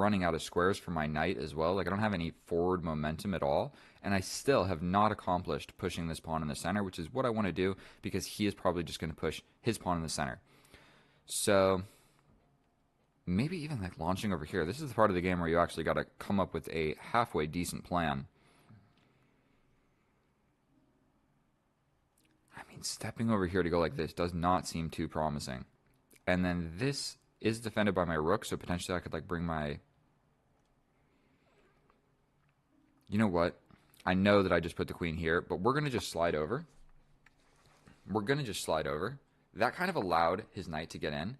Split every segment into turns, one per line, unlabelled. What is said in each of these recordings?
running out of squares for my knight as well. Like, I don't have any forward momentum at all. And I still have not accomplished pushing this pawn in the center, which is what I want to do because he is probably just going to push his pawn in the center. So maybe even like launching over here. This is the part of the game where you actually got to come up with a halfway decent plan. I mean, stepping over here to go like this does not seem too promising. And then this is defended by my rook, so potentially I could like bring my... You know what? I know that I just put the queen here, but we're going to just slide over. We're going to just slide over. That kind of allowed his knight to get in.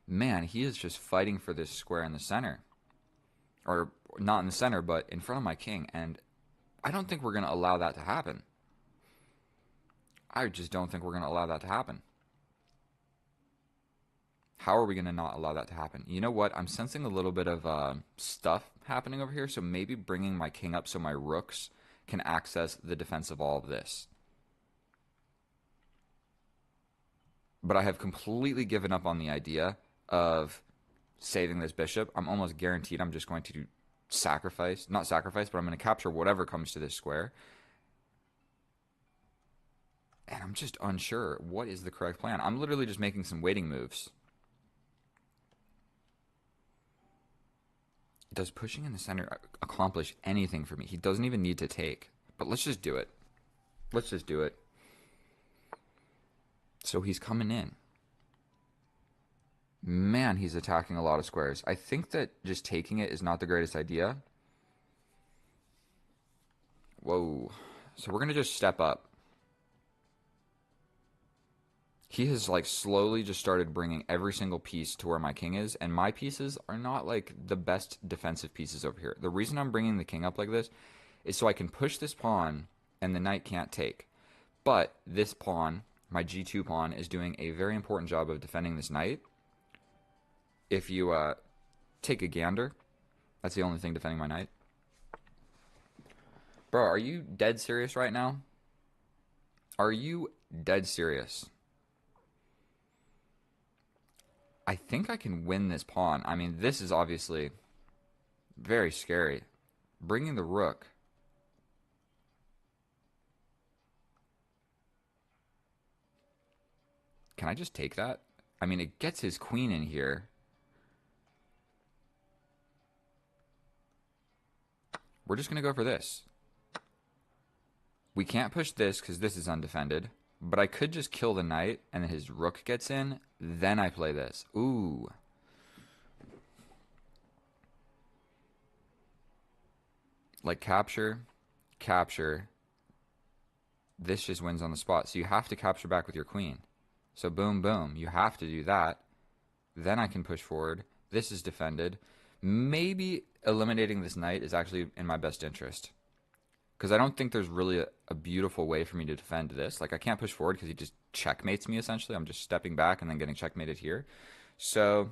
Man, he is just fighting for this square in the center. Or not in the center, but in front of my king. And I don't think we're going to allow that to happen. I just don't think we're going to allow that to happen. How are we going to not allow that to happen? You know what? I'm sensing a little bit of stuff happening over here, so maybe bringing my king up so my rooks can access the defense of all of this. But I have completely given up on the idea of saving this bishop. I'm almost guaranteed I'm just going to sacrifice, not sacrifice, but I'm going to capture whatever comes to this square. And I'm just unsure what is the correct plan. I'm literally just making some waiting moves. Does pushing in the center accomplish anything for me? He doesn't even need to take. But let's just do it. Let's just do it. So he's coming in. Man, he's attacking a lot of squares. I think that just taking it is not the greatest idea. Whoa. So we're going to just step up. He has like slowly just started bringing every single piece to where my king is, and my pieces are not like the best defensive pieces over here. The reason I'm bringing the king up like this is so I can push this pawn and the knight can't take. But this pawn, my g2 pawn, is doing a very important job of defending this knight. If you take a gander, that's the only thing defending my knight. Bro, are you dead serious right now? Are you dead serious? I think I can win this pawn. I mean, this is obviously very scary. Bringing the rook. Can I just take that? I mean, it gets his queen in here. We're just going to go for this. We can't push this because this is undefended. But I could just kill the knight and then his rook gets in. Then I play this. Ooh. Like capture, capture. This just wins on the spot. So you have to capture back with your queen. So boom, boom. You have to do that. Then I can push forward. This is defended. Maybe eliminating this knight is actually in my best interest. Because I don't think there's really a beautiful way for me to defend this. Like, I can't push forward because he just checkmates me, essentially. I'm just stepping back and then getting checkmated here. So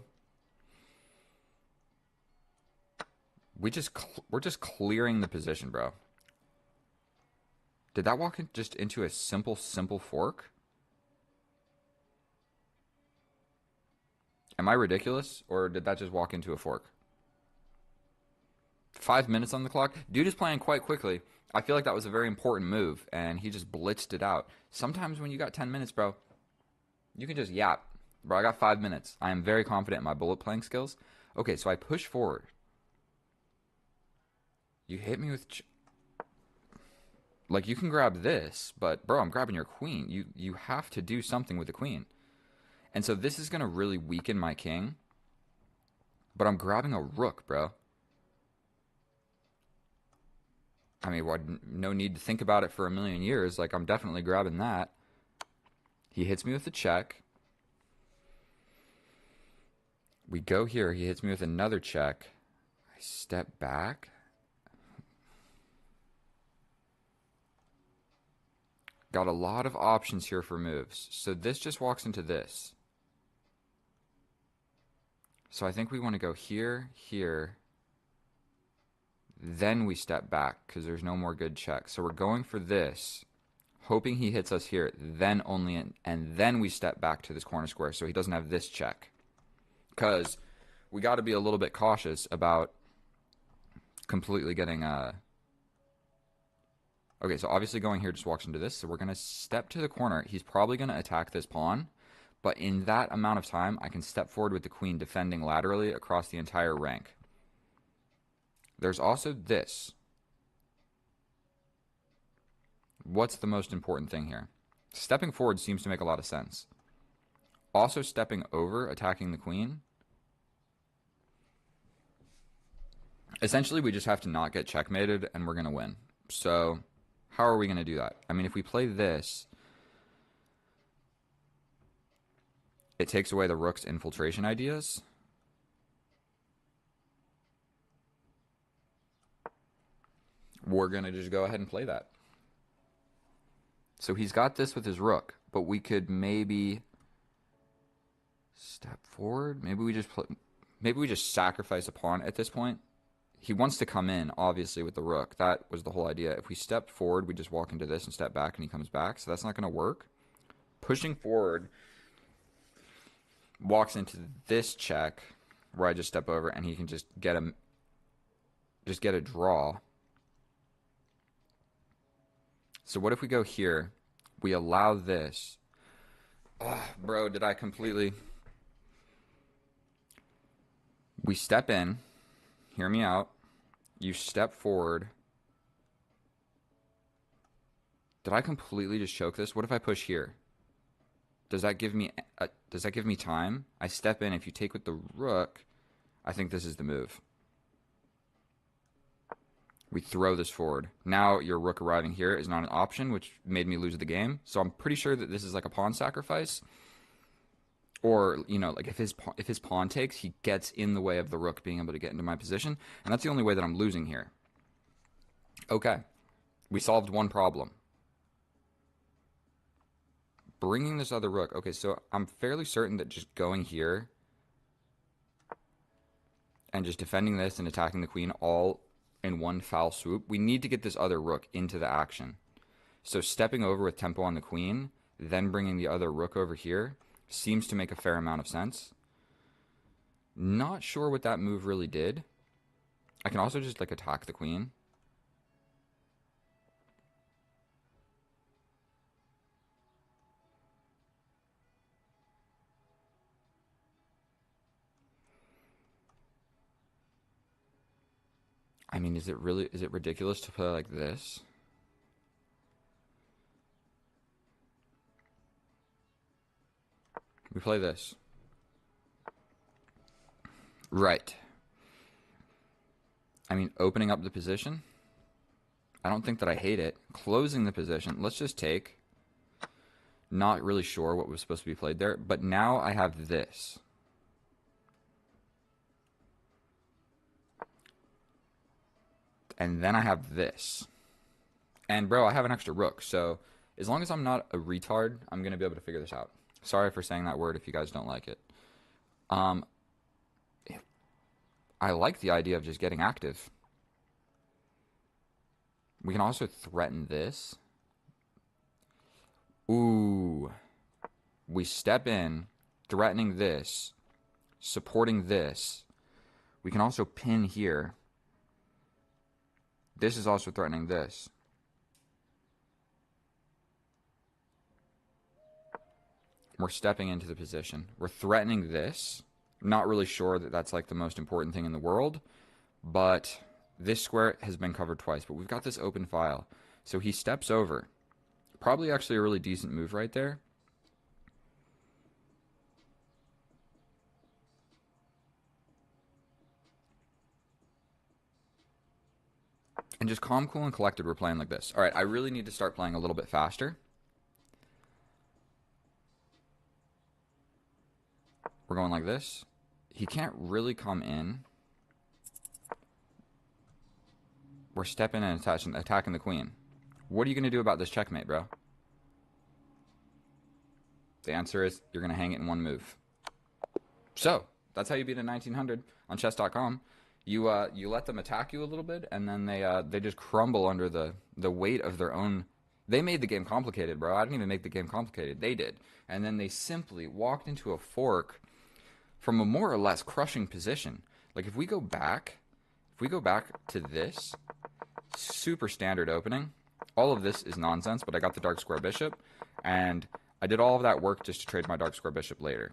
we're just clearing the position, bro. Did that walk just into a simple fork? Am I ridiculous? Or did that just walk into a fork? 5 minutes on the clock? Dude is playing quite quickly. I feel like that was a very important move, and he just blitzed it out. Sometimes when you got 10 minutes, bro, you can just yap. Bro, I got 5 minutes. I am very confident in my bullet playing skills. Okay, so I push forward. You hit me with... Like, you can grab this, but, bro, I'm grabbing your queen. You have to do something with the queen. And so this is going to really weaken my king. But I'm grabbing a rook, bro. I mean, well, no need to think about it for a million years. Like, I'm definitely grabbing that. He hits me with a check. We go here. He hits me with another check. I step back. Got a lot of options here for moves. So this just walks into this. So I think we want to go here, here. Then we step back because there's no more good checks. So we're going for this, hoping he hits us here, then only, and then we step back to this corner square so he doesn't have this check. Because we got to be a little bit cautious about completely getting Okay, so obviously going here just walks into this, so we're going to step to the corner. He's probably going to attack this pawn, but in that amount of time, I can step forward with the queen defending laterally across the entire rank. There's also this. What's the most important thing here? Stepping forward seems to make a lot of sense. Also stepping over, attacking the queen. Essentially, we just have to not get checkmated, and we're going to win. So, how are we going to do that? I mean, if we play this, it takes away the rook's infiltration ideas. We're going to just go ahead and play that. So he's got this with his rook, but we could maybe step forward. Maybe we just sacrifice a pawn at this point. He wants to come in, obviously, with the rook. That was the whole idea. If we step forward, we just walk into this and step back, and he comes back. So that's not going to work. Pushing forward walks into this check, where I just step over, and he can just get a draw. So what if we go here? We allow this. Oh, bro, did I completely... We step in. Hear me out. You step forward. Did I completely just choke this? What if I push here? Does that give me time? I step in. If you take with the rook, I think this is the move. We throw this forward. Now your rook arriving here is not an option, which made me lose the game. So I'm pretty sure that this is like a pawn sacrifice. Or, you know, like if his pawn takes, he gets in the way of the rook being able to get into my position. And that's the only way that I'm losing here. Okay. We solved one problem. Bringing this other rook. Okay, so I'm fairly certain that just going here and just defending this and attacking the queen all in one foul swoop, we need to get this other rook into the action. So stepping over with tempo on the queen, then bringing the other rook over here, seems to make a fair amount of sense. Not sure what that move really did. I can also just like attack the queen. I mean, is it ridiculous to play like this? We play this. Right. I mean, opening up the position. I don't think that I hate it. Closing the position. Let's just take. Not really sure what was supposed to be played there. But now I have this. And then I have this. And, bro, I have an extra rook. So, as long as I'm not a retard, I'm going to be able to figure this out. Sorry for saying that word if you guys don't like it. I like the idea of just getting active. We can also threaten this. Ooh. We step in, threatening this, supporting this. We can also pin here. This is also threatening this. We're stepping into the position. We're threatening this. Not really sure that that's like the most important thing in the world, but this square has been covered twice, but we've got this open file. So he steps over. Probably actually a really decent move right there. And just calm, cool, and collected, we're playing like this. All right, I really need to start playing a little bit faster. We're going like this. He can't really come in. We're stepping and attacking the queen. What are you going to do about this checkmate, bro? The answer is you're going to hang it in one move. So, that's how you beat a 1900 on chess.com. You let them attack you a little bit, and then they just crumble under the weight of their own. They made the game complicated, bro. I didn't even make the game complicated. They did. And then they simply walked into a fork from a more or less crushing position. Like, if we go back, If we go back to this, super standard opening, all of this is nonsense, but I got the dark square bishop, and I did all of that work just to trade my dark square bishop later.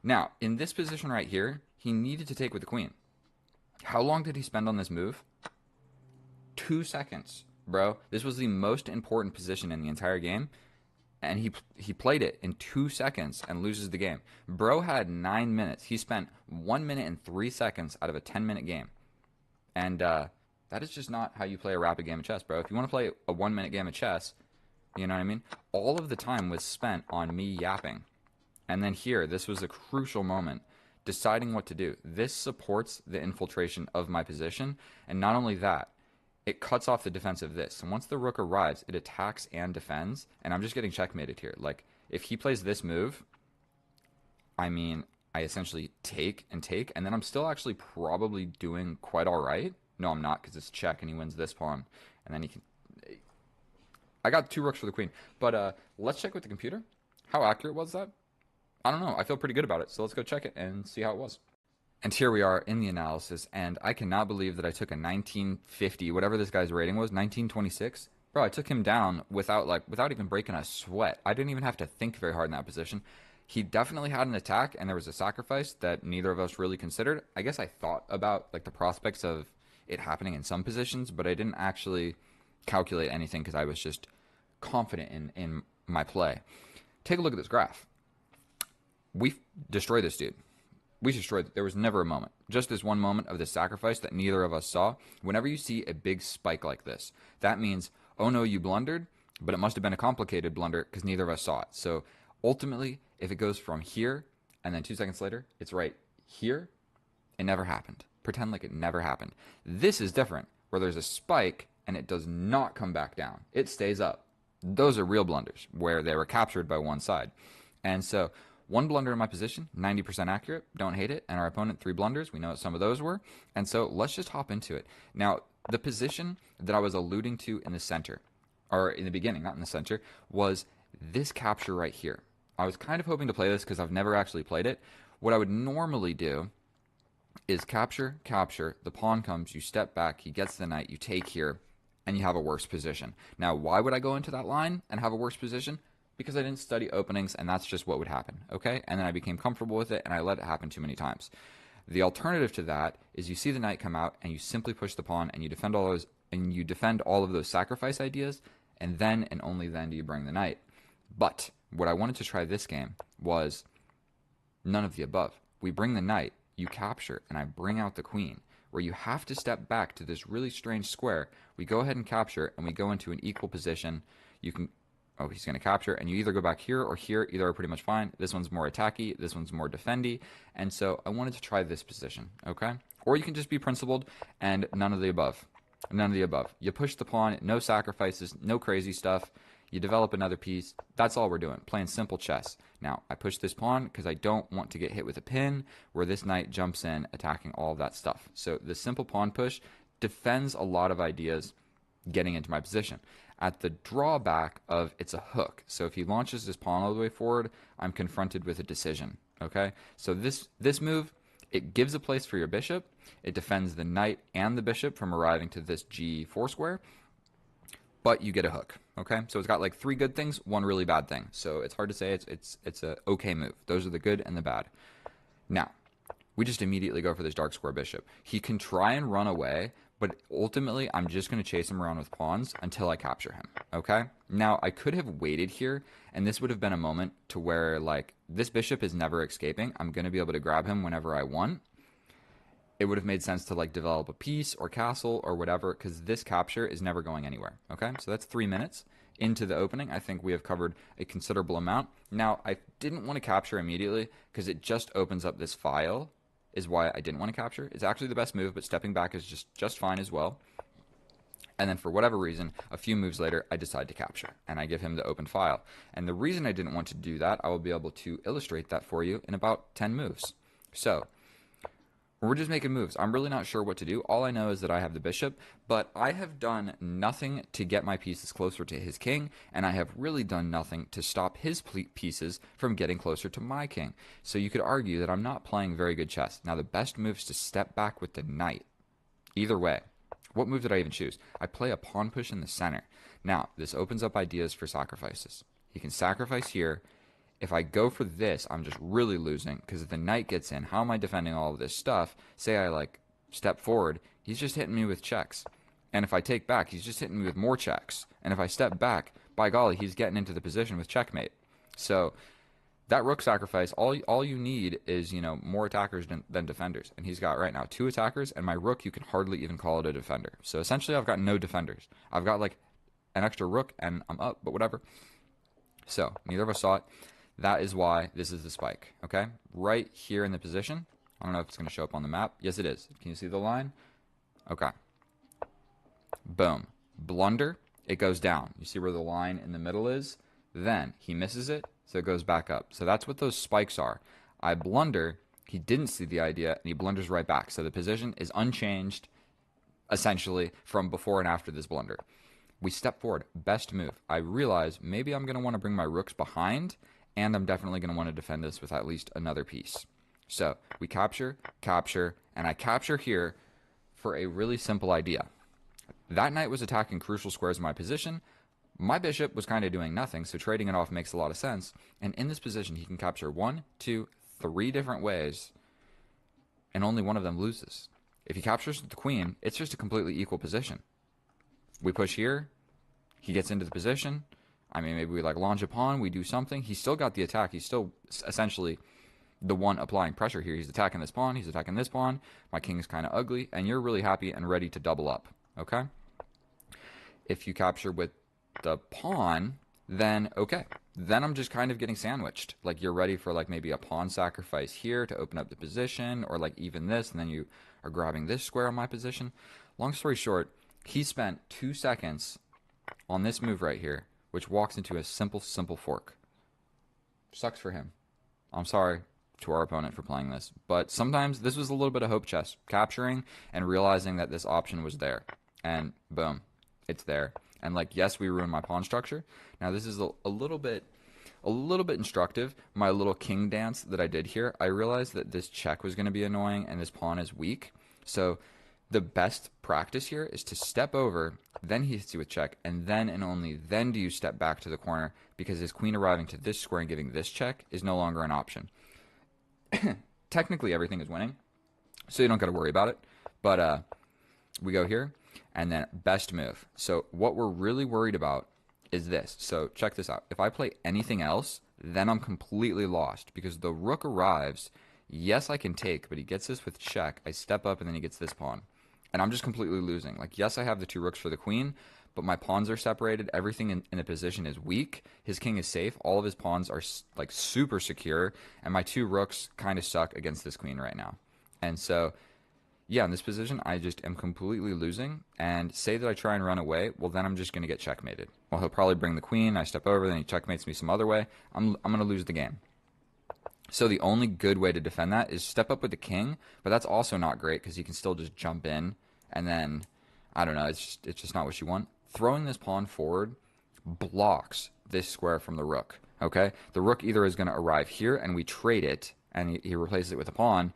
Now, in this position right here, he needed to take with the queen. How long did he spend on this move? 2 seconds, bro. This was the most important position in the entire game, and he played it in 2 seconds and loses the game. Bro had 9 minutes. He spent 1 minute and 3 seconds out of a 10-minute game. And that is just not how you play a rapid game of chess, bro. If you want to play a 1-minute game of chess, you know what I mean? All of the time was spent on me yapping. And then here, this was a crucial moment, deciding what to do. This supports the infiltration of my position, and not only that, it cuts off the defense of this. And once the rook arrives, it attacks and defends, and I'm just getting checkmated here. Like, if he plays this move, I mean, I essentially take, and then I'm still actually probably doing quite all right. No, I'm not, because it's check, and he wins this pawn, and then he can... I got 2 rooks for the queen, but let's check with the computer. How accurate was that? I don't know. I feel pretty good about it, so let's go check it and see how it was. And here we are in the analysis, and I cannot believe that I took a 1950, whatever this guy's rating was, 1926. Bro, I took him down without even breaking a sweat. I didn't even have to think very hard in that position. He definitely had an attack, and there was a sacrifice that neither of us really considered. I guess I thought about like the prospects of it happening in some positions, but I didn't actually calculate anything because I was just confident in my play. Take a look at this graph. We destroyed this dude. We destroyed. There was never a moment. Just this one moment of the sacrifice that neither of us saw. Whenever you see a big spike like this, that means, oh no, you blundered, but it must have been a complicated blunder because neither of us saw it. So ultimately, if it goes from here and then 2 seconds later, it's right here, it never happened. Pretend like it never happened. This is different, where there's a spike and it does not come back down. It stays up. Those are real blunders, where they were captured by one side. And so one blunder in my position, 90% accurate, don't hate it, and our opponent 3 blunders, we know what some of those were, and so let's just hop into it. Now, the position that I was alluding to in the center, or in the beginning, not in the center, was this capture right here. I was kind of hoping to play this because I've never actually played it. What I would normally do is capture, the pawn comes, you step back, he gets the knight, you take here, and you have a worse position. Now, why would I go into that line and have a worse position? Because I didn't study openings, and that's just what would happen, okay? And then I became comfortable with it, and I let it happen too many times. The alternative to that is you see the knight come out, and you simply push the pawn, and you defend all of those sacrifice ideas, and then and only then do you bring the knight. But what I wanted to try this game was none of the above. We bring the knight, you capture, and I bring out the queen, where you have to step back to this really strange square. We go ahead and capture, and we go into an equal position. You can... Oh, he's going to capture, and you either go back here or here. Either are pretty much fine. This one's more attacky. This one's more defendy. And so I wanted to try this position, okay? Or you can just be principled and none of the above. None of the above. You push the pawn, no sacrifices, no crazy stuff. You develop another piece. That's all we're doing, playing simple chess. Now, I push this pawn because I don't want to get hit with a pin where this knight jumps in, attacking all of that stuff. So the simple pawn push defends a lot of ideas getting into my position. At the drawback of it's a hook. So if he launches his pawn all the way forward, I'm confronted with a decision, okay? So this move, it gives a place for your bishop. It defends the knight and the bishop from arriving to this g4 square, but you get a hook, okay? So it's got like 3 good things, 1 really bad thing. So it's hard to say it's a okay move. Those are the good and the bad. Now, we just immediately go for this dark square bishop. He can try and run away, but ultimately, I'm just going to chase him around with pawns until I capture him, okay? Now, I could have waited here, and this would have been a moment to where, like, this bishop is never escaping. I'm going to be able to grab him whenever I want. It would have made sense to, like, develop a piece or castle or whatever, because this capture is never going anywhere, okay? So that's 3 minutes into the opening. I think we have covered a considerable amount. Now, I didn't want to capture immediately because it just opens up this file, is why I didn't want to capture. It's actually the best move, but stepping back is just fine as well. And then for whatever reason, a few moves later, I decide to capture, and I give him the open file. And the reason I didn't want to do that, I will be able to illustrate that for you in about 10 moves. So we're just making moves. I'm really not sure what to do. All I know is that I have the bishop, but I have done nothing to get my pieces closer to his king, and I have really done nothing to stop his pieces from getting closer to my king. So you could argue that I'm not playing very good chess. Now, the best move is to step back with the knight. Either way, what move did I even choose? I play a pawn push in the center. Now, this opens up ideas for sacrifices. He can sacrifice here. If I go for this, I'm just really losing, because if the knight gets in, how am I defending all of this stuff? Say I, like, step forward, he's just hitting me with checks. And if I take back, he's just hitting me with more checks. And if I step back, by golly, he's getting into the position with checkmate. So that rook sacrifice, all you need is, you know, more attackers than defenders. And he's got right now 2 attackers, and my rook, you can hardly even call it a defender. So essentially, I've got no defenders. I've got, like, an extra rook, and I'm up, but whatever. So neither of us saw it. That is why this is the spike, okay? Right here in the position. I don't know if it's going to show up on the map. Yes, it is. Can you see the line? Okay. Boom. Blunder, it goes down. You see where the line in the middle is? Then he misses it, so it goes back up. So that's what those spikes are. I blunder, he didn't see the idea, and he blunders right back. So the position is unchanged, essentially, from before and after this blunder. We step forward. Best move. I realize maybe I'm going to want to bring my rooks behind, and I'm definitely going to want to defend this with at least another piece. So we capture, and I capture here for a really simple idea. That knight was attacking crucial squares in my position. My bishop was kind of doing nothing, so trading it off makes a lot of sense. And in this position, he can capture 1, 2, 3 different ways, and only one of them loses. If he captures the queen, it's just a completely equal position. We push here, he gets into the position. I mean, maybe we like launch a pawn, we do something. He's still got the attack. He's still essentially the one applying pressure here. He's attacking this pawn. He's attacking this pawn. My king is kind of ugly, and you're really happy and ready to double up, okay? If you capture with the pawn, then okay. Then I'm just kind of getting sandwiched. Like, you're ready for like maybe a pawn sacrifice here to open up the position, or like even this, and then you are grabbing this square on my position. Long story short, he spent 2 seconds on this move right here, which walks into a simple fork. Sucks for him. I'm sorry to our opponent for playing this, but sometimes this was a little bit of hope chess, capturing and realizing that this option was there, and boom, it's there. And like, yes, we ruined my pawn structure. Now this is a little bit instructive. My little king dance that I did here, I realized that this check was going to be annoying and this pawn is weak. So the best practice here is to step over, then he hits you with check, and then and only then do you step back to the corner, because his queen arriving to this square and giving this check is no longer an option. Technically, everything is winning, so you don't got to worry about it. But we go here, and then best move. So what we're really worried about is this. So check this out. If I play anything else, then I'm completely lost, because the rook arrives. Yes, I can take, but he gets this with check. I step up, and then he gets this pawn. And I'm just completely losing. Like, yes, I have the 2 rooks for the queen, but my pawns are separated. Everything in the position is weak. His king is safe. All of his pawns are, like, super secure. And my 2 rooks kind of suck against this queen right now. And so, yeah, in this position, I just am completely losing. And say that I try and run away, well, then I'm just going to get checkmated. Well, he'll probably bring the queen. I step over, then he checkmates me some other way. I'm going to lose the game. So the only good way to defend that is step up with the king, but that's also not great because you can still just jump in, and then, I don't know, it's just not what you want. Throwing this pawn forward blocks this square from the rook, okay? The rook either is going to arrive here, and we trade it, and he replaces it with a pawn.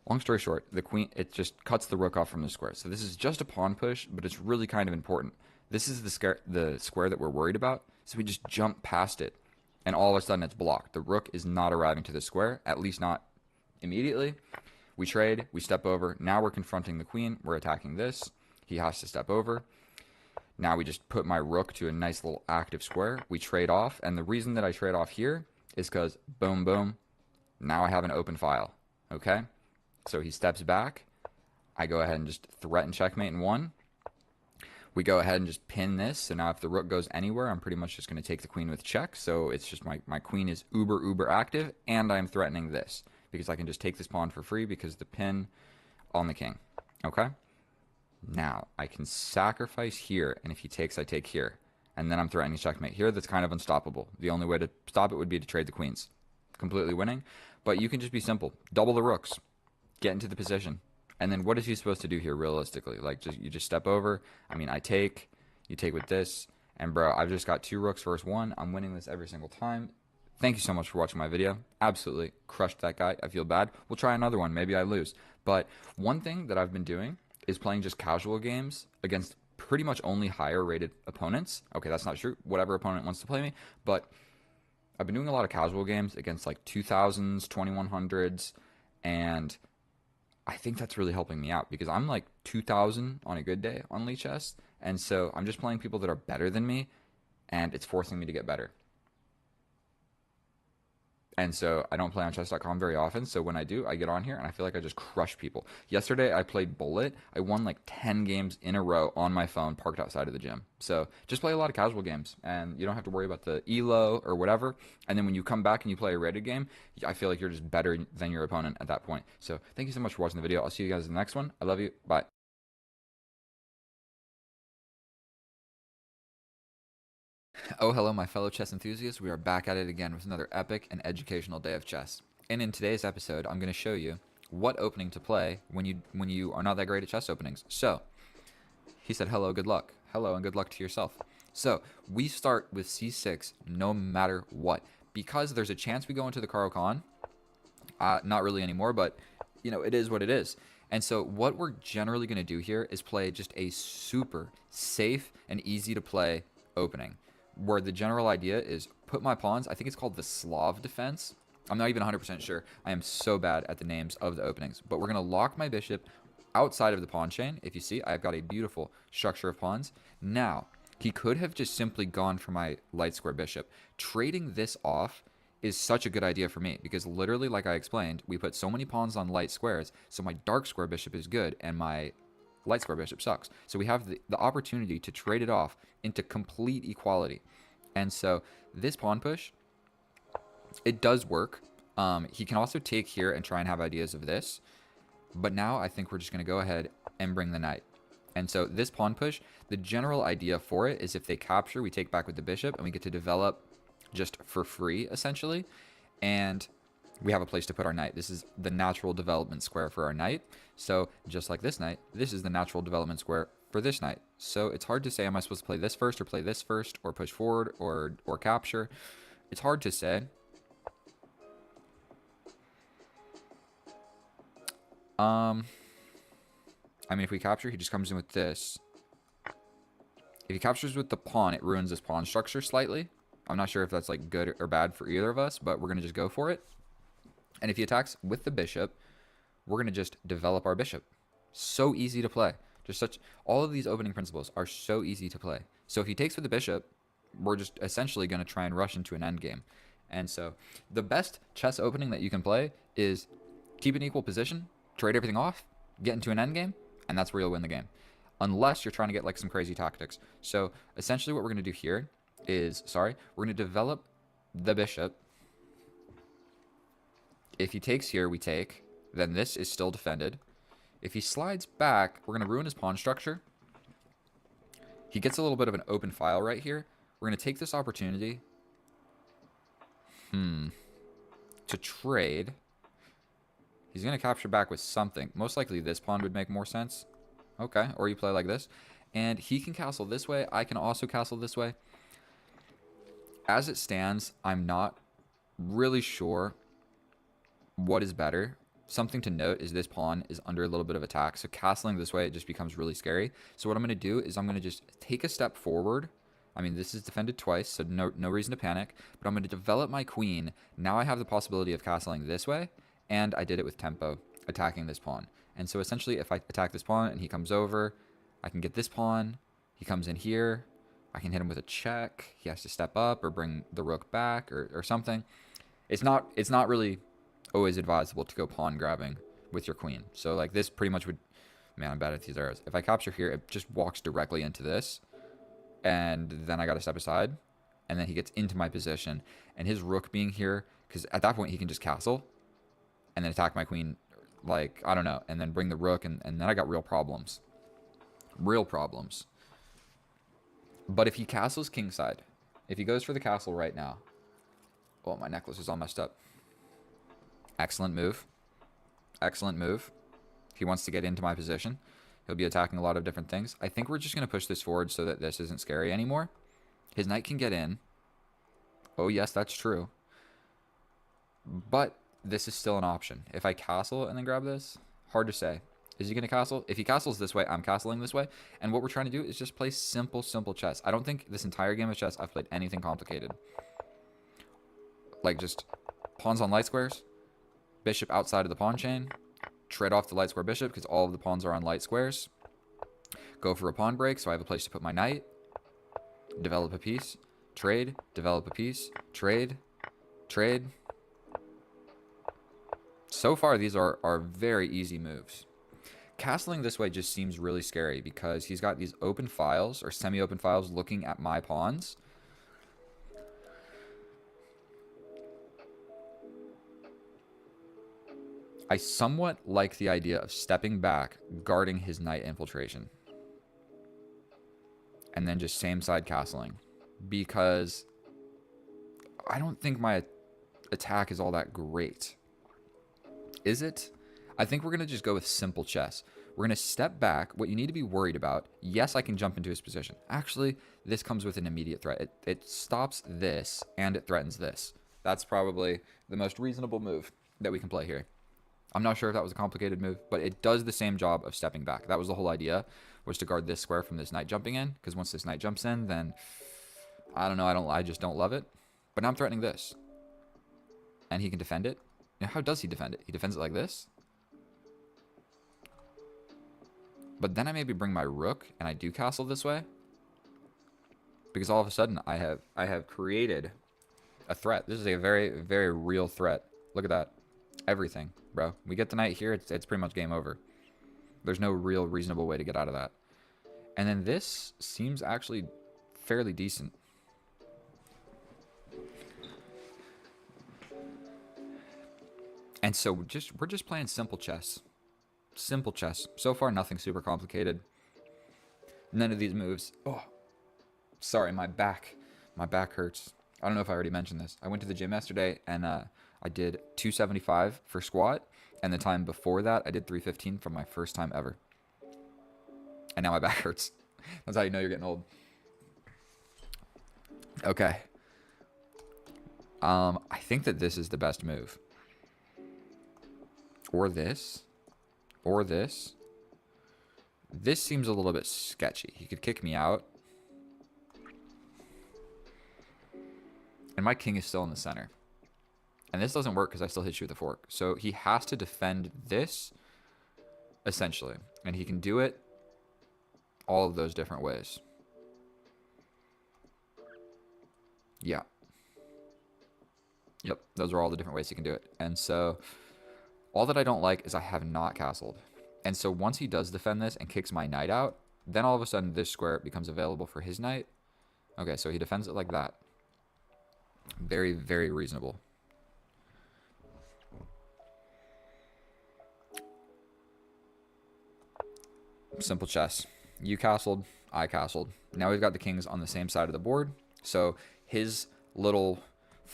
Long story short, the queen, it just cuts the rook off from the square. So this is just a pawn push, but it's really kind of important. This is the square that we're worried about, so we just jump past it. And all of a sudden, it's blocked. The rook is not arriving to the square, at least not immediately. We trade. We step over. Now we're confronting the queen. We're attacking this. He has to step over. Now we just put my rook to a nice little active square. We trade off. And the reason that I trade off here is because, boom, boom, now I have an open file. Okay? So he steps back. I go ahead and just threaten checkmate in 1. We go ahead and just pin this. So now if the rook goes anywhere, I'm pretty much just going to take the queen with check. So it's just my queen is uber active, and I'm threatening this because I can just take this pawn for free because the pin on the king. Okay? Now, I can sacrifice here, and if he takes, I take here. And then I'm threatening checkmate here. That's kind of unstoppable. The only way to stop it would be to trade the queens. Completely winning. But you can just be simple. Double the rooks. Get into the position. And then what is he supposed to do here realistically? Like, you just step over. I mean, I take. You take with this. And, bro, I've just got 2 rooks versus 1. I'm winning this every single time. Thank you so much for watching my video. Absolutely crushed that guy. I feel bad. We'll try another one. Maybe I lose. But one thing that I've been doing is playing just casual games against pretty much only higher rated opponents. Okay, that's not true. Whatever opponent wants to play me, but I've been doing a lot of casual games against like 2000s, 2100s, and I think that's really helping me out because I'm like 2000 on a good day on Lee Chess, and so I'm just playing people that are better than me, and it's forcing me to get better. And so I don't play on chess.com very often. So when I do, I get on here and I feel like I just crush people. Yesterday I played Bullet. I won like 10 games in a row on my phone parked outside of the gym. So just play a lot of casual games and you don't have to worry about the elo or whatever. And then when you come back and you play a rated game, I feel like you're just better than your opponent at that point. So thank you so much for watching the video. I'll see you guys in the next one. I love you. Bye. Oh, hello, my fellow chess enthusiasts. We are back at it again with another epic and educational day of chess. And in today's episode, I'm going to show you what opening to play when you are not that great at chess openings. So, he said, hello, good luck. Hello, and good luck to yourself. So, we start with c6 no matter what. Because there's a chance we go into the Caro-Kann. Not really anymore, but, you know, it is what it is. And so what we're generally going to do here is play just a super safe and easy to play opening, where the general idea is put my pawns. I think it's called the Slav defense. I'm not even 100% sure. I am so bad at the names of the openings. But we're going to lock my bishop outside of the pawn chain. If you see, I've got a beautiful structure of pawns. Now, he could have just simply gone for my light square bishop. Trading this off is such a good idea for me because literally, like I explained, we put so many pawns on light squares, so my dark square bishop is good and my light square bishop sucks. So we have the opportunity to trade it off into complete equality. And so this pawn push, it does work. He can also take here and try and have ideas of this. But now I think we're just going to go ahead and bring the knight. And so this pawn push, the general idea for it is if they capture, we take back with the bishop and we get to develop just for free, essentially. And we have a place to put our knight. This is the natural development square for our knight. So just like this knight, this is the natural development square for this knight. So it's hard to say, am I supposed to play this first or play this first or push forward or capture? It's hard to say. I mean, if we capture, he just comes in with this. If he captures with the pawn, it ruins this pawn structure slightly. I'm not sure if that's like good or bad for either of us, but we're going to just go for it. And if he attacks with the bishop, we're going to just develop our bishop. So easy to play. All of these opening principles are so easy to play. So if he takes with the bishop, we're just essentially going to try and rush into an endgame. And so the best chess opening that you can play is keep an equal position, trade everything off, get into an endgame, and that's where you'll win the game. Unless you're trying to get like some crazy tactics. So essentially what we're going to do here is, we're going to develop the bishop. If he takes here, we take. Then this is still defended. If he slides back, we're going to ruin his pawn structure. He gets a little bit of an open file right here. We're going to take this opportunity to trade. He's going to capture back with something. Most likely this pawn would make more sense. Okay, or you play like this. And he can castle this way. I can also castle this way. As it stands, I'm not really sure what is better. Something to note is this pawn is under a little bit of attack. So castling this way, it just becomes really scary. So what I'm going to do is I'm going to just take a step forward. I mean, this is defended twice, so no reason to panic. But I'm going to develop my queen. Now I have the possibility of castling this way. And I did it with tempo, attacking this pawn. And so essentially, if I attack this pawn and he comes over, I can get this pawn. He comes in here. I can hit him with a check. He has to step up or bring the rook back or something. It's not really always advisable to go pawn grabbing with your queen. So like this pretty much would, man, I'm bad at these arrows. If I capture here, it just walks directly into this. And then I got to step aside. And then he gets into my position. And his rook being here, because at that point he can just castle. And then attack my queen, like, I don't know. And then bring the rook, and then I got real problems. Real problems. But if he castles kingside, if he goes for the castle right now. Oh, my necklace is all messed up. Excellent move. Excellent move. If he wants to get into my position, he'll be attacking a lot of different things. I think we're just going to push this forward so that this isn't scary anymore. His knight can get in. Oh, yes, that's true. But this is still an option. If I castle and then grab this, hard to say. Is he going to castle? If he castles this way, I'm castling this way. And what we're trying to do is just play simple chess. I don't think this entire game of chess I've played anything complicated. Like just pawns on light squares, bishop outside of the pawn chain, trade off the light square bishop because all of the pawns are on light squares. Go for a pawn break so I have a place to put my knight. Develop a piece. Trade. Develop a piece. Trade. Trade. So far, these are very easy moves. Castling this way just seems really scary because he's got these open files or semi-open files looking at my pawns. I somewhat like the idea of stepping back, guarding his knight infiltration. And then just same side castling. Because I don't think my attack is all that great. Is it? I think we're going to just go with simple chess. We're going to step back. What you need to be worried about, yes, I can jump into his position. Actually, this comes with an immediate threat. It stops this, and it threatens this. That's probably the most reasonable move that we can play here. I'm not sure if that was a complicated move, but it does the same job of stepping back. That was the whole idea, was to guard this square from this knight jumping in, because once this knight jumps in, then I don't know, I just don't love it. But now I'm threatening this. And he can defend it. Now, how does he defend it? He defends it like this. But then I maybe bring my rook and I do castle this way. Because all of a sudden I have created a threat. This is a very, very real threat. Look at that. Everything, bro. We get the knight here, it's pretty much game over. There's no real reasonable way to get out of that. And then this seems actually fairly decent. And so we're just playing simple chess. Simple chess. So far, nothing super complicated. None of these moves. Oh, sorry, my back hurts. I don't know if I already mentioned this. I went to the gym yesterday and I did 275 for squat. And the time before that, I did 315 for my first time ever. And now my back hurts. That's how you know you're getting old. Okay. I think that this is the best move. Or this. Or this. This seems a little bit sketchy. He could kick me out. And my king is still in the center. And this doesn't work because I still hit you with a fork. So he has to defend this, essentially. And he can do it all of those different ways. Yeah. Yep, those are all the different ways he can do it. And so all that I don't like is I have not castled. And so once he does defend this and kicks my knight out, then all of a sudden this square becomes available for his knight. Okay, so he defends it like that. Very, very reasonable. Simple chess. You castled, I castled. Now we've got the kings on the same side of the board. So his little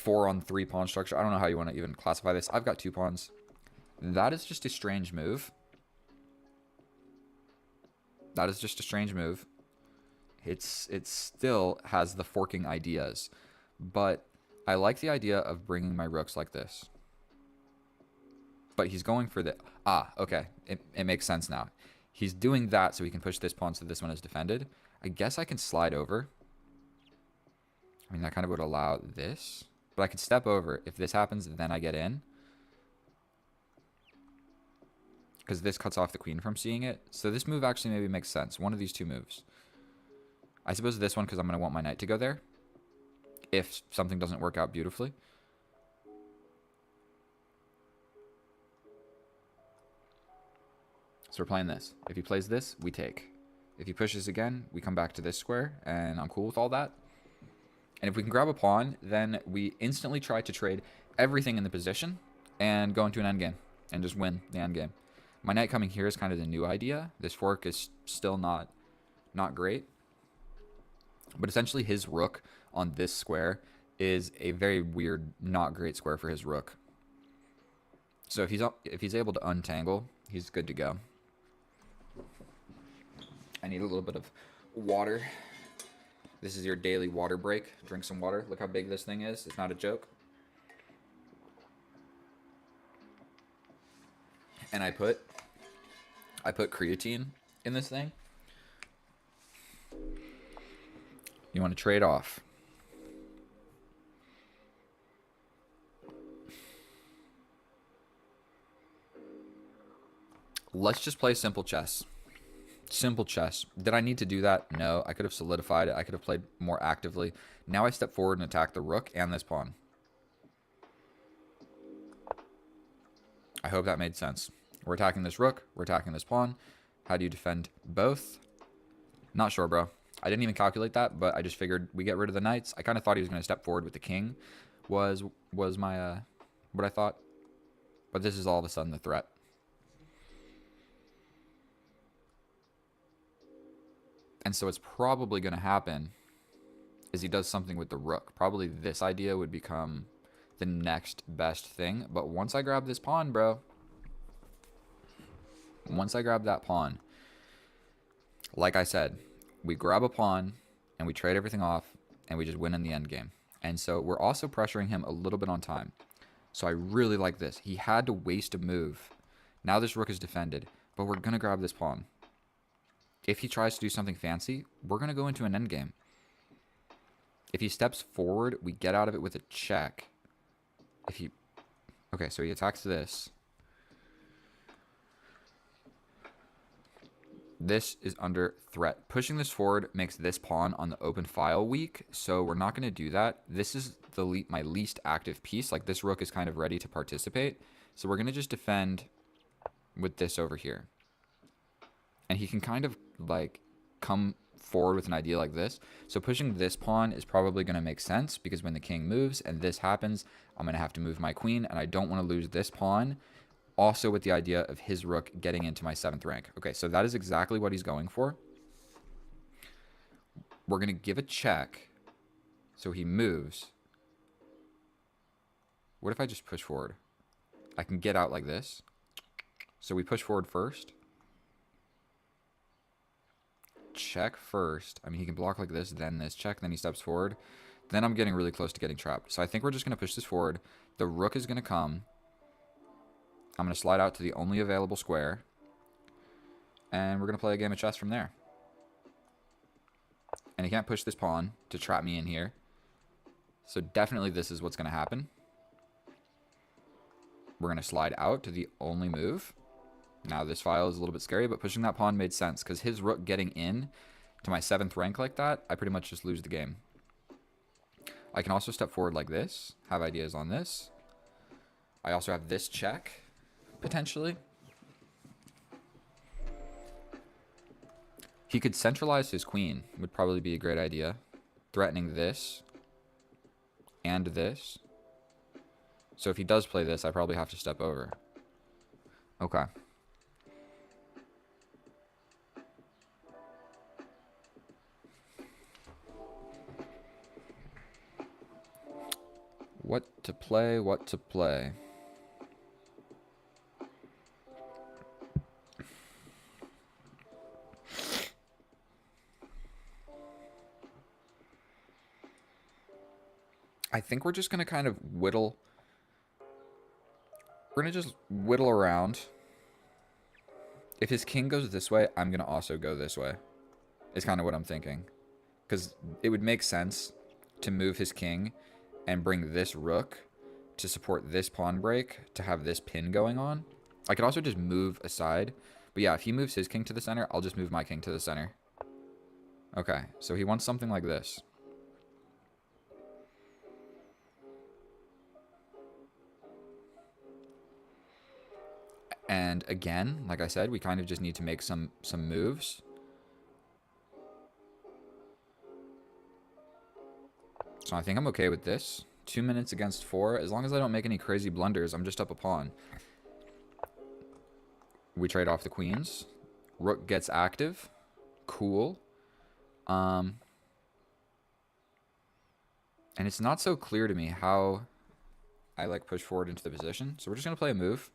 4-on-3 pawn structure, I don't know how you want to even classify this. I've got 2 pawns. That is just a strange move. That is just a strange move. It still has the forking ideas. But I like the idea of bringing my rooks like this. But he's going for the... Ah, okay. It makes sense now. He's doing that so he can push this pawn so this one is defended. I guess I can slide over. I mean, that kind of would allow this. But I could step over. If this happens, then I get in. Because this cuts off the queen from seeing it. So this move actually maybe makes sense. One of these 2 moves. I suppose this one because I'm going to want my knight to go there. If something doesn't work out beautifully. So we're playing this. If he plays this, we take. If he pushes again, we come back to this square, and I'm cool with all that. And if we can grab a pawn, then we instantly try to trade everything in the position and go into an endgame and just win the endgame. My knight coming here is kind of the new idea. This fork is still not great. But essentially his rook on this square is a very weird, not great square for his rook. So if he's able to untangle, he's good to go. I need a little bit of water. This is your daily water break. Drink some water. Look how big this thing is. It's not a joke. And I put I put creatine in this thing. You want to trade off. Let's just play simple chess. Simple chess. Did I need to do that? No. I could have solidified it. I could have played more actively. Now I step forward and attack the rook and this pawn. I hope that made sense. We're attacking this rook. We're attacking this pawn. How do you defend both? Not sure, bro. I didn't even calculate that, but I just figured we get rid of the knights. I kind of thought he was going to step forward with the king was my what I thought. But this is all of a sudden the threat. And so what's probably going to happen is he does something with the rook. Probably this idea would become the next best thing. But once I grab this pawn, bro. Once I grab that pawn, like I said, we grab a pawn and we trade everything off and we just win in the end game. And so we're also pressuring him a little bit on time. So I really like this. He had to waste a move. Now this rook is defended, but we're going to grab this pawn. If he tries to do something fancy, we're going to go into an endgame. If he steps forward, we get out of it with a check. If he... Okay, so he attacks this. This is under threat. Pushing this forward makes this pawn on the open file weak, so we're not going to do that. This is my least active piece. Like, this rook is kind of ready to participate. So we're going to just defend with this over here. And he can kind of, like, come forward with an idea like this. So pushing this pawn is probably going to make sense, because when the king moves and this happens, I'm going to have to move my queen, and I don't want to lose this pawn. Also with the idea of his rook getting into my 7th rank. Okay, so that is exactly what he's going for. We're going to give a check. So he moves. What if I just push forward? I can get out like this. So we push forward first. Check first. I mean, he can block like this, then this check, then he steps forward. Then I'm getting really close to getting trapped. So I think we're just going to push this forward. The rook is going to come. I'm going to slide out to the only available square. And we're going to play a game of chess from there. And he can't push this pawn to trap me in here. So definitely this is what's going to happen. We're going to slide out to the only move. Now this file is a little bit scary, but pushing that pawn made sense. Because his rook getting in to my 7th rank like that, I pretty much just lose the game. I can also step forward like this. Have ideas on this. I also have this check. Potentially. He could centralize his queen. Would probably be a great idea. Threatening this. And this. So if he does play this, I probably have to step over. Okay. What to play, what to play. I think we're just going to kind of whittle. We're going to just whittle around. If his king goes this way, I'm going to also go this way. Is kind of what I'm thinking. Because it would make sense to move his king and bring this rook to support this pawn break to have this pin going on. I could also just move aside. But yeah, if he moves his king to the center, I'll just move my king to the center. Okay, so he wants something like this. And again, like I said, we kind of just need to make some moves. So I think I'm okay with this. 2 minutes against 4. As long as I don't make any crazy blunders, I'm just up a pawn. We trade off the queens. Rook gets active. Cool. And it's not so clear to me how I like push forward into the position. So we're just going to play a move.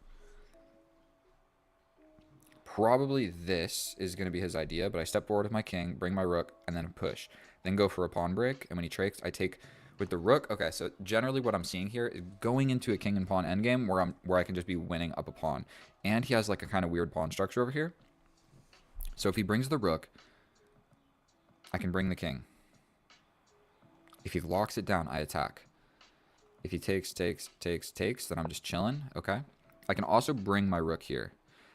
Probably this is going to be his idea, but I step forward with my king, bring my rook, and then push. Then go for a pawn break, and when he takes, I take with the rook. Okay, so generally what I'm seeing here is going into a king and pawn endgame where I can just be winning up a pawn. And he has like a kind of weird pawn structure over here. So if he brings the rook, I can bring the king. If he locks it down, I attack. If he takes, then I'm just chilling. Okay. I can also bring my rook here,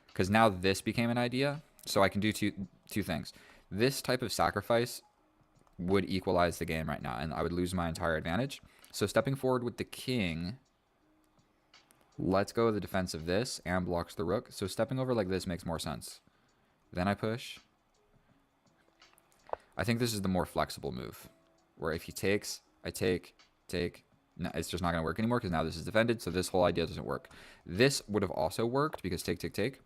because now this became an idea. So I can do two things. This type of sacrifice would equalize the game right now, and I would lose my entire advantage. So stepping forward with the king, let's go with the defense of this and blocks the rook. So stepping over like this makes more sense. Then I push. I think this is the more flexible move, where if he takes, I take. No, it's just not going to work anymore because now this is defended, so this whole idea doesn't work. This would have also worked because take.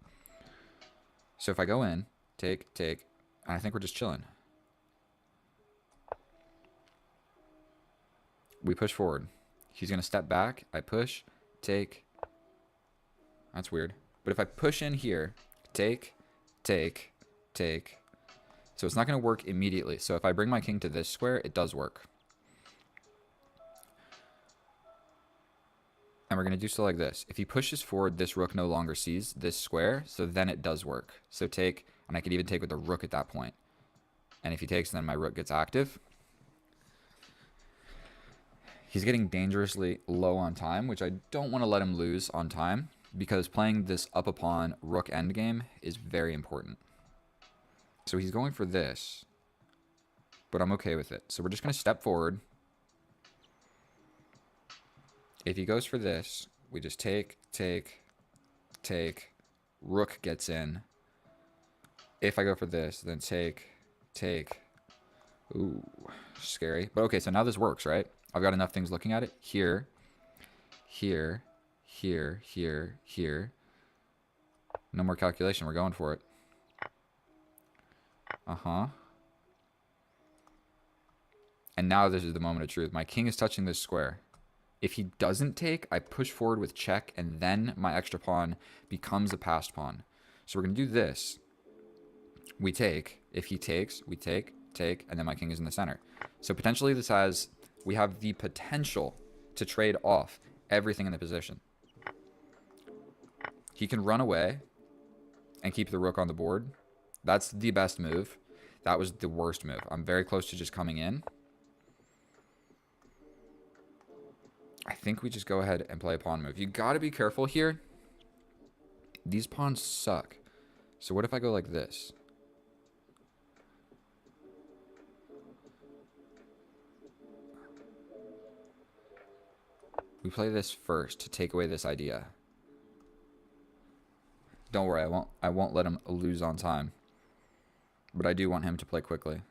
So if I go in, take, and I think we're just chilling. We push forward. He's going to step back. I push, take. That's weird. But if I push in here, take. So it's not going to work immediately. So if I bring my king to this square, it does work. And we're going to do so like this. If he pushes forward, this rook no longer sees this square, so then it does work. So take, and I could even take with the rook at that point. And if he takes, then my rook gets active. He's getting dangerously low on time, which I don't want to let him lose on time, because playing this up a pawn rook endgame is very important. So he's going for this, but I'm okay with it. So we're just going to step forward. If he goes for this, we just take. Rook gets in. If I go for this, then take. Ooh, scary. But okay, so now this works, right? I've got enough things looking at it. Here. No more calculation. We're going for it. And now this is the moment of truth. My king is touching this square. If he doesn't take, I push forward with check, and then my extra pawn becomes a passed pawn. So we're going to do this. We take. If he takes, we take, and then my king is in the center. So potentially this has, we have the potential to trade off everything in the position. He can run away and keep the rook on the board. That's the best move. That was the worst move. I'm very close to just coming in. I think we just go ahead and play a pawn move. You got to be careful here. These pawns suck. So what if I go like this? We play this first to take away this idea. Don't worry, I won't let him lose on time. But I do want him to play quickly.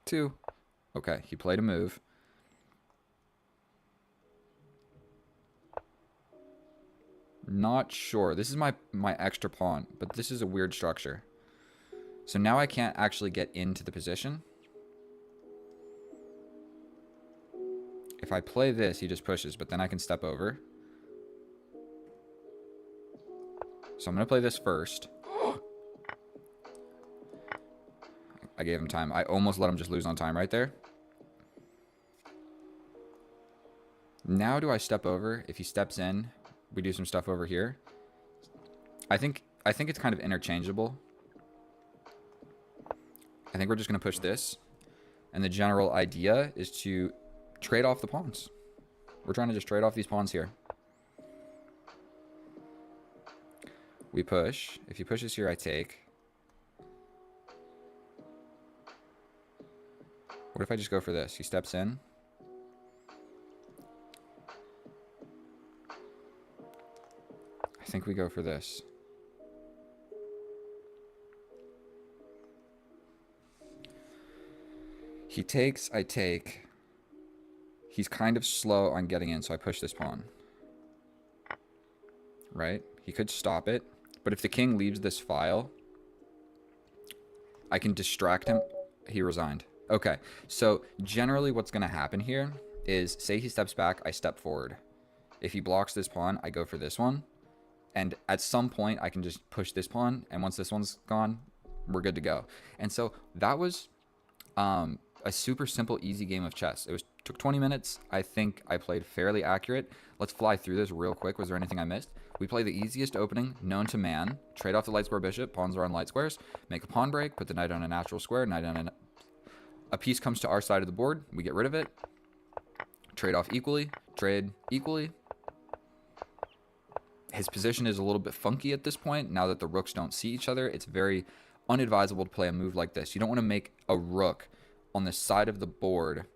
2. Okay, he played a move. Not sure. This is my extra pawn, but this is a weird structure. So now I can't actually get into the position. If I play this, he just pushes, but then I can step over. So I'm going to play this first. I gave him time. I almost let him just lose on time right there. Now do I step over? If he steps in, we do some stuff over here. I think it's kind of interchangeable. I think we're just going to push this. And the general idea is to trade off the pawns. We're trying to just trade off these pawns here. We push. If he pushes here, I take. What if I just go for this? He steps in. I think we go for this. He takes, I take. He's kind of slow on getting in, so I push this pawn. Right? He could stop it. But if the king leaves this file, I can distract him. He resigned. Okay, so generally what's going to happen here is, say he steps back, I step forward. If he blocks this pawn, I go for this one. And at some point, I can just push this pawn. And once this one's gone, we're good to go. And so that was a super simple, easy game of chess. It took 20 minutes. I think I played fairly accurate. Let's fly through this real quick. Was there anything I missed? We play the easiest opening known to man, trade off the light square bishop, pawns are on light squares, make a pawn break, put the knight on a natural square, knight on a piece comes to our side of the board, we get rid of it, trade off equally, trade equally. His position is a little bit funky at this point. Now that the rooks don't see each other, it's very unadvisable to play a move like this. You don't want to make a rook on the side of the board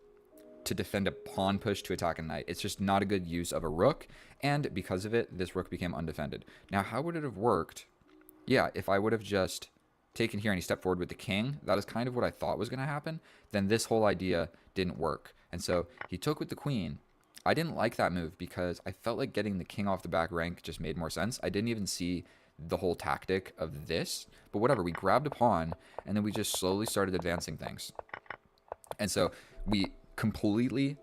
to defend a pawn push to attack a knight. It's just not a good use of a rook, and because of it, this rook became undefended. Now, how would it have worked? Yeah, if I would have just taken here and he stepped forward with the king, that is kind of what I thought was going to happen, then this whole idea didn't work. And so he took with the queen. I didn't like that move because I felt like getting the king off the back rank just made more sense. I didn't even see the whole tactic of this, but whatever. We grabbed a pawn, and then we just slowly started advancing things. And so we completely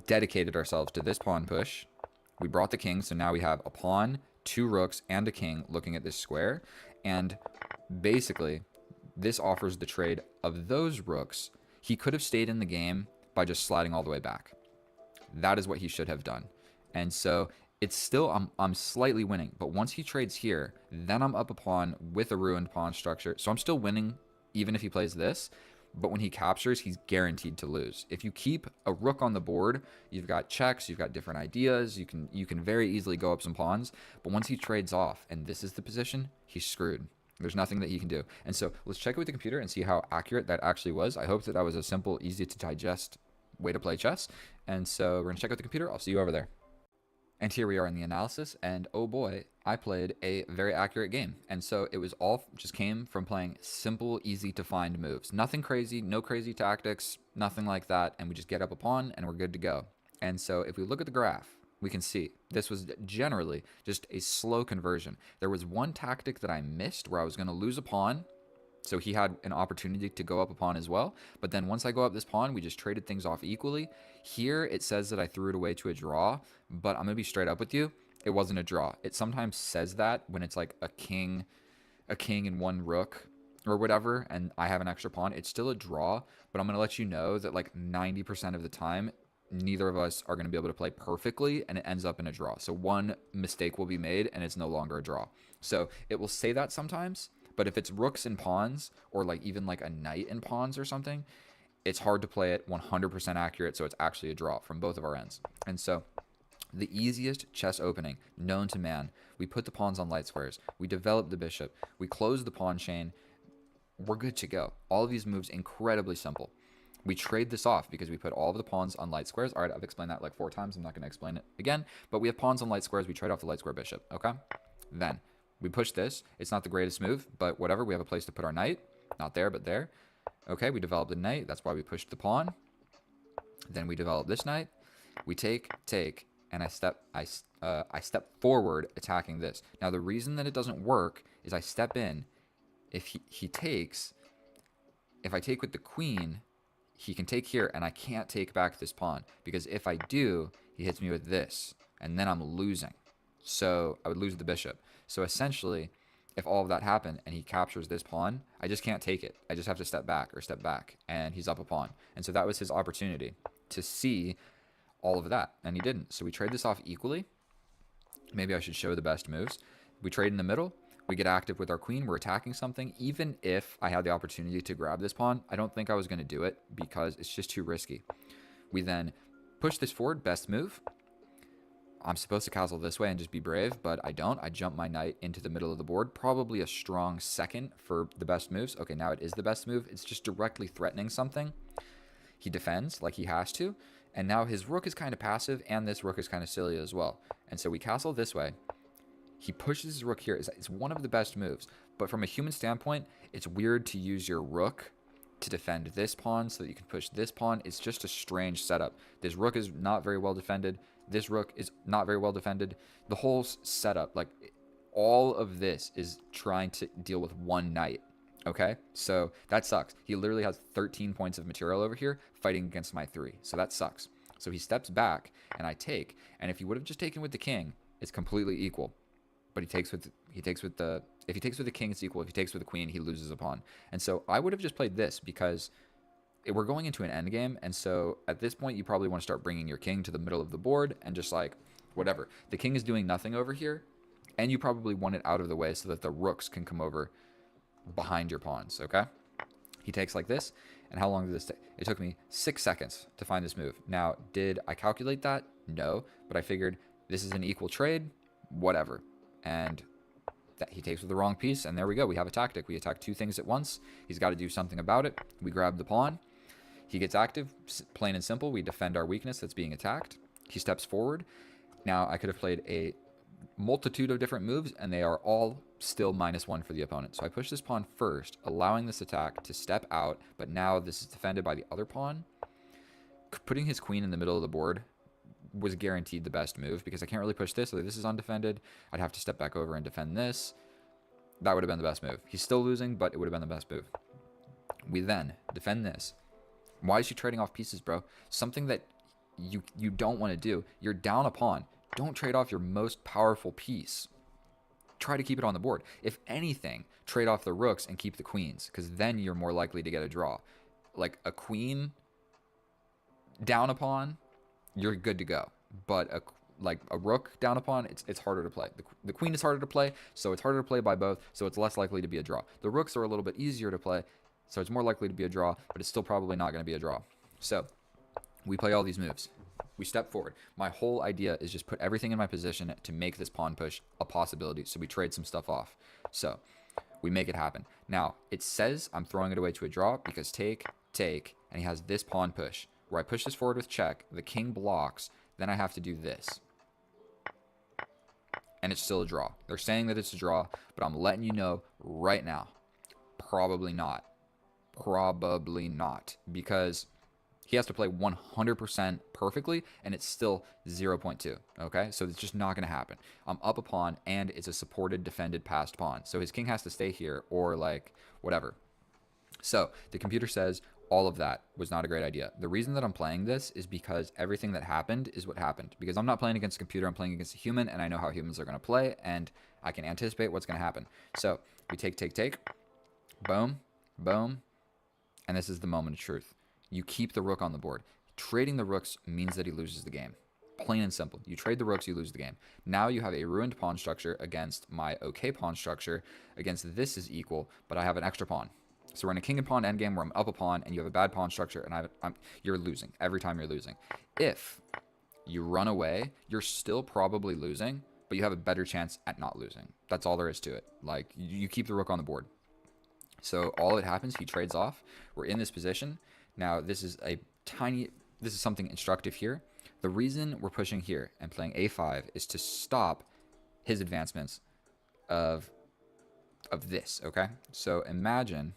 dedicated ourselves to this pawn push. We brought the king, so now we have a pawn, 2 rooks, and a king looking at this square. And basically, this offers the trade of those rooks. He could have stayed in the game by just sliding all the way back. That is what he should have done. And so it's still, I'm slightly winning. But once he trades here, then I'm up a pawn with a ruined pawn structure. So I'm still winning even if he plays this. But when he captures, he's guaranteed to lose. If you keep a rook on the board, you've got checks, you've got different ideas, you can very easily go up some pawns. But once he trades off, and this is the position, he's screwed. There's nothing that he can do. And so let's check it with the computer and see how accurate that actually was. I hope that that was a simple, easy to digest way to play chess. And so we're going to check out the computer. I'll see you over there. And here we are in the analysis, and oh boy, I played a very accurate game. And so it was all just came from playing simple, easy to find moves. Nothing crazy, no crazy tactics, nothing like that. And we just get up a pawn and we're good to go. And so if we look at the graph, we can see this was generally just a slow conversion. There was one tactic that I missed where I was going to lose a pawn. So he had an opportunity to go up a pawn as well. But then once I go up this pawn, we just traded things off equally. Here it says that I threw it away to a draw, but I'm going to be straight up with you. It wasn't a draw. It sometimes says that when it's like a king and 1 rook or whatever, and I have an extra pawn. It's still a draw, but I'm going to let you know that like 90% of the time, neither of us are going to be able to play perfectly, and it ends up in a draw. So one mistake will be made, and it's no longer a draw. So it will say that sometimes. But if it's rooks and pawns, or like even like a knight and pawns or something, it's hard to play it 100% accurate, so it's actually a draw from both of our ends. And so the easiest chess opening known to man, we put the pawns on light squares, we develop the bishop, we close the pawn chain, we're good to go. All of these moves incredibly simple. We trade this off because we put all of the pawns on light squares. All right, I've explained that like 4 times. I'm not going to explain it again, but we have pawns on light squares. We trade off the light square bishop, okay? Then we push this. It's not the greatest move, but whatever. We have a place to put our knight. Not there, but there. Okay, we developed the knight. That's why we pushed the pawn. Then we develop this knight. We take, and I step forward attacking this. Now, the reason that it doesn't work is I step in. If he takes, if I take with the queen, he can take here, and I can't take back this pawn. Because if I do, he hits me with this, and then I'm losing. So I would lose the bishop. So essentially, if all of that happened and he captures this pawn, I just can't take it. I just have to step back, and he's up a pawn. And so that was his opportunity to see all of that, and he didn't. So we trade this off equally. Maybe I should show the best moves. We trade in the middle. We get active with our queen. We're attacking something. Even if I had the opportunity to grab this pawn, I don't think I was going to do it because it's just too risky. We then push this forward, best move. I'm supposed to castle this way and just be brave, but I don't. I jump my knight into the middle of the board. Probably a strong second for the best moves. Okay, now it is the best move. It's just directly threatening something. He defends like he has to. And now his rook is kind of passive, and this rook is kind of silly as well. And so we castle this way. He pushes his rook here. It's one of the best moves. But from a human standpoint, it's weird to use your rook to defend this pawn so that you can push this pawn. It's just a strange setup. This rook is not very well defended. This rook is not very well defended. The whole setup, like all of this is trying to deal with one knight. Okay, so that sucks. He literally has 13 points of material over here fighting against my 3. So that sucks. So he steps back and I take. And if he would have just taken with the king, it's completely equal. But if he takes with the king, it's equal. If he takes with the queen, he loses a pawn. And so I would have just played this because we're going into an endgame, and so at this point, you probably want to start bringing your king to the middle of the board and just like, whatever. The king is doing nothing over here, And you probably want it out of the way so that the rooks can come over behind your pawns, okay? He takes like this, and how long did this take? It took me 6 seconds to find this move. Now, did I calculate that? No, but I figured this is an equal trade, whatever. And that he takes with the wrong piece, and there we go. We have a tactic. We attack 2 things at once. He's got to do something about it. We grab the pawn. He gets active, plain and simple. We defend our weakness that's being attacked. He steps forward. Now, I could have played a multitude of different moves, and they are all still -1 for the opponent. So I push this pawn first, allowing this attack to step out, but now this is defended by the other pawn. Putting his queen in the middle of the board was guaranteed the best move, because I can't really push this, so this is undefended. I'd have to step back over and defend this. That would have been the best move. He's still losing, but it would have been the best move. We then defend this. Why is she trading off pieces, bro? Something that you don't want to do. You're down a pawn. Don't trade off your most powerful piece. Try to keep it on the board. If anything, trade off the rooks and keep the queens, because then you're more likely to get a draw. Like a queen down a pawn, you're good to go. But like a rook down a pawn, it's harder to play. The queen is harder to play, so it's harder to play by both, so it's less likely to be a draw. The rooks are a little bit easier to play, so it's more likely to be a draw, but it's still probably not going to be a draw. So we play all these moves. We step forward. My whole idea is just put everything in my position to make this pawn push a possibility, so we trade some stuff off. So we make it happen. Now, it says I'm throwing it away to a draw because take, and he has this pawn push, where I push this forward with check, the king blocks, then I have to do this. And it's still a draw. They're saying that it's a draw, but I'm letting you know right now, probably not. Probably not, because he has to play 100% perfectly, and it's still 0.2, okay? So it's just not going to happen. I'm up a pawn, and it's a supported, defended, passed pawn. So his king has to stay here, or, like, whatever. So the computer says all of that was not a great idea. The reason that I'm playing this is because everything that happened is what happened. Because I'm not playing against a computer, I'm playing against a human, and I know how humans are going to play, and I can anticipate what's going to happen. So we take. Boom, boom, and this is the moment of truth. You keep the rook on the board. Trading the rooks means that he loses the game. Plain and simple. You trade the rooks, you lose the game. Now you have a ruined pawn structure against my okay pawn structure. Against this is equal, but I have an extra pawn. So we're in a king and pawn endgame where I'm up a pawn and you have a bad pawn structure and you're losing. Every time you're losing. If you run away, you're still probably losing, but you have a better chance at not losing. That's all there is to it. Like, you keep the rook on the board. So all that happens, he trades off. We're in this position. Now, this is something instructive here. The reason we're pushing here and playing a5 is to stop his advancements of this, okay? So imagine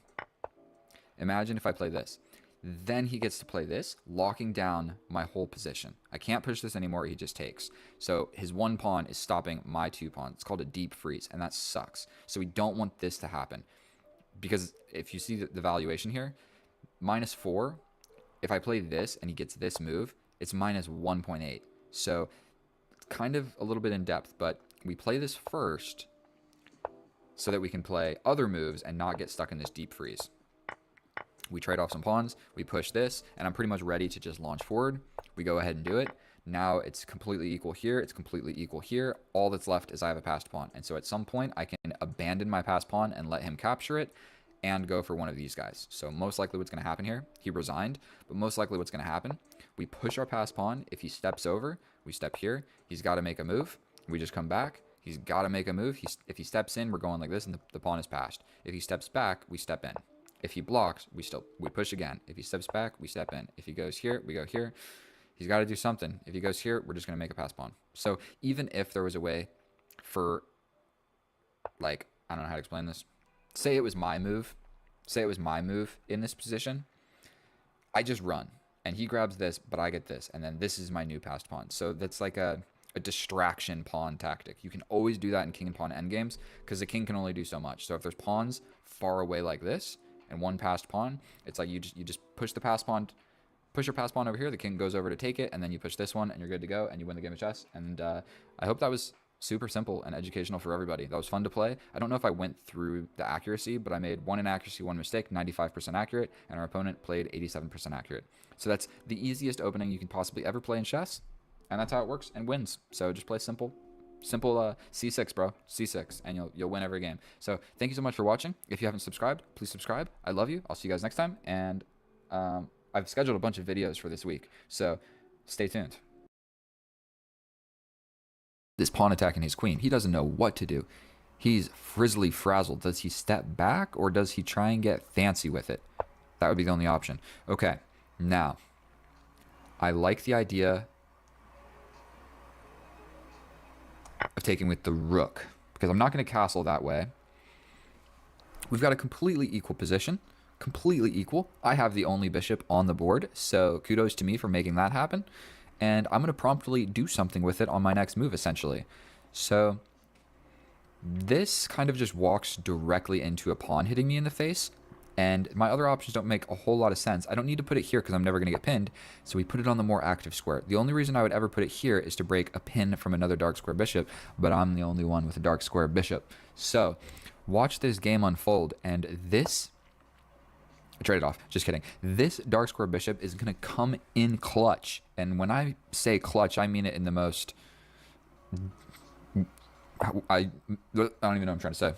if I play this. Then he gets to play this, locking down my whole position. I can't push this anymore, he just takes. So his one pawn is stopping my 2 pawns. It's called a deep freeze, and that sucks. So we don't want this to happen. Because if you see the valuation here, -4, if I play this and he gets this move, it's -1.8. So kind of a little bit in depth, but we play this first so that we can play other moves and not get stuck in this deep freeze. We trade off some pawns, we push this, and I'm pretty much ready to just launch forward. We go ahead and do it. Now it's completely equal here, it's completely equal here. All that's left is I have a passed pawn. And so at some point, I can abandon my passed pawn and let him capture it and go for one of these guys. So most likely what's going to happen here, he resigned, but most likely what's going to happen, we push our passed pawn. If he steps over, we step here. He's got to make a move. We just come back. He's got to make a move. If he steps in, we're going like this, and the pawn is passed. If he steps back, we step in. If he blocks, we push again. If he steps back, we step in. If he goes here, we go here. He's got to do something. If he goes here, we're just going to make a pass pawn. So even if there was a way for, like, I don't know how to explain this. Say it was my move. Say it was my move in this position. I just run. And he grabs this, but I get this. And then this is my new passed pawn. So that's like a distraction pawn tactic. You can always do that in king and pawn endgames because the king can only do so much. So if there's pawns far away like this and one passed pawn, it's like you just push the passed pawn, push your passed pawn over here, the king goes over to take it, and then you push this one and you're good to go and you win the game of chess. And I hope that was super simple and educational for everybody. That was fun to play. I don't know if I went through the accuracy, but I made 1 inaccuracy, 1 mistake, 95% accurate, and our opponent played 87% accurate. So that's the easiest opening you can possibly ever play in chess, and that's how it works and wins. So just play simple, Simple c6, bro. c6, and you'll win every game. So thank you so much for watching. If you haven't subscribed, please subscribe. I love you. I'll see you guys next time. And I've scheduled a bunch of videos for this week, so stay tuned. This pawn attacking his queen. He doesn't know what to do. He's frizzly frazzled. Does he step back or does he try and get fancy with it? That would be the only option. Okay, now I like the idea of taking with the rook because I'm not going to castle that way. We've got a completely equal position. Completely equal. I have the only bishop on the board, so kudos to me for making that happen. And I'm going to promptly do something with it on my next move, essentially. So this kind of just walks directly into a pawn hitting me in the face. And my other options don't make a whole lot of sense. I don't need to put it here because I'm never going to get pinned. So we put it on the more active square. The only reason I would ever put it here is to break a pin from another dark square bishop. But I'm the only one with a dark square bishop. So watch this game unfold. And this... I traded off. Just kidding. This dark square bishop is going to come in clutch. And when I say clutch, I mean it in the most... I don't even know what I'm trying to say.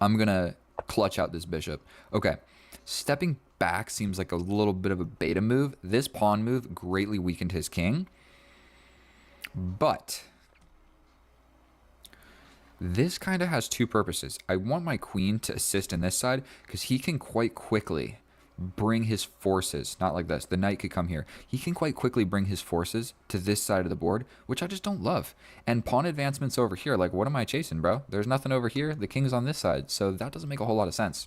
I'm going to clutch out this bishop. Okay. Stepping back seems like a little bit of a beta move. This pawn move greatly weakened his king. But... this kind of has two purposes. I want my queen to assist in this side because he can quite quickly bring his forces. Not like this. The knight could come here. He can quite quickly bring his forces to this side of the board, which I just don't love. And pawn advancements over here. Like, what am I chasing, bro? There's nothing over here. The king's on this side. So that doesn't make a whole lot of sense.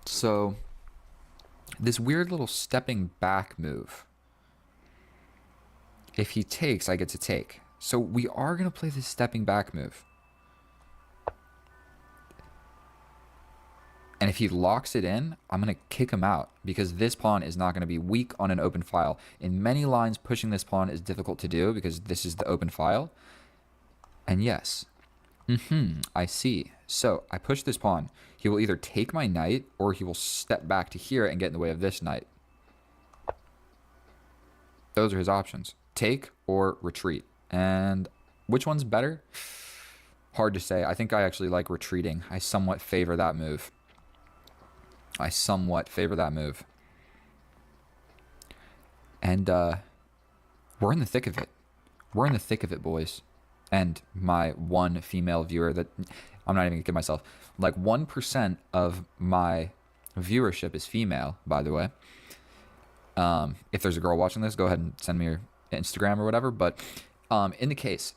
So this weird little stepping back move. If he takes, I get to take. So we are going to play this stepping back move. And if he locks it in, I'm going to kick him out because this pawn is not going to be weak on an open file. In many lines, pushing this pawn is difficult to do because this is the open file. And yes, I see. So I push this pawn. He will either take my knight or he will step back to here and get in the way of this knight. Those are his options. Take or retreat. And which one's better? Hard to say. I think I actually like retreating. I somewhat favor that move. And we're in the thick of it. We're in the thick of it, boys. And my one female viewer that... I'm not even going to give myself... like 1% of my viewership is female, by the way. If there's a girl watching this, go ahead and send me your Instagram or whatever. But... in the case,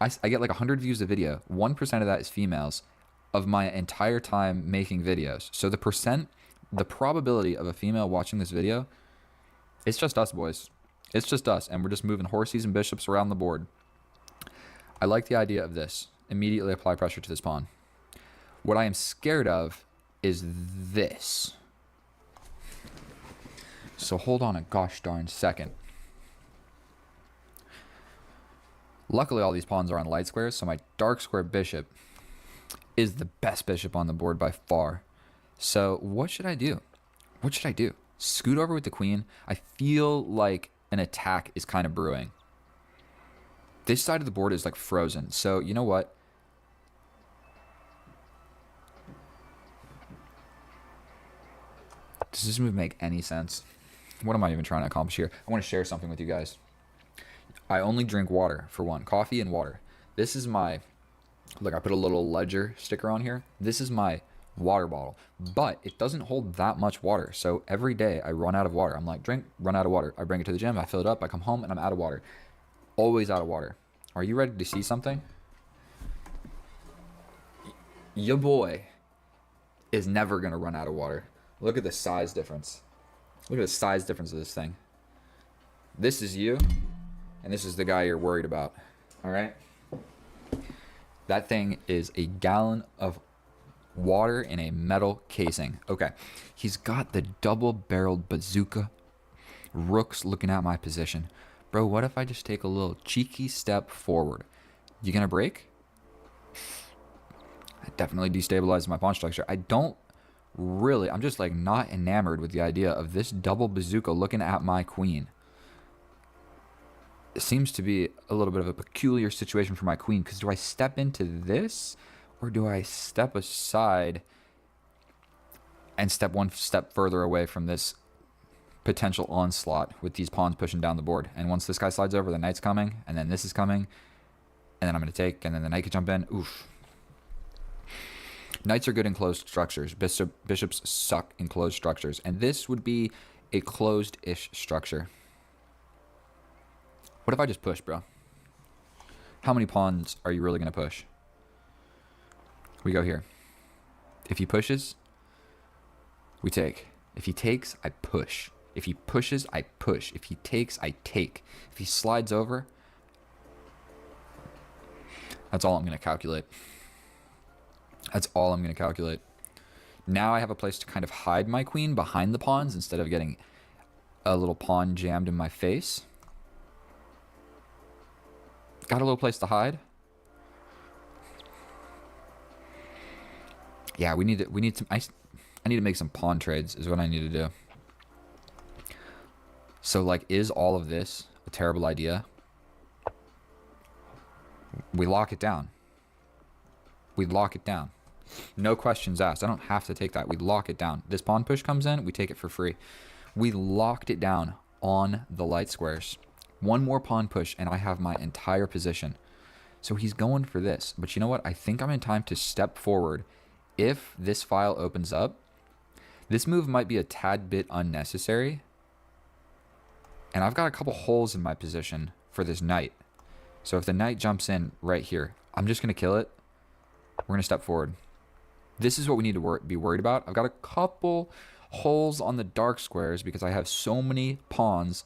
I get like 100 views a video. 1% of that is females of my entire time making videos. So the probability of a female watching this video, it's just us, boys. It's just us, and we're just moving horses and bishops around the board. I like the idea of this. Immediately apply pressure to this pawn. What I am scared of is this. So hold on a gosh darn second. Luckily, all these pawns are on light squares, so my dark square bishop is the best bishop on the board by far. So what should I do? What should I do? Scoot over with the queen? I feel like an attack is kind of brewing. This side of the board is like frozen. So you know what? Does this move make any sense? What am I even trying to accomplish here? I want to share something with you guys. I only drink water, for one. Coffee and water. This is my... look, I put a little ledger sticker on here. This is my water bottle. But it doesn't hold that much water. So every day I run out of water. I'm like, drink, run out of water. I bring it to the gym. I fill it up. I come home and I'm out of water. Always out of water. Are you ready to see something? Your boy is never going to run out of water. Look at the size difference. Look at the size difference of this thing. This is you. And this is the guy you're worried about. All right? That thing is a gallon of water in a metal casing. Okay. He's got the double-barreled bazooka. Rook's looking at my position. Bro, what if I just take a little cheeky step forward? You gonna break? I definitely destabilized my pawn structure. I don't really... I'm just like not enamored with the idea of this double bazooka looking at my queen. seems to be a little bit of a peculiar situation for my queen, because do I step into this or do I step aside and step one step further away from this potential onslaught with these pawns pushing down the board? And once this guy slides over, the knight's coming, and then this is coming, and then I'm going to take, and then the knight could jump in. Oof. Knights are good in closed structures. Bishops suck in closed structures, and this would be a closed-ish structure. What if I just push, bro? How many pawns are you really going to push? We go here. If he pushes, we take. If he takes, I push. If he pushes, I push. If he takes, I take. If he slides over, that's all I'm going to calculate. That's all I'm going to calculate. Now I have a place to kind of hide my queen behind the pawns instead of getting a little pawn jammed in my face. Got a little place to hide. Yeah, we need some. I need to make some pawn trades is what I need to do. So, like, is all of this a terrible idea? We lock it down. We lock it down. No questions asked. I don't have to take that. We lock it down. This pawn push comes in, we take it for free. We locked it down on the light squares. One more pawn push, and I have my entire position. So he's going for this. But you know what? I think I'm in time to step forward. If this file opens up, this move might be a tad bit unnecessary. And I've got a couple holes in my position for this knight. So if the knight jumps in right here, I'm just going to kill it. We're going to step forward. This is what we need to be worried about. I've got a couple holes on the dark squares because I have so many pawns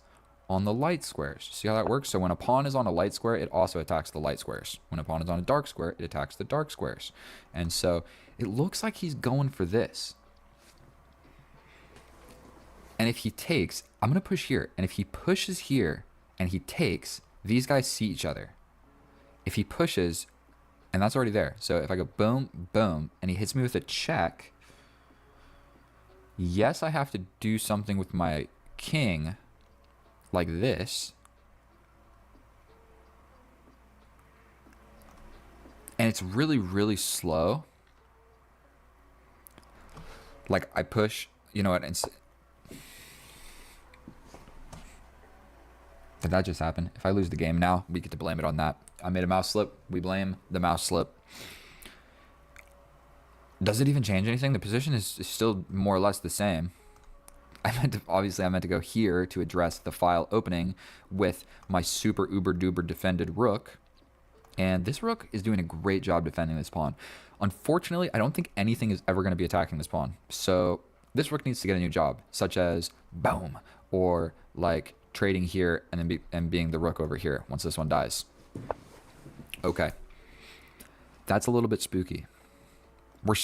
on the light squares. See how that works? So when a pawn is on a light square, it also attacks the light squares. When a pawn is on a dark square, it attacks the dark squares. And so it looks like he's going for this. And if he takes, I'm going to push here. And if he pushes here and he takes, these guys see each other. If he pushes, and that's already there. So if I go boom, boom, and he hits me with a check, yes, I have to do something with my king like this. And it's really, really slow. Like I push, you know what? Did that just happen? If I lose the game now, we get to blame it on that. I made a mouse slip. We blame the mouse slip. Does it even change anything? The position is still more or less the same. Obviously I meant to go here to address the file opening with my super uber duper defended rook. And this rook is doing a great job defending this pawn. Unfortunately, I don't think anything is ever going to be attacking this pawn. So this rook needs to get a new job, such as boom, or like trading here and then being the rook over here once this one dies. Okay. That's a little bit spooky. I'm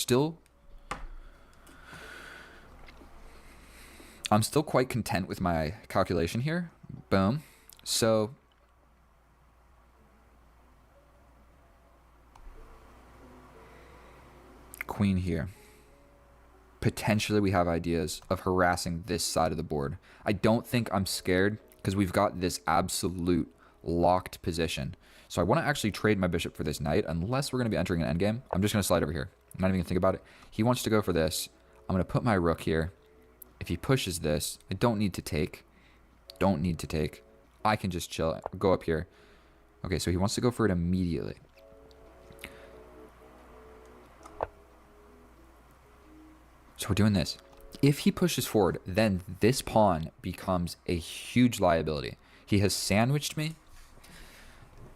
still quite content with my calculation here. Boom. So queen here. Potentially we have ideas of harassing this side of the board. I don't think I'm scared because we've got this absolute locked position. So I want to actually trade my bishop for this knight unless we're going to be entering an endgame. I'm just going to slide over here. I'm not even going to think about it. He wants to go for this. I'm going to put my rook here. If he pushes this, I don't need to take. Don't need to take. I can just chill. Go up here. Okay, so he wants to go for it immediately. So we're doing this. If he pushes forward, then this pawn becomes a huge liability. He has sandwiched me.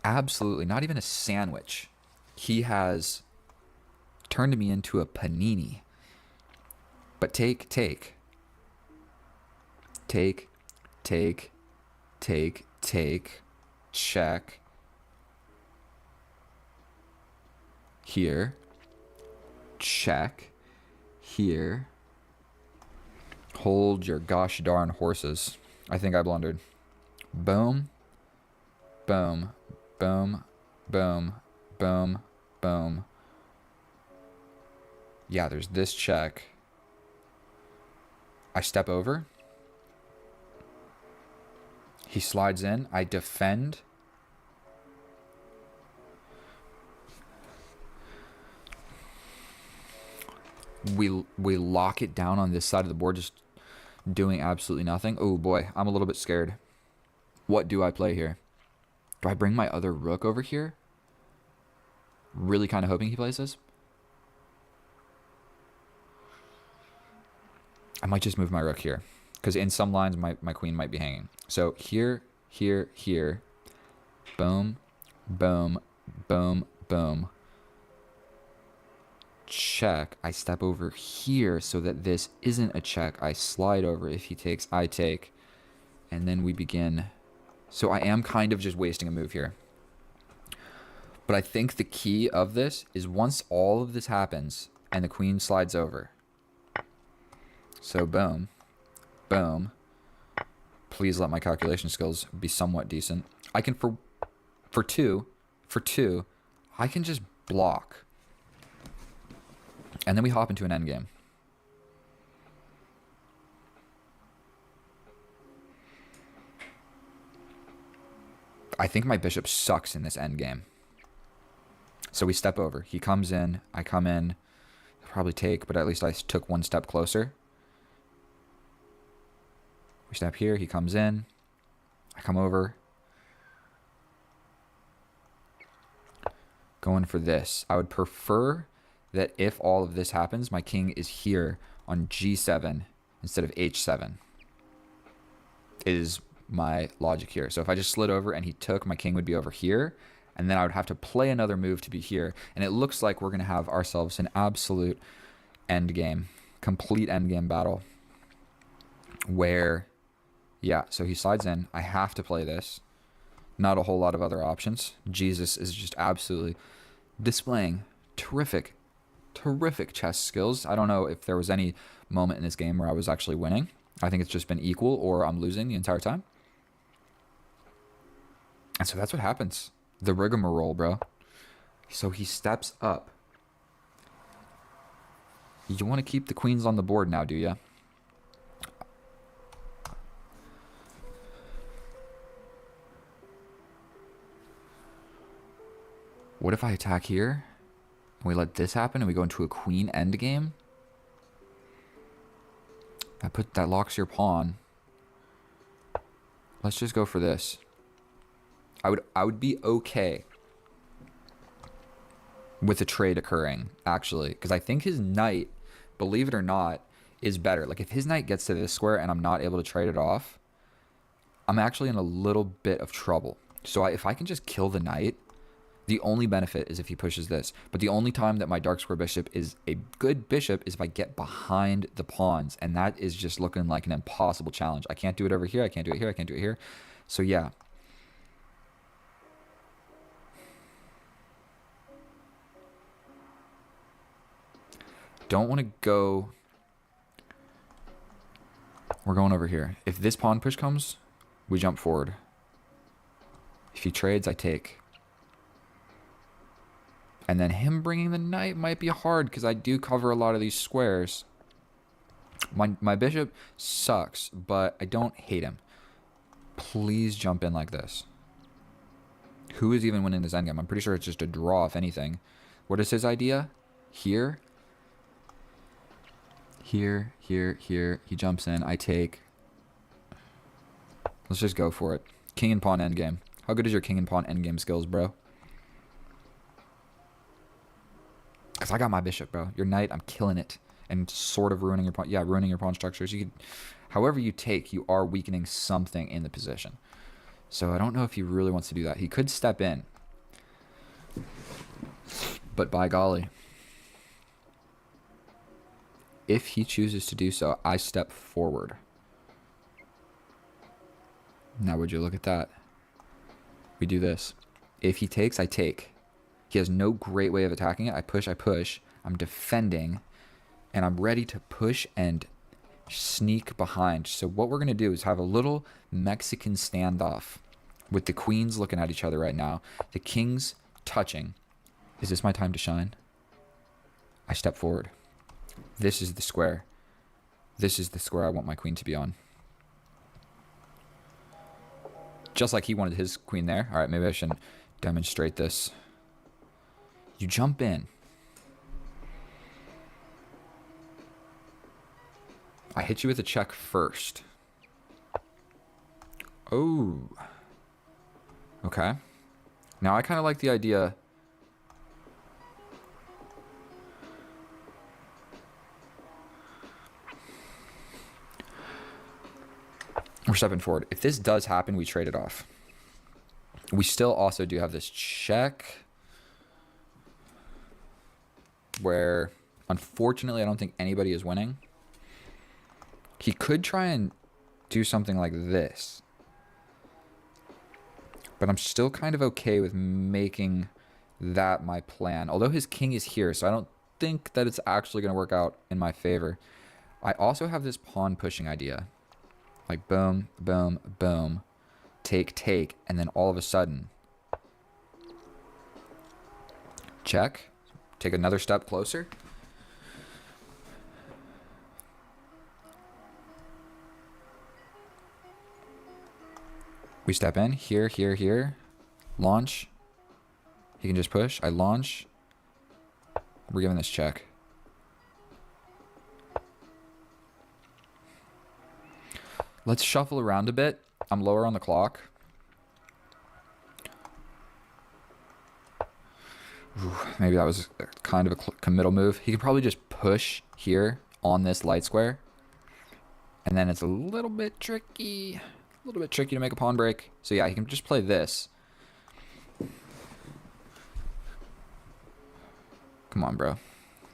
Absolutely. Not even a sandwich. He has turned me into a panini. But take. Take, check. Here. Check. Here. Hold your gosh darn horses. I think I blundered. Boom. Boom. Boom. Boom. Boom. Boom. Yeah, there's this check. I step over. He slides in. I defend. We lock it down on this side of the board, just doing absolutely nothing. Oh boy, I'm a little bit scared. What do I play here? Do I bring my other rook over here? Really kind of hoping he plays this. I might just move my rook here, because in some lines my queen might be hanging. So here, here, here. Boom, boom, boom, boom. Check. I step over here so that this isn't a check. I slide over. If he takes, I take. And then we begin. So I am kind of just wasting a move here. But I think the key of this is once all of this happens and the queen slides over. So boom, boom. Please let my calculation skills be somewhat decent. I can, for two, I can just block. And then we hop into an endgame. I think my bishop sucks in this endgame. So we step over. He comes in. I come in. He'll probably take, but at least I took one step closer. We step here. He comes in. I come over. Going for this. I would prefer that if all of this happens, my king is here on g7 instead of h7. Is my logic here. So if I just slid over and he took, my king would be over here. And then I would have to play another move to be here. And it looks like we're going to have ourselves an absolute endgame. Complete endgame battle. Where, yeah, so he slides in. I have to play this. Not a whole lot of other options. Jesus is just absolutely displaying terrific chess skills. I don't know if there was any moment in this game where I was actually winning. I think it's just been equal or I'm losing the entire time. And so that's what happens. The rigmarole, bro. So he steps up. You want to keep the queens on the board now, do you? What if I attack here? And we let this happen and we go into a queen endgame? That locks your pawn. Let's just go for this. I would be okay with a trade occurring, actually, because I think his knight, believe it or not, is better. Like if his knight gets to this square and I'm not able to trade it off, I'm actually in a little bit of trouble. So if I can just kill the knight, the only benefit is if he pushes this. But the only time that my dark square bishop is a good bishop is if I get behind the pawns. And that is just looking like an impossible challenge. I can't do it over here. I can't do it here. I can't do it here. So yeah. Don't want to go. We're going over here. If this pawn push comes, we jump forward. If he trades, I take. And then him bringing the knight might be hard because I do cover a lot of these squares. My bishop sucks, but I don't hate him. Please jump in like this. Who is even winning this endgame? I'm pretty sure it's just a draw, if anything. What is his idea? Here. Here, here, here. He jumps in. I take. Let's just go for it. King and pawn endgame. How good is your king and pawn endgame skills, bro? Because I got my bishop, bro. Your knight, I'm killing it. And sort of ruining your pawn. Yeah, ruining your pawn structures. You could, however you take, you are weakening something in the position. So I don't know if he really wants to do that. He could step in. But by golly. If he chooses to do so, I step forward. Now would you look at that? We do this. If he takes, I take. He has no great way of attacking it. I push, I'm defending, and I'm ready to push and sneak behind. So what we're going to do is have a little Mexican standoff with the queens looking at each other right now. The kings touching. Is this my time to shine? I step forward. This is the square. This is the square I want my queen to be on. Just like he wanted his queen there. All right, maybe I shouldn't demonstrate this. You jump in. I hit you with a check first. Oh. Okay. Now I kind of like the idea. We're stepping forward. If this does happen, we trade it off. We still also do have this check where, unfortunately, I don't think anybody is winning. He could try and do something like this. But I'm still kind of okay with making that my plan. Although his king is here, so I don't think that it's actually going to work out in my favor. I also have this pawn pushing idea. Like boom, boom, boom. Take, take. And then all of a sudden, check. Take another step closer. We step in. Here, here, here. Launch. He can just push. I launch. We're giving this check. Let's shuffle around a bit. I'm lower on the clock. Ooh, maybe that was kind of a committal move. He could probably just push here on this light square. And then it's a little bit tricky. A little bit tricky to make a pawn break. So yeah, he can just play this. Come on, bro.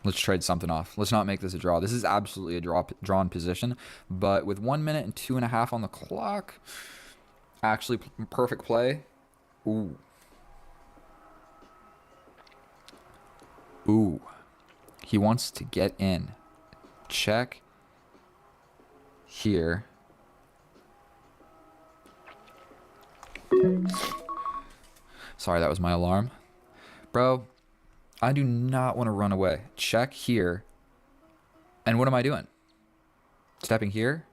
Let's trade something off. Let's not make this a draw. This is absolutely a drawn position. But with 1 minute and 2.5 on the clock, actually perfect play. Ooh. Ooh. He wants to get in. Check. Here. Sorry, that was my alarm. Bro, I do not want to run away. Check here. And what am I doing? Stepping here?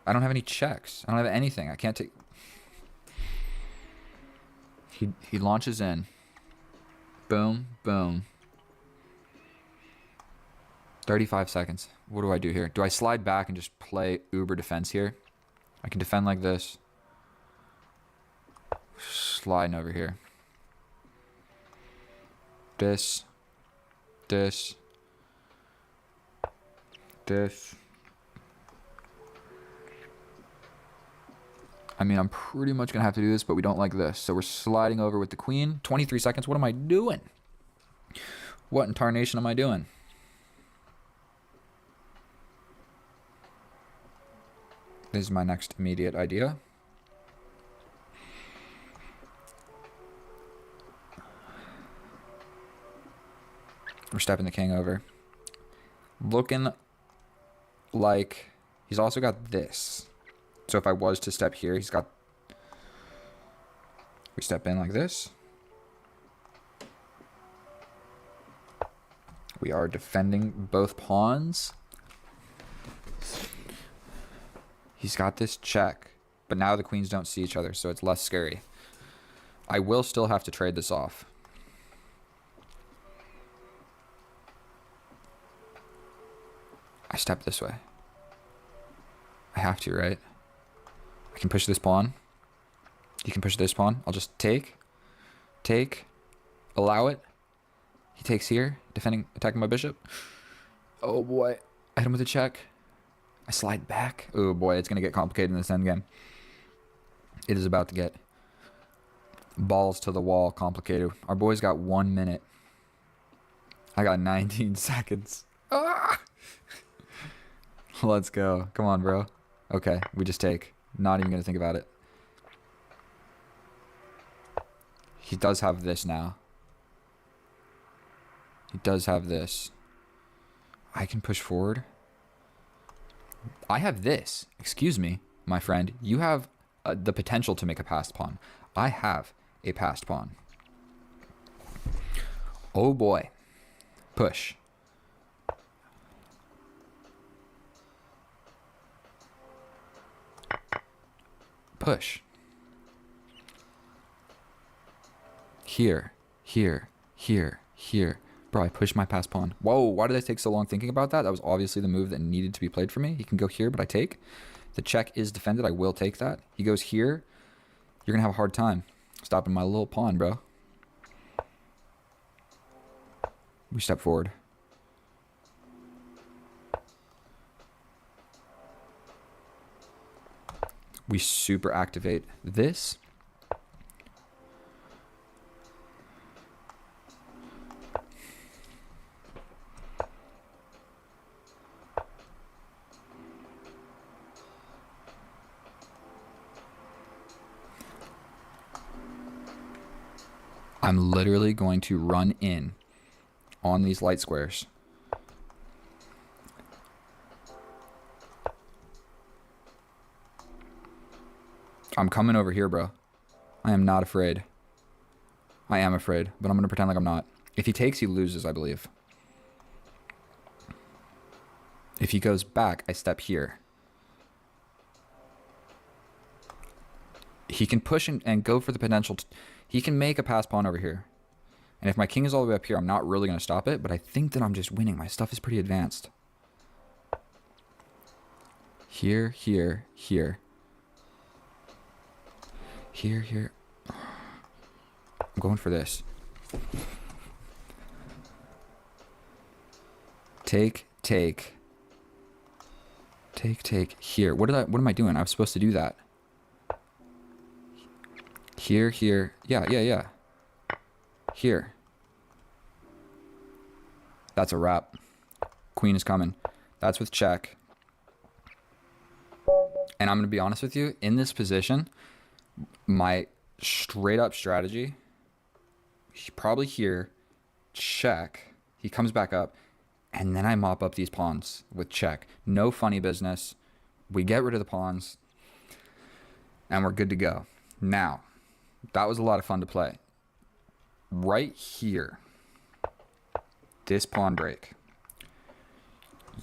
I don't have any checks. I don't have anything. I can't take... He launches in. Boom, boom. 35 seconds. What do I do here? Do I slide back and just play uber defense here? I can defend like this. Sliding over here. This. This. This. I mean, I'm pretty much going to have to do this, but we don't like this. So we're sliding over with the queen. 23 seconds. What am I doing? What in tarnation am I doing? This is my next immediate idea. We're stepping the king over. Looking like he's also got this. So if I was to step here, he's got... We step in like this. We are defending both pawns. He's got this check. But now the queens don't see each other, so it's less scary. I will still have to trade this off. I step this way. I have to, right? I can push this pawn. You can push this pawn. I'll just take. Take. Allow it. He takes here. Defending, attacking my bishop. Oh boy. I hit him with a check. I slide back. Oh boy, it's going to get complicated in this endgame. It is about to get balls to the wall complicated. Our boy's got 1 minute. I got 19 seconds. Ah! Let's go. Come on, bro. Okay, we just take. Not even going to think about it. He does have this now. He does have this. I can push forward. I have this. Excuse me, my friend. You have the potential to make a passed pawn. I have a passed pawn. Oh boy. Push. Push. Here, here, here, here. Bro, I pushed my pass pawn. Whoa, why did I take so long thinking about that? That was obviously the move that needed to be played for me. He can go here, but I take. The check is defended. I will take that. He goes here. You're going to have a hard time stopping my little pawn, bro. We step forward. We super activate this. I'm literally going to run in on these light squares. I'm coming over here, bro. I am not afraid. I am afraid, but I'm going to pretend like I'm not. If he takes, he loses, I believe. If he goes back, I step here. He can push and go for the potential. He can make a pass pawn over here. And if my king is all the way up here, I'm not really going to stop it, but I think that I'm just winning. My stuff is pretty advanced. Here, here, here. Here, here. I'm going for this. Take, take. Take, take. Here. What am I doing? I was supposed to do that. Here, here. Yeah, yeah, yeah. Here. That's a wrap. Queen is coming. That's with check. And I'm going to be honest with you. In this position, my straight up strategy, probably here, check. He comes back up. And then I mop up these pawns with check. No funny business. We get rid of the pawns. And we're good to go. Now, that was a lot of fun to play. Right here, this pawn break.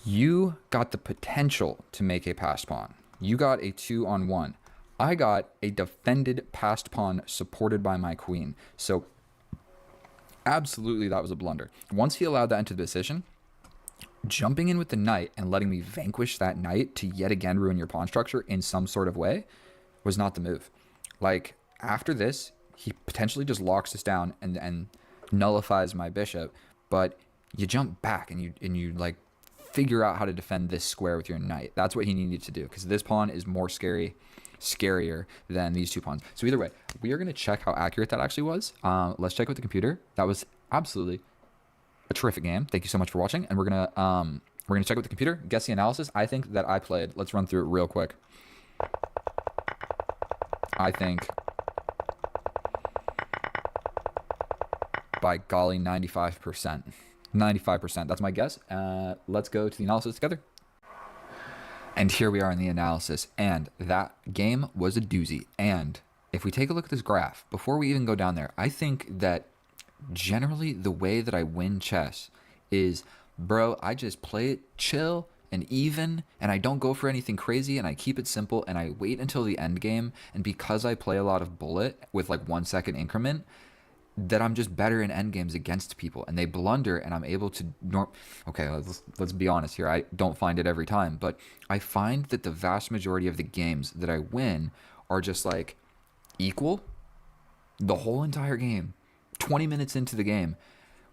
You got the potential to make a passed pawn. You got a 2-on-1. I got a defended passed pawn supported by my queen. So, absolutely that was a blunder. Once he allowed that into the decision, jumping in with the knight and letting me vanquish that knight to yet again ruin your pawn structure in some sort of way was not the move. Like, after this, he potentially just locks us down and nullifies my bishop, but you jump back and you like figure out how to defend this square with your knight. That's what he needed to do, because this pawn is more scarier than these two pawns. So either way, we are going to check how accurate that actually was. Let's check with the computer. That was absolutely a terrific game. Thank you so much for watching, and we're gonna check with the computer, guess the analysis. I think that I played. Let's run through it real quick. I think, by golly, 95%. 95%. That's my guess. Let's go to the analysis together. And here we are in the analysis, and that game was a doozy. And if we take a look at this graph, before we even go down there, I think that generally the way that I win chess is, bro, I just play it chill and even, and I don't go for anything crazy, and I keep it simple, and I wait until the end game. And because I play a lot of bullet with like 1 second increment, that I'm just better in end games against people, and they blunder, and I'm able to okay, let's be honest here. I don't find it every time, but I find that the vast majority of the games that I win are just like equal the whole entire game. 20 minutes into the game,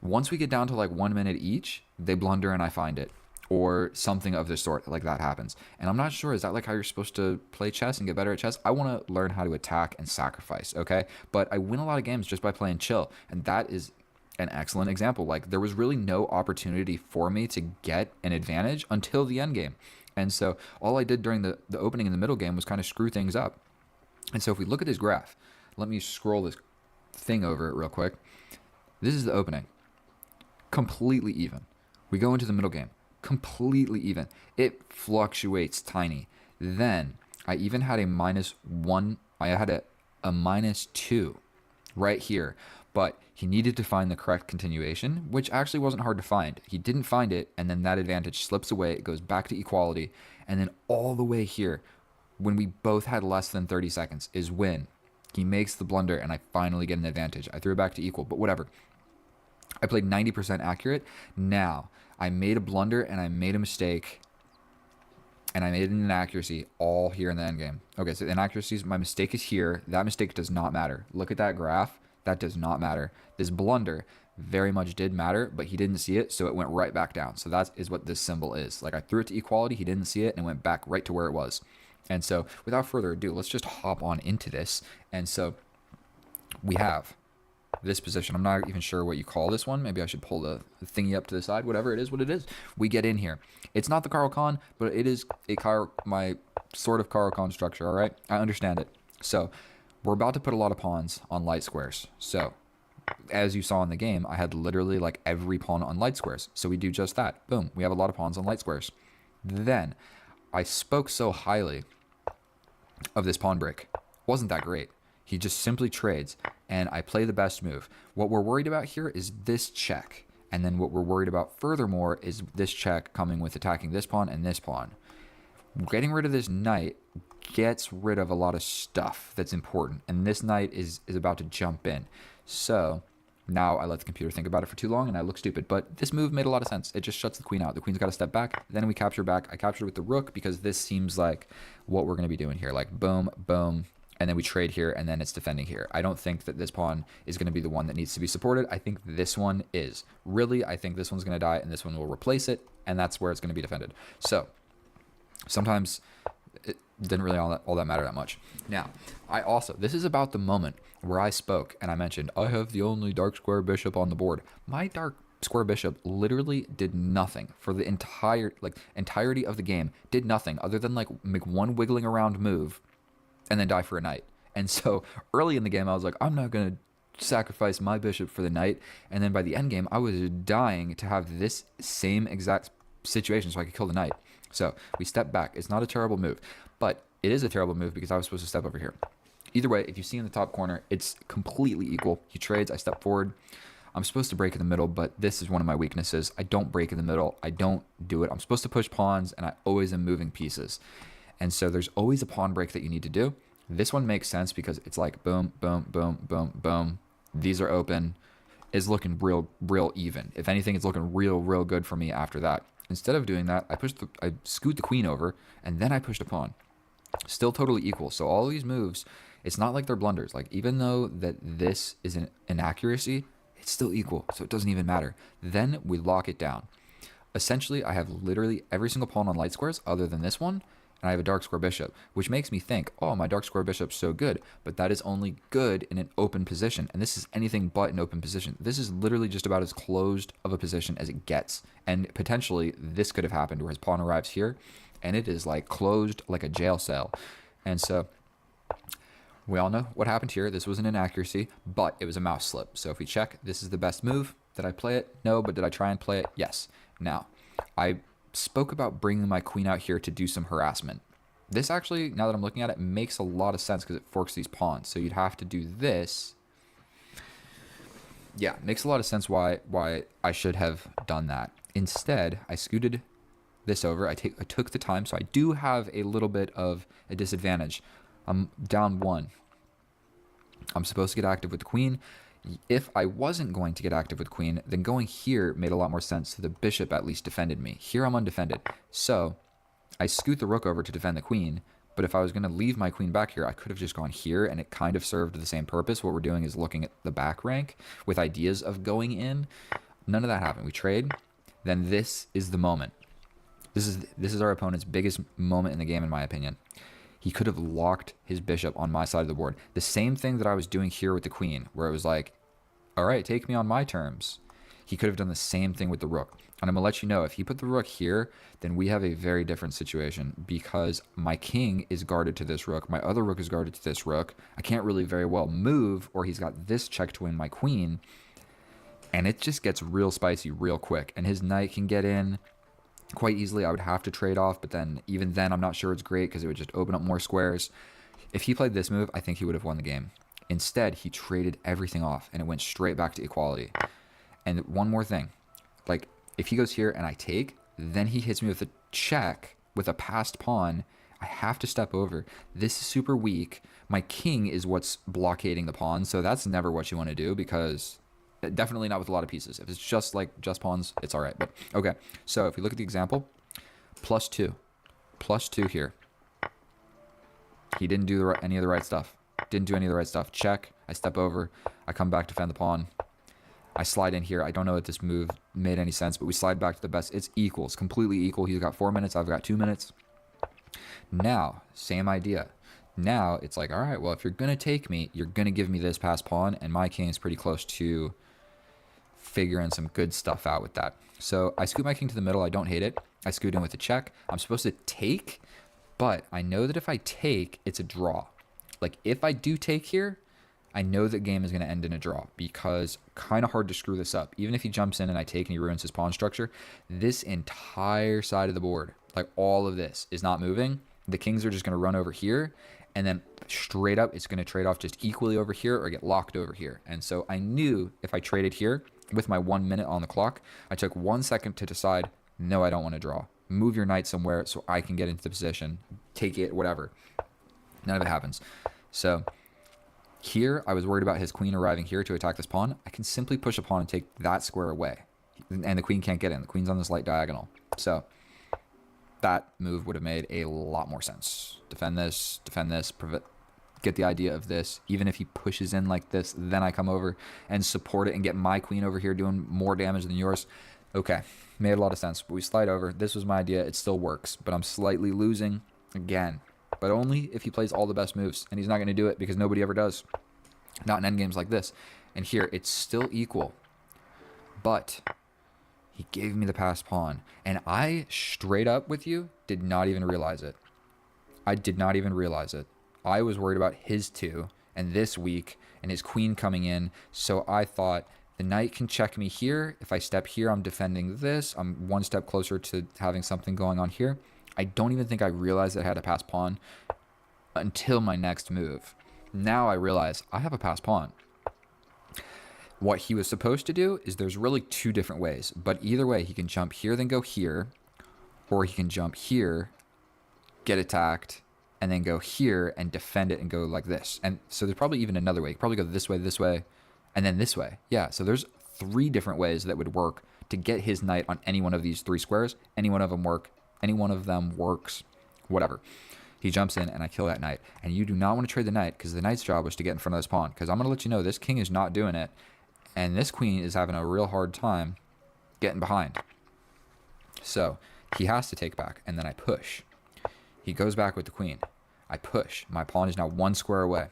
once we get down to like 1 minute each, they blunder and I find it, or something of the sort like that happens. And I'm not sure, is that like how you're supposed to play chess and get better at chess? I want to learn how to attack and sacrifice, okay? But I win a lot of games just by playing chill, and that is an excellent example. Like, there was really no opportunity for me to get an advantage until the end game. And so all I did during the opening and the middle game was kind of screw things up. And so if we look at this graph, let me scroll this thing over it real quick. This is the opening. Completely even. We go into the middle game. Completely even. It fluctuates tiny. Then I even had a -1. I had a -2 right here. But he needed to find the correct continuation, which actually wasn't hard to find. He didn't find it, and then that advantage slips away. It goes back to equality. And then all the way here, when we both had less than 30 seconds is when he makes the blunder and I finally get an advantage. I threw it back to equal, but whatever. I played 90% accurate. Now, I made a blunder and I made a mistake and I made an inaccuracy all here in the end game. Okay, so inaccuracies, my mistake is here. That mistake does not matter. Look at that graph. That does not matter. This blunder very much did matter, but he didn't see it, so it went right back down. So that is what this symbol is. Like I threw it to equality, he didn't see it, and went back right to where it was. And so without further ado, let's just hop on into this. And so we have this position. I'm not even sure what you call this one. Maybe I should pull the thingy up to the side. Whatever it is, what it is. We get in here. It's not the Carl Khan, but it is my sort of Carl Khan structure, all right? I understand it. So we're about to put a lot of pawns on light squares. So as you saw in the game, I had literally like every pawn on light squares. So we do just that. Boom. We have a lot of pawns on light squares. Then I spoke so highly of this pawn break. Wasn't that great? He just simply trades, and I play the best move. What we're worried about here is this check. And then what we're worried about furthermore is this check coming with attacking this pawn and this pawn. Getting rid of this knight gets rid of a lot of stuff that's important. And this knight is about to jump in. So now I let the computer think about it for too long, and I look stupid. But this move made a lot of sense. It just shuts the queen out. The queen's got to step back. Then we capture back. I captured with the rook because this seems like what we're going to be doing here. Like boom, boom. And then we trade here, and then it's defending here. I don't think that this pawn is going to be the one that needs to be supported. I think this one is. Really, I think this one's going to die, and this one will replace it, and that's where it's going to be defended. So sometimes it didn't really all that matter that much. Now, this is about the moment where I spoke, and I mentioned, I have the only dark square bishop on the board. My dark square bishop literally did nothing for the entirety of the game, did nothing other than like make one wiggling around move, and then die for a knight. And so early in the game, I was like, I'm not going to sacrifice my bishop for the knight. And then by the end game, I was dying to have this same exact situation so I could kill the knight. So we step back. It's not a terrible move, but it is a terrible move because I was supposed to step over here. Either way, if you see in the top corner, it's completely equal. He trades, I step forward. I'm supposed to break in the middle, but this is one of my weaknesses. I don't break in the middle. I don't do it. I'm supposed to push pawns, and I always am moving pieces. And so there's always a pawn break that you need to do. This one makes sense because it's like boom, boom, boom, boom, boom. These are open. It's looking real even. If anything, it's looking real good for me after that. Instead of doing that, I scoot the queen over, and then I pushed a pawn. Still totally equal. So all these moves, it's not like they're blunders. Like even though that this is an inaccuracy, it's still equal. So it doesn't even matter. Then we lock it down. Essentially, I have literally every single pawn on light squares other than this one. And I have a dark square bishop, which makes me think, oh, my dark square bishop's so good. But that is only good in an open position. And this is anything but an open position. This is literally just about as closed of a position as it gets. And potentially this could have happened where his pawn arrives here. And it is like closed like a jail cell. And so we all know what happened here. This was an inaccuracy, but it was a mouse slip. So if we check, this is the best move. Did I play it? No, but did I try and play it? Yes. Now, I spoke about bringing my queen out here to do some harassment. This actually, now that I'm looking at it, makes a lot of sense because it forks these pawns. So you'd have to do this. Yeah, makes a lot of sense why I should have done that. Instead, I scooted this over. I took the time, so I do have a little bit of a disadvantage. I'm down one. I'm supposed to get active with the queen. If I wasn't going to get active with queen, then going here made a lot more sense. So the bishop at least defended me. Here I'm undefended. So I scoot the rook over to defend the queen. But if I was going to leave my queen back here, I could have just gone here, and it kind of served the same purpose. What we're doing is looking at the back rank with ideas of going in. None of that happened. We trade. Then this is the moment. This is our opponent's biggest moment in the game, in my opinion. He could have locked his bishop on my side of the board. The same thing that I was doing here with the queen, where it was like, all right, take me on my terms. He could have done the same thing with the rook. And I'm going to let you know, if he put the rook here, then we have a very different situation because my king is guarded to this rook. My other rook is guarded to this rook. I can't really very well move, or he's got this check to win my queen. And it just gets real spicy real quick. And his knight can get in quite easily. I would have to trade off, but then even then I'm not sure it's great because it would just open up more squares. If he played this move, I think he would have won the game. Instead, he traded everything off and it went straight back to equality. And one more thing, like if he goes here and I take, then he hits me with a check with a passed pawn. I have to step over. This is super weak. My king is what's blockading the pawn, so that's never what you want to do, because definitely not with a lot of pieces. If it's just like just pawns, it's all right. But okay, so if we look at the example, +2, +2 here. He didn't do any of the right stuff. Didn't do any of the right stuff. Check. I step over. I come back, defend the pawn. I slide in here. I don't know if this move made any sense, but we slide back to the best. It's equal. It's completely equal. He's got 4 minutes. I've got 2 minutes. Now, same idea. Now, it's like, all right, well, if you're going to take me, you're going to give me this pass pawn, and my king is pretty close to figuring some good stuff out with that. So I scoot my king to the middle. I don't hate it. I scoot in with a check. I'm supposed to take, but I know that if I take, it's a draw. Like, if I do take here, I know the game is going to end in a draw, because kind of hard to screw this up. Even if he jumps in and I take and he ruins his pawn structure, this entire side of the board, like all of this, is not moving. The kings are just going to run over here, and then straight up, it's going to trade off just equally over here or get locked over here. And so I knew if I traded here with my 1 minute on the clock, I took 1 second to decide, no, I don't want to draw. Move your knight somewhere so I can get into the position, take it, whatever. None of it happens. So here, I was worried about his queen arriving here to attack this pawn. I can simply push a pawn and take that square away. And the queen can't get in. The queen's on this light diagonal. So that move would have made a lot more sense. Defend this, get the idea of this. Even if he pushes in like this, then I come over and support it and get my queen over here doing more damage than yours. Okay, made a lot of sense. But we slide over. This was my idea. It still works, but I'm slightly losing again. But only if he plays all the best moves, and he's not going to do it because nobody ever does. Not in endgames like this. And here, it's still equal. But he gave me the passed pawn, and I, straight up with you, did not even realize it. I did not even realize it. I was worried about his 2 and this weak and his queen coming in, so I thought the knight can check me here. If I step here, I'm defending this. I'm 1 step closer to having something going on here. I don't even think I realized that I had a passed pawn until my next move. Now I realize I have a passed pawn. What he was supposed to do is, there's really 2 different ways, but either way, he can jump here, then go here, or he can jump here, get attacked, and then go here and defend it and go like this. And so there's probably even another way. You could probably go this way, and then this way. Yeah, so there's 3 different ways that would work to get his knight on any one of these 3 squares. Any one of them works, whatever. He jumps in and I kill that knight. And you do not want to trade the knight, because the knight's job was to get in front of this pawn. Because I'm going to let you know, this king is not doing it. And this queen is having a real hard time getting behind. So he has to take back, and then I push. He goes back with the queen. I push. My pawn is now 1 square away.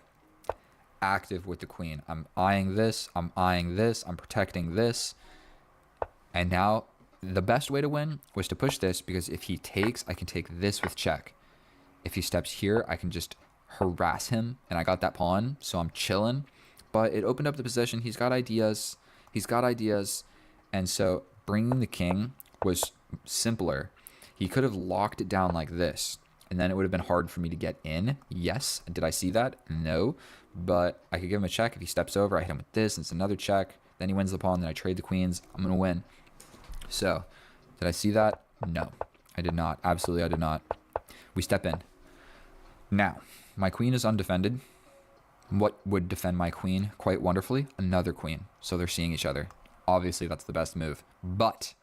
Active with the queen. I'm eyeing this. I'm protecting this. And now the best way to win was to push this, because if he takes, I can take this with check. If he steps here, I can just harass him, and I got that pawn, so I'm chilling. But it opened up the position. He's got ideas. And so bringing the king was simpler. He could have locked it down like this, and then it would have been hard for me to get in. Yes. Did I see that? No. But I could give him a check. If he steps over, I hit him with this, and it's another check. Then he wins the pawn. Then I trade the queens. I'm going to win. So, did I see that? No, I did not. Absolutely, I did not. We step in. Now, my queen is undefended. What would defend my queen quite wonderfully? Another queen. So they're seeing each other. Obviously, that's the best move. But,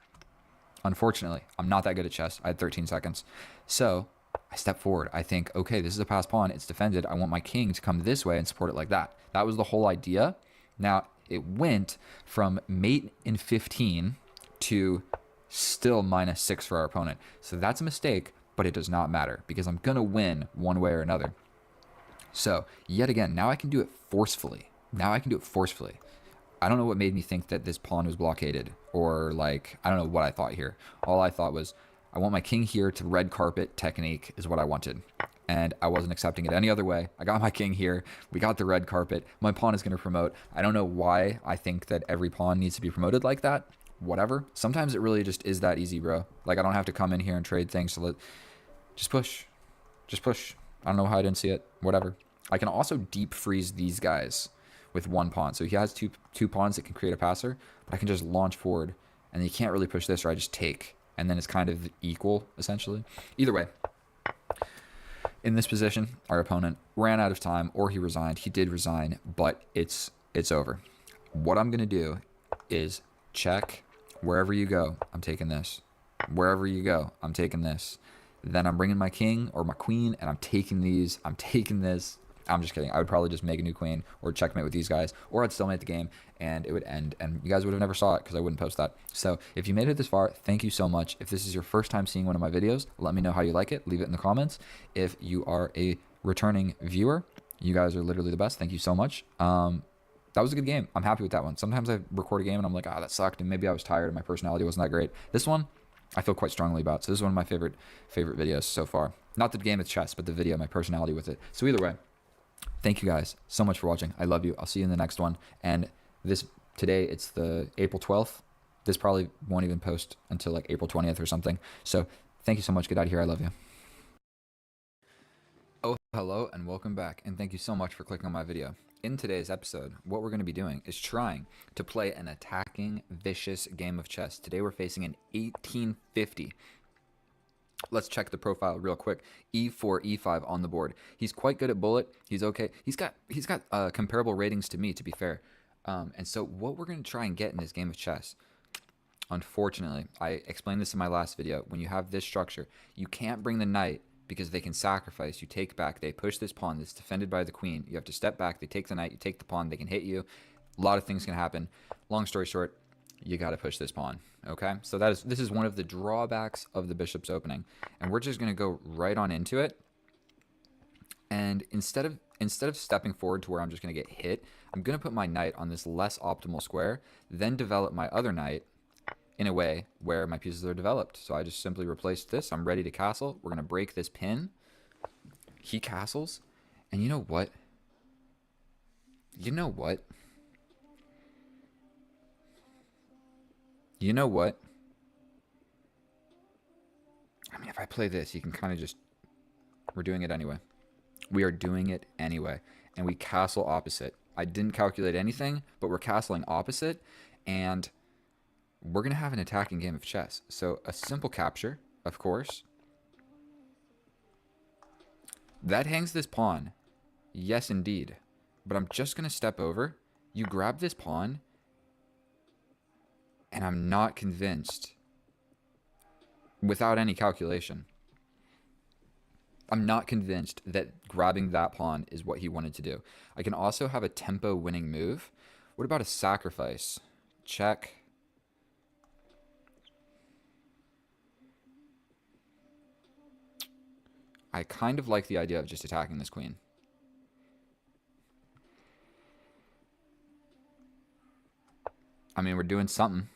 unfortunately, I'm not that good at chess. I had 13 seconds. So, I step forward. I think, okay, this is a passed pawn. It's defended. I want my king to come this way and support it like that. That was the whole idea. Now, it went from mate in 15 to still -6 for our opponent. So that's a mistake, but it does not matter, because I'm going to win one way or another. So, yet again, now I can do it forcefully. I don't know what made me think that this pawn was blockaded, or like, I don't know what I thought here. All I thought was, I want my king here to red carpet technique is what I wanted. And I wasn't accepting it any other way. I got my king here. We got the red carpet. My pawn is going to promote. I don't know why I think that every pawn needs to be promoted like that. Whatever. Sometimes it really just is that easy, bro. Like, I don't have to come in here and trade things. So just push. I don't know how I didn't see it. Whatever. I can also deep freeze these guys with 1 pawn. So he has two pawns that can create a passer, but I can just launch forward, and you can't really push this, or I just take, and then it's kind of equal, essentially. Either way, In this position, our opponent ran out of time or he resigned. He did resign, but it's over. What I'm going to do is check wherever you go, I'm taking this. Wherever you go, I'm taking this. Then I'm bringing my king or my queen and I'm taking these. I'm taking this. I'm just kidding. I would probably just make a new queen or checkmate with these guys, or I'd still make the game and it would end and you guys would have never saw it because I wouldn't post that. So if you made it this far, thank you so much. If this is your first time seeing one of my videos, let me know how you like it. Leave it in the comments. If you are a returning viewer, you guys are literally the best. Thank you so much. That was a good game. I'm happy with that one. Sometimes I record a game and I'm like, ah, that sucked, and maybe I was tired and my personality wasn't that great. This one, I feel quite strongly about. So this is one of my favorite videos so far. Not the game of chess, but the video, my personality with it. So either way, thank you guys so much for watching. I love you. I'll see you in the next one. And today, it's the April 12th. This probably won't even post until like April 20th or something. So thank you so much. Get out of here. I love you. Oh, hello and welcome back. And thank you so much for clicking on my video. In today's episode, what we're going to be doing is trying to play an attacking, vicious game of chess. Today we're facing an 1850. Let's check the profile real quick. E4, E5 on the board. He's quite good at bullet. He's okay. He's got comparable ratings to me, to be fair. And so what we're going to try and get in this game of chess, unfortunately, I explained this in my last video. When you have this structure, you can't bring the knight because they can sacrifice. You take back. They push this pawn that's defended by the queen. You have to step back. They take the knight. You take the pawn. They can hit you. A lot of things can happen. Long story short, you got to push this pawn. Okay, so this is one of the drawbacks of the bishop's opening, and we're just going to go right on into it. And instead of stepping forward to where I'm just going to get hit, I'm going to put my knight on this less optimal square, then develop my other knight in a way where my pieces are developed. So I just simply replaced this. I'm ready to castle. We're going to break this pin. He castles. And you know what? You know what? You know what? I mean, if I play this, you can kind of just... We're doing it anyway. We are doing it anyway. And we castle opposite. I didn't calculate anything, but we're castling opposite. And we're going to have an attacking game of chess. So a simple capture, of course. That hangs this pawn. Yes, indeed. But I'm just going to step over. You grab this pawn. And I'm not convinced, without any calculation, I'm not convinced that grabbing that pawn is what he wanted to do. I can also have a tempo winning move. What about a sacrifice? Check. I kind of like the idea of just attacking this queen. I mean, we're doing something.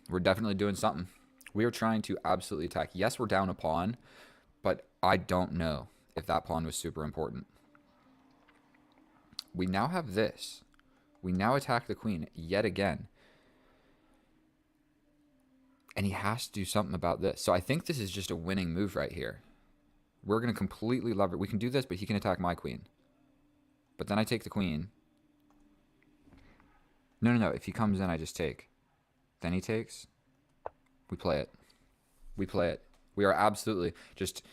We're definitely doing something. We are trying to absolutely attack. Yes, we're down a pawn, but I don't know if that pawn was super important. We now have this. We now attack the queen yet again. And he has to do something about this. So I think this is just a winning move right here. We're going to completely lever it. We can do this, but he can attack my queen. But then I take the queen. No. If he comes in, I just take. Then he takes. We play it. We play it. We are absolutely just...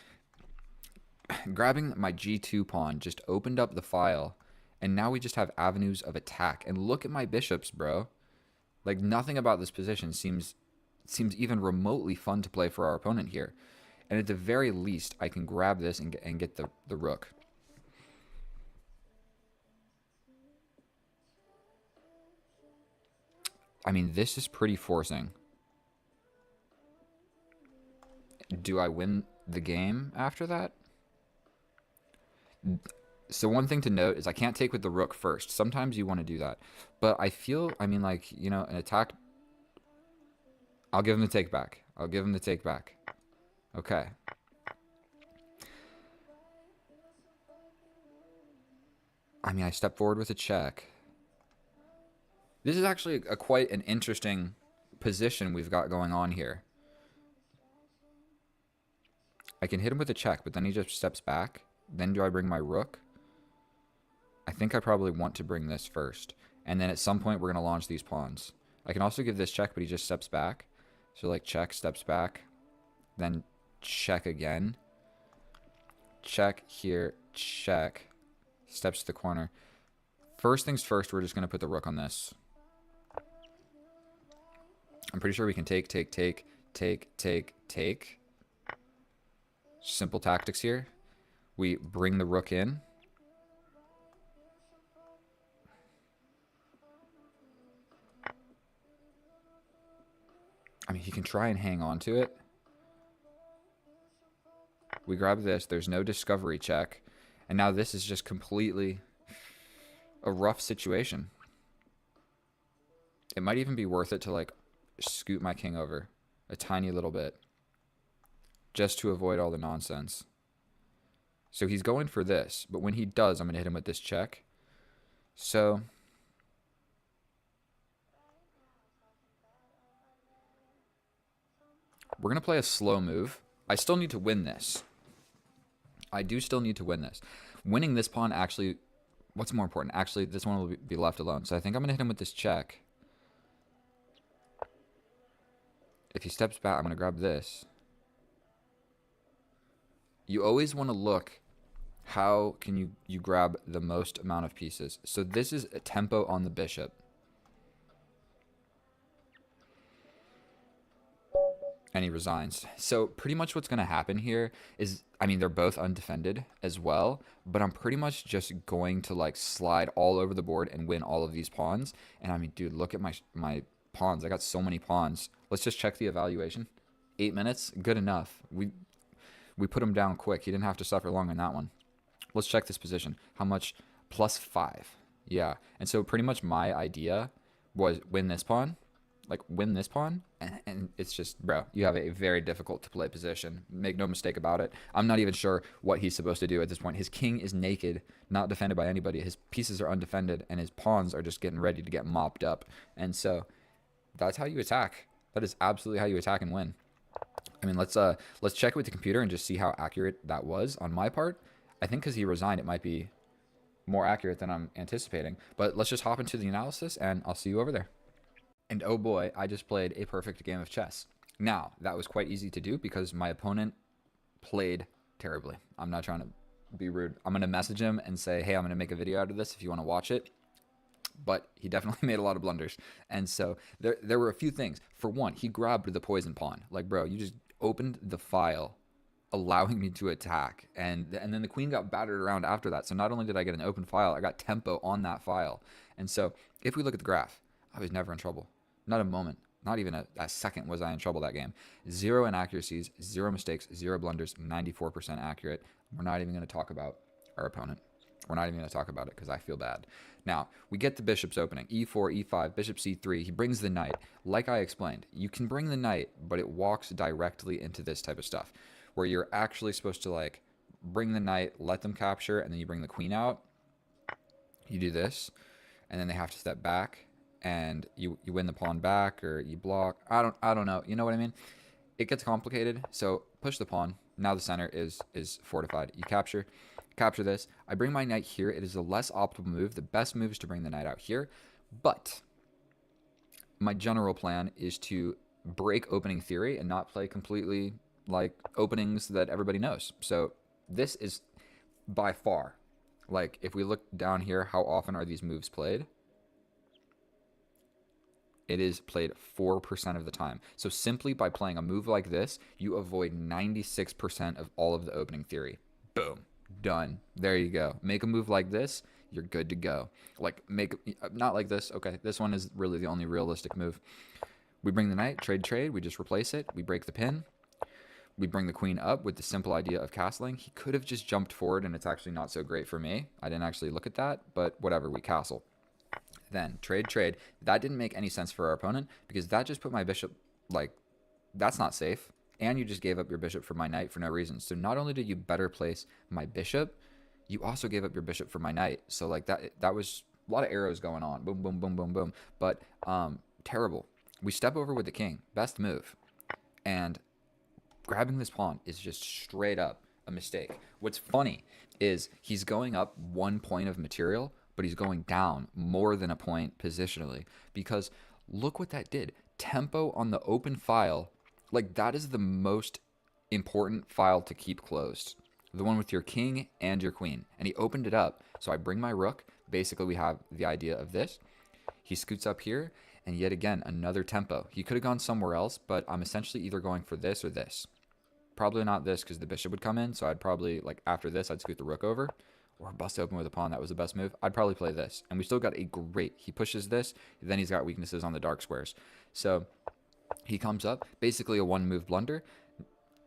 Grabbing my g2 pawn just opened up the file. And now we just have avenues of attack. And look at my bishops, bro. Like, nothing about this position seems even remotely fun to play for our opponent here. And at the very least, I can grab this and get the rook. I mean, this is pretty forcing. Do I win the game after that? So one thing to note is I can't take with the rook first. Sometimes you want to do that. But I feel, I mean, like, you know, an attack... I'll give him the take back. I'll give him the take back. Okay. I mean, I step forward with a check. This is actually quite an interesting position we've got going on here. I can hit him with a check, but then he just steps back. Then do I bring my rook? I think I probably want to bring this first. And then at some point, we're going to launch these pawns. I can also give this check, but he just steps back. So, like, check, steps back. Then check again. check here, check. Steps to the corner. First things first, we're just going to put the rook on this. I'm pretty sure we can take. Simple tactics here. We bring the rook in. I mean, he can try and hang on to it. We grab this. There's no discovery check. And now this is just completely a rough situation. It might even be worth it to, like, scoot my king over a tiny little bit just to avoid all the nonsense. So he's going for this, but when he does, I'm going to hit him with this check. So we're going to play a slow move. I still need to win this. I do still need to win this. Winning this pawn actually, what's more important? Actually, this one will be left alone. So I think I'm going to hit him with this check. If he steps back, I'm going to grab this. You always want to look how can you grab the most amount of pieces. So this is a tempo on the bishop. And he resigns. So pretty much what's going to happen here is, I mean, they're both undefended as well, but I'm pretty much just going to, like, slide all over the board and win all of these pawns. And I mean, dude, look at my pawns. I got so many pawns. Let's just check the evaluation. 8 minutes, good enough. We put him down quick. He didn't have to suffer long on that one. Let's check this position. How much? +5. Yeah. And so pretty much my idea was win this pawn. Like, win this pawn, and it's just, bro, you have a very difficult to play position. Make no mistake about it. I'm not even sure what he's supposed to do at this point. His king is naked, not defended by anybody. His pieces are undefended, and his pawns are just getting ready to get mopped up. And so that's how you attack. That is absolutely how you attack and win. I mean, let's check it with the computer and just see how accurate that was on my part. I think because he resigned, it might be more accurate than I'm anticipating. But let's just hop into the analysis, and I'll see you over there. And oh boy, I just played a perfect game of chess. Now, that was quite easy to do because my opponent played terribly. I'm not trying to be rude. I'm going to message him and say, hey, I'm going to make a video out of this if you want to watch it. But he definitely made a lot of blunders. And so there were a few things. For one, he grabbed the poison pawn. Like, bro, you just opened the file allowing me to attack. And then the queen got battered around after that. So not only did I get an open file, I got tempo on that file. And so if we look at the graph, I was never in trouble. Not a moment, not even a second was I in trouble that game. 0 inaccuracies, 0 mistakes, 0 blunders, 94% accurate. We're not even going to talk about our opponent. We're not even going to talk about it because I feel bad. Now, we get the bishop's opening. E4, E5, bishop C3. He brings the knight. Like I explained, you can bring the knight, but it walks directly into this type of stuff where you're actually supposed to, like, bring the knight, let them capture, and then you bring the queen out. You do this, and then they have to step back. And you win the pawn back, or you block. I don't know. You know what I mean? It gets complicated. So push the pawn. Now the center is fortified. You capture this. I bring my knight here. It is a less optimal move. The best move is to bring the knight out here. But my general plan is to break opening theory and not play completely like openings that everybody knows. So this is by far, like, if we look down here, how often are these moves played? It is played 4% of the time. So simply by playing a move like this, you avoid 96% of all of the opening theory. Boom. Done. There you go. Make a move like this, you're good to go. Like, not like this. Okay, this one is really the only realistic move. We bring the knight, trade. We just replace it. We break the pin. We bring the queen up with the simple idea of castling. He could have just jumped forward, and it's actually not so great for me. I didn't actually look at that, but whatever, we castle. Then trade. That didn't make any sense for our opponent because that just put my bishop, like, that's not safe. And you just gave up your bishop for my knight for no reason. So not only did you better place my bishop, you also gave up your bishop for my knight. So, like, that was a lot of arrows going on. Boom, boom, boom, boom, boom. But terrible. We step over with the king. Best move. And grabbing this pawn is just straight up a mistake. What's funny is he's going up 1 point of material, but he's going down more than a point positionally because look what that did. Tempo on the open file, like, that is the most important file to keep closed. The one with your king and your queen. And he opened it up. So I bring my rook. Basically, we have the idea of this. He scoots up here, and yet again, another tempo. He could have gone somewhere else, but I'm essentially either going for this or this. Probably not this because the bishop would come in, so I'd probably, like, after this, I'd scoot the rook over. Or bust open with a pawn. That was the best move. I'd probably play this. And we still got a great... He pushes this, then he's got weaknesses on the dark squares. So he comes up, basically a one-move blunder.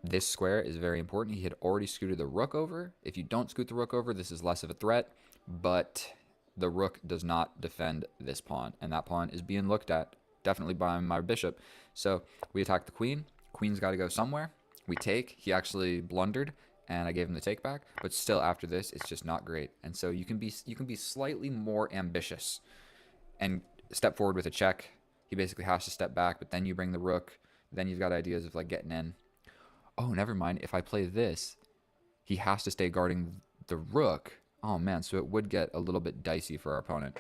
This square is very important. He had already scooted the rook over. If you don't scoot the rook over, this is less of a threat. But the rook does not defend this pawn. And that pawn is being looked at, definitely by my bishop. So we attack the queen. Queen's got to go somewhere. We take. He actually blundered, and I gave him the take back. But still, after this, it's just not great. And so you can be slightly more ambitious and step forward with a check. He basically has to step back, but then you bring the rook. Then you've got ideas of like getting in. Oh, never mind. If I play this, he has to stay guarding the rook. Oh, man. So it would get a little bit dicey for our opponent.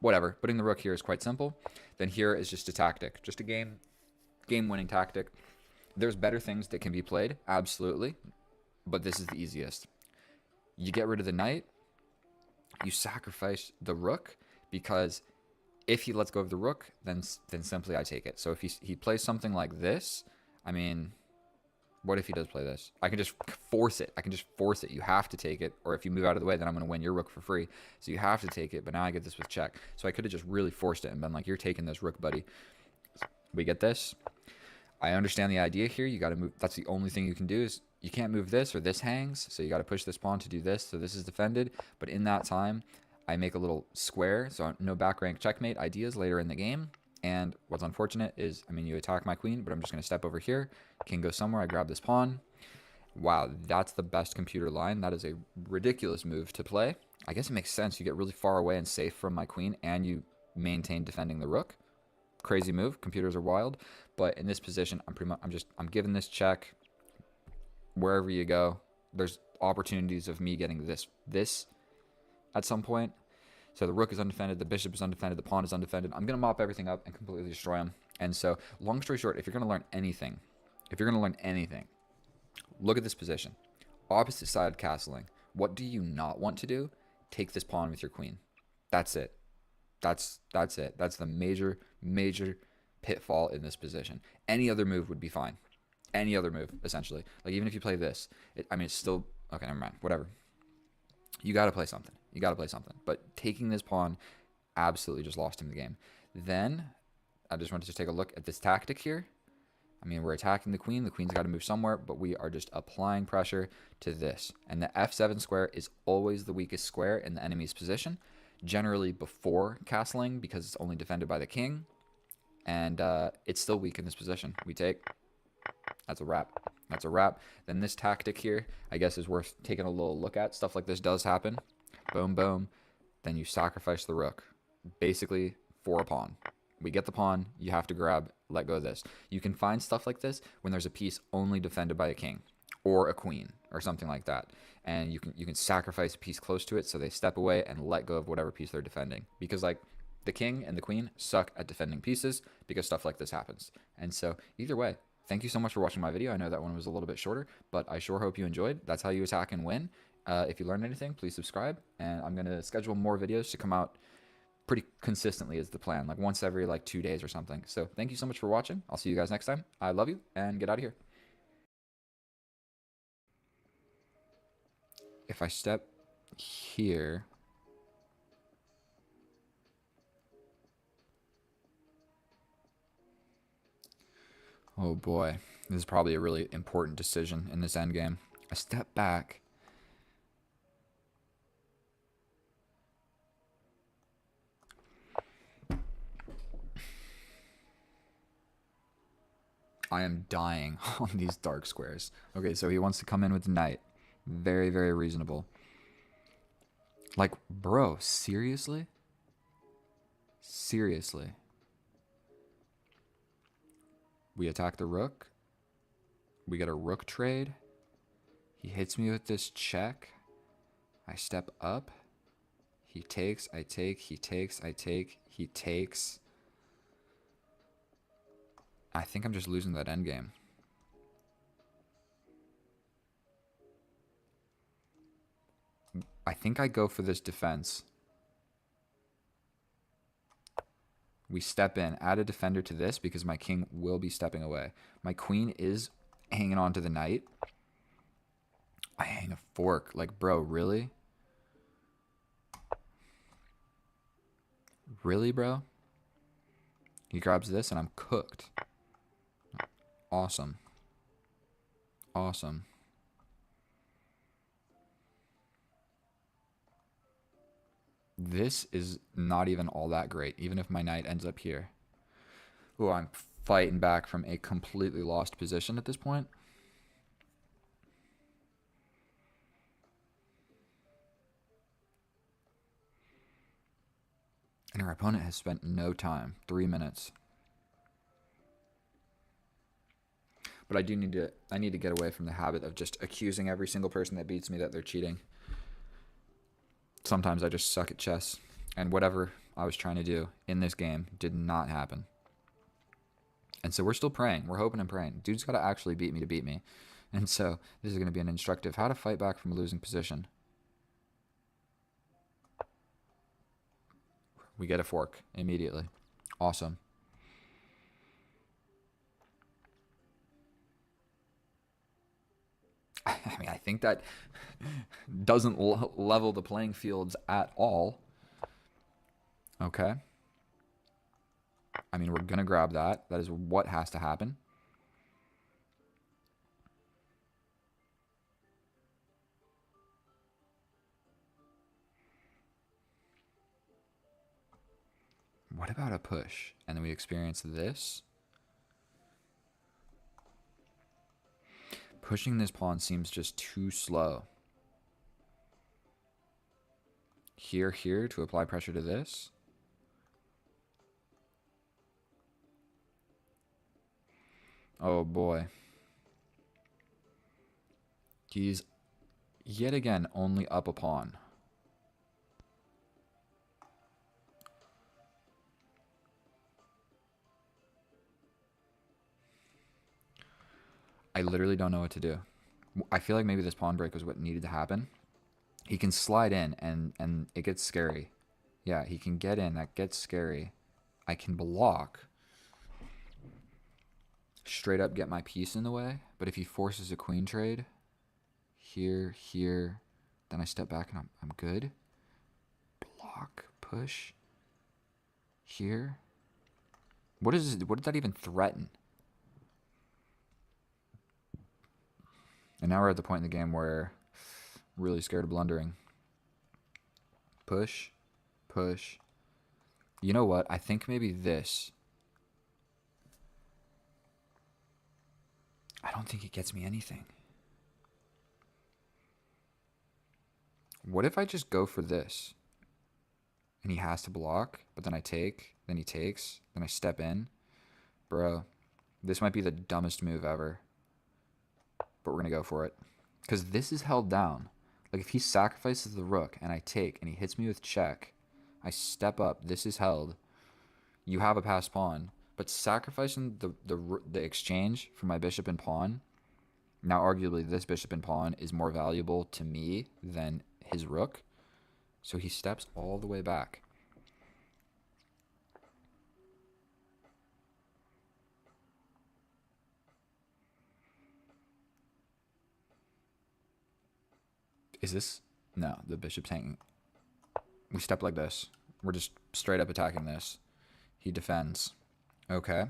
Whatever. Putting the rook here is quite simple. Then here is just a tactic. Just a game-winning tactic. There's better things that can be played. Absolutely. But this is the easiest. You get rid of the knight. You sacrifice the rook because if he lets go of the rook, then simply I take it. So if he plays something like this, I mean... What if he does play this? I can just force it. You have to take it. Or if you move out of the way, then I'm going to win your rook for free. So you have to take it. But now I get this with check. So I could have just really forced it and been like, you're taking this rook, buddy. We get this. I understand the idea here. You got to move. That's the only thing you can do is you can't move this or this hangs. So you got to push this pawn to do this. So this is defended. But in that time, I make a little square. So no back rank checkmate ideas later in the game. And what's unfortunate is, I mean, you attack my queen, but I'm just going to step over here. King goes somewhere. I grab this pawn. Wow, that's the best computer line. That is a ridiculous move to play. I guess it makes sense. You get really far away and safe from my queen, and you maintain defending the rook. Crazy move. Computers are wild. But in this position, I'm giving this check. Wherever you go, there's opportunities of me getting this at some point. So the rook is undefended, the bishop is undefended, the pawn is undefended. I'm going to mop everything up and completely destroy him. And so, long story short, if you're going to learn anything, look at this position. Opposite side castling. What do you not want to do? Take this pawn with your queen. That's it. That's it. That's the major pitfall in this position. Any other move would be fine. Any other move, essentially. Like, even if you play this, it's still... Okay, never mind. Whatever. You got to play something. But taking this pawn absolutely just lost him the game. Then I just wanted to take a look at this tactic here. I mean, we're attacking the queen. The queen's got to move somewhere, but we are just applying pressure to this. And the f7 square is always the weakest square in the enemy's position, generally before castling because it's only defended by the king. And it's still weak in this position. We take. That's a wrap. Then this tactic here, I guess, is worth taking a little look at. Stuff like this does happen. Boom, boom. Then you sacrifice the rook. Basically, for a pawn. We get the pawn. You have to grab, let go of this. You can find stuff like this when there's a piece only defended by a king or a queen or something like that. And you can sacrifice a piece close to it so they step away and let go of whatever piece they're defending. Because, like, the king and the queen suck at defending pieces because stuff like this happens. And so, either way, thank you so much for watching my video. I know that one was a little bit shorter, but I sure hope you enjoyed. That's how you attack and win. If you learned anything, please subscribe. And I'm going to schedule more videos to come out pretty consistently is the plan. Like once every 2 days or something. So thank you so much for watching. I'll see you guys next time. I love you and get out of here. If I step here... Oh boy, this is probably a really important decision in this endgame. I step back. I am dying on these dark squares. Okay, so he wants to come in with the knight. Very, very reasonable. Like, bro, seriously? Seriously. We attack the rook. We get a rook trade. He hits me with this check. I step up. He takes, I take, he takes, I take, he takes. I think I'm just losing that endgame. I think I go for this defense. We step in, add a defender to this because my king will be stepping away. My queen is hanging on to the knight. I hang a fork. Like, bro, really? Really, bro? He grabs this and I'm cooked. Awesome. Awesome. This is not even all that great, even if my knight ends up here. Oh, I'm fighting back from a completely lost position at this point. And our opponent has spent no time. 3 minutes. But I need to get away from the habit of just accusing every single person that beats me that they're cheating. Sometimes I just suck at chess. And whatever I was trying to do in this game did not happen. And so we're still praying. We're hoping and praying. Dude's got to actually beat me to beat me. And so this is going to be an instructive how to fight back from a losing position. We get a fork immediately. Awesome. I mean, I think that doesn't level the playing fields at all. Okay. I mean, we're going to grab that. That is what has to happen. What about a push? And then we experience this. Pushing this pawn seems just too slow. Here to apply pressure to this. Oh boy. He's yet again only up a pawn. I literally don't know what to do. I feel like maybe this pawn break was what needed to happen. He can slide in and it gets scary. Yeah, he can get in. That gets scary. I can block. Straight up get my piece in the way. But if he forces a queen trade, here, then I step back and I'm good. Block, push. Here. What did that even threaten? And now we're at the point in the game where I'm really scared of blundering. Push, push. You know what? I think maybe this. I don't think it gets me anything. What if I just go for this? And he has to block, but then I take, then he takes, then I step in. Bro, this might be the dumbest move ever. But we're going to go for it. Because this is held down. Like, if he sacrifices the rook and I take and he hits me with check, I step up, this is held. You have a passed pawn. But sacrificing the exchange for my bishop and pawn, now arguably this bishop and pawn is more valuable to me than his rook. So he steps all the way back. Is this? No, the bishop's hanging. We step like this. We're just straight up attacking this. He defends. Okay.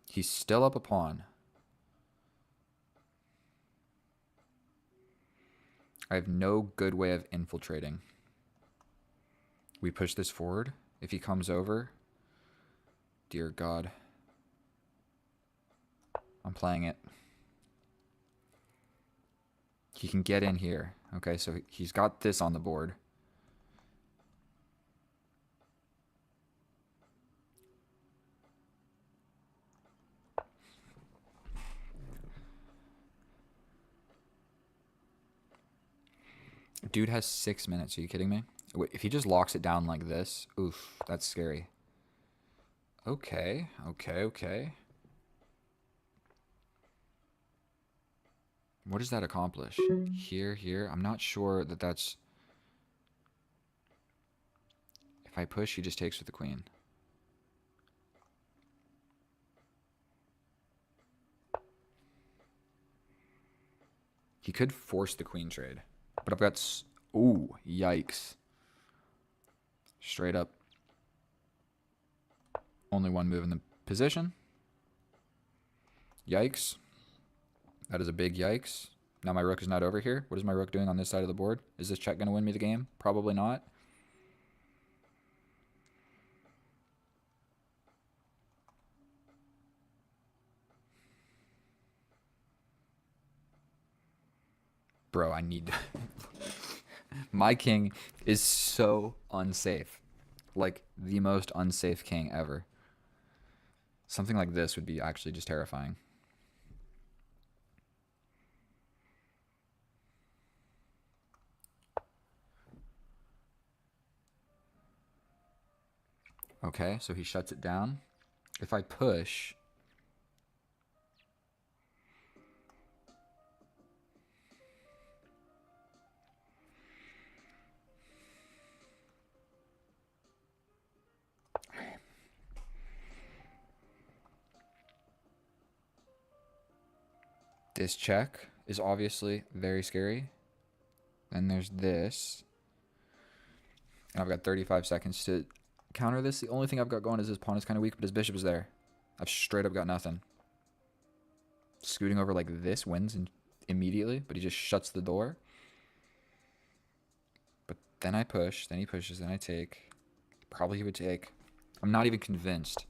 He's still up a pawn. I have no good way of infiltrating. We push this forward. If he comes over, dear God. I'm playing it. He can get in here. Okay, so he's got this on the board. Dude has 6 minutes. Are you kidding me? If he just locks it down like this, oof, that's scary. Okay. What does that accomplish? Here. I'm not sure that that's If I push, he just takes with the queen. He could force the queen trade. But I've got... Ooh, yikes. Straight up. Only one move in the position. Yikes. That is a big yikes. Now my rook is not over here. What is my rook doing on this side of the board? Is this check going to win me the game? Probably not. Bro, I need... My king is so unsafe. Like, the most unsafe king ever. Something like this would be actually just terrifying. Okay, so he shuts it down. If I push... This check is obviously very scary. Then there's this. And I've got 35 seconds to counter this. The only thing I've got going is his pawn is kind of weak, but his bishop is there. I've straight up got nothing. Scooting over like this wins immediately, but he just shuts the door. But then I push, then he pushes, then I take. Probably he would take. I'm not even convinced.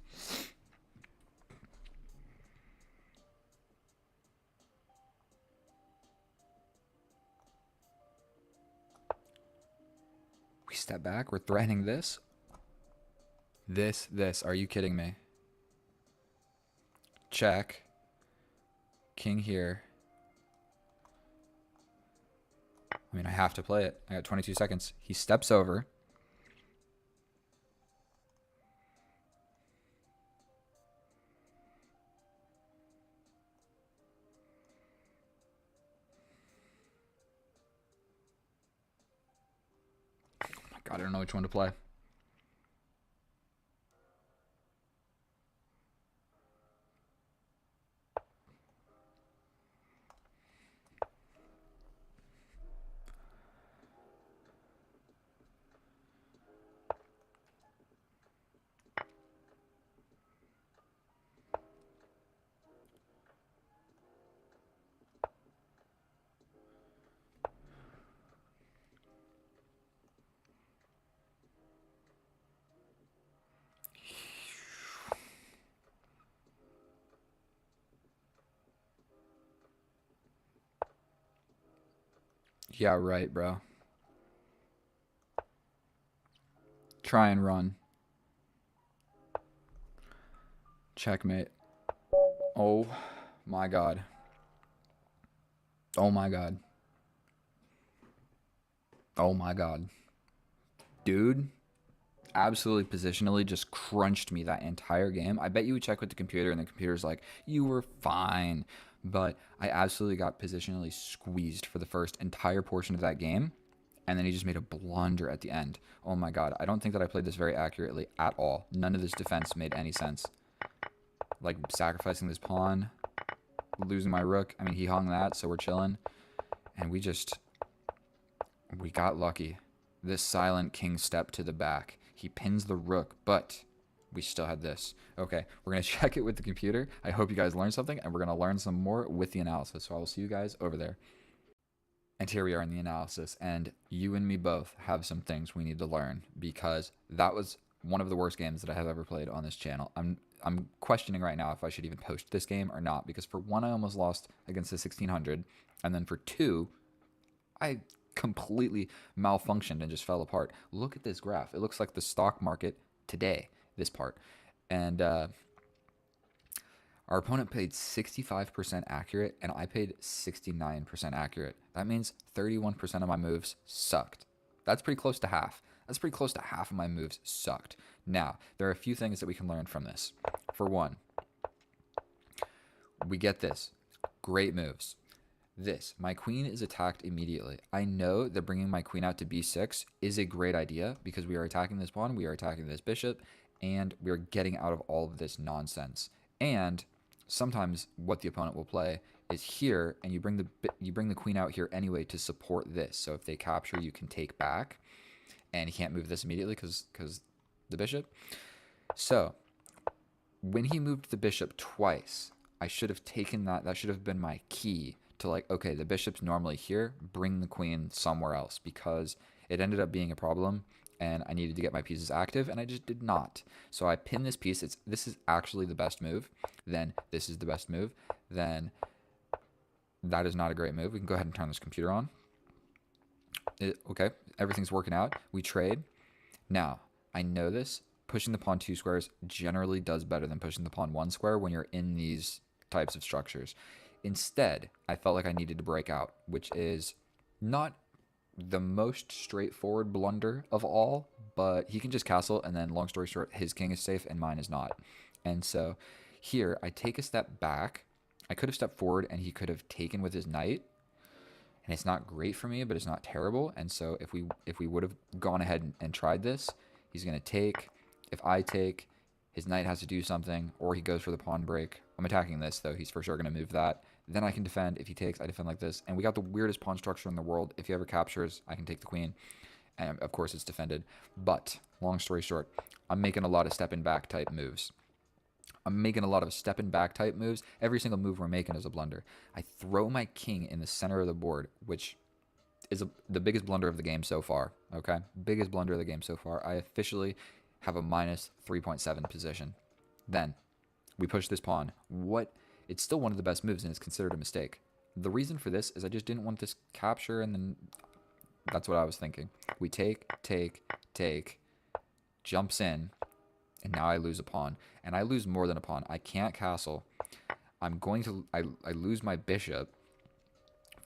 We step back. We're threatening this. This. Are you kidding me? Check. King here. I mean, I have to play it. I got 22 seconds. He steps over. Oh my God, I don't know which one to play. Yeah, right, bro. Try and run. Checkmate. Oh my God. Oh my God. Oh my God. Dude, absolutely positionally just crunched me that entire game. I bet you would check with the computer and the computer's like, you were fine. But I absolutely got positionally squeezed for the first entire portion of that game. And then he just made a blunder at the end. Oh my God. I don't think that I played this very accurately at all. None of this defense made any sense. Like sacrificing this pawn, losing my rook. I mean, he hung that, so we're chilling. And we got lucky. This silent king step to the back. He pins the rook, but we still had this. Okay, we're going to check it with the computer. I hope you guys learned something, and we're going to learn some more with the analysis. So I will see you guys over there. And here we are in the analysis, and you and me both have some things we need to learn, because that was one of the worst games that I have ever played on this channel. I'm questioning right now if I should even post this game or not, because for one, I almost lost against the 1600, and then for two, I completely malfunctioned and just fell apart. Look at this graph. It looks like the stock market today, this part. And our opponent paid 65% accurate, and I paid 69% accurate. That means 31% of my moves sucked. That's pretty close to half. That's pretty close to half of my moves sucked. Now, there are a few things that we can learn from this. For one, we get this. Great moves. this. My queen is attacked immediately. I know that bringing my queen out to b6 is a great idea because we are attacking this pawn, we are attacking this bishop, and we are getting out of all of this nonsense. And sometimes what the opponent will play is here, and you bring the queen out here anyway to support this. So if they capture, you can take back, and he can't move this immediately because the bishop. So when he moved the bishop twice, I should have taken that. That should have been my key to like, okay, the bishop's normally here, bring the queen somewhere else, because it ended up being a problem and I needed to get my pieces active and I just did not. So I pin this piece. This is actually the best move. Then this is the best move. Then that is not a great move. We can go ahead and turn this computer on. Okay, everything's working out. We trade. Now, I know this. Pushing the pawn 2 squares generally does better than pushing the pawn 1 square when you're in these types of structures. Instead, I felt like I needed to break out, which is not the most straightforward blunder of all, but he can just castle, and then long story short, his king is safe and mine is not. And so here, I take a step back. I could have stepped forward and he could have taken with his knight, and it's not great for me, but it's not terrible. And so if we would have gone ahead and tried this, he's going to take. If I take, his knight has to do something, or he goes for the pawn break. I'm attacking this, though. He's for sure going to move that. Then I can defend. If he takes, I defend like this. And we got the weirdest pawn structure in the world. If he ever captures, I can take the queen. And, of course, it's defended. But, long story short, I'm making a lot of step-and-back type moves. I'm making a lot of step-and-back type moves. Every single move we're making is a blunder. I throw my king in the center of the board, which is the biggest blunder of the game so far. Okay? Biggest blunder of the game so far. I officially have a minus 3.7 position. Then we push this pawn. It's still one of the best moves, and it's considered a mistake. The reason for this is I just didn't want this capture, and then that's what I was thinking. We take, jumps in, and now I lose a pawn. And I lose more than a pawn. I can't castle. I lose my bishop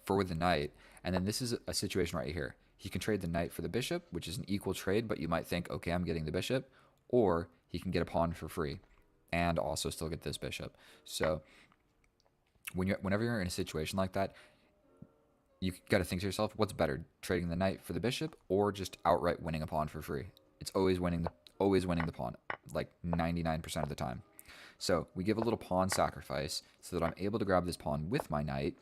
for the knight, and then this is a situation right here. He can trade the knight for the bishop, which is an equal trade, but you might think, okay, I'm getting the bishop, or he can get a pawn for free and also still get this bishop. So whenever you're in a situation like that, you got to think to yourself, what's better, trading the knight for the bishop or just outright winning a pawn for free? It's always winning the pawn, like 99% of the time. So we give a little pawn sacrifice so that I'm able to grab this pawn with my knight,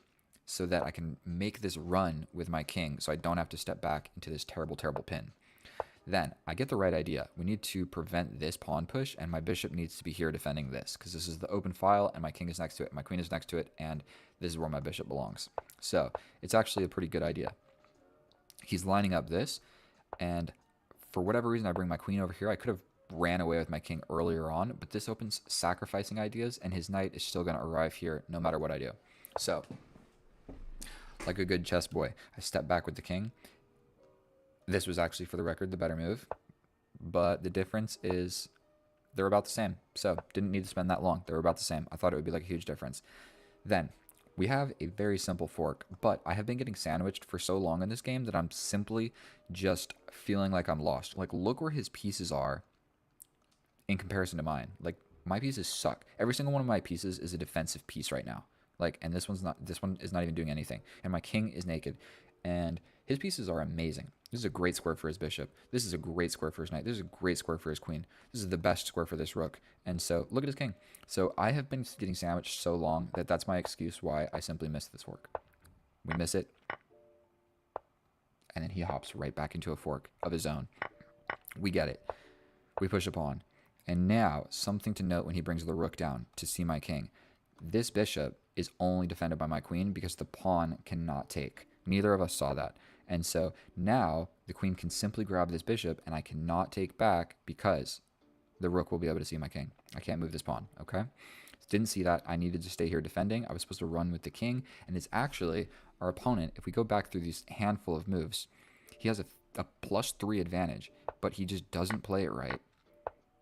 so that I can make this run with my king so I don't have to step back into this terrible, terrible pin. Then I get the right idea. We need to prevent this pawn push, and my bishop needs to be here defending this because this is the open file, and my king is next to it, my queen is next to it, and this is where my bishop belongs. So it's actually a pretty good idea. He's lining up this, and for whatever reason, I bring my queen over here. I could have ran away with my king earlier on, but this opens sacrificing ideas, and his knight is still going to arrive here no matter what I do. So like a good chess boy, I step back with the king. This was actually, for the record, the better move, but the difference is they're about the same. So didn't need to spend that long. They were about the same. I thought it would be like a huge difference. Then we have a very simple fork, but I have been getting sandwiched for so long in this game that I'm simply just feeling like I'm lost. Like, look where his pieces are in comparison to mine. Like, my pieces suck. Every single one of my pieces is a defensive piece right now. Like, and this one is not even doing anything. And my king is naked. And his pieces are amazing. This is a great square for his bishop. This is a great square for his knight. This is a great square for his queen. This is the best square for this rook. And so, look at his king. So, I have been getting sandwiched so long that that's my excuse why I simply missed this fork. We miss it. And then he hops right back into a fork of his own. We get it. We push a pawn. And now, something to note when he brings the rook down to see my king. This bishop is only defended by my queen because the pawn cannot take. Neither of us saw that. And so now the queen can simply grab this bishop and I cannot take back because the rook will be able to see my king. I can't move this pawn, okay? Didn't see that. I needed to stay here defending. I was supposed to run with the king, and it's actually our opponent. If we go back through these handful of moves, he has a +3 advantage, but he just doesn't play it right.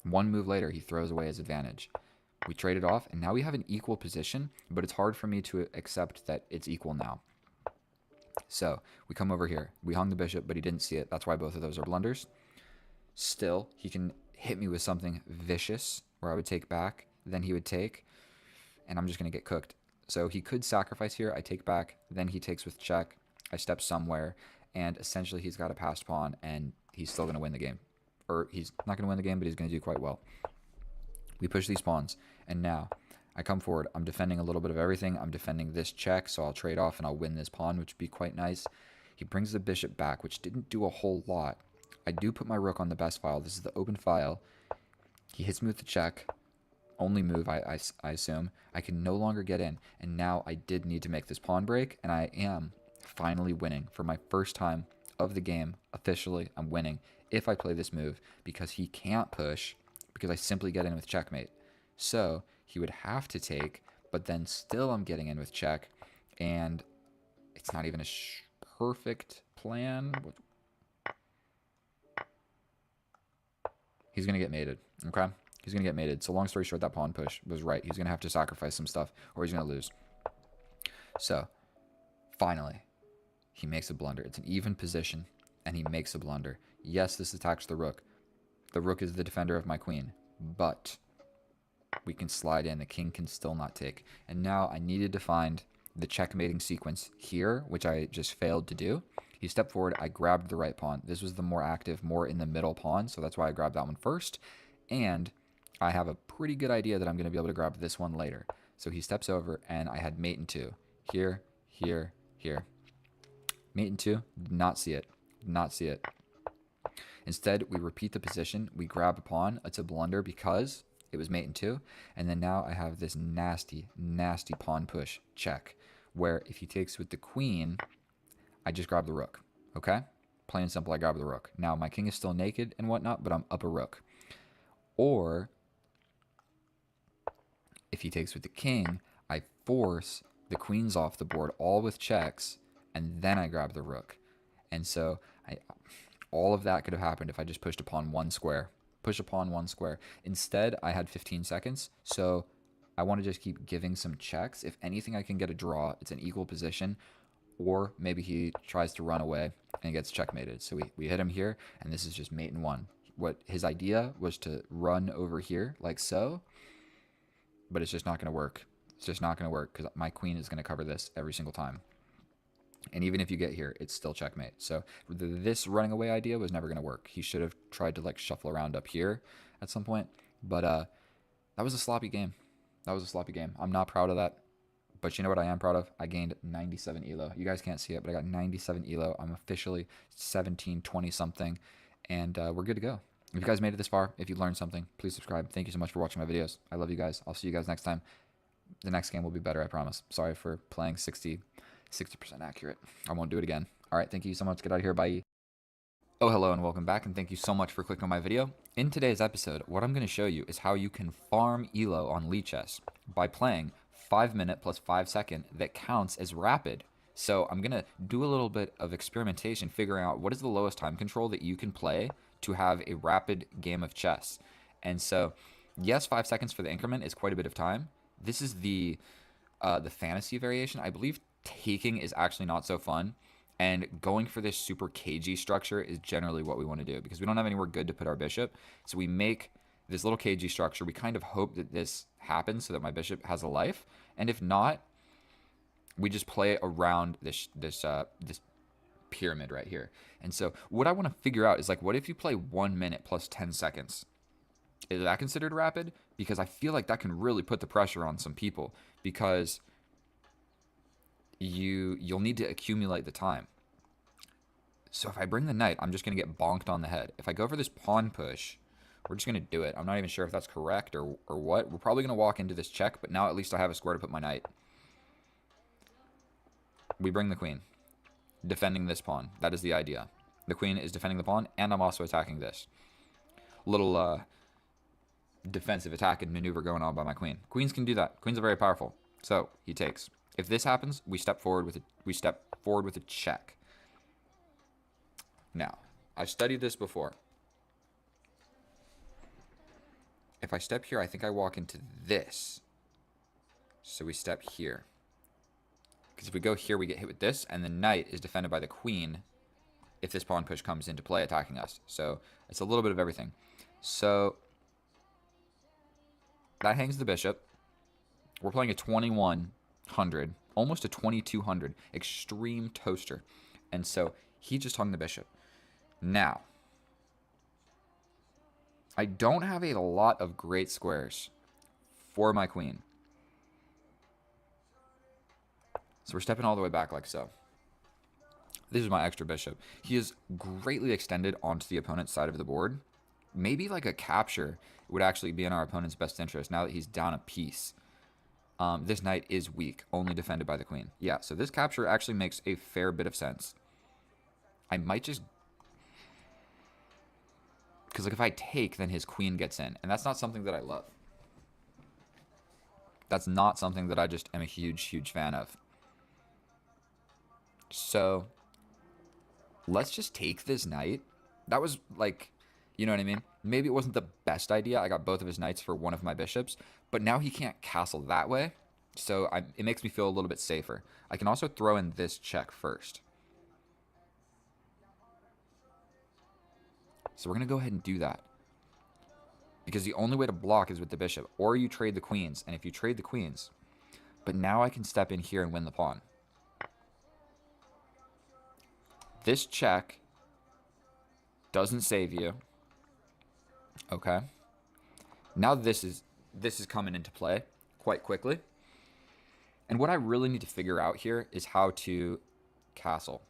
One move later, he throws away his advantage. We trade it off, and now we have an equal position, but it's hard for me to accept that it's equal now. So we come over here. We hung the bishop, but he didn't see it. That's why both of those are blunders. Still, he can hit me with something vicious where I would take back, then he would take, and I'm just going to get cooked. So he could sacrifice here. I take back. Then he takes with check. I step somewhere. And essentially he's got a passed pawn. And he's still going to win the game. Or he's not going to win the game, but he's going to do quite well. We push these pawns. And now I come forward. I'm defending a little bit of everything. I'm defending this check. So I'll trade off and I'll win this pawn, which would be quite nice. He brings the bishop back, which didn't do a whole lot. I do put my rook on the best file. This is the open file. He hits me with the check. Only move, I assume. I can no longer get in. And now I did need to make this pawn break. And I am finally winning. For my first time of the game, officially, I'm winning if I play this move. Because he can't push. Because I simply get in with checkmate. So he would have to take. But then still I'm getting in with check. And it's not even a perfect plan. He's going to get mated, okay? He's going to get mated. So long story short, that pawn push was right. He's going to have to sacrifice some stuff or he's going to lose. So, finally, he makes a blunder. It's an even position, and he makes a blunder. Yes, this attacks the rook. The rook is the defender of my queen, but we can slide in. The king can still not take. And now I needed to find the checkmating sequence here, which I just failed to do. He stepped forward. I grabbed the right pawn. This was the more active, more in the middle pawn, so that's why I grabbed that one first. And I have a pretty good idea that I'm going to be able to grab this one later. So he steps over, and I had mate in 2. Here, here, here. Mate in 2, did not see it. Did not see it. Instead, we repeat the position. We grab a pawn. It's a blunder because it was mate in 2. And then now I have this nasty, nasty pawn push check, where if he takes with the queen, I just grab the rook. Okay? Plain and simple, I grab the rook. Now, my king is still naked and whatnot, but I'm up a rook. Or, if he takes with the king, I force the queens off the board, all with checks, and then I grab the rook. And so, all of that could have happened if I just pushed a pawn 1 square. Push a pawn 1 square. Instead, I had 15 seconds, so I want to just keep giving some checks. If anything, I can get a draw. It's an equal position. Or maybe he tries to run away and gets checkmated. So we hit him here, and this is just mate in 1. What his idea was to run over here, like so, but it's just not going to work. It's just not going to work because my queen is going to cover this every single time. And even if you get here, it's still checkmate. So this running away idea was never going to work. He should have tried to like shuffle around up here at some point. But that was a sloppy game. That was a sloppy game. I'm not proud of that. But you know what I am proud of? I gained 97 elo. You guys can't see it, but I got 97 elo. I'm officially 17, 20 something. And we're good to go. If you guys made it this far, if you learned something, please subscribe. Thank you so much for watching my videos. I love you guys. I'll see you guys next time. The next game will be better, I promise. Sorry for playing 60% accurate. I won't do it again. All right, thank you so much. Get out of here. Bye. Oh, hello and welcome back, and thank you so much for clicking on my video. In today's episode, what I'm going to show you is how you can farm elo on Lichess by playing 5-minute plus 5-second that counts as rapid. So I'm going to do a little bit of experimentation figuring out what is the lowest time control that you can play to have a rapid game of chess. And so, yes, 5 seconds for the increment is quite a bit of time. This is the fantasy variation. I believe taking is actually not so fun. And going for this super cagey structure is generally what we want to do because we don't have anywhere good to put our bishop. So we make this little cagey structure. We kind of hope that this happens so that my bishop has a life. And if not, we just play around this pyramid right here. And so what I want to figure out is like, what if you play 1 minute plus 10 seconds? Is that considered rapid? Because I feel like that can really put the pressure on some people because you'll need to accumulate the time. So if I bring the knight, I'm just going to get bonked on the head. If I go for this pawn push, we're just going to do it. I'm not even sure if that's correct or what. We're probably going to walk into this check, but now at least I have a square to put my knight. We bring the queen, defending this pawn. That is the idea. The queen is defending the pawn, and I'm also attacking this. Little defensive attack and maneuver going on by my queen. Queens can do that. Queens are very powerful. So he takes. If this happens, we step forward with a check. Now, I've studied this before. If I step here, I think I walk into this. So we step here. Because if we go here, we get hit with this, and the knight is defended by the queen if this pawn push comes into play attacking us. So it's a little bit of everything. So that hangs the bishop. We're playing a 21 100, almost a 2200. Extreme toaster. And so he just hung the bishop. Now, I don't have a lot of great squares for my queen. So we're stepping all the way back like so. This is my extra bishop. He is greatly extended onto the opponent's side of the board. Maybe like a capture would actually be in our opponent's best interest now that he's down a piece. This knight is weak, only defended by the queen. Yeah, so this capture actually makes a fair bit of sense. I might just... Because like if I take, then his queen gets in. And that's not something that I love. That's not something that I just am a huge, huge fan of. So, let's just take this knight. That was like, you know what I mean? Maybe it wasn't the best idea. I got both of his knights for one of my bishops. But now he can't castle that way. So it makes me feel a little bit safer. I can also throw in this check first. So we're going to go ahead and do that. Because the only way to block is with the bishop. Or you trade the queens. And if you trade the queens... But now I can step in here and win the pawn. This check doesn't save you. Okay. Now this is coming into play quite quickly. And what I really need to figure out here is how to castle.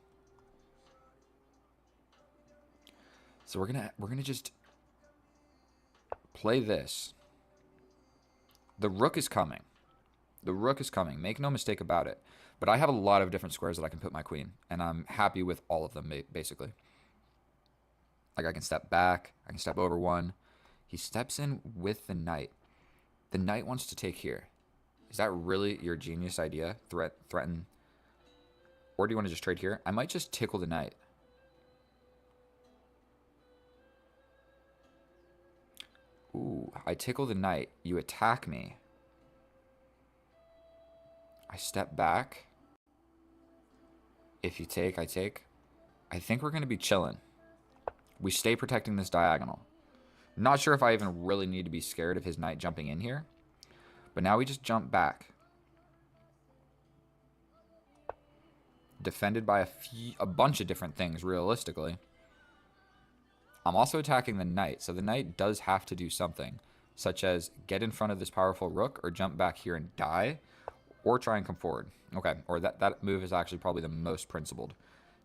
So we're gonna just play this. The rook is coming. The rook is coming. Make no mistake about it. But I have a lot of different squares that I can put my queen. And I'm happy with all of them, basically. Like I can step back. I can step over one. He steps in with the knight. The knight wants to take here. Is that really your genius idea? Threaten. Or do you want to just trade here? I might just tickle the knight. Ooh, I tickle the knight. You attack me. I step back. If you take, I take. I think we're going to be chilling. We stay protecting this diagonal. Not sure if I even really need to be scared of his knight jumping in here. But now we just jump back. Defended by a bunch of different things, realistically. I'm also attacking the knight, so the knight does have to do something. Such as get in front of this powerful rook, or jump back here and die. Or try and come forward. Okay, or that move is actually probably the most principled.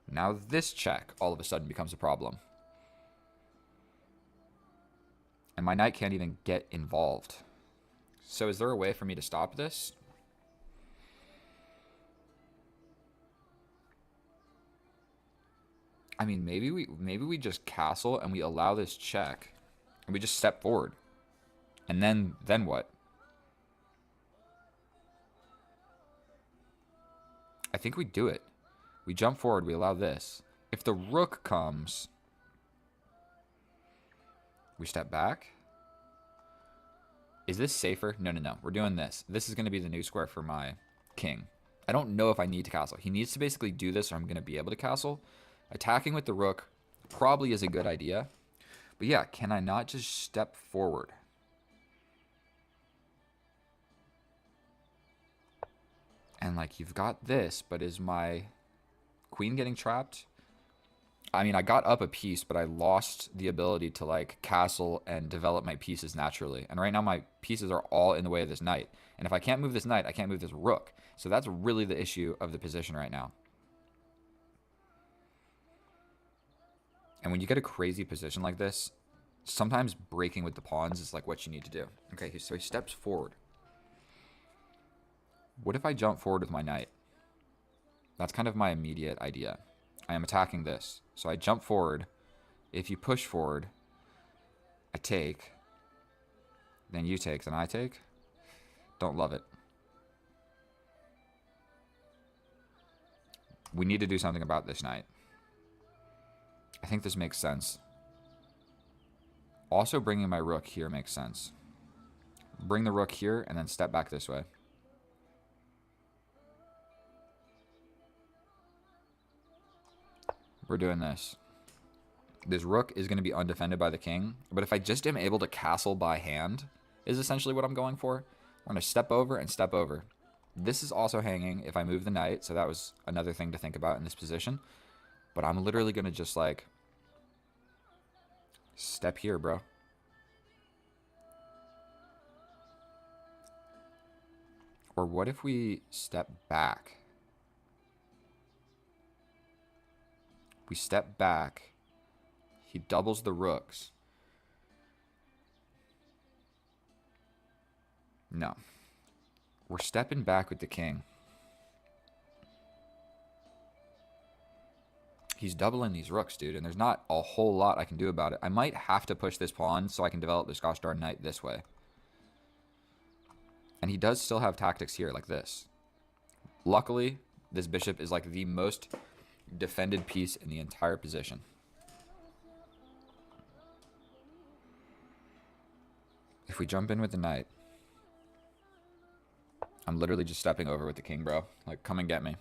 Now this check all of a sudden becomes a problem. And my knight can't even get involved. So is there a way for me to stop this? I mean, maybe we just castle and we allow this check. And we just step forward. And then what? I think we do it. We jump forward, we allow this. If the rook comes, we step back. Is this safer? No, no, no. We're doing this. This is going to be the new square for my king. I don't know if I need to castle. He needs to basically do this or I'm going to be able to castle. Attacking with the rook probably is a good idea. But yeah, can I not just step forward? And like, you've got this, but is my queen getting trapped? I mean, I got up a piece, but I lost the ability to like castle and develop my pieces naturally. And right now my pieces are all in the way of this knight. And if I can't move this knight, I can't move this rook. So that's really the issue of the position right now. And when you get a crazy position like this, sometimes breaking with the pawns is like what you need to do. Okay, so he steps forward. What if I jump forward with my knight? That's kind of my immediate idea. I am attacking this. So I jump forward. If you push forward, I take. Then you take, then I take. Don't love it. We need to do something about this knight. I think this makes sense. Also bringing my rook here makes sense. Bring the rook here and then step back this way. We're doing this. This rook is going to be undefended by the king. But if I just am able to castle by hand, is essentially what I'm going for. I'm going to step over and step over. This is also hanging if I move the knight, so that was another thing to think about in this position. But I'm literally going to just, like, step here, bro. Or what if we step back? We step back. He doubles the rooks. No. We're stepping back with the king. He's doubling these rooks, dude, and there's not a whole lot I can do about it. I might have to push this pawn so I can develop this gosh darn knight this way. And he does still have tactics here like this. Luckily, this bishop is like the most defended piece in the entire position. If we jump in with the knight, I'm literally just stepping over with the king, bro. Like, come and get me.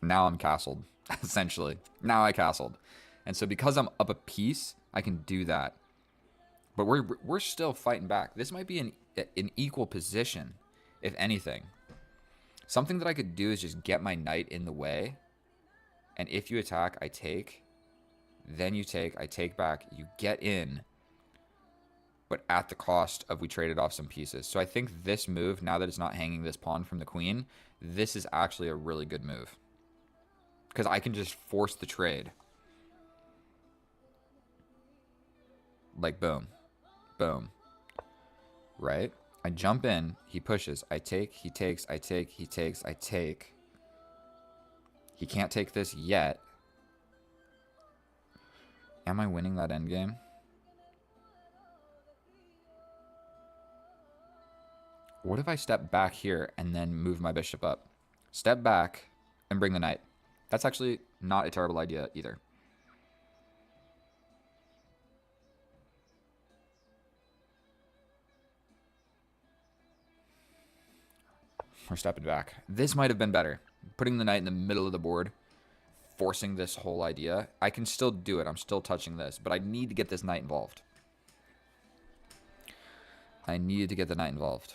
Now I'm castled, essentially. Now I castled. And so because I'm up a piece, I can do that. But we're still fighting back. This might be an equal position, if anything. Something that I could do is just get my knight in the way. And if you attack, I take. Then you take, I take back. You get in. But at the cost of we traded off some pieces. So I think this move, now that it's not hanging this pawn from the queen, this is actually a really good move. Because I can just force the trade. Like, boom. Boom. Right? I jump in. He pushes. I take. He takes. I take. He takes. I take. He can't take this yet. Am I winning that endgame? What if I step back here and then move my bishop up? Step back and bring the knight. That's actually not a terrible idea either. We're stepping back. This might have been better. Putting the knight in the middle of the board, forcing this whole idea. I can still do it. I'm still touching this, but I need to get this knight involved. I needed to get the knight involved.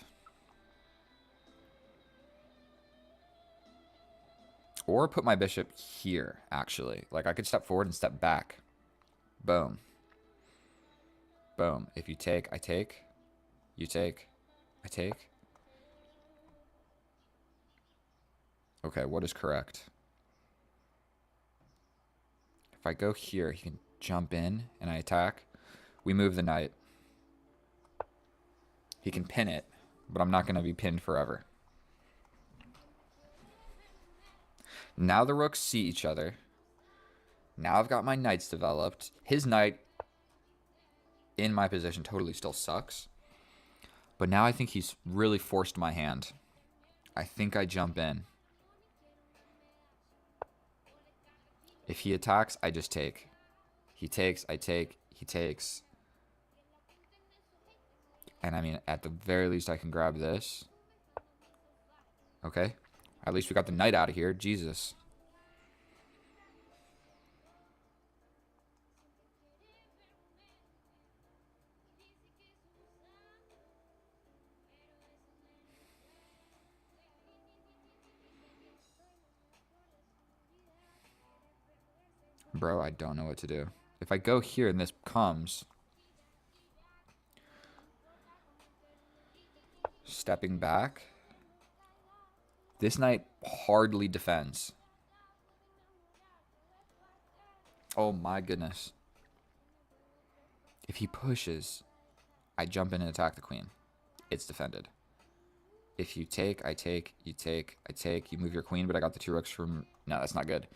Or put my bishop here, actually. Like, I could step forward and step back. Boom. Boom. If you take, I take. You take, I take. Okay, what is correct? If I go here, he can jump in and I attack. We move the knight. He can pin it, but I'm not going to be pinned forever. Now the rooks see each other. Now I've got my knights developed. His knight in my position totally still sucks. But now I think he's really forced my hand. I think I jump in. If he attacks, I just take. He takes, I take, he takes. And I mean, at the very least, I can grab this. Okay. At least we got the knight out of here. Jesus. Bro, I don't know what to do. If I go here and this comes... Stepping back. This knight hardly defends. Oh my goodness. If he pushes, I jump in and attack the queen. It's defended. If you take, I take, you take, I take. You move your queen, but I got the two rooks from... No, that's not good.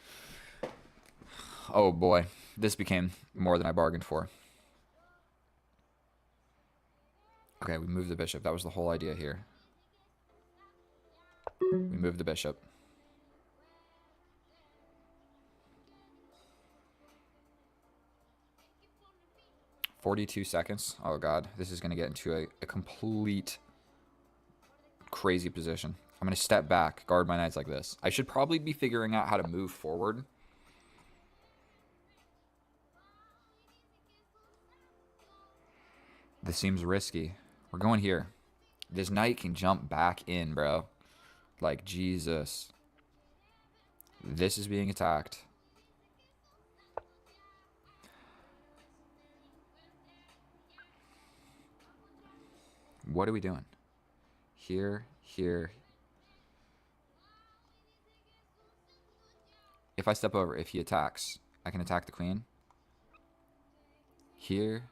Oh boy. This became more than I bargained for. Okay, we move the bishop. That was the whole idea here. We move the bishop. "42 seconds. Oh god, this is going to get into a complete crazy position. I'm going to step back, guard my knights like this. I should probably be figuring out how to move forward. This seems risky. We're going here. This knight can jump back in, bro. Like, Jesus. This is being attacked. What are we doing? Here, here. If I step over, if he attacks, I can attack the queen. Here.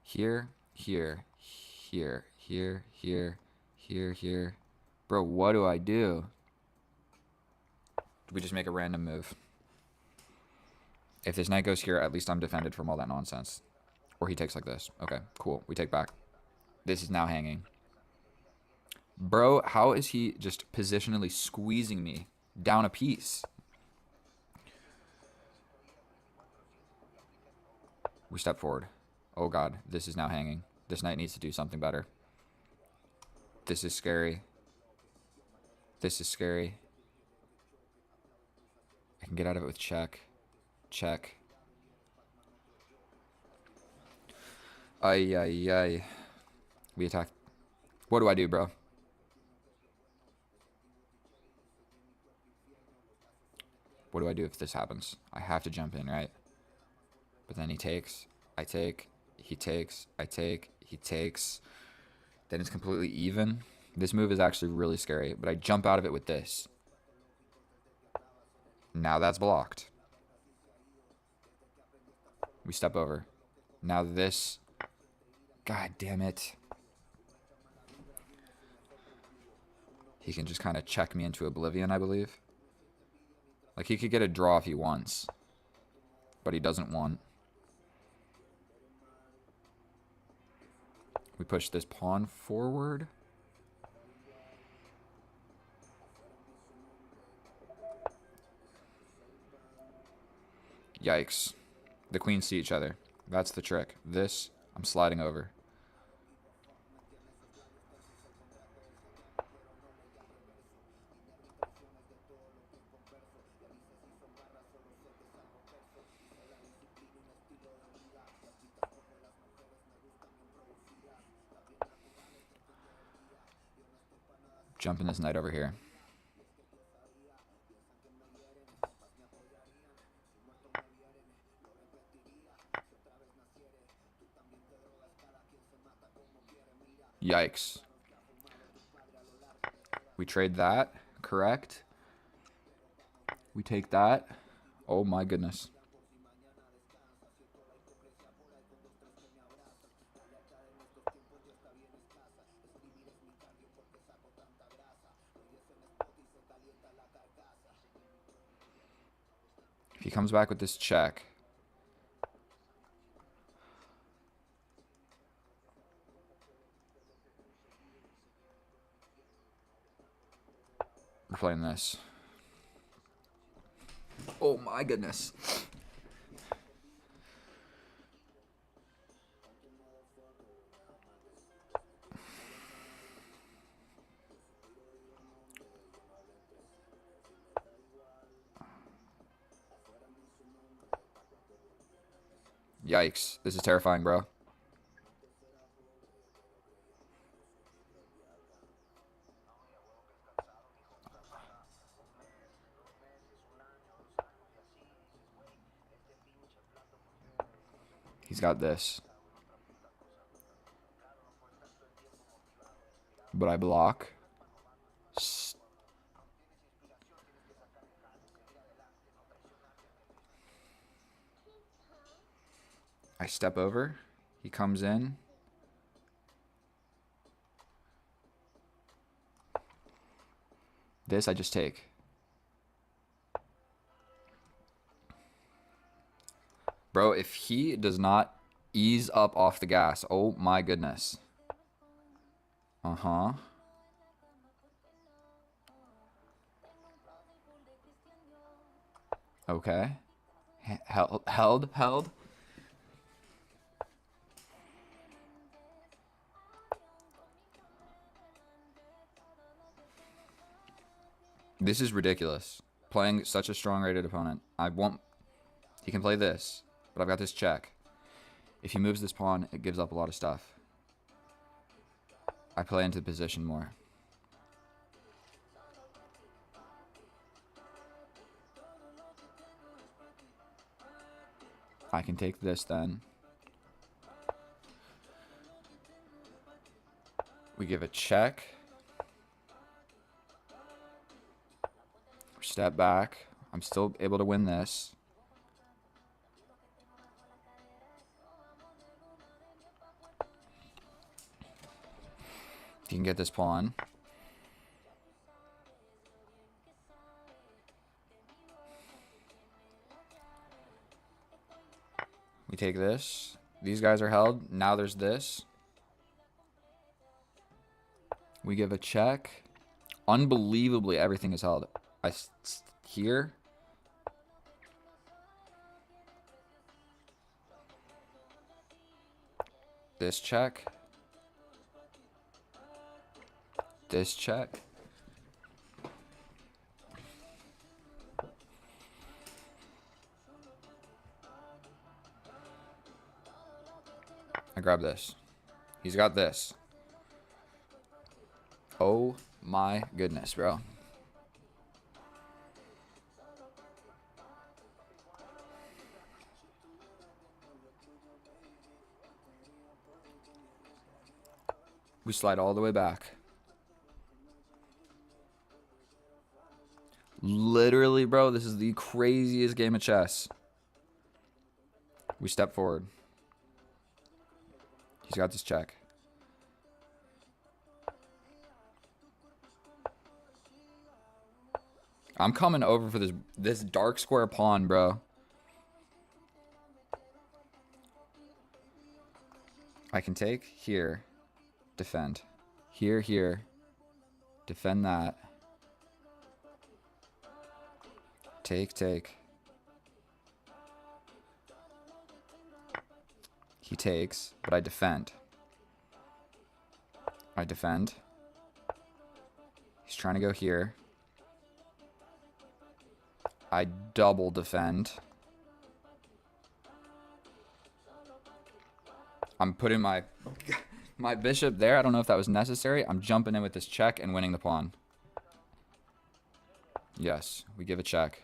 Here, here, here, here, here, here, here. Bro, what do I do? Do we just make a random move? If this knight goes here, at least I'm defended from all that nonsense. Or he takes like this. Okay, cool. We take back. This is now hanging. Bro, how is he just positionally squeezing me down a piece? We step forward. Oh god, this is now hanging. This knight needs to do something better. This is scary. This is scary. I can get out of it with check. Check. Ay, ay, ay. We attack. What do I do, bro? What do I do if this happens? I have to jump in, right? But then he takes. I take. He takes. I take. He takes. Then it's completely even. This move is actually really scary, but I jump out of it with this. Now that's blocked. We step over. Now this. God damn it. He can just kind of check me into oblivion, I believe. Like, he could get a draw if he wants. But he doesn't want. We push this pawn forward. Yikes. The queens see each other. That's the trick. This, I'm sliding over. Jumping this knight over here. Yikes. We trade that, correct? We take that. Oh my goodness. If he comes back with this check. We're playing this. Oh my goodness. Yikes. This is terrifying, bro. He's got this. But I block. I step over. He comes in. This I just take. Bro, if he does not ease up off the gas, oh my goodness. Uh-huh. Okay. Held. This is ridiculous. Playing such a strong rated opponent. I won't... He can play this, but I've got this check. If he moves this pawn, it gives up a lot of stuff. I play into position more. I can take this then. We give a check. Step back. I'm still able to win this. You can get this pawn. We take this. These guys are held. Now there's this. We give a check. Unbelievably, everything is held. Here. This check. This check. I grab this. He's got this. Oh my goodness, bro. We slide all the way back. Literally, bro, this is the craziest game of chess. We step forward. He's got this check. I'm coming over for this dark square pawn, bro. I can take here. Defend. Here, here. Defend that. Take, take. He takes, but I defend. I defend. He's trying to go here. I double defend. I'm putting my bishop there. I don't know if that was necessary. I'm jumping in with this check and winning the pawn. Yes, we give a check.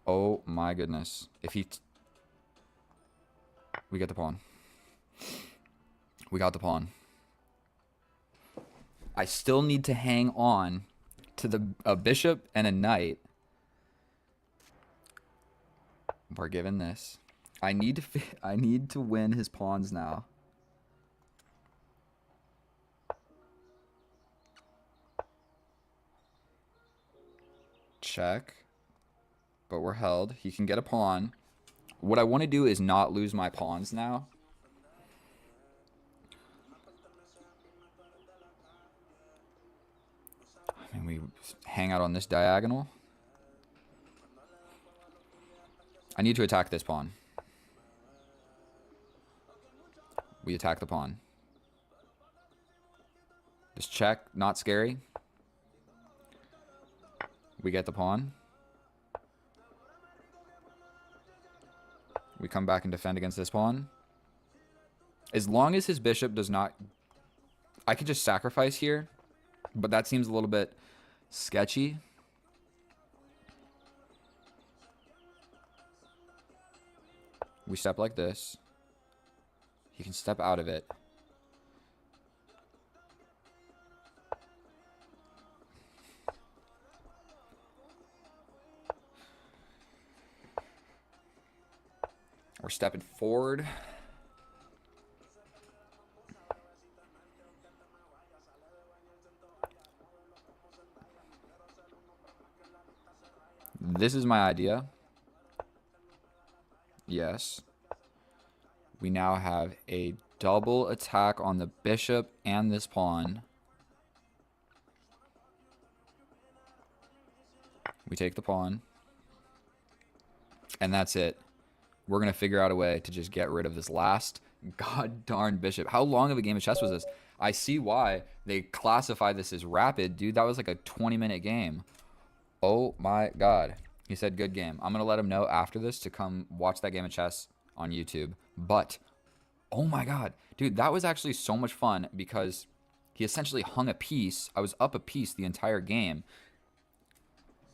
Oh my goodness. If he... We get the pawn. We got the pawn. I still need to hang on to a bishop and a knight. We're given this. I need to win his pawns now. Check. But we're held. He can get a pawn. What I want to do is not lose my pawns now. I mean, we hang out on this diagonal. I need to attack this pawn. We attack the pawn. This check, not scary. We get the pawn. We come back and defend against this pawn. As long as his bishop does not... I could just sacrifice here, but that seems a little bit sketchy. We step like this. He can step out of it. We're stepping forward. This is my idea. Yes. We now have a double attack on the bishop and this pawn. We take the pawn. And that's it. We're going to figure out a way to just get rid of this last god darn bishop. How long of a game of chess was this? I see why they classify this as rapid. Dude, that was like a 20-minute game. Oh my god. He said good game. I'm going to let him know after this to come watch that game of chess on YouTube. But, Oh my god. Dude, that was actually so much fun because he essentially hung a piece. I was up a piece the entire game,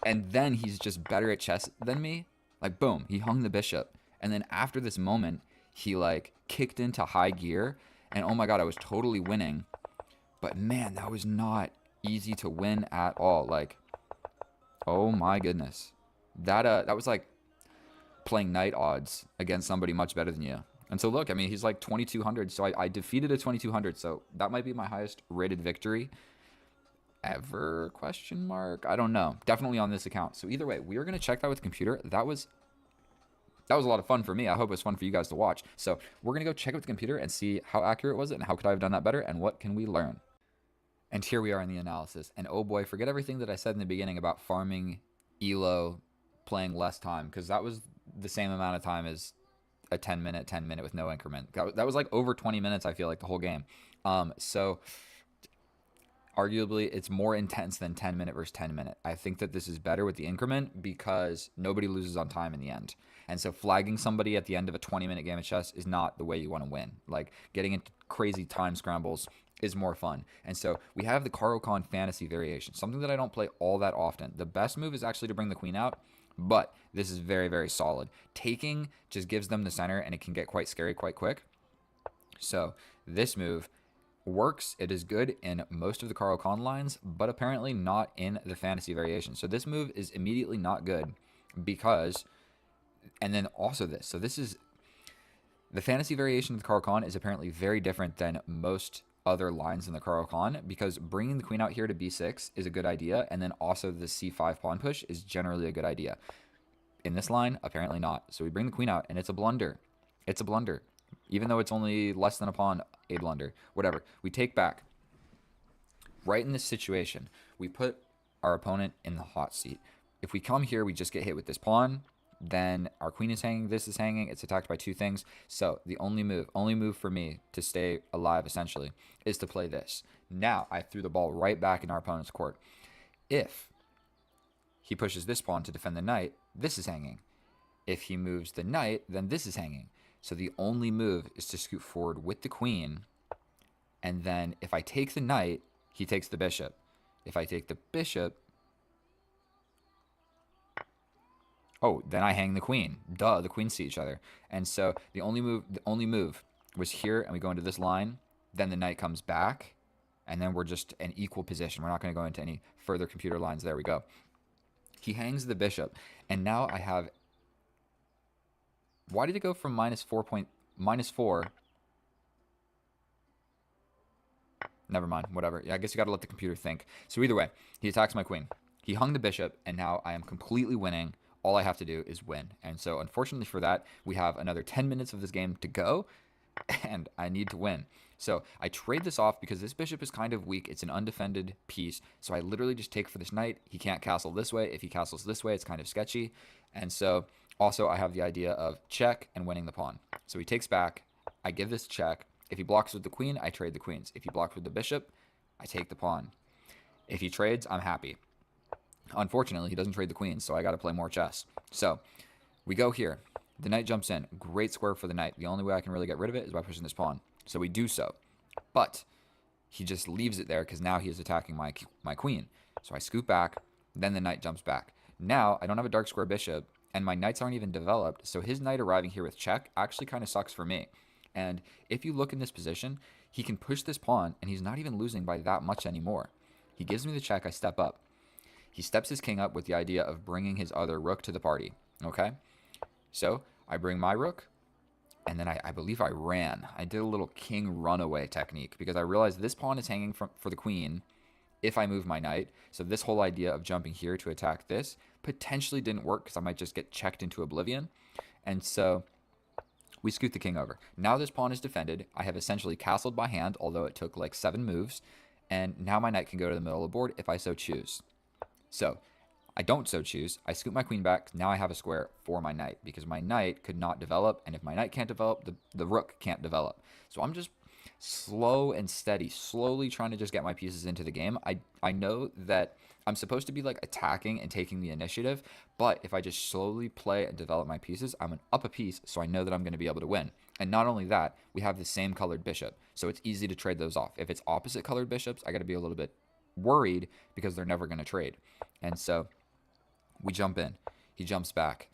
and then he's just better at chess than me. Like, boom, he hung the bishop. And then after this moment, he like kicked into high gear, and oh my god, I was totally winning. But man, that was not easy to win at all. Like, oh my goodness. That was like playing night odds against somebody much better than you. And so look, I mean, he's like 2200, so I defeated a 2200, so that might be my highest rated victory ever, question mark. I don't know. Definitely on this account. So either way, we are going to check that with the computer. That was a lot of fun for me. I hope it's fun for you guys to watch. So we're going to go check it with the computer and see how accurate was it and how could I have done that better and what can we learn. And here we are in the analysis. And oh boy, forget everything that I said in the beginning about farming elo, playing less time, because that was the same amount of time as a 10 minute with no increment. That was like over 20 minutes, I feel like, the whole game. So arguably it's more intense than 10-minute versus 10-minute. I think that this is better with the increment because nobody loses on time in the end. And so flagging somebody at the end of a 20-minute game of chess is not the way you want to win. Like, getting into crazy time scrambles is more fun. And so we have the Caro-Kann fantasy variation, something that I don't play all that often. The best move is actually to bring the queen out, but this is very, very solid. Taking just gives them the center, and it can get quite scary quite quick. So this move works. It is good in most of the Caro-Kann lines, but apparently not in the fantasy variation. So this move is immediately not good because, and then also this. So this is, the fantasy variation of the Caro-Kann is apparently very different than most other lines in the Caro-Kann because bringing the queen out here to b6 is a good idea, and then also the c5 pawn push is generally a good idea. In this line, apparently not. So we bring the queen out, and it's a blunder. It's a blunder. Even though it's only less than a pawn, a blunder. Whatever. We take back. Right in this situation, we put our opponent in the hot seat. If we come here, we just get hit with this pawn. Then our queen is hanging, this is hanging, it's attacked by two things. So the only move for me to stay alive, essentially, is to play this. Now, I threw the ball right back in our opponent's court. If he pushes this pawn to defend the knight, this is hanging. If he moves the knight, then this is hanging. So the only move is to scoot forward with the queen, and then if I take the knight, he takes the bishop. If I take the bishop, oh, then I hang the queen. Duh, the queens see each other. And so the only move was here, and we go into this line. Then the knight comes back, and then we're just in equal position. We're not going to go into any further computer lines. There we go. He hangs the bishop, and now I have. Why did it go from -4? Never mind. Whatever. I guess you got to let the computer think. So either way, he attacks my queen. He hung the bishop, and now I am completely winning. All I have to do is win. And so unfortunately for that, we have another 10 minutes of this game to go, and I need to win. So I trade this off because this bishop is kind of weak. It's an undefended piece. So I literally just take for this knight. He can't castle this way. If he castles this way, it's kind of sketchy. And so also I have the idea of check and winning the pawn. So he takes back. I give this check. If he blocks with the queen, I trade the queens. If he blocks with the bishop, I take the pawn. If he trades, I'm happy. Unfortunately, he doesn't trade the queens, so I got to play more chess. So we go here. The knight jumps in. Great square for the knight. The only way I can really get rid of it is by pushing this pawn. So we do so. But he just leaves it there because now he is attacking my queen. So I scoot back. Then the knight jumps back. Now I don't have a dark square bishop, and my knights aren't even developed. So his knight arriving here with check actually kind of sucks for me. And if you look in this position, he can push this pawn, and he's not even losing by that much anymore. He gives me the check. I step up. He steps his king up with the idea of bringing his other rook to the party, okay? So I bring my rook, and then I believe I ran. I did a little king runaway technique because I realized this pawn is hanging for the queen if I move my knight. So this whole idea of jumping here to attack this potentially didn't work because I might just get checked into oblivion. And so we scoot the king over. Now this pawn is defended. I have essentially castled by hand, although it took like 7 moves. And now my knight can go to the middle of the board if I so choose. So I don't so choose. I scoot my queen back. Now I have a square for my knight because my knight could not develop. And if my knight can't develop, the rook can't develop. So I'm just slow and steady, slowly trying to just get my pieces into the game. I know that I'm supposed to be like attacking and taking the initiative, but if I just slowly play and develop my pieces, I'm up a piece, so I know that I'm going to be able to win. And not only that, we have the same colored bishop, so it's easy to trade those off. If it's opposite colored bishops, I got to be a little bit worried because they're never going to trade. And so we jump in. He jumps back.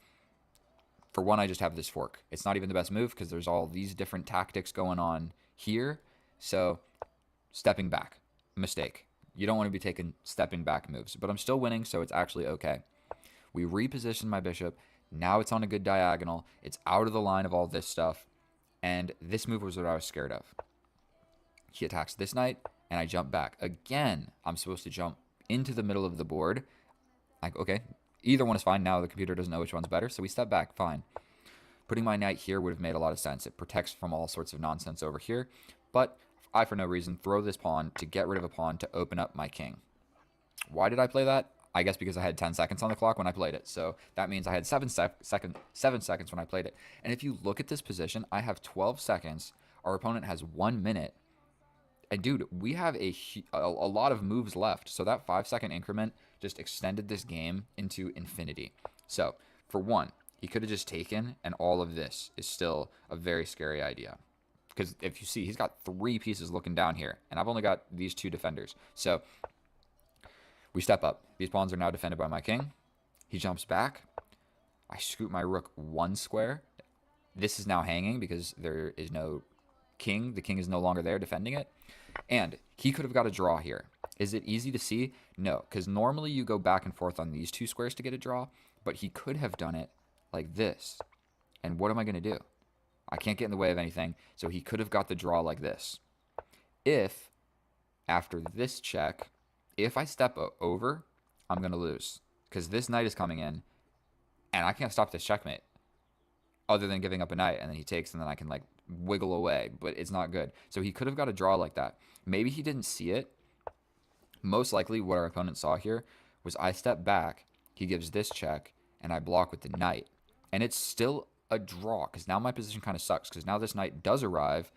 For one, I just have this fork. It's not even the best move because there's all these different tactics going on here. So stepping back, mistake. You don't want to be taking stepping back moves, but I'm still winning, so it's actually okay. We reposition my bishop. Now it's on a good diagonal. It's out of the line of all this stuff. And this move was what I was scared of. He attacks this knight, and I jump back. Again, I'm supposed to jump into the middle of the board. Like, okay, either one is fine. Now the computer doesn't know which one's better, so we step back, fine. Putting my knight here would have made a lot of sense. It protects from all sorts of nonsense over here. But I, for no reason, throw this pawn to get rid of a pawn to open up my king. Why did I play that? I guess because I had 10 seconds on the clock when I played it. So that means I had 7 seconds when I played it. And if you look at this position, I have 12 seconds. Our opponent has 1 minute. And dude, we have a lot of moves left. So that 5-second increment just extended this game into infinity. So for one, he could have just taken, and all of this is still a very scary idea. Because if you see, he's got 3 pieces looking down here, and I've only got these 2 defenders. So we step up. These pawns are now defended by my king. He jumps back. I scoot my rook 1 square. This is now hanging because there is no king. The king is no longer there defending it. And he could have got a draw here. Is it easy to see? No, because normally you go back and forth on these 2 squares to get a draw, but he could have done it like this. And what am I going to do? I can't get in the way of anything, so he could have got the draw like this. If, after this check, if I step over, I'm going to lose. Because this knight is coming in, and I can't stop this checkmate. Other than giving up a knight, and then he takes, and then I can, like, wiggle away. But it's not good. So he could have got a draw like that. Maybe he didn't see it. Most likely what our opponent saw here was I step back, he gives this check, and I block with the knight. And it's still a draw, because now my position kind of sucks, because now this knight does arrive,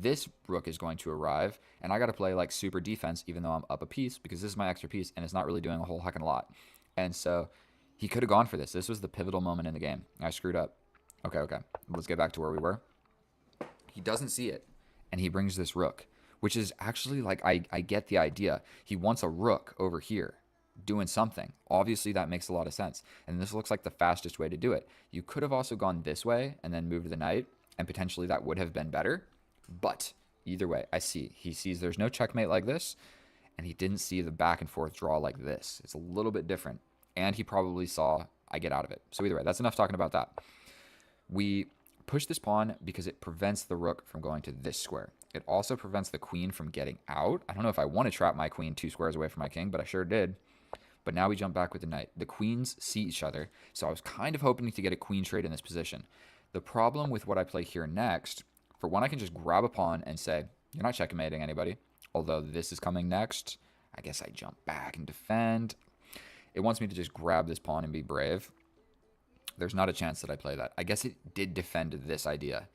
this rook is going to arrive, and I got to play like super defense even though I'm up a piece, because this is my extra piece, and it's not really doing a whole heck of a lot. And so he could have gone for this. This was the pivotal moment in the game. I screwed up. Okay. Let's get back to where we were. He doesn't see it, and he brings this rook, which is actually like, I get the idea. He wants a rook over here doing something. Obviously, that makes a lot of sense. And this looks like the fastest way to do it. You could have also gone this way and then moved the knight, and potentially that would have been better. But either way, I see. He sees there's no checkmate like this, and he didn't see the back and forth draw like this. It's a little bit different. And he probably saw I get out of it. So either way, that's enough talking about that. We push this pawn because it prevents the rook from going to this square. It also prevents the queen from getting out. I don't know if I want to trap my queen 2 squares away from my king, but I sure did. But now we jump back with the knight. The queens see each other, so I was kind of hoping to get a queen trade in this position. The problem with what I play here next, for one, I can just grab a pawn and say, you're not checkmating anybody. Although this is coming next, I guess I jump back and defend. It wants me to just grab this pawn and be brave. There's not a chance that I play that. I guess it did defend this idea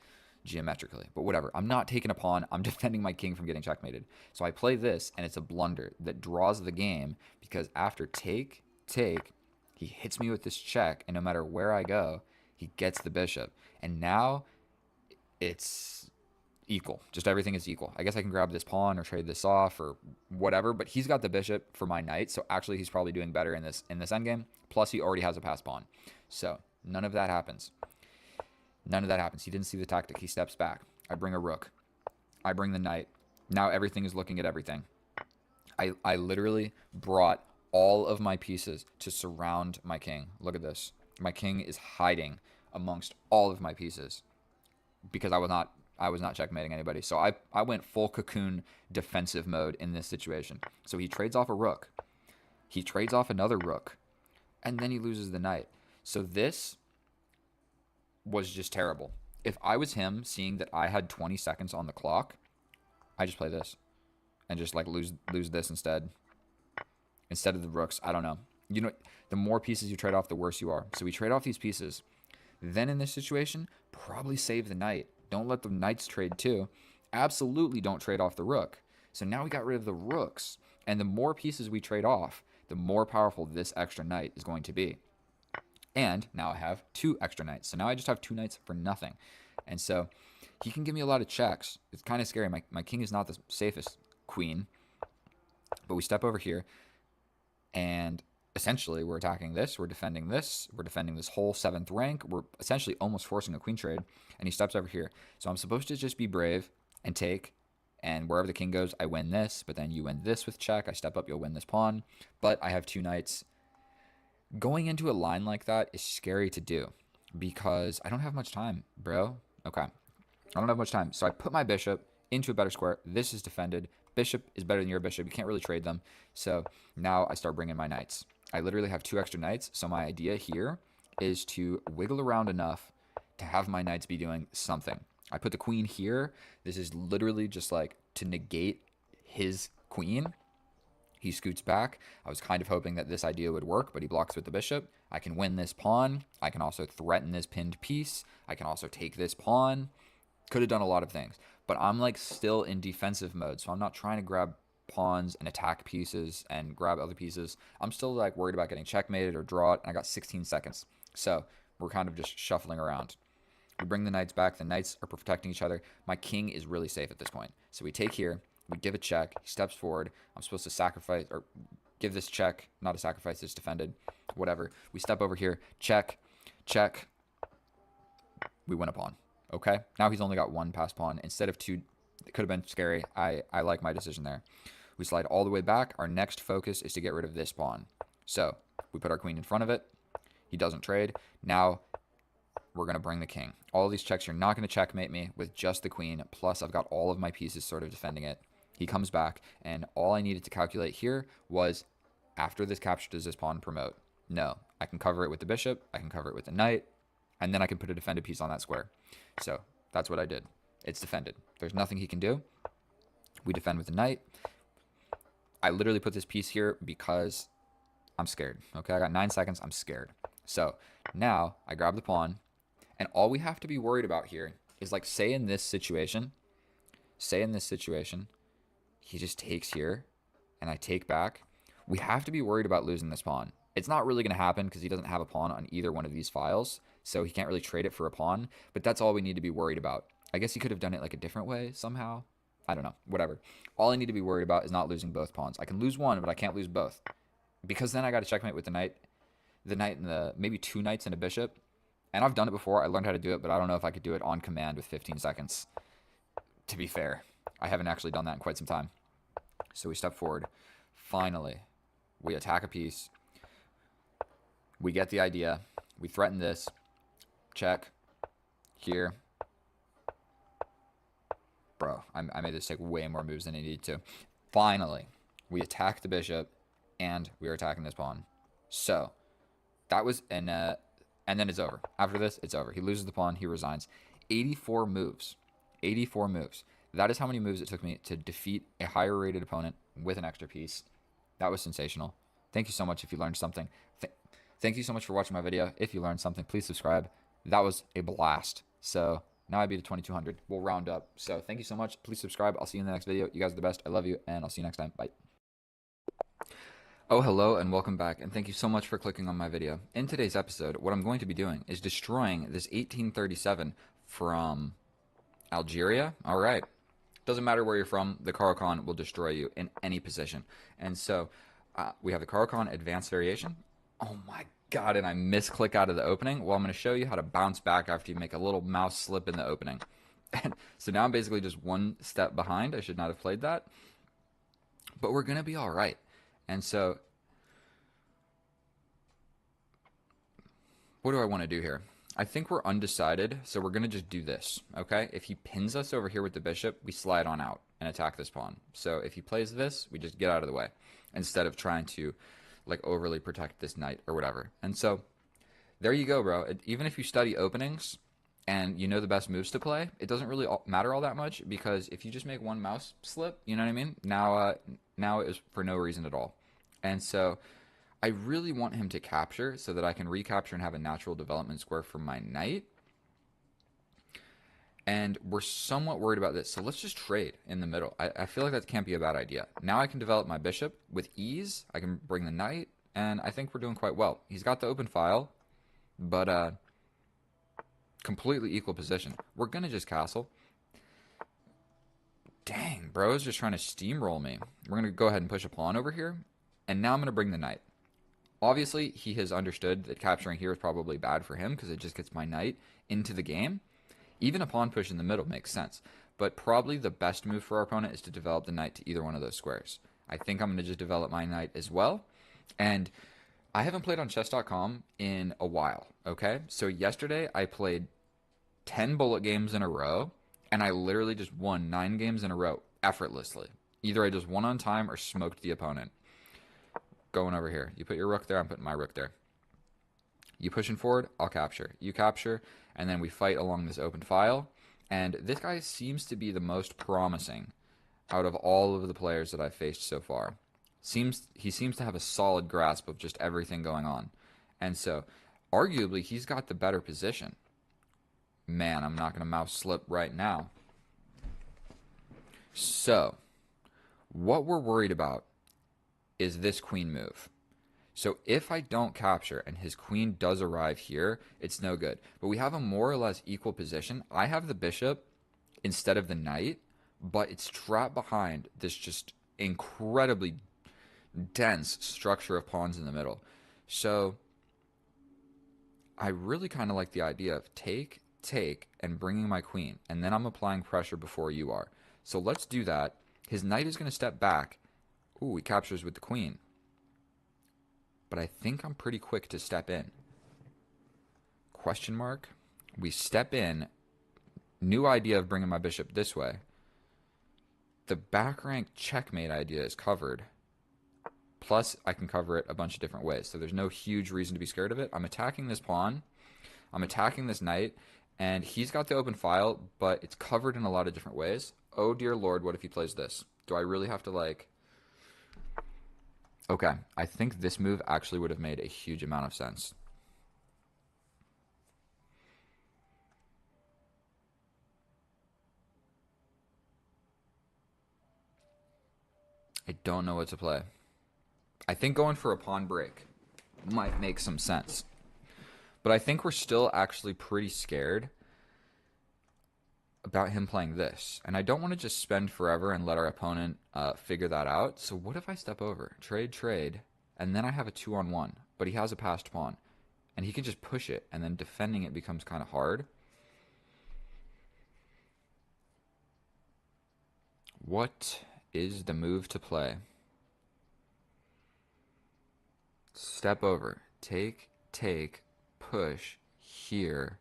geometrically, but whatever. I'm not taking a pawn. I'm defending my king from getting checkmated. So I play this, and it's a blunder that draws the game, because after take, he hits me with this check, and no matter where I go, he gets the bishop. And now it's equal. Just everything is equal. I guess I can grab this pawn or trade this off or whatever, but he's got the bishop for my knight, so actually he's probably doing better in this endgame. Plus he already has a passed pawn. So none of that happens. None of that happens. He didn't see the tactic. He steps back. I bring a rook. I bring the knight. Now everything is looking at everything. I literally brought all of my pieces to surround my king. Look at this. My king is hiding amongst all of my pieces because I was not checkmating anybody. So I went full cocoon defensive mode in this situation. So he trades off a rook. He trades off another rook. And then he loses the knight. So this was just terrible. If I was him, seeing that I had 20 seconds on the clock, I just play this and just like lose this instead of the rooks. I don't know. You know, the more pieces you trade off, the worse you are. So we trade off these pieces. Then in this situation, probably save the knight. Don't let the knights trade too. Absolutely don't trade off the rook. So now we got rid of the rooks. And the more pieces we trade off, the more powerful this extra knight is going to be. And now I have 2 extra knights. So now I just have 2 knights for nothing. And so he can give me a lot of checks. It's kind of scary. My king is not the safest queen. But we step over here, and essentially we're attacking this. We're defending this. We're defending this whole 7th rank. We're essentially almost forcing a queen trade. And he steps over here. So I'm supposed to just be brave and take. And wherever the king goes, I win this. But then you win this with check. I step up, you'll win this pawn. But I have 2 knights. Going into a line like that is scary to do because I don't have much time, bro. Okay. I don't have much time. So I put my bishop into a better square. This is defended. Bishop is better than your bishop. You can't really trade them. So now I start bringing my knights. I literally have 2 extra knights. So my idea here is to wiggle around enough to have my knights be doing something. I put the queen here. This is literally just like to negate his queen. He scoots back. I was kind of hoping that this idea would work, but he blocks with the bishop. I can win this pawn. I can also threaten this pinned piece. I can also take this pawn. Could have done a lot of things, but I'm like still in defensive mode, so I'm not trying to grab pawns and attack pieces and grab other pieces. I'm still like worried about getting checkmated or draw it, and I got 16 seconds. So we're kind of just shuffling around. We bring the knights back. The knights are protecting each other. My king is really safe at this point. So we take here. We give a check. He steps forward. I'm supposed to sacrifice or give this check. Not a sacrifice. It's defended. Whatever. We step over here. Check. Check. We win a pawn. Okay? Now he's only got 1 passed pawn instead of 2. It could have been scary. I like my decision there. We slide all the way back. Our next focus is to get rid of this pawn. So we put our queen in front of it. He doesn't trade. Now we're going to bring the king. All these checks, you're not going to checkmate me with just the queen. Plus, I've got all of my pieces sort of defending it. He comes back, and all I needed to calculate here was, after this capture, does this pawn promote? No. I can cover it with the bishop. I can cover it with the knight. And then I can put a defended piece on that square. So that's what I did. It's defended. There's nothing he can do. We defend with the knight. I literally put this piece here because I'm scared. Okay, I got 9 seconds. I'm scared. So now I grab the pawn. And all we have to be worried about here is, like, say in this situation, he just takes here and I take back. We have to be worried about losing this pawn. It's not really going to happen because he doesn't have a pawn on either one of these files, so he can't really trade it for a pawn, but that's all we need to be worried about. I guess he could have done it like a different way somehow. I don't know. Whatever. All I need to be worried about is not losing both pawns. I can lose one, but I can't lose both. Because then I got to checkmate with the knight and the maybe 2 knights and a bishop. And I've done it before. I learned how to do it, but I don't know if I could do it on command with 15 seconds. To be fair, I haven't actually done that in quite some time. So we step forward. Finally, we attack a piece. We get the idea. We threaten this. Check. Here. Bro, I made this take way more moves than it needed to. Finally, we attack the bishop, and we are attacking this pawn. So, that was and then it's over. After this, it's over. He loses the pawn. He resigns. 84 moves. 84 moves. That is how many moves it took me to defeat a higher rated opponent with an extra piece. That was sensational. Thank you so much if you learned something. Thank you so much for watching my video. If you learned something, please subscribe. That was a blast. So now I beat a 2200. We'll round up. So thank you so much. Please subscribe. I'll see you in the next video. You guys are the best. I love you, and I'll see you next time. Bye. Oh, hello, and welcome back, and thank you so much for clicking on my video. In today's episode, what I'm going to be doing is destroying this 1837 from Algeria. All right. Doesn't matter where you're from, the Caro-Kann will destroy you in any position. And so we have the Caro-Kann advanced variation. Oh my god, and I misclick out of the opening. Well, I'm going to show you how to bounce back after you make a little mouse slip in the opening. And so now I'm basically just 1 step behind. I should not have played that. But we're going to be all right. And so what do I want to do here? I think we're undecided, so we're going to just do this, okay? If he pins us over here with the bishop, we slide on out and attack this pawn. So if he plays this, we just get out of the way instead of trying to, like, overly protect this knight or whatever. And so there you go, bro. Even if you study openings and you know the best moves to play, it doesn't really matter all that much, because if you just make 1 mouse slip, you know what I mean? Now it is for no reason at all. And so I really want him to capture so that I can recapture and have a natural development square for my knight. And we're somewhat worried about this. So let's just trade in the middle. I feel like that can't be a bad idea. Now I can develop my bishop with ease. I can bring the knight. And I think we're doing quite well. He's got the open file, but completely equal position. We're going to just castle. Dang, bro is just trying to steamroll me. We're going to go ahead and push a pawn over here. And now I'm going to bring the knight. Obviously, he has understood that capturing here is probably bad for him because it just gets my knight into the game. Even a pawn push in the middle makes sense. But probably the best move for our opponent is to develop the knight to either one of those squares. I think I'm going to just develop my knight as well. And I haven't played on chess.com in a while, okay? So yesterday I played 10 bullet games in a row, and I literally just won 9 games in a row effortlessly. Either I just won on time or smoked the opponent. Going over here. You put your rook there, I'm putting my rook there. You pushing forward, I'll capture. You capture, and then we fight along this open file. And this guy seems to be the most promising out of all of the players that I've faced so far. He seems to have a solid grasp of just everything going on. And so, arguably, he's got the better position. Man, I'm not going to mouse slip right now. So, what we're worried about is this queen move. So if I don't capture and his queen does arrive here, it's no good. But we have a more or less equal position. I have the bishop instead of the knight, but it's trapped behind this just incredibly dense structure of pawns in the middle. So I really kind of like the idea of take, and bringing my queen. And then I'm applying pressure before you are. So let's do that. His knight is going to step back. Ooh, he captures with the queen. But I think I'm pretty quick to step in. Question mark. We step in. New idea of bringing my bishop this way. The back rank checkmate idea is covered. Plus, I can cover it a bunch of different ways. So there's no huge reason to be scared of it. I'm attacking this pawn. I'm attacking this knight. And he's got the open file, but it's covered in a lot of different ways. Oh, dear Lord, what if he plays this? Do I really have to, like... Okay, I think this move actually would have made a huge amount of sense. I don't know what to play. I think going for a pawn break might make some sense. But I think we're still actually pretty scared about him playing this. And I don't want to just spend forever and let our opponent figure that out. So what if I step over? Trade, and then I have a 2-on-1. But he has a passed pawn. And he can just push it, and then defending it becomes kind of hard. What is the move to play? Step over. Take, push, here,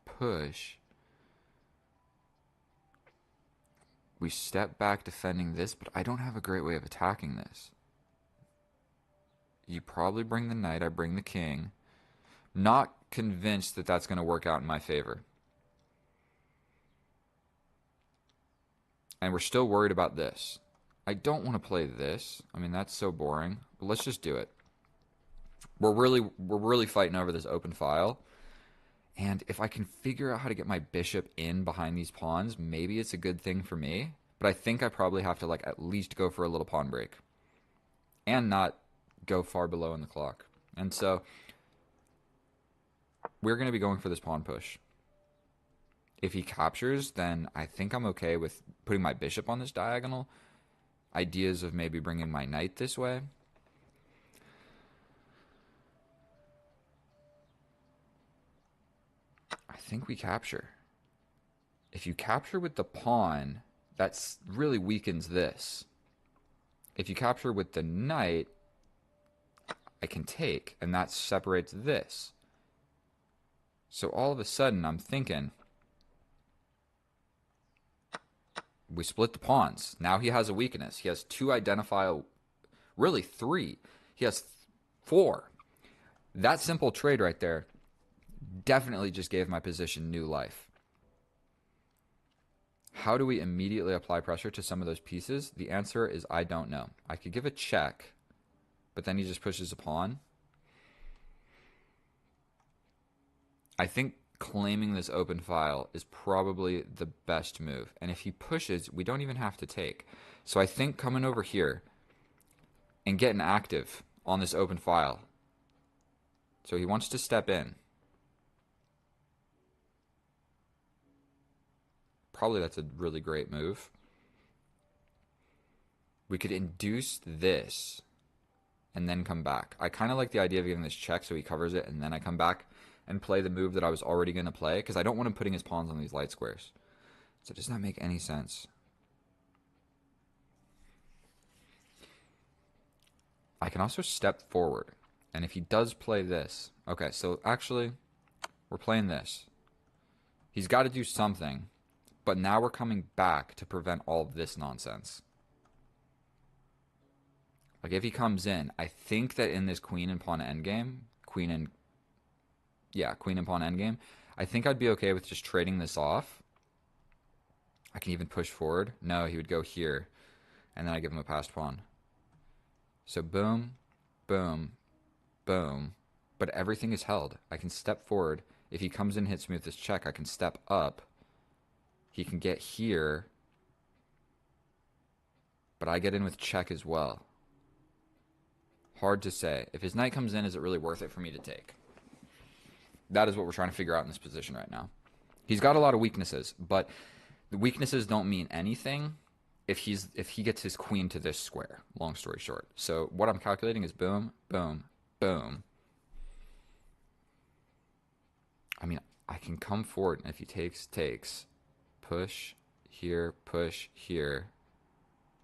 push. We step back defending this, but I don't have a great way of attacking this. You probably bring the knight, I bring the king. Not convinced that that's going to work out in my favor. And we're still worried about this. I don't want to play this. I mean, that's so boring. But let's just do it. We're really fighting over this open file. And if I can figure out how to get my bishop in behind these pawns, maybe it's a good thing for me. But I think I probably have to, like, at least go for a little pawn break. And not go far below in the clock. And so we're going to be going for this pawn push. If he captures, then I think I'm okay with putting my bishop on this diagonal. Ideas of maybe bringing my knight this way. I think we capture. If you capture with the pawn, that really weakens this. If you capture with the knight, I can take, and that separates this. So all of a sudden, I'm thinking, we split the pawns. Now he has a weakness. He has 2 identifiable, really 3. He has 4. That simple trade right there definitely just gave my position new life. How do we immediately apply pressure to some of those pieces? The answer is I don't know. I could give a check, but then he just pushes a pawn. I think claiming this open file is probably the best move. And if he pushes, we don't even have to take. So I think coming over here and getting active on this open file. So he wants to step in. Probably that's a really great move. We could induce this and then come back. I kind of like the idea of giving this check so he covers it and then I come back and play the move that I was already going to play because I don't want him putting his pawns on these light squares. So it does not make any sense. I can also step forward. And if he does play this... Okay, so actually, we're playing this. He's got to do something. But now we're coming back to prevent all of this nonsense. Like, if he comes in, I think that in this queen and pawn endgame, queen and pawn endgame, I think I'd be okay with just trading this off. I can even push forward. No, he would go here, and then I give him a passed pawn. So boom, boom, boom, but everything is held. I can step forward. If he comes in and hits me with this check, I can step up. He can get here, but I get in with check as well. Hard to say. If his knight comes in, is it really worth it for me to take? That is what we're trying to figure out in this position right now. He's got a lot of weaknesses, but the weaknesses don't mean anything if he gets his queen to this square, long story short. So what I'm calculating is boom, boom, boom. I mean, I can come forward, and if he takes, push here,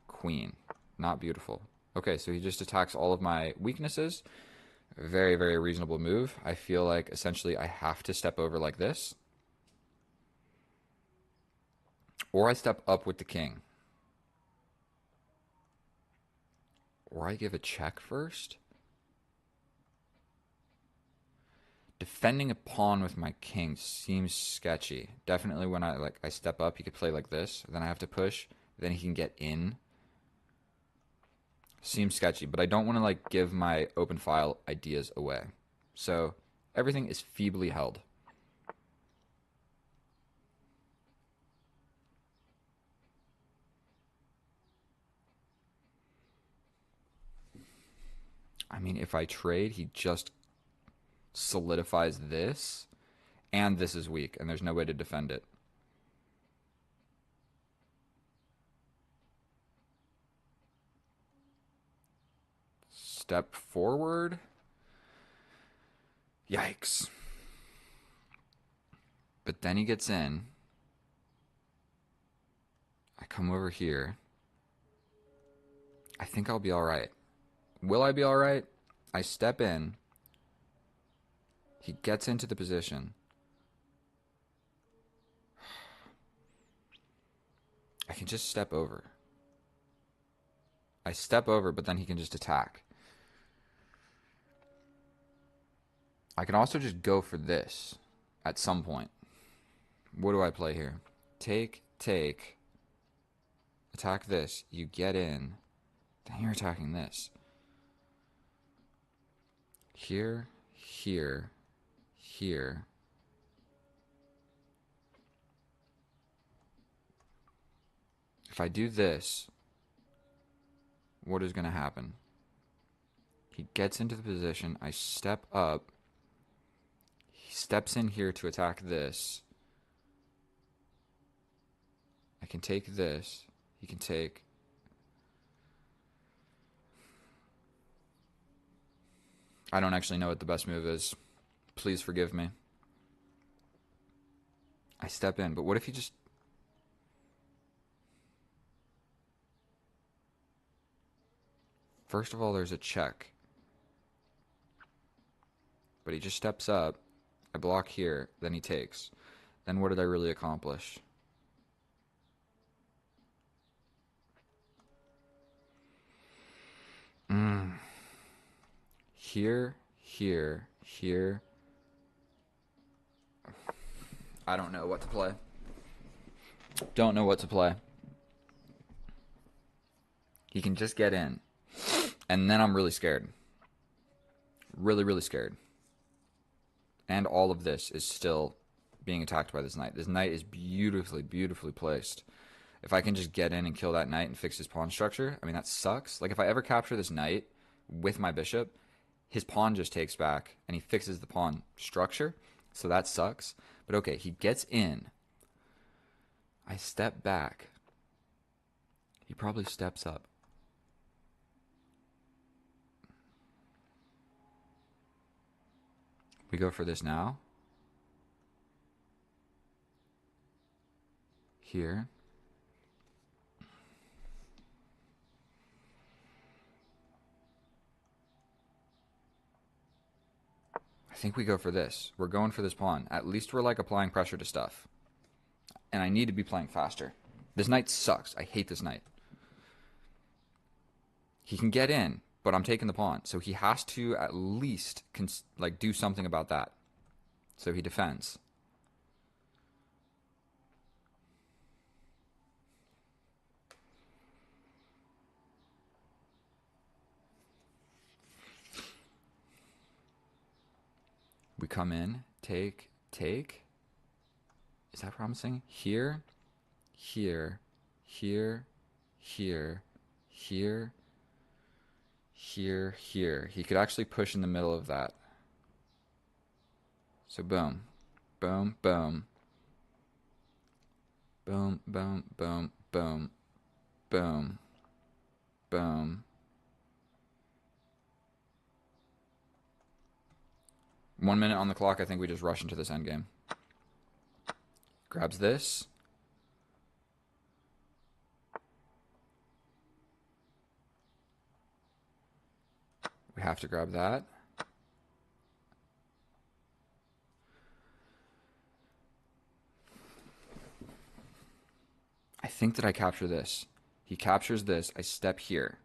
queen. Not beautiful. Okay, so he just attacks all of my weaknesses. Very, very reasonable move. I feel like essentially I have to step over like this. Or I step up with the king. Or I give a check first. Defending a pawn with my king seems sketchy. Definitely when I step up, he could play like this. Then I have to push. Then he can get in. Seems sketchy, but I don't want to give my open file ideas away. So everything is feebly held. I mean, if I trade, he just solidifies this, and this is weak, and there's no way to defend it. Step forward. Yikes. But then he gets in. I come over here. I think I'll be all right. Will I be all right? I step in. He gets into the position. I can just step over. I step over, but then he can just attack. I can also just go for this at some point. What do I play here? Take. Attack this. You get in. Then you're attacking this. Here. If I do this, what is going to happen? He gets into the position. I step up. He steps in here to attack this. I can take this. He can take... I don't actually know what the best move is. Please forgive me. I step in, but what if he just... First of all, there's a check. But he just steps up. I block here, then he takes. Then what did I really accomplish? Here. I don't know what to play. Don't know what to play. He can just get in. And then I'm really scared. Really, really scared. And all of this is still being attacked by this knight. This knight is beautifully, beautifully placed. If I can just get in and kill that knight and fix his pawn structure, I mean, that sucks. Like, if I ever capture this knight with my bishop, his pawn just takes back, and he fixes the pawn structure, so that sucks. But okay, he gets in. I step back. He probably steps up. We go for this now. Here. I think we go for this. We're going for this pawn. At least we're like applying pressure to stuff. And I need to be playing faster. This knight sucks. I hate this knight. He can get in, but I'm taking the pawn. So he has to at least like do something about that. So he defends. We come in, take, take. Is that promising? Here, here, here, here, here, here, here. He could actually push in the middle of that. So boom, boom, boom. Boom, boom, boom, boom, boom, boom. 1 minute on the clock. I think we just rush into this endgame. Grabs this. We have to grab that. I think that I capture this. He captures this. I step here.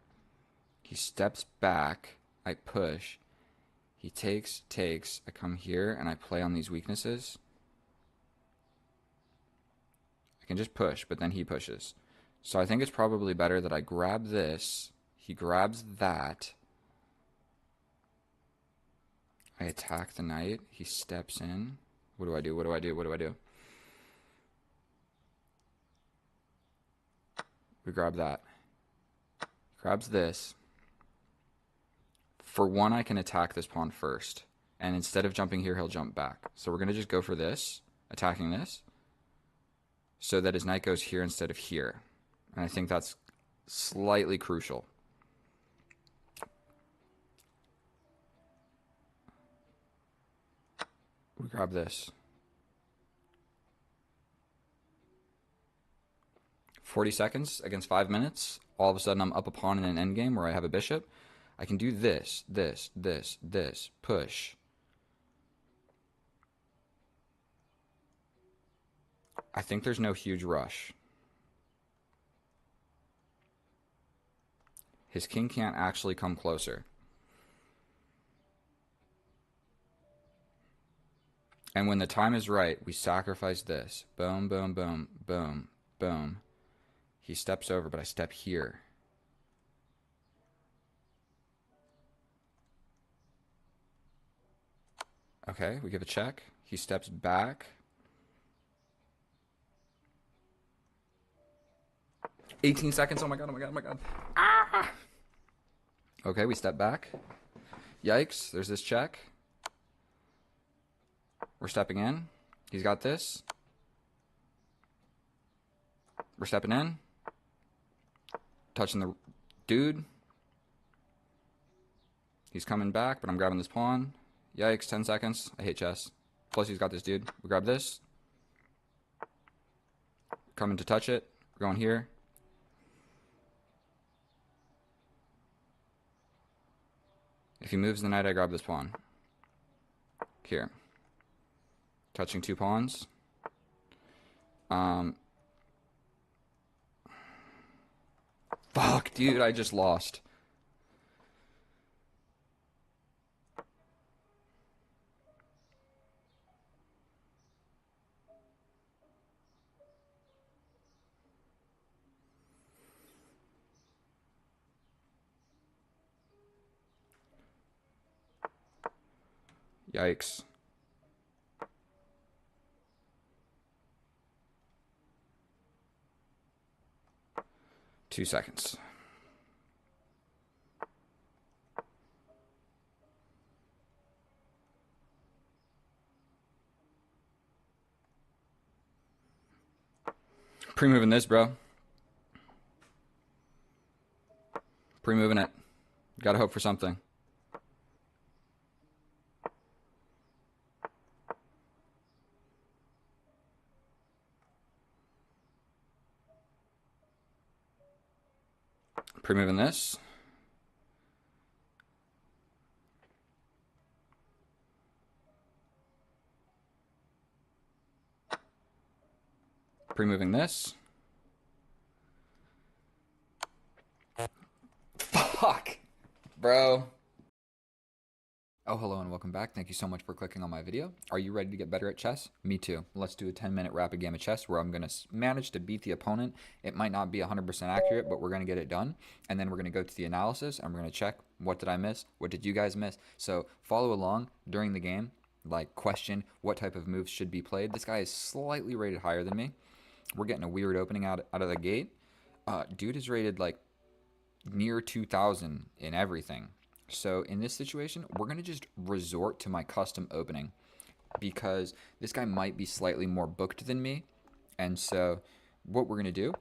He steps back. I push. He takes, takes. I come here and I play on these weaknesses. I can just push, but then he pushes. So I think it's probably better that I grab this. He grabs that. I attack the knight. He steps in. What do I do? What do I do? What do I do? We grab that. Grabs this. For one, I can attack this pawn first. And instead of jumping here, he'll jump back. So we're going to just go for this, attacking this, so that his knight goes here instead of here. And I think that's slightly crucial. We grab this. 40 seconds against 5 minutes. All of a sudden, I'm up a pawn in an endgame where I have a bishop. I can do this, this, this, this, push. I think there's no huge rush. His king can't actually come closer. And when the time is right, we sacrifice this. Boom, boom, boom, boom, boom. He steps over, but I step here. Okay, we give a check. He steps back. 18 seconds. Oh my god, oh my god, oh my god. Ah! Okay, we step back. Yikes, there's this check. We're stepping in. He's got this. We're stepping in. Touching the dude. He's coming back, but I'm grabbing this pawn. Yikes, 10 seconds. I hate chess. Plus, he's got this dude. We grab this. Coming to touch it. We're going here. If he moves the knight, I grab this pawn. Here. Touching 2 pawns. Fuck, dude, I just lost. Yikes. 2 seconds. Pre-moving this, bro. Pre-moving it. Gotta hope for something. Pre-moving this. Pre-moving this. Fuck, bro. Oh, hello and welcome back. Thank you so much for clicking on my video. Are you ready to get better at chess? Me too. Let's do a 10-minute rapid game of chess where I'm going to manage to beat the opponent. It might not be 100% accurate, but we're going to get it done. And then we're going to go to the analysis and we're going to check what did I miss? What did you guys miss? So follow along during the game. Like, question what type of moves should be played. This guy is slightly rated higher than me. We're getting a weird opening out of the gate. Dude is rated like near 2,000 in everything. So in this situation, we're going to just resort to my custom opening because this guy might be slightly more booked than me. And so what we're going to do,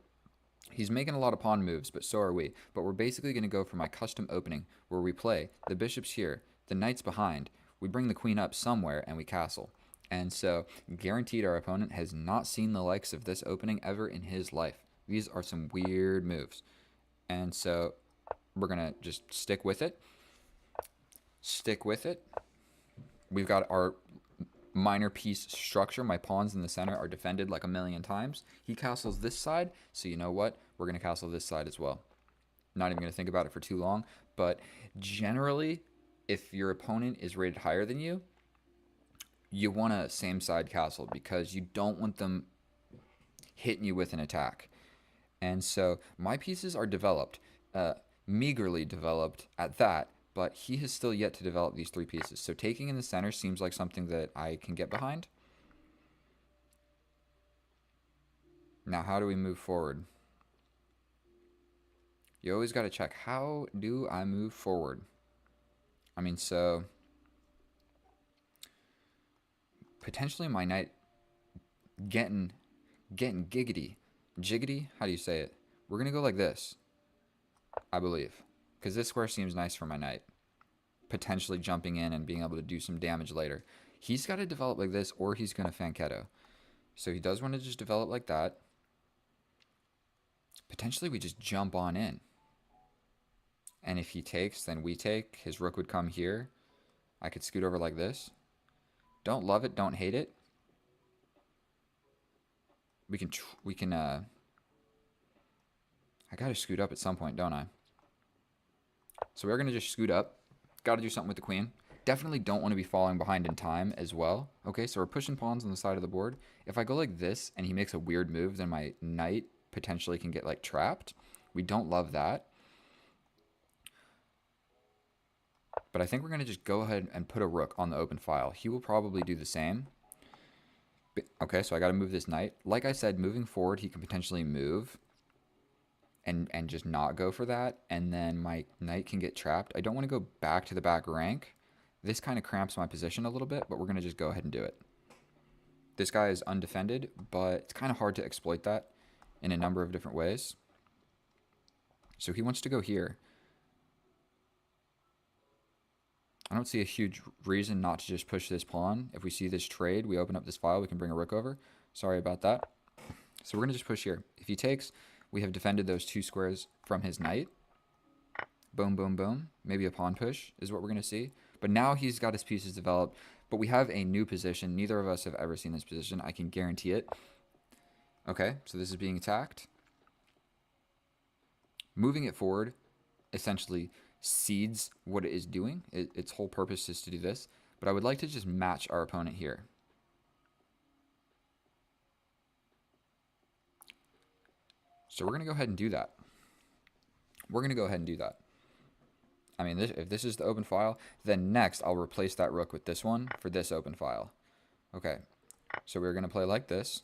he's making a lot of pawn moves, but so are we. But we're basically going to go for my custom opening where we play the bishop's here, the knight's behind, we bring the queen up somewhere, and we castle. And so guaranteed our opponent has not seen the likes of this opening ever in his life. These are some weird moves. And so we're going to just stick with it. Stick with it. We've got our minor piece structure. My pawns in the center are defended like a million times. He castles this side, so you know what? We're going to castle this side as well. Not even going to think about it for too long, but generally, if your opponent is rated higher than you, you want a same side castle because you don't want them hitting you with an attack. And so my pieces are developed, meagerly developed at that, but he has still yet to develop these three pieces. So taking in the center seems like something that I can get behind. Now, how do we move forward? You always got to check, how do I move forward? I mean, so potentially my knight getting giggity. Jiggity? How do you say it? We're going to go like this, I believe, because this square seems nice for my knight. Potentially jumping in and being able to do some damage later. He's got to develop like this or he's going to Fanketto. So he does want to just develop like that. Potentially we just jump on in. And if he takes, then we take. His rook would come here. I could scoot over like this. Don't love it, don't hate it. We can I gotta scoot up at some point, don't I? So we're gonna just scoot up. Gotta do something with the queen. Definitely don't want to be falling behind in time as well. Okay, so we're pushing pawns on the side of the board. If I go like this and he makes a weird move, then my knight potentially can get like trapped. We don't love that. But I think we're gonna just go ahead and put a rook on the open file. He will probably do the same. Okay, so I got to move this knight. Like I said, moving forward, he can potentially move and just not go for that. And then my knight can get trapped. I don't want to go back to the back rank. This kind of cramps my position a little bit, but we're going to just go ahead and do it. This guy is undefended, but it's kind of hard to exploit that in a number of different ways. So he wants to go here. I don't see a huge reason not to just push this pawn. If we see this trade, we open up this file, we can bring a rook over. Sorry about that. So we're going to just push here. If he takes, we have defended those two squares from his knight. Boom, boom, boom. Maybe a pawn push is what we're going to see. But now he's got his pieces developed. But we have a new position. Neither of us have ever seen this position. I can guarantee it. Okay, so this is being attacked. Moving it forward, essentially cedes what it is doing. Its whole purpose is to do this, but I would like to just match our opponent here. So we're going to go ahead and do that. We're going to go ahead and do that. I mean, if this is the open file, then next I'll replace that rook with this one for this open file. Okay, so we're going to play like this.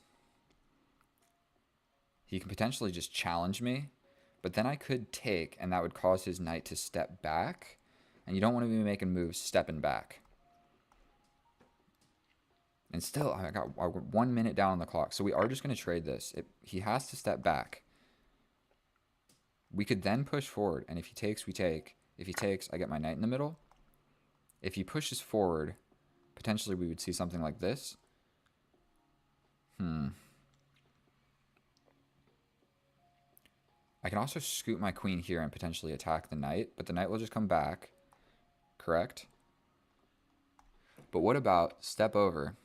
He can potentially just challenge me, But then I could take, and that would cause his knight to step back. And you don't want to be making moves stepping back. And still, I got 1 minute down on the clock. So we are just going to trade this. He has to step back. We could then push forward. And if he takes, we take. If he takes, I get my knight in the middle. If he pushes forward, potentially we would see something like this. I can also scoot my queen here and potentially attack the knight. But the knight will just come back. Correct? But what about step over?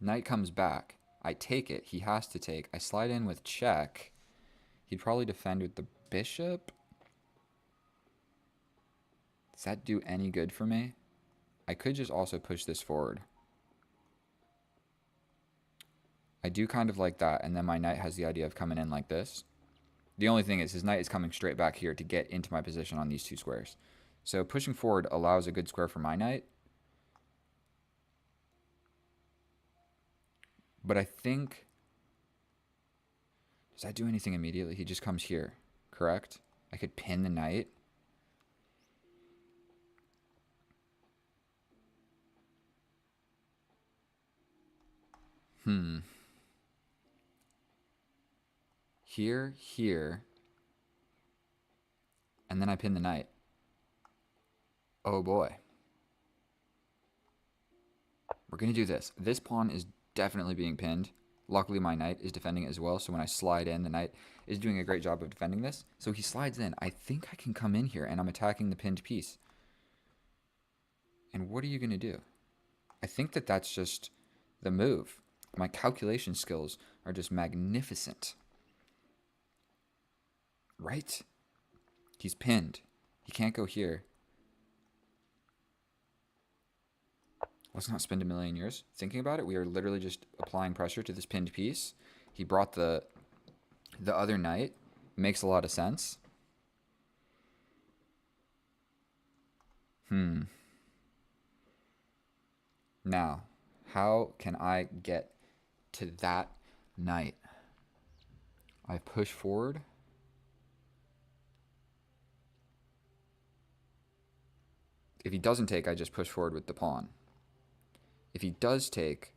Knight comes back. I take it. He has to take. I slide in with check. He'd probably defend with the bishop. Does that do any good for me? I could just also push this forward. I do kind of like that, and then my knight has the idea of coming in like this. The only thing is his knight is coming straight back here to get into my position on these two squares. So pushing forward allows a good square for my knight. But I think... Does that do anything immediately? He just comes here, correct? I could pin the knight. Here, here. And then I pin the knight. Oh boy. We're going to do this. This pawn is definitely being pinned. Luckily, my knight is defending it as well. So when I slide in, the knight is doing a great job of defending this. So he slides in. I think I can come in here, and I'm attacking the pinned piece. And what are you going to do? I think that that's just the move. My calculation skills are just magnificent. Right? He's pinned. He can't go here. Let's not spend a million years thinking about it. We are literally just applying pressure to this pinned piece. He brought the other knight. Makes a lot of sense. Now, how can I get to that knight? I push forward. If he doesn't take, I just push forward with the pawn. If he does take,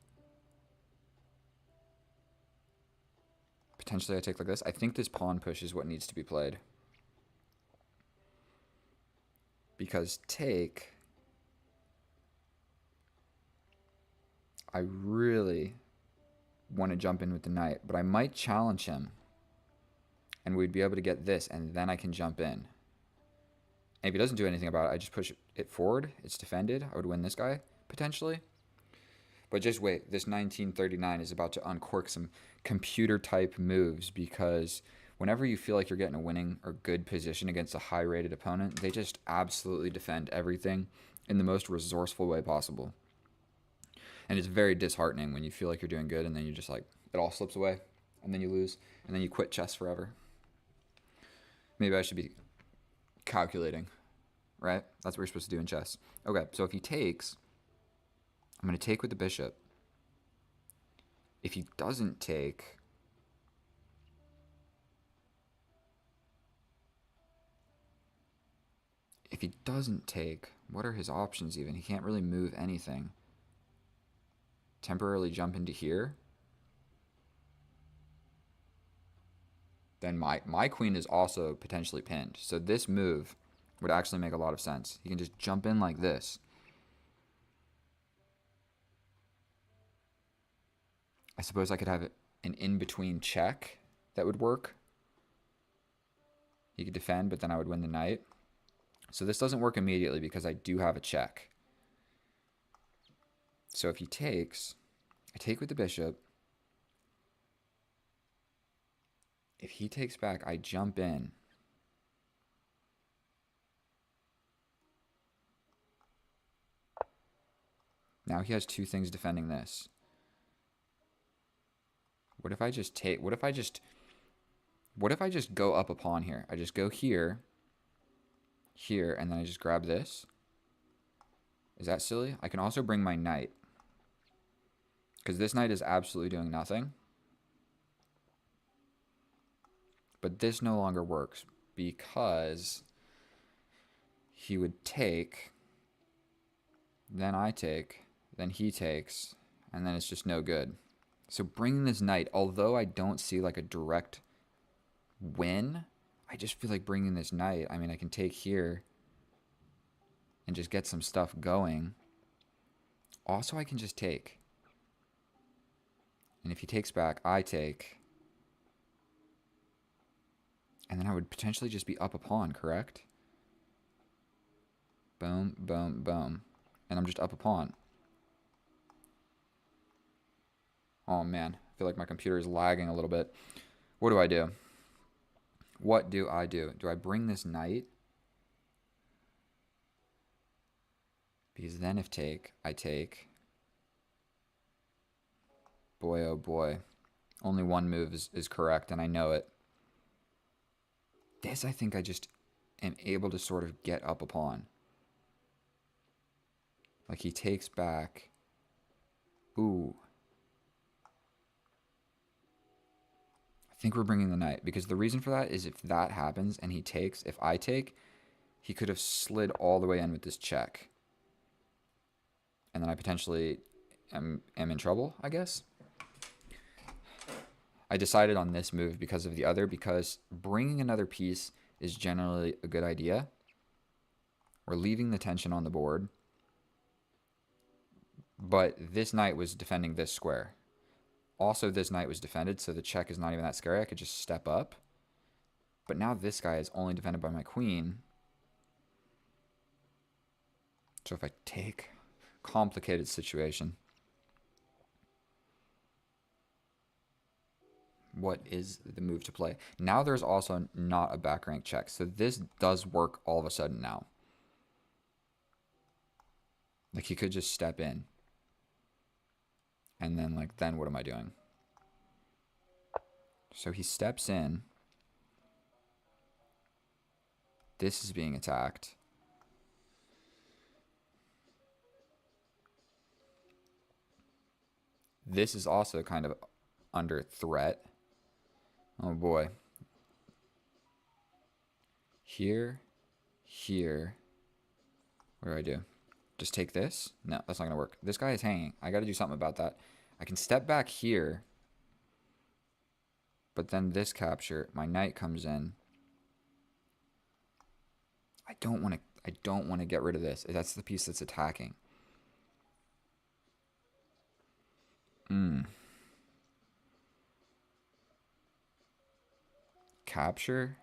potentially I take like this. I think this pawn push is what needs to be played. Because take, I really want to jump in with the knight, but I might challenge him. And we'd be able to get this, and then I can jump in. And if he doesn't do anything about it, I just push it forward. It's defended. I would win this guy, potentially. But just wait, this 1939 is about to uncork some computer-type moves, because whenever you feel like you're getting a winning or good position against a high-rated opponent, they just absolutely defend everything in the most resourceful way possible. And it's very disheartening when you feel like you're doing good and then you just like, it all slips away, and then you lose, and then you quit chess forever. Maybe I should be calculating, right? That's what we're supposed to do in chess. Okay, so if he takes... I'm going to take with the bishop. If he doesn't take... If he doesn't take, what are his options even? He can't really move anything. Temporarily jump into here. Then my queen is also potentially pinned. So this move would actually make a lot of sense. He can just jump in like this. I suppose I could have an in-between check that would work. He could defend, but then I would win the knight. So this doesn't work immediately because I do have a check. So if he takes, I take with the bishop. If he takes back, I jump in. Now he has two things defending this. What if I just take... What if I just go up a pawn here? I just go here, here, and then I just grab this. Is that silly? I can also bring my knight, because this knight is absolutely doing nothing. But this no longer works. because he would take, then I take, then he takes, and then it's just no good. So bringing this knight, although I don't see like a direct win, I just feel like bringing this knight, I mean, I can take here and just get some stuff going. Also, I can just take. And if he takes back, I take. And then I would potentially just be up a pawn, correct? Boom, boom, boom. And I'm just up a pawn. Oh, man. I feel like my computer is lagging a little bit. What do I do? What do I do? Do I bring this knight? Because then if take, I take. Boy, oh boy. Only one move is correct, and I know it. This, I think I just am able to sort of get up a pawn. Like he takes back. Ooh. I think we're bringing the knight, because the reason for that is if that happens and he takes, if I take, he could have slid all the way in with this check. And then I potentially am in trouble, I guess. I decided on this move because of the other, because bringing another piece is generally a good idea. We're leaving the tension on the board. But this knight was defending this square. Also, this knight was defended, so the check is not even that scary. I could just step up. But now this guy is only defended by my queen. So if I take, complicated situation. What is the move to play? Now there's also not a back rank check. So this does work all of a sudden now. Like he could just step in. And then like, then what am I doing? So he steps in. This is being attacked. This is also kind of under threat. Oh boy. Here. What do I do? Just take this? No, that's not going to work. This guy is hanging. I got to do something about that. I can step back here. But then this capture, my knight comes in. I don't want to get rid of this. That's the piece that's attacking. Capture.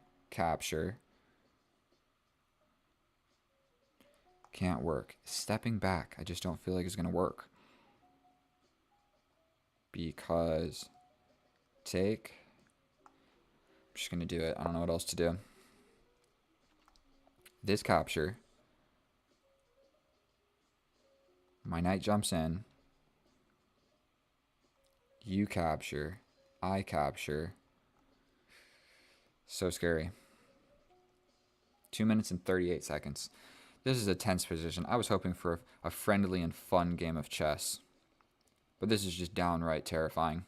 Can't work. Stepping back, I just don't feel like it's going to work. Because take. I'm just going to do it. I don't know what else to do. This capture. My knight jumps in. You capture. I capture. So scary. 2 minutes and 38 seconds. This is a tense position. I was hoping for a friendly and fun game of chess. But this is just downright terrifying.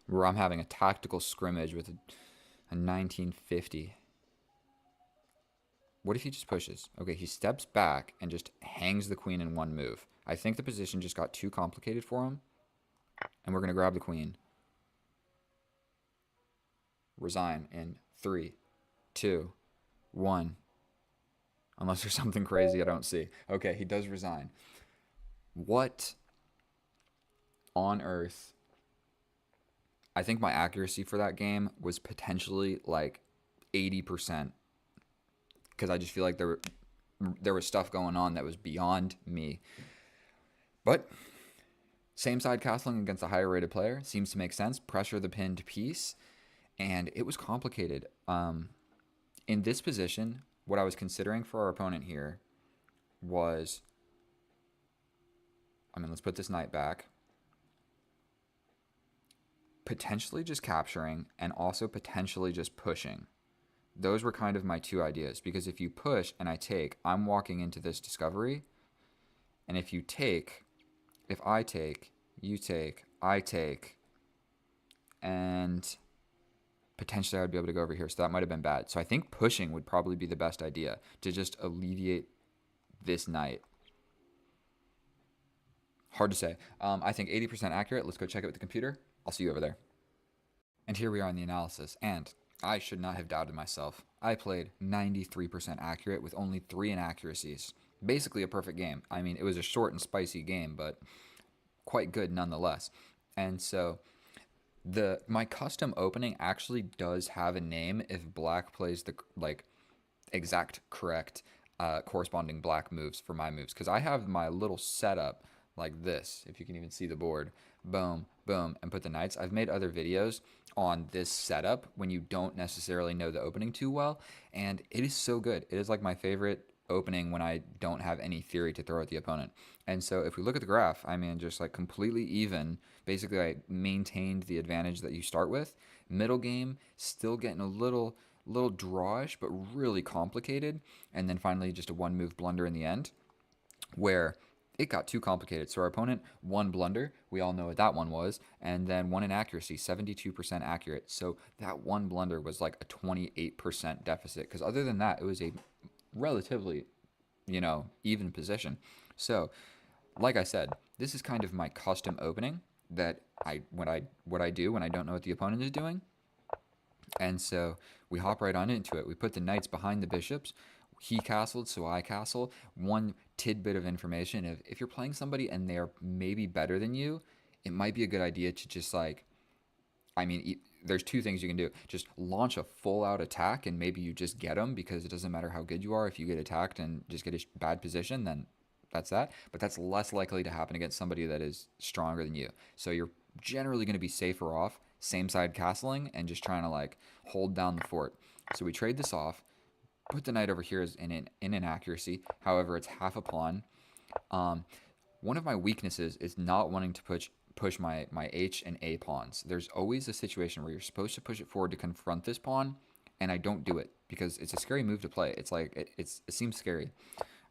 Where I'm having a tactical scrimmage with a 1950. What if he just pushes? Okay, he steps back and just hangs the queen in one move. I think the position just got too complicated for him. And we're going to grab the queen. Resign in 3, 2, 1. Unless there's something crazy I don't see. Okay, he does resign. What on earth? I think my accuracy for that game was potentially like 80%. Because I just feel like there was stuff going on that was beyond me. But same side castling against a higher rated player seems to make sense. Pressure the pinned piece. And it was complicated. In this position, what I was considering for our opponent here was, let's put this knight back. Potentially just capturing and also potentially just pushing. Those were kind of my two ideas, because if you push and I take, I'm walking into this discovery. And if you take, if I take, you take, I take, and potentially I would be able to go over here. So that might have been bad. So I think pushing would probably be the best idea to just alleviate this knight. Hard to say. I think 80% accurate. Let's go check it with the computer. I'll see you over there. And here we are in the analysis. And I should not have doubted myself. I played 93% accurate with only 3 inaccuracies. Basically a perfect game. I mean, it was a short and spicy game, but quite good nonetheless. And so my custom opening actually does have a name if black plays the exact correct corresponding black moves for my moves, because I have my little setup like this, if you can even see the board. Boom, boom, and put the knights. I've made other videos on this setup when you don't necessarily know the opening too well, and it is so good. It is like my favorite opening when I don't have any theory to throw at the opponent. And so if we look at the graph, I mean, just like completely even. Basically, I maintained the advantage that you start with. Middle game, still getting a little drawish, but really complicated. And then finally, just a one move blunder in the end, where it got too complicated. So our opponent, one blunder, we all know what that one was, and then one inaccuracy, 72% accurate. So that one blunder was like a 28% deficit, because other than that, it was a relatively, even position. So, like I said, this is kind of my custom opening that what I do when I don't know what the opponent is doing. And so we hop right on into it. We put the knights behind the bishops. He castled, so I castle. One tidbit of information: if you're playing somebody and they're maybe better than you, it might be a good idea to just there's 2 things you can do. Just launch a full out attack and maybe you just get them, because it doesn't matter how good you are. If you get attacked and just get a bad position, then that's that. But that's less likely to happen against somebody that is stronger than you. So you're generally going to be safer off same side castling and just trying to hold down the fort. So we trade this off. Put the knight over here as in inaccuracy. However, it's half a pawn. One of my weaknesses is not wanting to push my H and A pawns. There's always a situation where you're supposed to push it forward to confront this pawn, and I don't do it because it's a scary move to play. It's like it seems scary.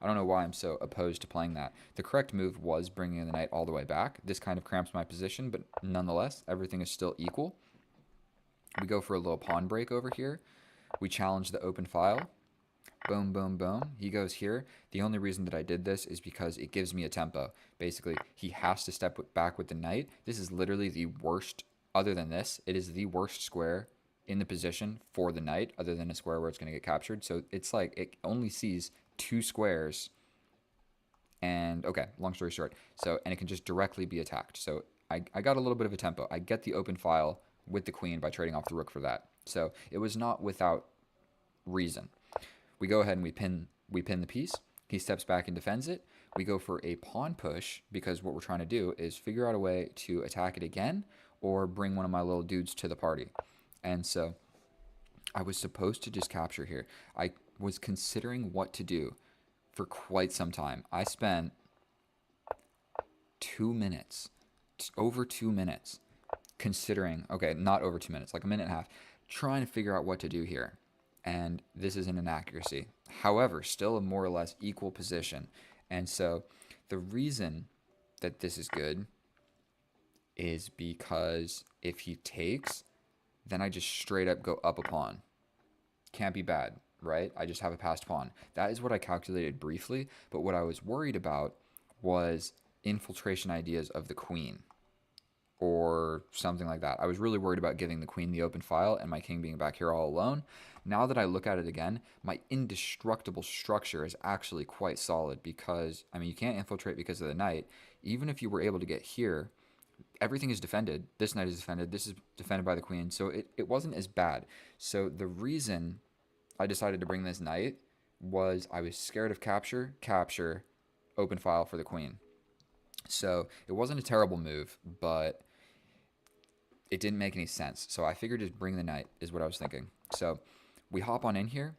I don't know why I'm so opposed to playing that. The correct move was bringing the knight all the way back. This kind of cramps my position, but nonetheless, everything is still equal. We go for a little pawn break over here. We challenge the open file. Boom, boom, boom. He goes here. The only reason that I did this is because it gives me a tempo. Basically, he has to step back with the knight. This is literally the worst, other than this, it is the worst square in the position for the knight, other than a square where it's going to get captured. So it's like it only sees 2 squares. And, okay, long story short. And it can just directly be attacked. So I got a little bit of a tempo. I get the open file with the queen by trading off the rook for that. So it was not without reason. We go ahead and we pin the piece. He steps back and defends it. We go for a pawn push, because what we're trying to do is figure out a way to attack it again or bring one of my little dudes to the party. And so I was supposed to just capture here. I was considering what to do for quite some time. I spent 2 minutes, over 2 minutes, considering, okay, not over 2 minutes, like a minute and a half, trying to figure out what to do here. And this is an inaccuracy. However, still a more or less equal position. And so the reason that this is good is because if he takes, then I just straight up go up a pawn. Can't be bad, right? I just have a passed pawn. That is what I calculated briefly, but what I was worried about was infiltration ideas of the queen or something like that. I was really worried about giving the queen the open file and my king being back here all alone. Now that I look at it again, my indestructible structure is actually quite solid, because, I mean, you can't infiltrate because of the knight. Even if you were able to get here, everything is defended. This knight is defended. This is defended by the queen. So it wasn't as bad. So the reason I decided to bring this knight was I was scared of capture, open file for the queen. So it wasn't a terrible move, but it didn't make any sense. So I figured just bring the knight is what I was thinking. So we hop on in here.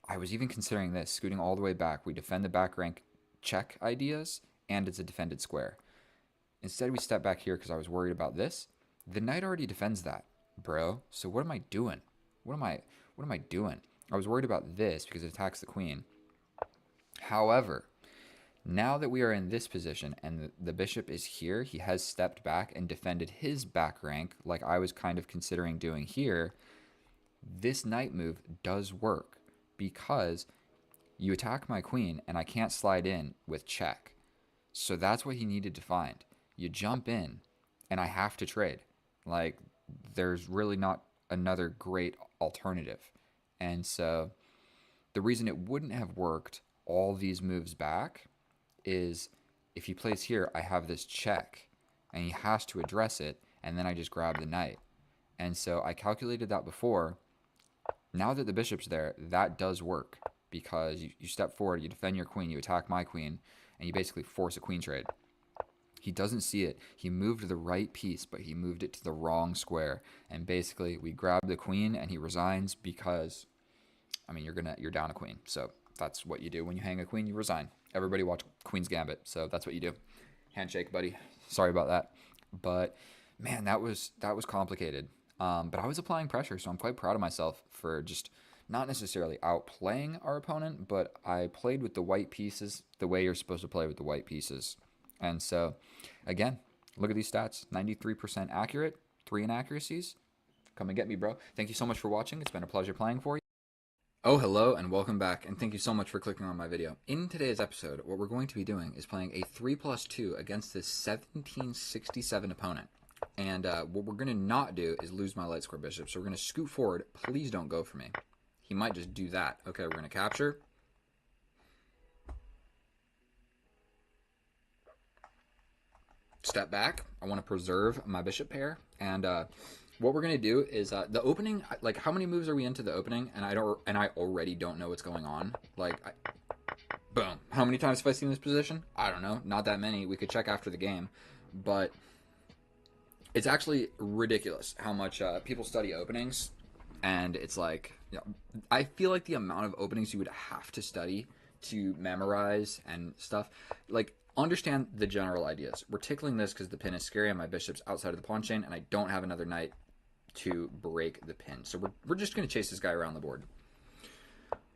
I was even considering this, scooting all the way back. We defend the back rank check ideas, and it's a defended square. Instead, we step back here because I was worried about this. The knight already defends that, bro. So what am I doing? What am I doing? I was worried about this because it attacks the queen. However, Now that we are in this position and the bishop is here, he has stepped back and defended his back rank like I was kind of considering doing here. This knight move does work because you attack my queen and I can't slide in with check. So that's what he needed to find. You jump in and I have to trade. Like, there's really not another great alternative. And so the reason it wouldn't have worked all these moves back is if he plays here, I have this check and he has to address it, and then I just grab the knight. And so I calculated that before. Now that the bishop's there, that does work because you step forward, you defend your queen, you attack my queen, and you basically force a queen trade. He doesn't see it. He moved the right piece, but he moved it to the wrong square. And basically, we grab the queen, and he resigns because, I mean, you're down a queen. So that's what you do when you hang a queen. You resign. Everybody watch Queen's Gambit. So that's what you do. Handshake, buddy. Sorry about that. But man, that was complicated. But I was applying pressure, so I'm quite proud of myself for just not necessarily outplaying our opponent, but I played with the white pieces the way you're supposed to play with the white pieces. And so, again, look at these stats. 93% accurate, 3 inaccuracies. Come and get me, bro. Thank you so much for watching. It's been a pleasure playing for you. Oh, hello, and welcome back, and thank you so much for clicking on my video. In today's episode, what we're going to be doing is playing a 3+2 against this 1767 opponent. And what we're going to not do is lose my light square bishop. So we're going to scoot forward. Please don't go for me. He might just do that. Okay, we're going to capture. Step back. I want to preserve my bishop pair. And what we're going to do is the opening, like how many moves are we into the opening? And I already don't know what's going on. Like, boom. How many times have I seen this position? I don't know. Not that many. We could check after the game. But it's actually ridiculous how much people study openings, and it's like, you know, I feel like the amount of openings you would have to study to memorize and stuff, like, understand the general ideas. We're tickling this because the pin is scary and my bishop's outside of the pawn chain, and I don't have another knight to break the pin. So we're just going to chase this guy around the board.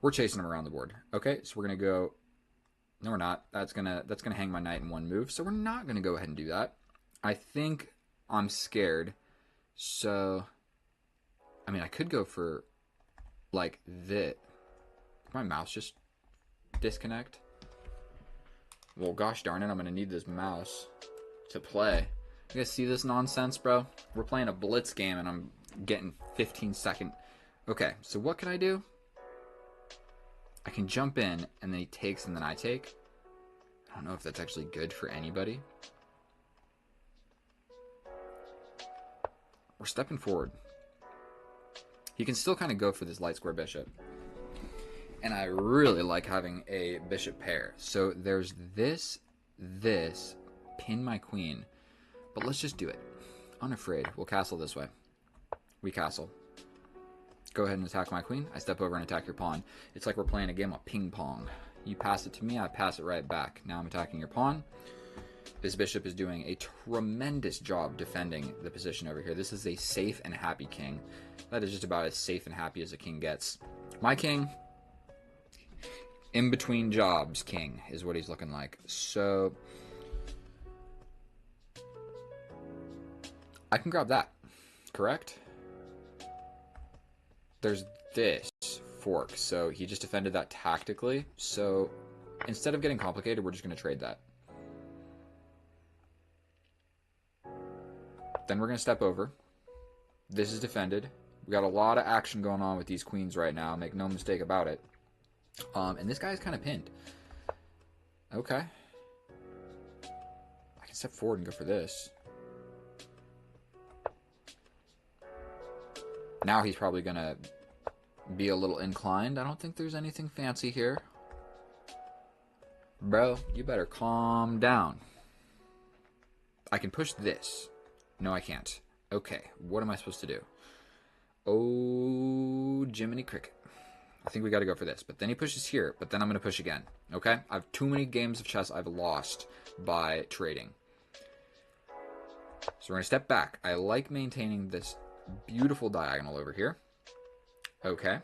We're chasing him around the board. Okay, so we're going to go, no, we're not. That's gonna hang my knight in one move, so we're not going to go ahead and do that. I think I'm scared, so I mean, I could go for like this. Did my mouse just disconnect? Well, gosh darn it, I'm gonna need this mouse to play. You guys see this nonsense, bro? We're playing a blitz game and I'm getting 15-second. Okay, so what can I do? I can jump in and then he takes and then I take. I don't know if that's actually good for anybody. We're stepping forward. He can still kind of go for this light square bishop. And I really like having a bishop pair. So there's this, pin my queen. But let's just do it. Unafraid. We'll castle this way. We castle. Go ahead and attack my queen. I step over and attack your pawn. It's like we're playing a game of ping pong. You pass it to me, I pass it right back. Now I'm attacking your pawn. This bishop is doing a tremendous job defending the position over here. This is a safe and happy king. That is just about as safe and happy as a king gets. My king, in between jobs king, is what he's looking like. So I can grab that, correct? There's this fork, so he just defended that tactically. So instead of getting complicated, we're just going to trade that. Then we're going to step over. This is defended. We got a lot of action going on with these queens right now. Make no mistake about it. And this guy is kind of pinned. Okay. I can step forward and go for this. Now he's probably going to be a little inclined. I don't think there's anything fancy here. Bro, you better calm down. I can push this. No, I can't. Okay, what am I supposed to do? Oh, Jiminy Cricket. I think we got to go for this. But then he pushes here, but then I'm going to push again. Okay? I have too many games of chess I've lost by trading. So we're going to step back. I like maintaining this beautiful diagonal over here. Okay.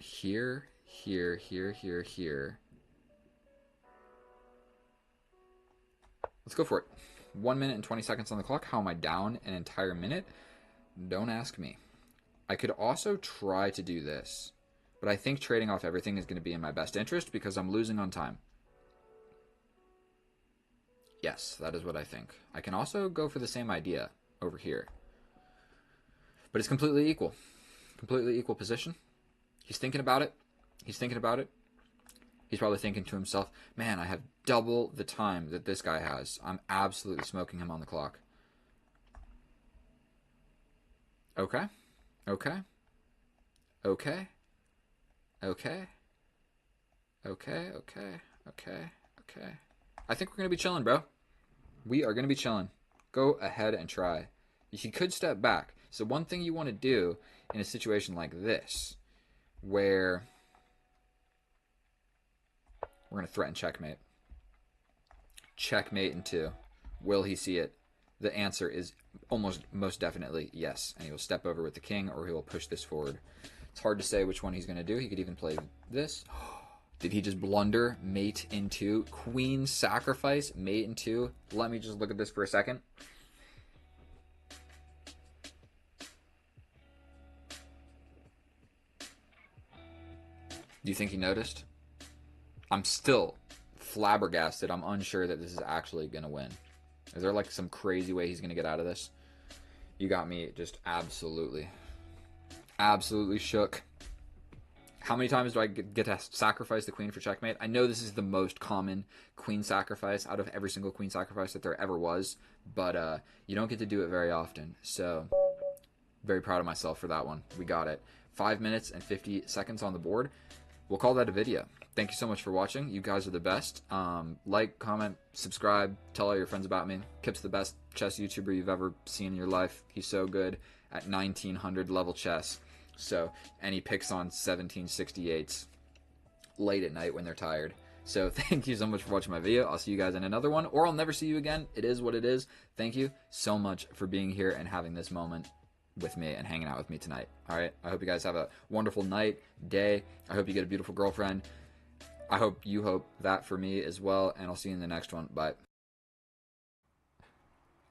here, here, here, here, here. Let's go for it. 1 minute and 20 seconds on the clock. How am I down an entire minute? Don't ask me. I could also try to do this, but I think trading off everything is going to be in my best interest because I'm losing on time. Yes, that is what I think. I can also go for the same idea over here, but it's completely equal. Completely equal position. He's thinking about it. He's thinking about it. He's probably thinking to himself, man, I have double the time that this guy has. I'm absolutely smoking him on the clock. Okay. Okay. Okay. Okay. Okay. Okay. Okay. Okay. I think we're going to be chilling, bro. We are going to be chilling. Go ahead and try. You could step back. So one thing you want to do in a situation like this, where we're going to threaten checkmate. Checkmate in 2. Will he see it? The answer is most definitely yes. And he will step over with the king, or he will push this forward. It's hard to say which one he's going to do. He could even play this. Did he just blunder mate in 2? Queen sacrifice, mate in 2. Let me just look at this for a second. Do you think he noticed? I'm still flabbergasted. I'm unsure that this is actually going to win. Is there like some crazy way he's going to get out of this? You got me just absolutely shook. How many times do I get to sacrifice the queen for checkmate? I know this is the most common queen sacrifice out of every single queen sacrifice that there ever was, but you don't get to do it very often. So, very proud of myself for that one. We got it. 5 minutes and 50 seconds on the board. We'll call that a video. Thank you so much for watching. You guys are the best. Like, comment, subscribe, tell all your friends about me. Kip's the best chess YouTuber you've ever seen in your life. He's so good at 1900 level chess. So, and he picks on 1768s late at night when they're tired. So thank you so much for watching my video. I'll see you guys in another one, or I'll never see you again. It is what it is. Thank you so much for being here and having this moment with me and hanging out with me tonight. All right. I hope you guys have a wonderful night, day. I hope you get a beautiful girlfriend. I hope you hope that for me as well. And I'll see you in the next one. Bye.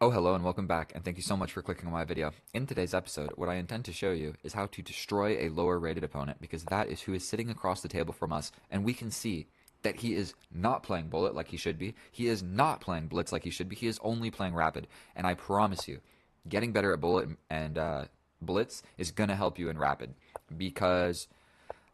Oh, hello and welcome back, and thank you so much for clicking on my video. In today's episode, what I intend to show you is how to destroy a lower rated opponent, because that is who is sitting across the table from us, and we can see that he is not playing bullet like he should be. He is not playing blitz like he should be. He is only playing rapid, and I promise you, getting better at bullet and blitz is going to help you in rapid, because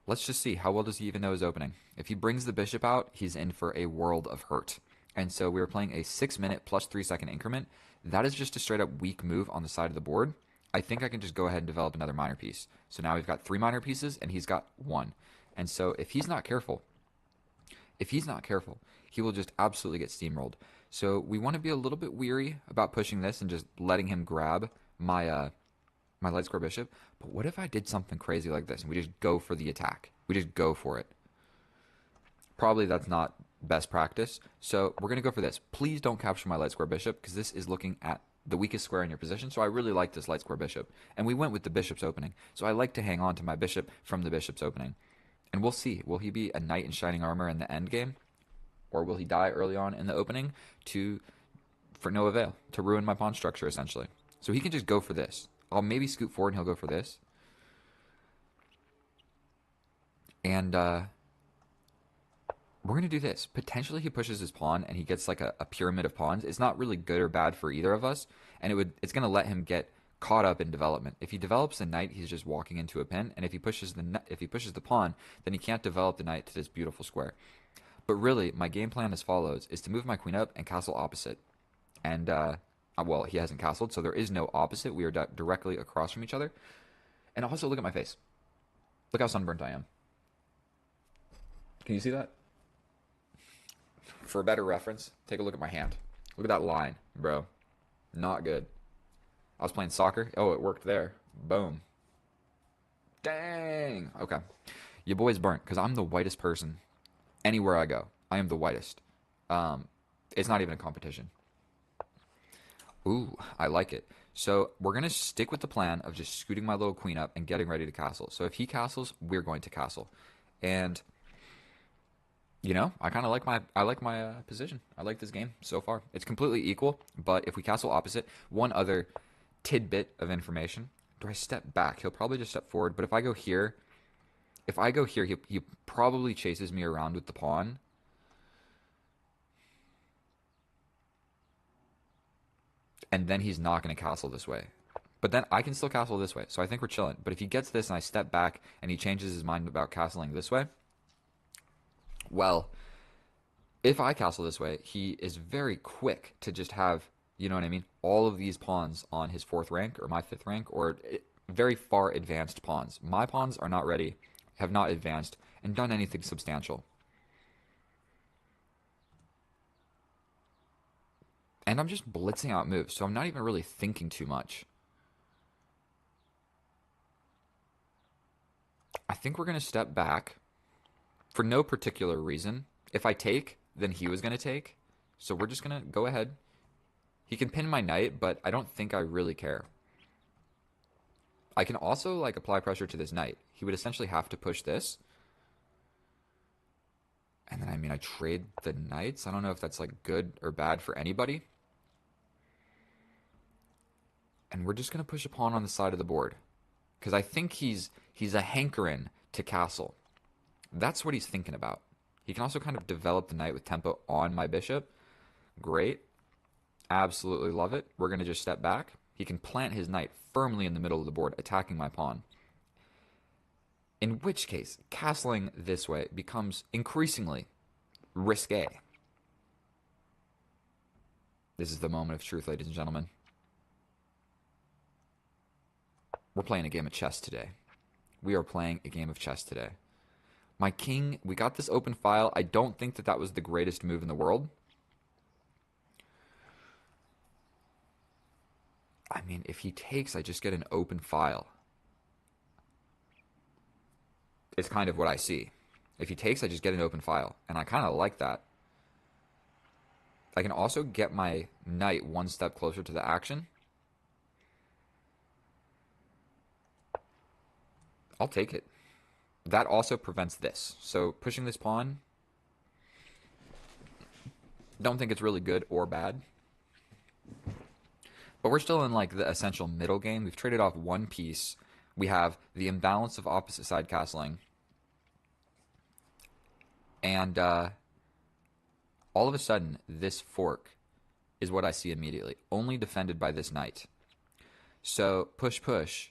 let's just see, how well does he even know his opening? If he brings the bishop out, he's in for a world of hurt. And so we were playing a 6 minute plus 3 second increment. That is just a straight up weak move on the side of the board. I think I can just go ahead and develop another minor piece. So now we've got 3 minor pieces and he's got 1. And so if he's not careful, he will just absolutely get steamrolled. So we want to be a little bit weary about pushing this and just letting him grab my my light square bishop. But what if I did something crazy like this and we just go for the attack? We just go for it. Probably that's not best practice. So we're going to go for this. Please don't capture my light square bishop, because this is looking at the weakest square in your position. So I really like this light square bishop. And we went with the bishop's opening. So I like to hang on to my bishop from the bishop's opening. And we'll see. Will he be a knight in shining armor in the end game? Or will he die early on in the opening for no avail, to ruin my pawn structure essentially? So he can just go for this. I'll maybe scoot forward and he'll go for this. And we're going to do this. Potentially he pushes his pawn and he gets like a pyramid of pawns. It's not really good or bad for either of us. And it's going to let him get caught up in development. If he develops the knight, he's just walking into a pin. And if he pushes the pawn, then he can't develop the knight to this beautiful square. But really, my game plan as follows is to move my queen up and castle opposite. And, well, he hasn't castled, so there is no opposite. We are directly across from each other. And also, look at my face. Look how sunburnt I am. Can you see that? For a better reference, take a look at my hand. Look at that line, bro. Not good. I was playing soccer. Oh, it worked there. Boom. Dang. Okay. Your boy's burnt, because I'm the whitest person anywhere I go. I am the whitest. It's not even a competition. Ooh, I like it. So we're going to stick with the plan of just scooting my little queen up and getting ready to castle. So if he castles, we're going to castle. And I kind of like my position. I like this game so far. It's completely equal, but if we castle opposite, one other tidbit of information. Do I step back? He'll probably just step forward, but if I go here, he probably chases me around with the pawn. And then he's not going to castle this way. But then I can still castle this way, so I think we're chilling. But if he gets this and I step back and he changes his mind about castling this way, well, if I castle this way, he is very quick to just have, you know what I mean, all of these pawns on his 4th rank or my 5th rank or very far advanced pawns. My pawns are not ready, have not advanced, and done anything substantial. And I'm just blitzing out moves, so I'm not even really thinking too much. I think we're going to step back for no particular reason. If I take, then he was going to take. So we're just going to go ahead. He can pin my knight, but I don't think I really care. I can also apply pressure to this knight. He would essentially have to push this. And then, I trade the knights. I don't know if that's good or bad for anybody. And we're just going to push a pawn on the side of the board. Because I think he's a hankering to castle. That's what he's thinking about. He can also kind of develop the knight with tempo on my bishop. Great. Absolutely love it. We're going to just step back. He can plant his knight firmly in the middle of the board, attacking my pawn. In which case, castling this way becomes increasingly risque. This is the moment of truth, ladies and gentlemen. We're playing a game of chess today. We are playing a game of chess today. My king, we got this open file. I don't think that was the greatest move in the world. If he takes, I just get an open file. It's kind of what I see. If he takes, I just get an open file. And I kind of like that. I can also get my knight one step closer to the action. I'll take it. That also prevents this. So pushing this pawn, don't think it's really good or bad. But we're still in the essential middle game. We've traded off one piece. We have the imbalance of opposite side castling. And all of a sudden, this fork is what I see immediately. Only defended by this knight. So push, push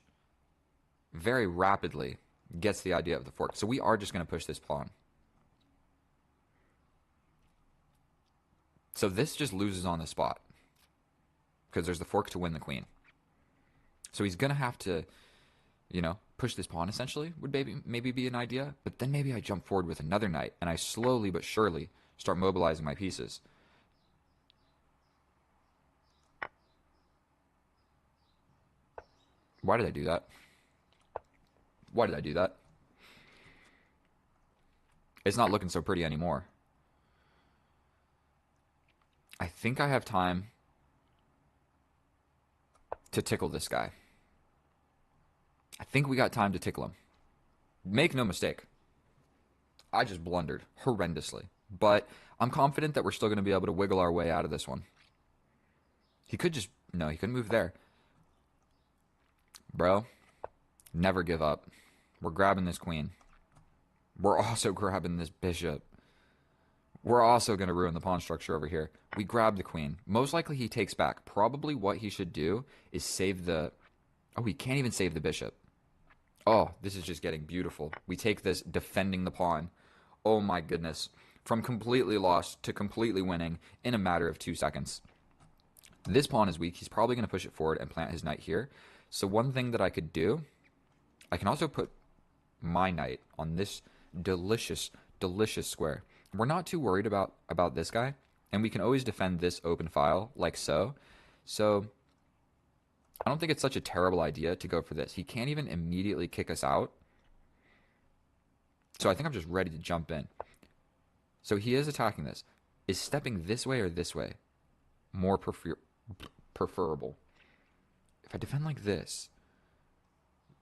very rapidly gets the idea of the fork. So we are just going to push this pawn. So this just loses on the spot because there's the fork to win the queen. So he's going to have to, push this pawn essentially would maybe be an idea. But then maybe I jump forward with another knight and I slowly but surely start mobilizing my pieces. Why did I do that? Why did I do that? It's not looking so pretty anymore. I think I have time to tickle this guy. I think we got time to tickle him. Make no mistake. I just blundered horrendously. But I'm confident that we're still going to be able to wiggle our way out of this one. He could just... No, he couldn't move there. Bro, never give up. We're grabbing this queen. We're also grabbing this bishop. We're also going to ruin the pawn structure over here. We grab the queen. Most likely he takes back. Probably what he should do is save the... Oh, he can't even save the bishop. Oh, this is just getting beautiful. We take this defending the pawn. Oh my goodness. From completely lost to completely winning in a matter of 2 seconds. This pawn is weak. He's probably going to push it forward and plant his knight here. So one thing that I could do, I can also put my knight on this delicious, delicious square. We're not too worried about this guy, and we can always defend this open file like so. So I don't think it's such a terrible idea to go for this. He can't even immediately kick us out. So I think I'm just ready to jump in. So he is attacking this. Is stepping this way or this way more preferable? If I defend like this,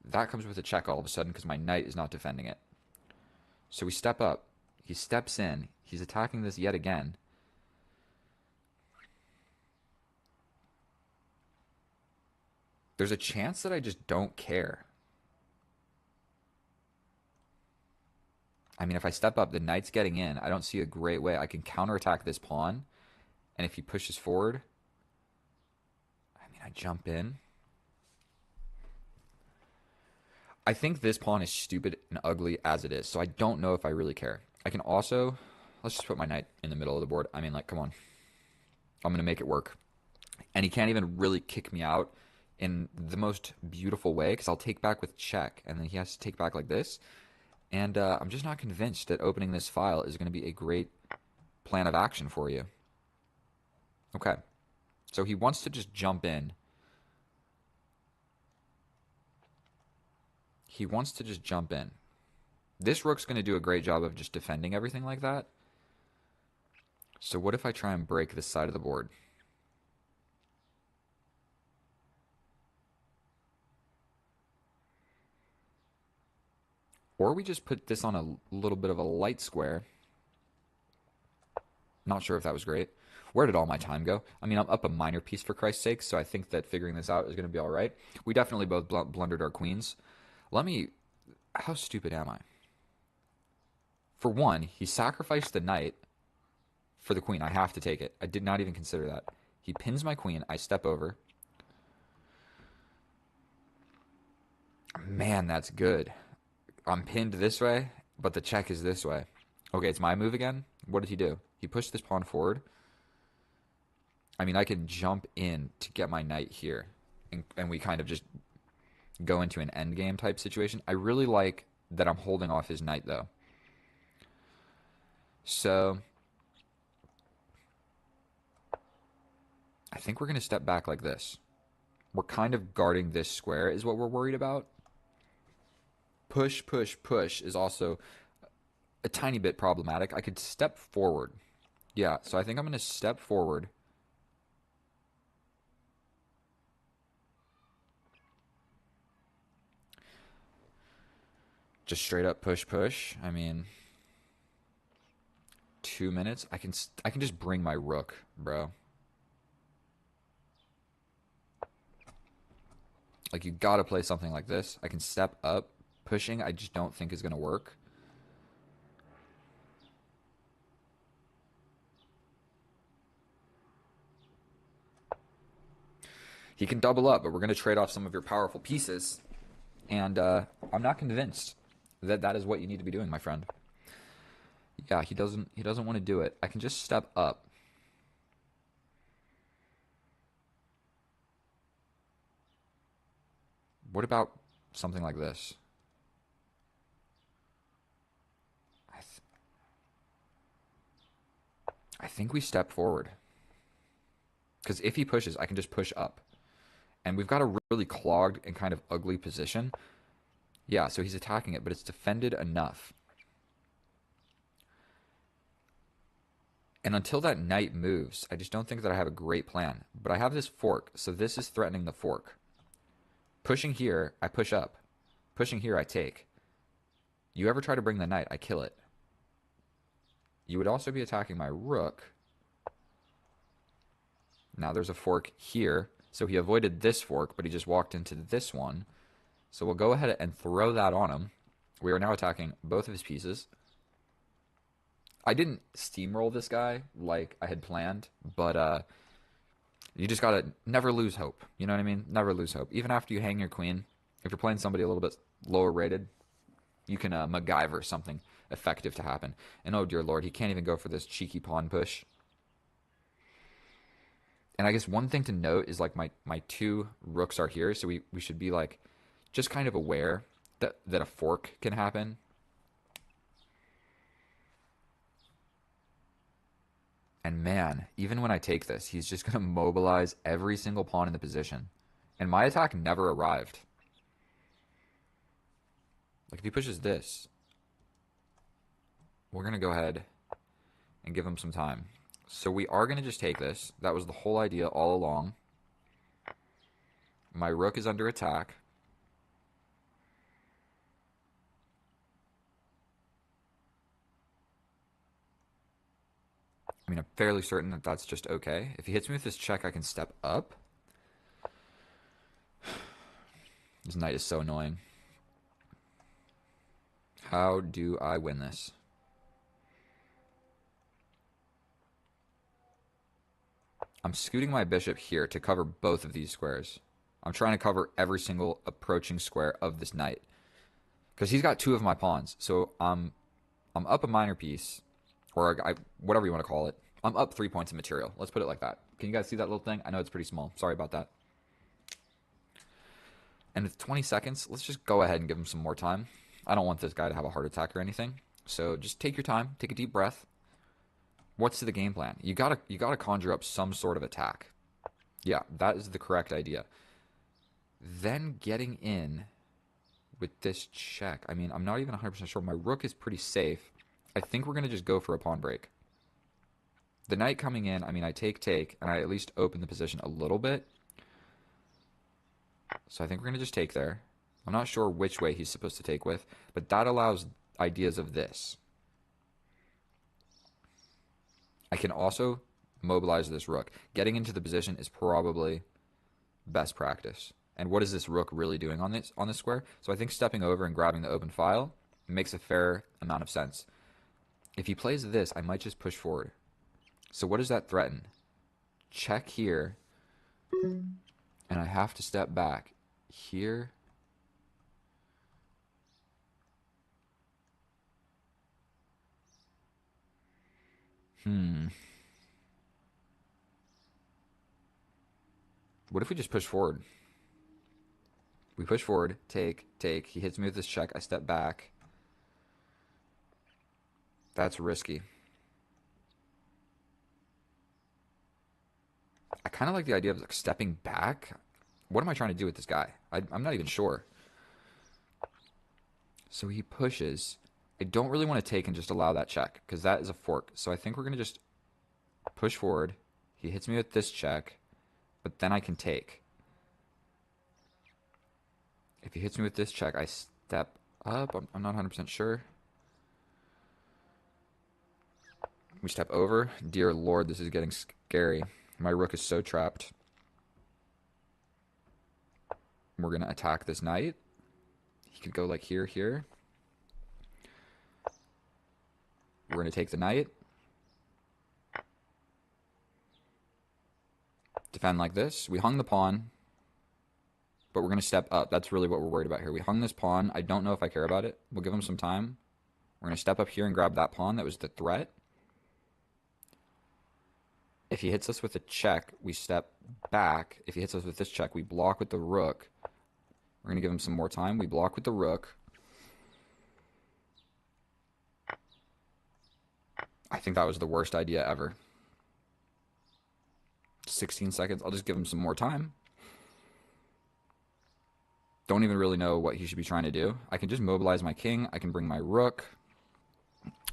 that comes with a check all of a sudden because my knight is not defending it. So we step up. He steps in. He's attacking this yet again. There's a chance that I just don't care. I mean, if I step up, the knight's getting in. I don't see a great way. I can counterattack this pawn. And if he pushes forward, I mean, I jump in. I think this pawn is stupid and ugly as it is, so I don't know if I really care. I can also, let's just put my knight in the middle of the board. I mean, like, come on. I'm going to make it work. And he can't even really kick me out in the most beautiful way because I'll take back with check, and then he has to take back like this. And I'm just not convinced that opening this file is going to be a great plan of action for you. Okay. So he wants to just jump in. He wants to just jump in. This rook's going to do a great job of just defending everything like that. So what if I try and break this side of the board? Or we just put this on a little bit of a light square. Not sure if that was great. Where did all my time go? I mean, I'm up a minor piece for Christ's sake, so I think that figuring this out is going to be all right. We definitely both blundered our queens. Let me... How stupid am I? For one, he sacrificed the knight for the queen. I have to take it. I did not even consider that. He pins my queen. I step over. Man, that's good. I'm pinned this way, but the check is this way. Okay, it's my move again. What did he do? He pushed this pawn forward. I mean, I can jump in to get my knight here, and we kind of just go into an endgame type situation. I really like that I'm holding off his knight, though. So I think we're going to step back like this. We're kind of guarding this square is what we're worried about. Push, push, push is also a tiny bit problematic. I could step forward. Yeah, so I think I'm going to step forward. Just straight up push, push. I mean, 2 minutes. I can just bring my rook, bro. Like, you gotta play something like this. I can step up. Pushing, I just don't think is gonna work. He can double up, but we're gonna trade off some of your powerful pieces. And I'm not convinced that that is what you need to be doing, my friend. Yeah, he doesn't want to do it. I can just step up. What about something like this? I think we step forward. Because if he pushes, I can just push up. And we've got a really clogged and kind of ugly position. Yeah, so he's attacking it, but it's defended enough. And until that knight moves, I just don't think that I have a great plan. But I have this fork, so this is threatening the fork. Pushing here, I push up. Pushing here, I take. You ever try to bring the knight, I kill it. You would also be attacking my rook. Now there's a fork here. So he avoided this fork, but he just walked into this one. So we'll go ahead and throw that on him. We are now attacking both of his pieces. I didn't steamroll this guy like I had planned, but you just gotta never lose hope. You know what I mean? Never lose hope. Even after you hang your queen, if you're playing somebody a little bit lower rated, you can MacGyver something effective to happen. And oh dear lord, he can't even go for this cheeky pawn push. And I guess one thing to note is like my two rooks are here, so we should be like just kind of aware that a fork can happen. And man, even when I take this, he's just going to mobilize every single pawn in the position. And my attack never arrived. Like if he pushes this, we're going to go ahead and give him some time. So we are going to just take this. That was the whole idea all along. My rook is under attack. I mean, I'm fairly certain that that's just okay. If he hits me with this check, I can step up. This knight is so annoying. How do I win this? I'm scooting my bishop here to cover both of these squares. I'm trying to cover every single approaching square of this knight. Because he's got two of my pawns. So I'm up a minor piece, or whatever you want to call it. I'm up 3 points of material. Let's put it like that. Can you guys see that little thing? I know it's pretty small. Sorry about that. And with 20 seconds, let's just go ahead and give him some more time. I don't want this guy to have a heart attack or anything. So just take your time, take a deep breath. What's the game plan? You gotta conjure up some sort of attack. Yeah, that is the correct idea. Then getting in with this check. I mean, I'm not even 100% sure. My rook is pretty safe. I think we're going to just go for a pawn break. The knight coming in, I mean, I take, and I at least open the position a little bit. So I think we're going to just take there. I'm not sure which way he's supposed to take with, but that allows ideas of this. I can also mobilize this rook. Getting into the position is probably best practice. And what is this rook really doing on this square? So I think stepping over and grabbing the open file makes a fair amount of sense. If he plays this, I might just push forward. So what does that threaten? Check here, and I have to step back here. What if we just push forward? We push forward, take. He hits me with this check. I step back. That's risky. I kind of like the idea of like stepping back. What am I trying to do with this guy? I'm not even sure. So he pushes. I don't really want to take and just allow that check because that is a fork. So I think we're going to just push forward. He hits me with this check, but then I can take. If he hits me with this check, I step up. I'm not 100% sure. We step over. Dear Lord, this is getting scary. My rook is so trapped. We're going to attack this knight. He could go like here. We're going to take the knight. Defend like this. We hung the pawn, but we're going to step up. That's really what we're worried about here. We hung this pawn. I don't know if I care about it. We'll give him some time. We're going to step up here and grab that pawn. That was the threat. If he hits us with a check, we step back. If he hits us with this check, we block with the rook. We're going to give him some more time. We block with the rook. I think that was the worst idea ever. 16 seconds. I'll just give him some more time. Don't even really know what he should be trying to do. I can just mobilize my king. I can bring my rook.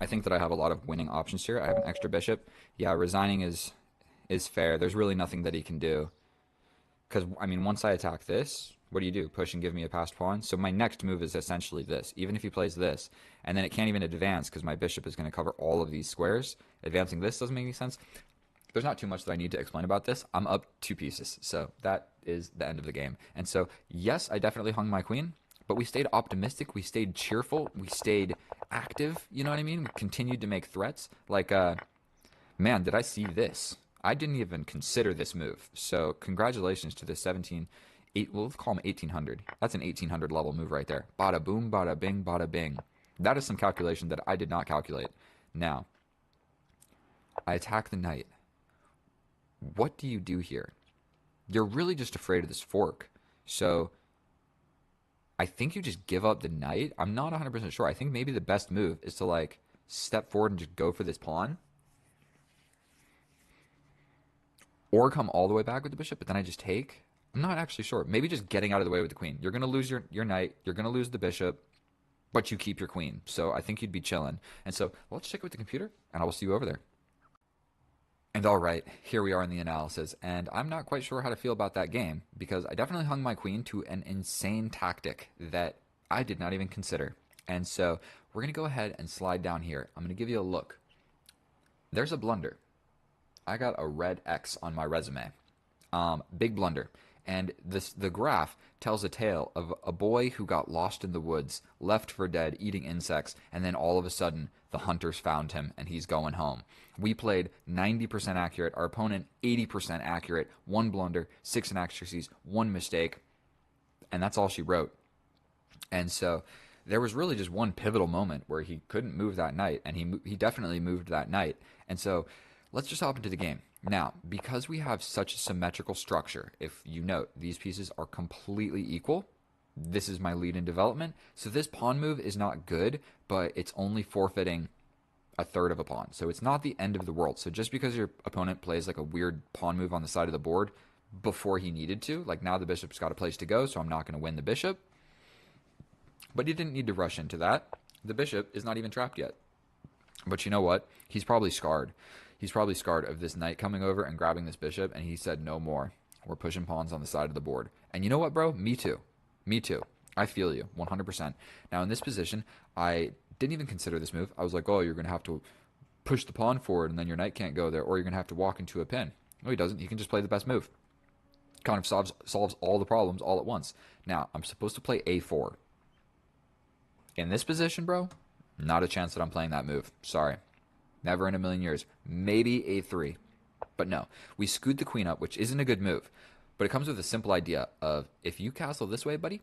I think that I have a lot of winning options here. I have an extra bishop. Yeah, resigning is fair. There's really nothing that he can do. Because, I mean, once I attack this, what do? Push and give me a passed pawn? So my next move is essentially this. Even if he plays this, and then it can't even advance because my bishop is going to cover all of these squares. Advancing this doesn't make any sense. There's not too much that I need to explain about this. I'm up 2 pieces, so that is the end of the game. And so, yes, I definitely hung my queen, but we stayed optimistic, we stayed cheerful, we stayed active, you know what I mean? We continued to make threats. Like, man, did I see this? I didn't even consider this move. So, congratulations to the 17, we'll call him 1800. That's an 1800 level move right there. Bada boom, bada bing, bada bing. That is some calculation that I did not calculate. Now, I attack the knight. What do you do here? You're really just afraid of this fork. So I think you just give up the knight. I'm not 100% sure. I think maybe the best move is to like step forward and just go for this pawn. Or come all the way back with the bishop, but then I just take. I'm not actually sure. Maybe just getting out of the way with the queen. You're going to lose your knight. You're going to lose the bishop, but you keep your queen. So I think you'd be chilling. And so let's check it with the computer, and I will see you over there. And all right, here we are in the analysis, and I'm not quite sure how to feel about that game because I definitely hung my queen to an insane tactic that I did not even consider. And so we're going to go ahead and slide down here. I'm going to give you a look. There's a blunder. I got a red X on my resume. Big blunder. And the graph tells a tale of a boy who got lost in the woods, left for dead, eating insects, and then all of a sudden the hunters found him and he's going home. We played 90% accurate, our opponent 80% accurate, one blunder, six inaccuracies, one mistake, and that's all she wrote. And so there was really just one pivotal moment where he couldn't move that knight, and he definitely moved that knight. And so let's just hop into the game. Now, because we have such a symmetrical structure, if you note, these pieces are completely equal. This is my lead in development. So this pawn move is not good, but it's only forfeiting a third of a pawn. So it's not the end of the world. So just because your opponent plays like a weird pawn move on the side of the board before he needed to, like now the bishop's got a place to go, so I'm not going to win the bishop. But he didn't need to rush into that. The bishop is not even trapped yet. But you know what? He's probably scarred. He's probably scarred of this knight coming over and grabbing this bishop, and he said, no more. We're pushing pawns on the side of the board. And you know what, bro? Me too. Me too. I feel you, 100%. Now, in this position, I didn't even consider this move. I was like, oh, you're going to have to push the pawn forward, and then your knight can't go there, or you're going to have to walk into a pin. No, he doesn't. He can just play the best move. Kind of solves all the problems all at once. Now, I'm supposed to play a4. In this position, bro, not a chance that I'm playing that move. Sorry. Never in a million years. Maybe a3. But no. We scoot the queen up, which isn't a good move. But it comes with a simple idea of, if you castle this way, buddy,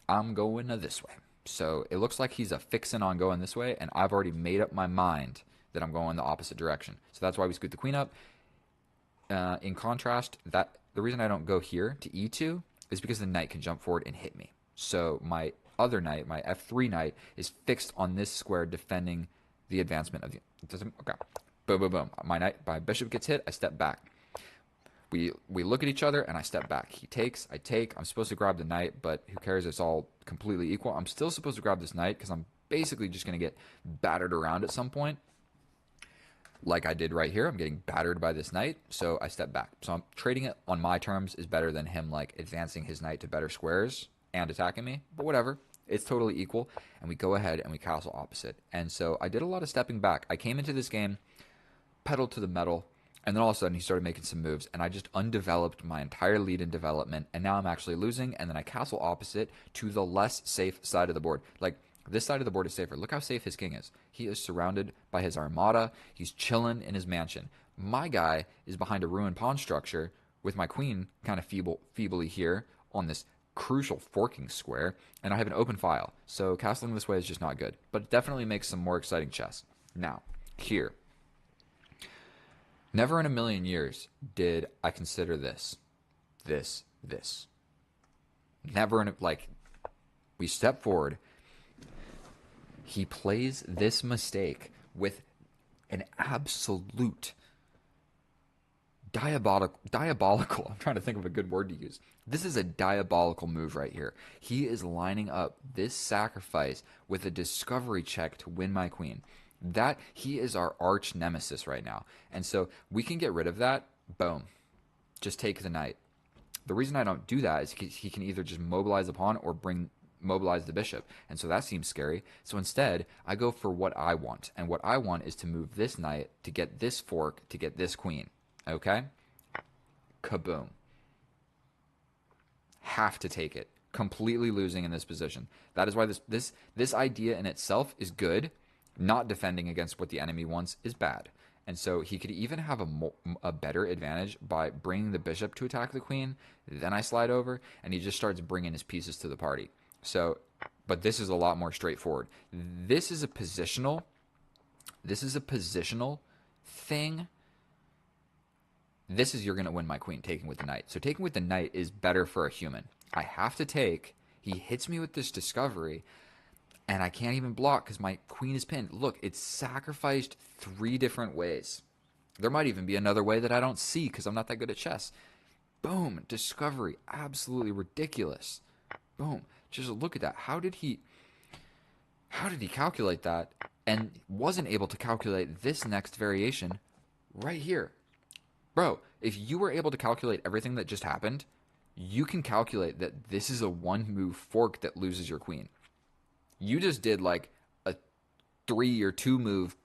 I'm going this way. So it looks like he's a fixin' on going this way, and I've already made up my mind that I'm going the opposite direction. So that's why we scoot the queen up. In contrast, that the reason I don't go here to e2 is because the knight can jump forward and hit me. So my other knight, my f3 knight, is fixed on this square defending the advancement of the... Okay. Boom, boom, boom. My bishop gets hit, I step back. We look at each other, and I step back. He takes, I take. I'm supposed to grab the knight, but who cares? It's all completely equal. I'm still supposed to grab this knight because I'm basically just going to get battered around at some point. Like I did right here. I'm getting battered by this knight, so I step back. So I'm trading it on my terms is better than him like advancing his knight to better squares and attacking me, but whatever. It's totally equal, and we go ahead and we castle opposite. And so I did a lot of stepping back. I came into this game, pedal to the metal, and then all of a sudden he started making some moves, and I just undeveloped my entire lead in development, and now I'm actually losing, and then I castle opposite to the less safe side of the board. Like, this side of the board is safer. Look how safe his king is. He is surrounded by his armada. He's chilling in his mansion. My guy is behind a ruined pawn structure with my queen kind of feebly here on this crucial forking square, and I have an open file. So castling this way is just not good, but it definitely makes some more exciting chess. Now, here. Never in a million years did I consider this. Never in a, like, we step forward. He plays this mistake with an absolute diabolical, I'm trying to think of a good word to use. This is a diabolical move right here. He is lining up this sacrifice with a discovery check to win my queen. That, he is our arch nemesis right now. And so we can get rid of that. Boom. Just take the knight. The reason I don't do that is he can either just mobilize the pawn or mobilize the bishop. And so that seems scary. So instead, I go for what I want. And what I want is to move this knight to get this fork to get this queen. Okay? Kaboom. Have to take it. Completely losing in this position. That is why this idea in itself is good. Not defending against what the enemy wants is bad. And so he could even have a better advantage by bringing the bishop to attack the queen. Then I slide over, and he just starts bringing his pieces to the party. So, but this is a lot more straightforward. This is a positional thing. This is you're going to win my queen, taking with the knight. So taking with the knight is better for a human. I have to take. He hits me with this discovery, and I can't even block because my queen is pinned. Look, it's sacrificed 3 different ways. There might even be another way that I don't see because I'm not that good at chess. Boom, discovery, absolutely ridiculous. Boom, just look at that. How did he calculate that and wasn't able to calculate this next variation right here? Bro, if you were able to calculate everything that just happened, you can calculate that this is a one move fork that loses your queen. You just did like a 3 or 2 move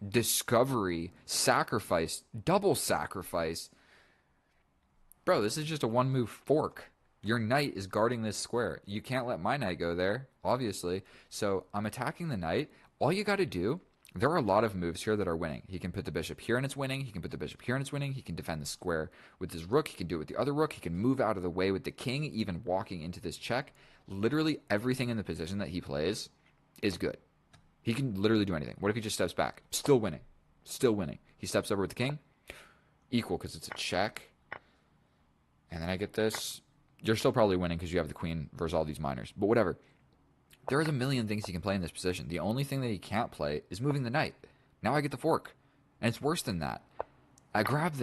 discovery, sacrifice, double sacrifice. Bro, this is just a one move fork. Your knight is guarding this square. You can't let my knight go there, obviously. So I'm attacking the knight. All you got to do, there are a lot of moves here that are winning. He can put the bishop here and it's winning. He can put the bishop here and it's winning. He can defend the square with his rook. He can do it with the other rook. He can move out of the way with the king, even walking into this check. Literally everything in the position that he plays is good. He can literally do anything. What if he just steps back? Still winning. Still winning. He steps over with the king. Equal because it's a check. And then I get this. You're still probably winning because you have the queen versus all these minors. But whatever. There's a million things he can play in this position. The only thing that he can't play is moving the knight. Now I get the fork. And it's worse than that. I grab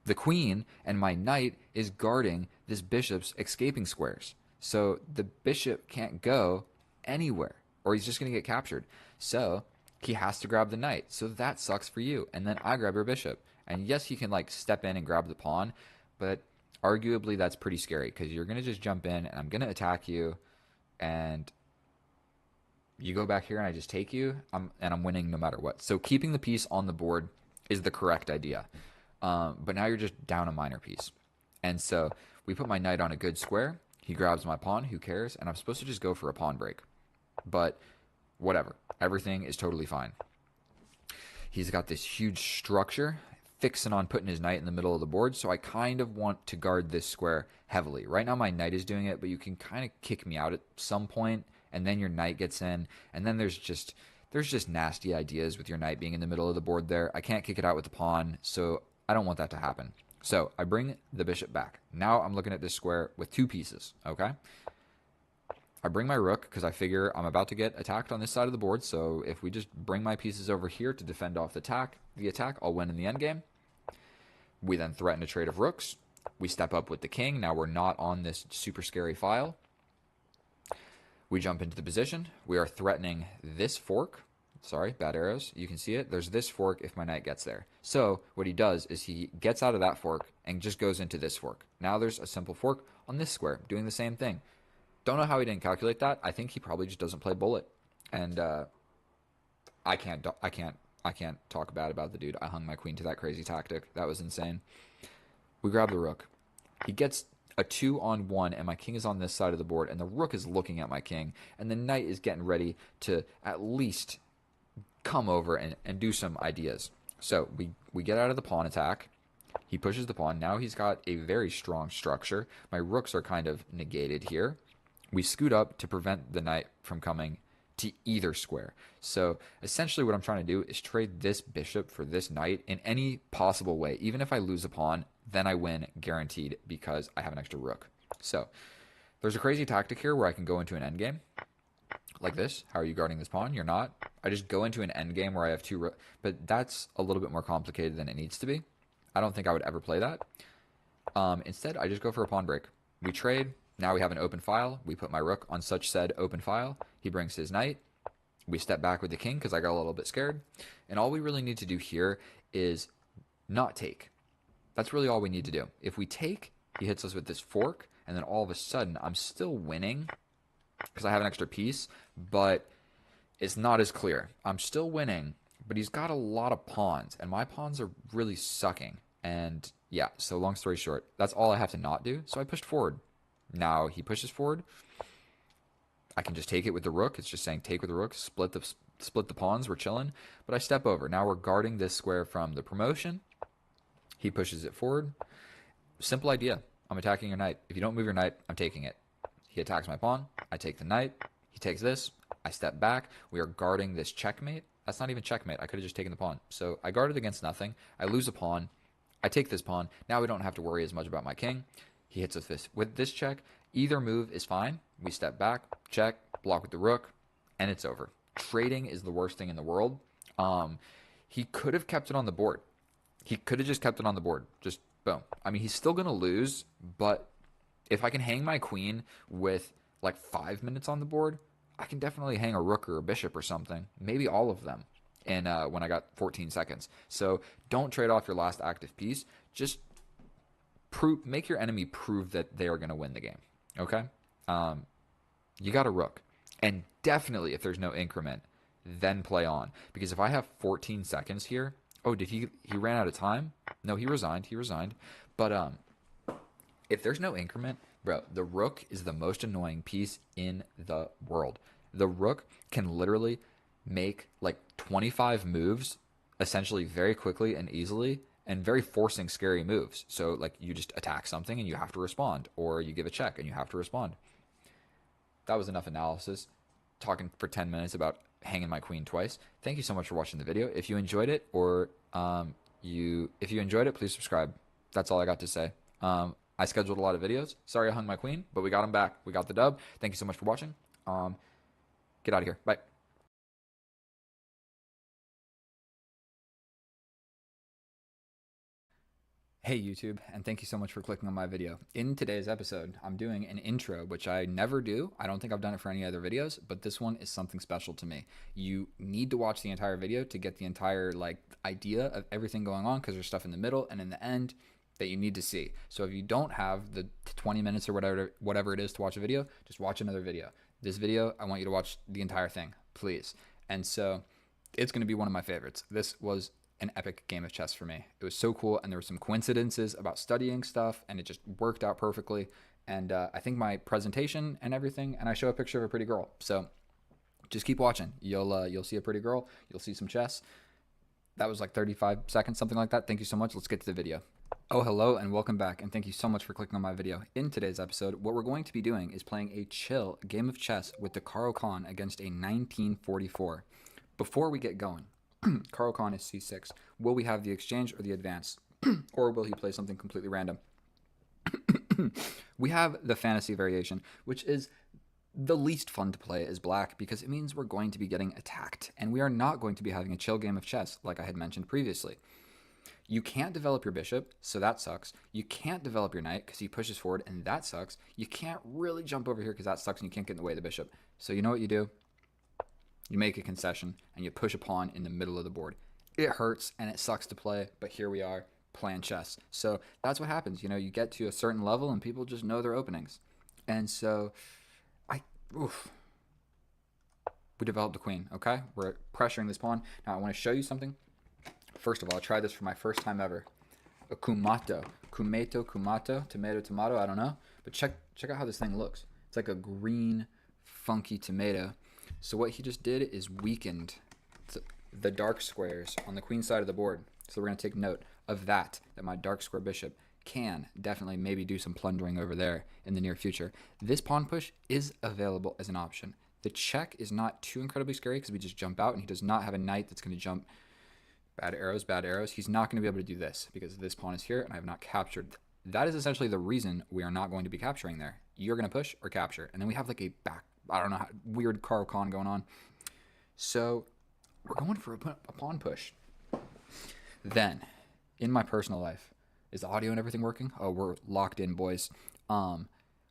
the queen, and my knight is guarding this bishop's escaping squares. So the bishop can't go anywhere, or he's just going to get captured. So he has to grab the knight. So that sucks for you. And then I grab your bishop. And yes, he can like step in and grab the pawn, but arguably that's pretty scary because you're going to just jump in and I'm going to attack you, and you go back here and I just take you, and I'm winning no matter what. So keeping the piece on the board is the correct idea. But now you're just down a minor piece. And so we put my knight on a good square. He grabs my pawn. Who cares? And I'm supposed to just go for a pawn break. But whatever. Everything is totally fine. He's got this huge structure, fixing on putting his knight in the middle of the board. So I kind of want to guard this square heavily. Right now my knight is doing it, but you can kind of kick me out at some point, and then your knight gets in, and then there's just nasty ideas with your knight being in the middle of the board there. I can't kick it out with the pawn, so I don't want that to happen. So I bring the bishop back. Now I'm looking at this square with 2 pieces, okay? I bring my rook because I figure I'm about to get attacked on this side of the board, so if we just bring my pieces over here to defend off the attack, I'll win in the endgame. We then threaten a trade of rooks. We step up with the king. Now we're not on this super scary file. We jump into the position. We are threatening this fork. Sorry, bad arrows. You can see it. There's this fork if my knight gets there. So what he does is he gets out of that fork and just goes into this fork. Now there's a simple fork on this square doing the same thing. Don't know how he didn't calculate that. I think he probably just doesn't play bullet. And I can't talk bad about the dude. I hung my queen to that crazy tactic. That was insane. We grab the rook. He gets a 2-on-1, and my king is on this side of the board, and the rook is looking at my king, and the knight is getting ready to at least come over and do some ideas. So we get out of the pawn attack. He pushes the pawn. Now he's got a very strong structure. My rooks are kind of negated here. We scoot up to prevent the knight from coming to either square. So essentially what I'm trying to do is trade this bishop for this knight in any possible way. Even if I lose a pawn, then I win guaranteed because I have an extra rook. So there's a crazy tactic here where I can go into an endgame like this. How are you guarding this pawn? You're not. I just go into an endgame where I have 2 rooks, but that's a little bit more complicated than it needs to be. I don't think I would ever play that. Instead, I just go for a pawn break. We trade. Now we have an open file. We put my rook on such said open file. He brings his knight. We step back with the king because I got a little bit scared. And all we really need to do here is not take. That's really all we need to do. If we take, he hits us with this fork, and then all of a sudden I'm still winning because I have an extra piece, but it's not as clear. I'm still winning, but he's got a lot of pawns, and my pawns are really sucking. And yeah, so long story short, that's all I have to not do. So I pushed forward. Now he pushes forward. I can just take it with the rook. It's just saying take with the rook, split the pawns. We're chilling. But I step over. Now we're guarding this square from the promotion. He pushes it forward. Simple idea. I'm attacking your knight. If you don't move your knight, I'm taking it. He attacks my pawn. I take the knight. He takes this. I step back. We are guarding this checkmate. That's not even checkmate. I could have just taken the pawn. So I guarded against nothing. I lose a pawn. I take this pawn. Now we don't have to worry as much about my king. He hits us with this check. Either move is fine. We step back, check, block with the rook, and it's over. Trading is the worst thing in the world. He could have kept it on the board. He could have just kept it on the board. Just boom. I mean, he's still going to lose, but if I can hang my queen with like 5 minutes on the board, I can definitely hang a rook or a bishop or something. Maybe all of them. and when I got 14 seconds. So don't trade off your last active piece. Just make your enemy prove that they are going to win the game. Okay? Um, you got a rook. And definitely, if there's no increment, then play on. Because if I have 14 seconds here, oh, did he ran out of time? No, he resigned. He resigned. But if there's no increment, bro, the rook is the most annoying piece in the world. The rook can literally make like 25 moves essentially very quickly and easily and very forcing scary moves. So like you just attack something and you have to respond, or you give a check and you have to respond. That was enough analysis. Talking for 10 minutes about hanging my queen twice. Thank you so much for watching the video. If you enjoyed it, or if you enjoyed it, please subscribe. That's all I got to say. I scheduled a lot of videos. Sorry I hung my queen, but we got them back. We got the dub. Thank you so much for watching. Get out of here. Bye. Hey YouTube, and thank you so much for clicking on my video. In today's episode, I'm doing an intro, which I never do. I don't think I've done it for any other videos, but this one is something special to me. You need to watch the entire video to get the entire like idea of everything going on, because there's stuff in the middle and in the end that you need to see. So if you don't have the 20 minutes or whatever it is to watch a video, just watch another video. This video, I want you to watch the entire thing, please. And so it's going to be one of my favorites. This was an epic game of chess for me. It was so cool, and there were some coincidences about studying stuff, and it just worked out perfectly. And I think my presentation and everything, and I show a picture of a pretty girl. So just keep watching. You'll see a pretty girl. You'll see some chess. That was like 35 seconds, something like that. Thank you so much. Let's get to the video. Oh, hello, and welcome back, and thank you so much for clicking on my video. In today's episode, what we're going to be doing is playing a chill game of chess with the Caro-Kann against a 1944. Before we get going, Caro-Kann is c6. Will we have the exchange or the advance? Or will he play something completely random? We have the fantasy variation, which is the least fun to play as black because it means we're going to be getting attacked, and we are not going to be having a chill game of chess like I had mentioned previously. You can't develop your bishop, so that sucks. You can't develop your knight because he pushes forward, and that sucks. You can't really jump over here because that sucks, and you can't get in the way of the bishop. So you know what you do? You make a concession, and you push a pawn in the middle of the board. It hurts, and it sucks to play, but here we are playing chess. So that's what happens. You know, you get to a certain level, and people just know their openings. And so, we developed the queen, okay? We're pressuring this pawn. Now, I want to show you something. First of all, I tried this for my first time ever. A kumato. Kumato, tomato, I don't know. But check out how this thing looks. It's like a green, funky tomato. So what he just did is weakened the dark squares on the queen side of the board. So we're going to take note of that my dark square bishop can definitely maybe do some plundering over there in the near future. This pawn push is available as an option. The check is not too incredibly scary because we just jump out, and he does not have a knight that's going to jump. Bad arrows, bad arrows. He's not going to be able to do this because this pawn is here, and I have not captured. That is essentially the reason we are not going to be capturing there. You're going to push or capture. And then we have like a I don't know, weird Caro-Kann going on. So we're going for a pawn push. Then, in my personal life, is the audio and everything working? Oh, we're locked in, boys.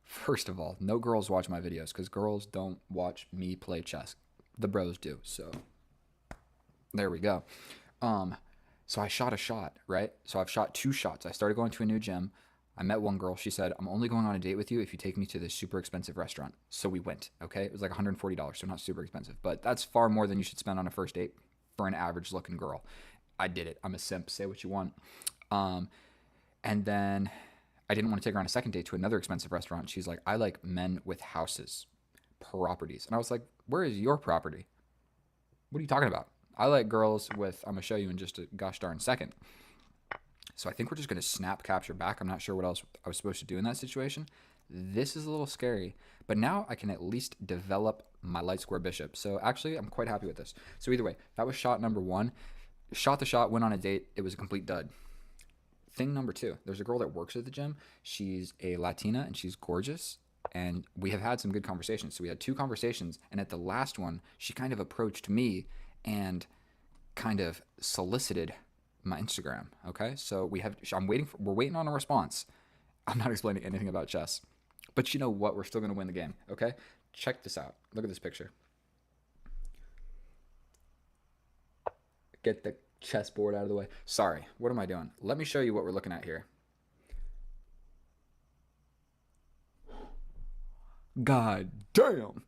First of all, no girls watch my videos because girls don't watch me play chess. The bros do. So there we go. So I shot a shot, right? So I've shot 2 shots. I started going to a new gym. I met one girl. She said, I'm only going on a date with you if you take me to this super expensive restaurant. So we went, okay? It was like $140, so not super expensive. But that's far more than you should spend on a first date for an average-looking girl. I did it. I'm a simp. Say what you want. And then I didn't want to take her on a second date to another expensive restaurant. She's like, I like men with houses, properties. And I was like, where is your property? What are you talking about? I like girls with, I'm going to show you in just a gosh darn second. So I think we're just going to snap capture back. I'm not sure what else I was supposed to do in that situation. This is a little scary, but now I can at least develop my light square bishop. So actually, I'm quite happy with this. So either way, that was shot number 1. Shot the shot, went on a date. It was a complete dud. Thing number 2, there's a girl that works at the gym. She's a Latina, and she's gorgeous. And we have had some good conversations. So we had 2 conversations, and at the last one, she kind of approached me and kind of solicited my Instagram. Okay, so we're waiting on a response. I'm not explaining anything about chess, but you know what? We're still going to win the game. Okay, check this out. Look at this picture. Get the chessboard out of the way. Sorry, what am I doing? Let me show you what we're looking at here. God damn.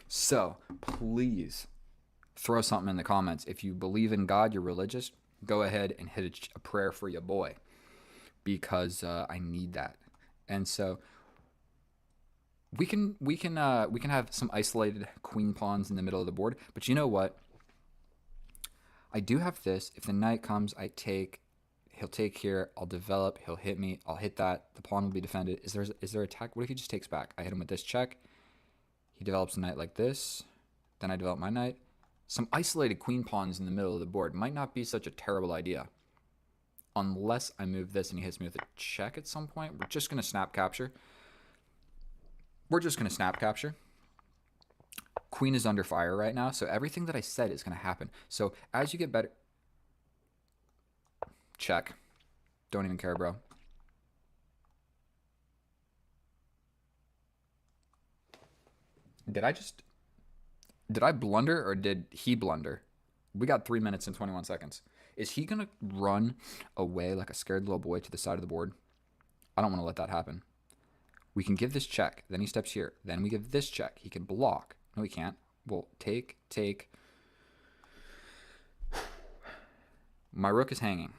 So, please throw something in the comments. If you believe in God, you're religious, go ahead and hit a prayer for your boy, because I need that. And so we can have some isolated queen pawns in the middle of the board, but you know what? I do have this. If the knight comes, I take. He'll take here. I'll develop. He'll hit me. I'll hit that. The pawn will be defended. Is there attack? What if he just takes back? I hit him with this check. He develops a knight like this. Then I develop my knight. Some isolated queen pawns in the middle of the board might not be such a terrible idea. Unless I move this and he hits me with a check at some point. We're just going to snap capture. Queen is under fire right now, so everything that I said is going to happen. So as you get better... Check. Don't even care, bro. Did I blunder or did he blunder? We got 3 minutes and 21 seconds. Is he going to run away like a scared little boy to the side of the board? I don't want to let that happen. We can give this check. Then he steps here. Then we give this check. He can block. No, he can't. Well, take. My rook is hanging.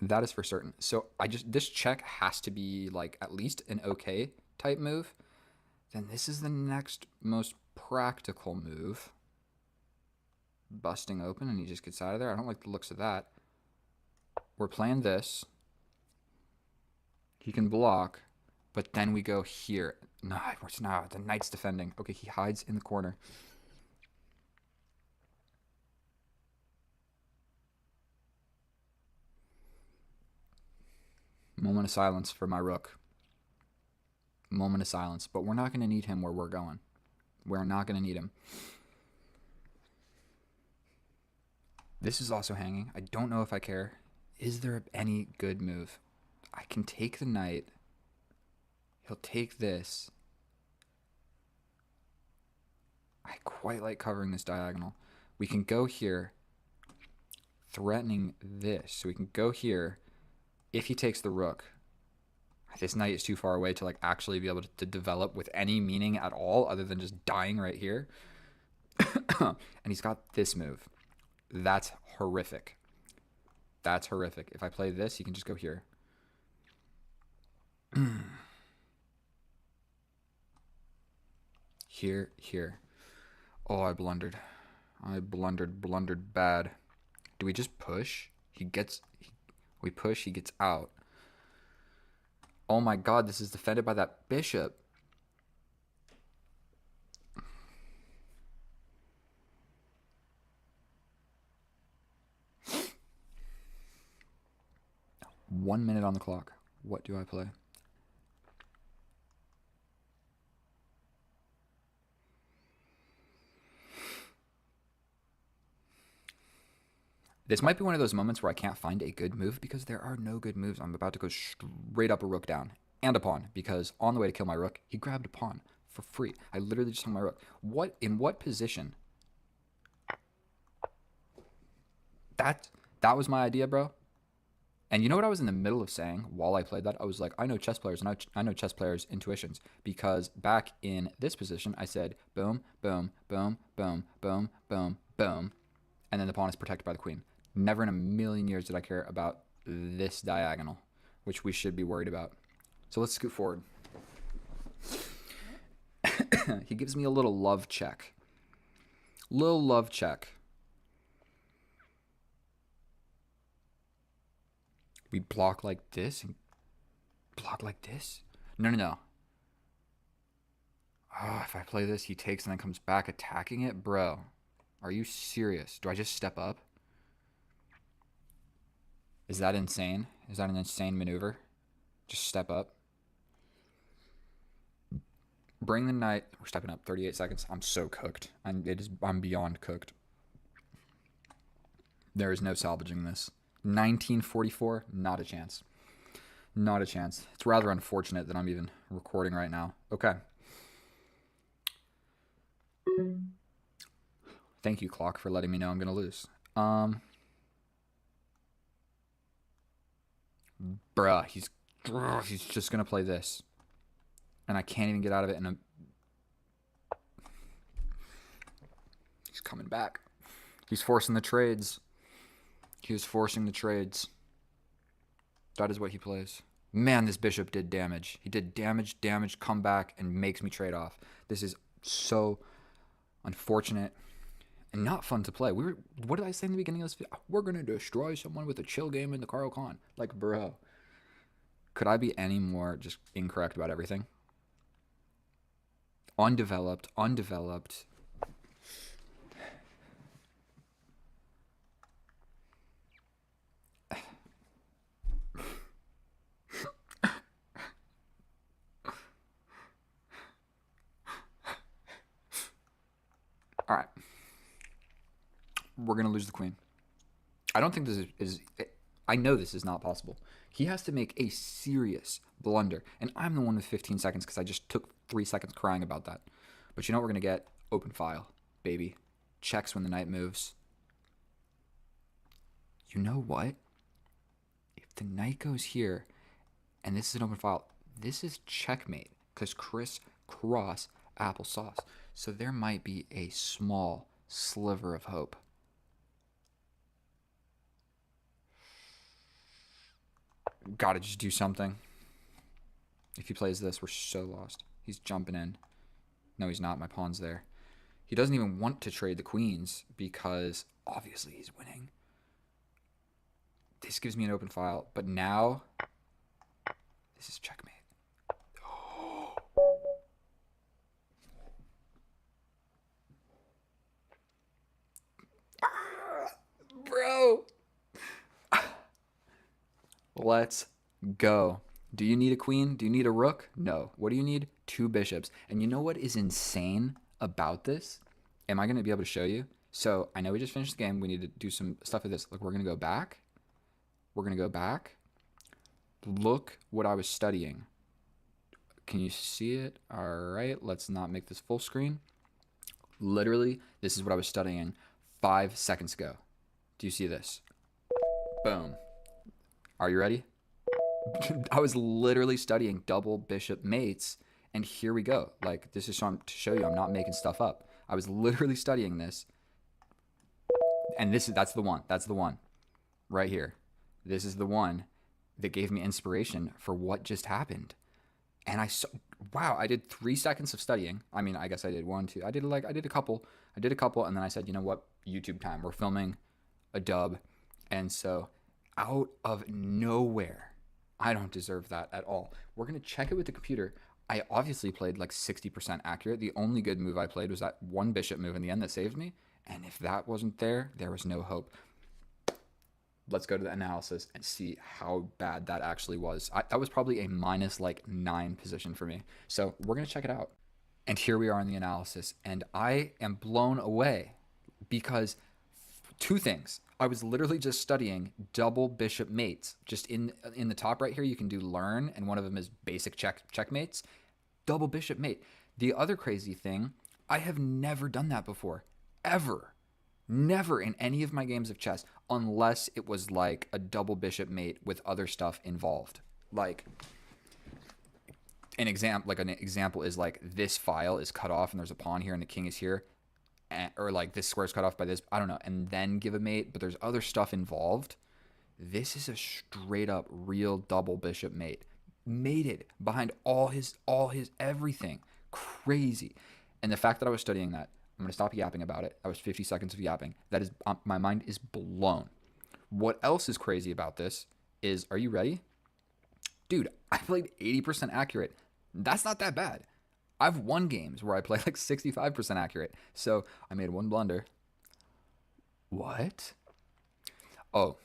That is for certain. So this check has to be like at least an okay type move. Then this is the next most practical move. Busting open and he just gets out of there. I don't like the looks of that. We're playing this. He can block, but then we go here. No, it's not. The knight's defending. Okay, he hides in the corner. Moment of silence for my rook. Moment of silence. But we're not going to need him where we're going. We're not going to need him. This is also hanging. I don't know if I care. Is there any good move? I can take the knight. He'll take this. I quite like covering this diagonal. We can go here, threatening this. So we can go here. If he takes the rook, this knight is too far away to like actually be able to develop with any meaning at all other than just dying right here. And he's got this move. That's horrific. That's horrific. If I play this, he can just go here. Here. Oh, I blundered. Blundered bad. Do we just push? We push, he gets out. Oh my god, this is defended by that bishop. One minute on the clock. What do I play? This might be one of those moments where I can't find a good move because there are no good moves. I'm about to go straight up a rook down and a pawn because on the way to kill my rook, he grabbed a pawn for free. I literally just hung my rook. In what position? That was my idea, bro. And you know what I was in the middle of saying while I played that? I was like, I know chess players, and I know chess players' intuitions. Because back in this position, I said, boom, boom, boom, boom, boom, boom, boom. And then the pawn is protected by the queen. Never in a million years did I care about this diagonal, which we should be worried about. So let's scoot forward. He gives me a little love check. Little love check. We block like this and block like this? No. Oh, if I play this, he takes and then comes back attacking it? Bro, are you serious? Do I just step up? Is that insane? Is that an insane maneuver? Just step up. Bring the knight. We're stepping up 38 seconds. I'm so cooked. I'm beyond cooked. There is no salvaging this. 1944, not a chance. Not a chance. It's rather unfortunate that I'm even recording right now. Okay. Thank you, clock, for letting me know I'm gonna lose. Um, bruh, he's just gonna play this, and I can't even get out of it. And he's coming back. He's forcing the trades. He was forcing the trades. That is what he plays. Man, this bishop did damage. He did damage, come back, and makes me trade off. This is so unfortunate and not fun to play. What did I say in the beginning of this video? We're gonna destroy someone with a chill game in the Carl Khan. Like, bro, could I be any more just incorrect about everything? Undeveloped. All right, we're gonna lose the queen. I don't think this is I know this is not possible. He has to make a serious blunder, and I'm the one with 15 seconds because I just took 3 seconds crying about that. But you know what we're gonna get? Open file, baby. Checks when the knight moves. You know what? If the knight goes here, and this is an open file, this is checkmate because Chris cross applesauce. So there might be a small sliver of hope. Gotta just do something. If he plays this, we're so lost. He's jumping in. No, he's not. My pawn's there. He doesn't even want to trade the queens because obviously he's winning. This gives me an open file, but now this is checkmate. Bro. Let's go. Do you need a queen? Do you need a rook? No. What do you need? 2 bishops. And you know what is insane about this? Am I going to be able to show you? So I know we just finished the game. We need to do some stuff with this. Look, we're going to go back. We're going to go back. Look what I was studying. Can you see it? All right. Let's not make this full screen. Literally, this is what I was studying 5 seconds ago. Do you see this? Boom. Are you ready? I was literally studying double bishop mates, and here we go. Like, this is to show you I'm not making stuff up. I was literally studying this, and that's the one. That's the one right here. This is the one that gave me inspiration for what just happened. And I saw, wow, I did 3 seconds of studying. I mean, I guess I did 1, 2. I did a couple, and then I said, you know what? YouTube time. We're filming a dub, and so out of nowhere, I don't deserve that at all. We're going to check it with the computer. I obviously played like 60% accurate. The only good move I played was that one bishop move in the end that saved me. And if that wasn't there, there was no hope. Let's go to the analysis and see how bad that actually was. That was probably a minus like 9 position for me. So we're going to check it out. And here we are in the analysis. And I am blown away because 2 things. I was literally just studying double bishop mates. Just in the top right here, you can do learn, and one of them is basic checkmates. Double bishop mate. The other crazy thing, I have never done that before. Ever. Never in any of my games of chess, unless it was like a double bishop mate with other stuff involved. Like an example is like this file is cut off and there's a pawn here and the king is here. Or like this square's cut off by this, I don't know, and then give a mate, but there's other stuff involved. This is a straight up real double bishop mate. Mated behind all his everything. Crazy. And the fact that I was studying that, I'm going to stop yapping about it. That was 50 seconds of yapping. That is, my mind is blown. What else is crazy about this is, are you ready? Dude, I played 80% accurate. That's not that bad. I've won games where I play like 65% accurate. So I made 1 blunder. What? Oh,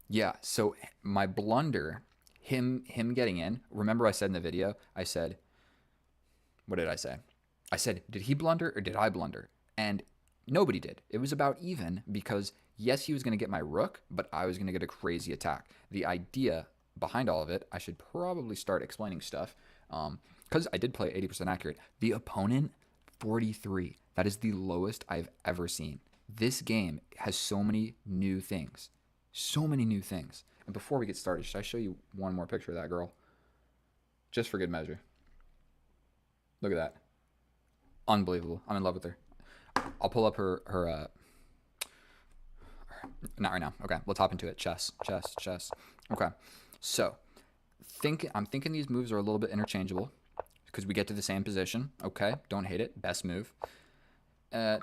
yeah. So my blunder, him getting in. Remember I said in the video, I said, what did I say? I said, did he blunder or did I blunder? And nobody did. It was about even because yes, he was going to get my rook, but I was going to get a crazy attack. The idea behind all of it, I should probably start explaining stuff. Because I did play 80% accurate. The opponent, 43. That is the lowest I've ever seen. This game has so many new things. So many new things. And before we get started, should I show you one more picture of that girl? Just for good measure. Look at that. Unbelievable. I'm in love with her. I'll pull up her not right now. Okay, let's hop into it. Chess. Okay. So, I'm thinking these moves are a little bit interchangeable because we get to the same position. Okay, don't hate it. Best move. Uh,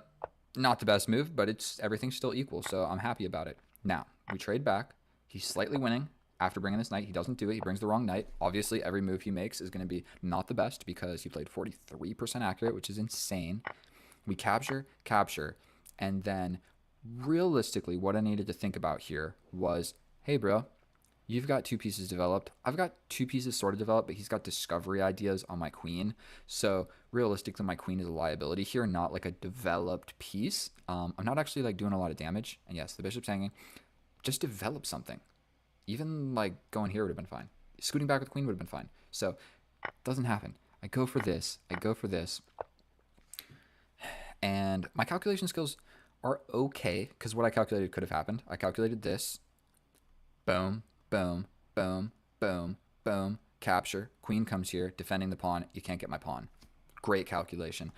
Not the best move, but everything's still equal, so I'm happy about it. Now, we trade back. He's slightly winning after bringing this knight. He doesn't do it. He brings the wrong knight. Obviously, every move he makes is going to be not the best because he played 43% accurate, which is insane. We capture, and then realistically, what I needed to think about here was, hey, bro, you've got two pieces developed. I've got two pieces sort of developed, but he's got discovery ideas on my queen. So realistically, my queen is a liability here, not like a developed piece. I'm not actually like doing a lot of damage. And yes, the bishop's hanging. Just develop something. Even like going here would have been fine. Scooting back with queen would have been fine. So it doesn't happen. I go for this. And my calculation skills are okay because what I calculated could have happened. I calculated this. Boom, boom, boom, boom, boom. Capture. Queen comes here, defending the pawn. You can't get my pawn. Great calculation.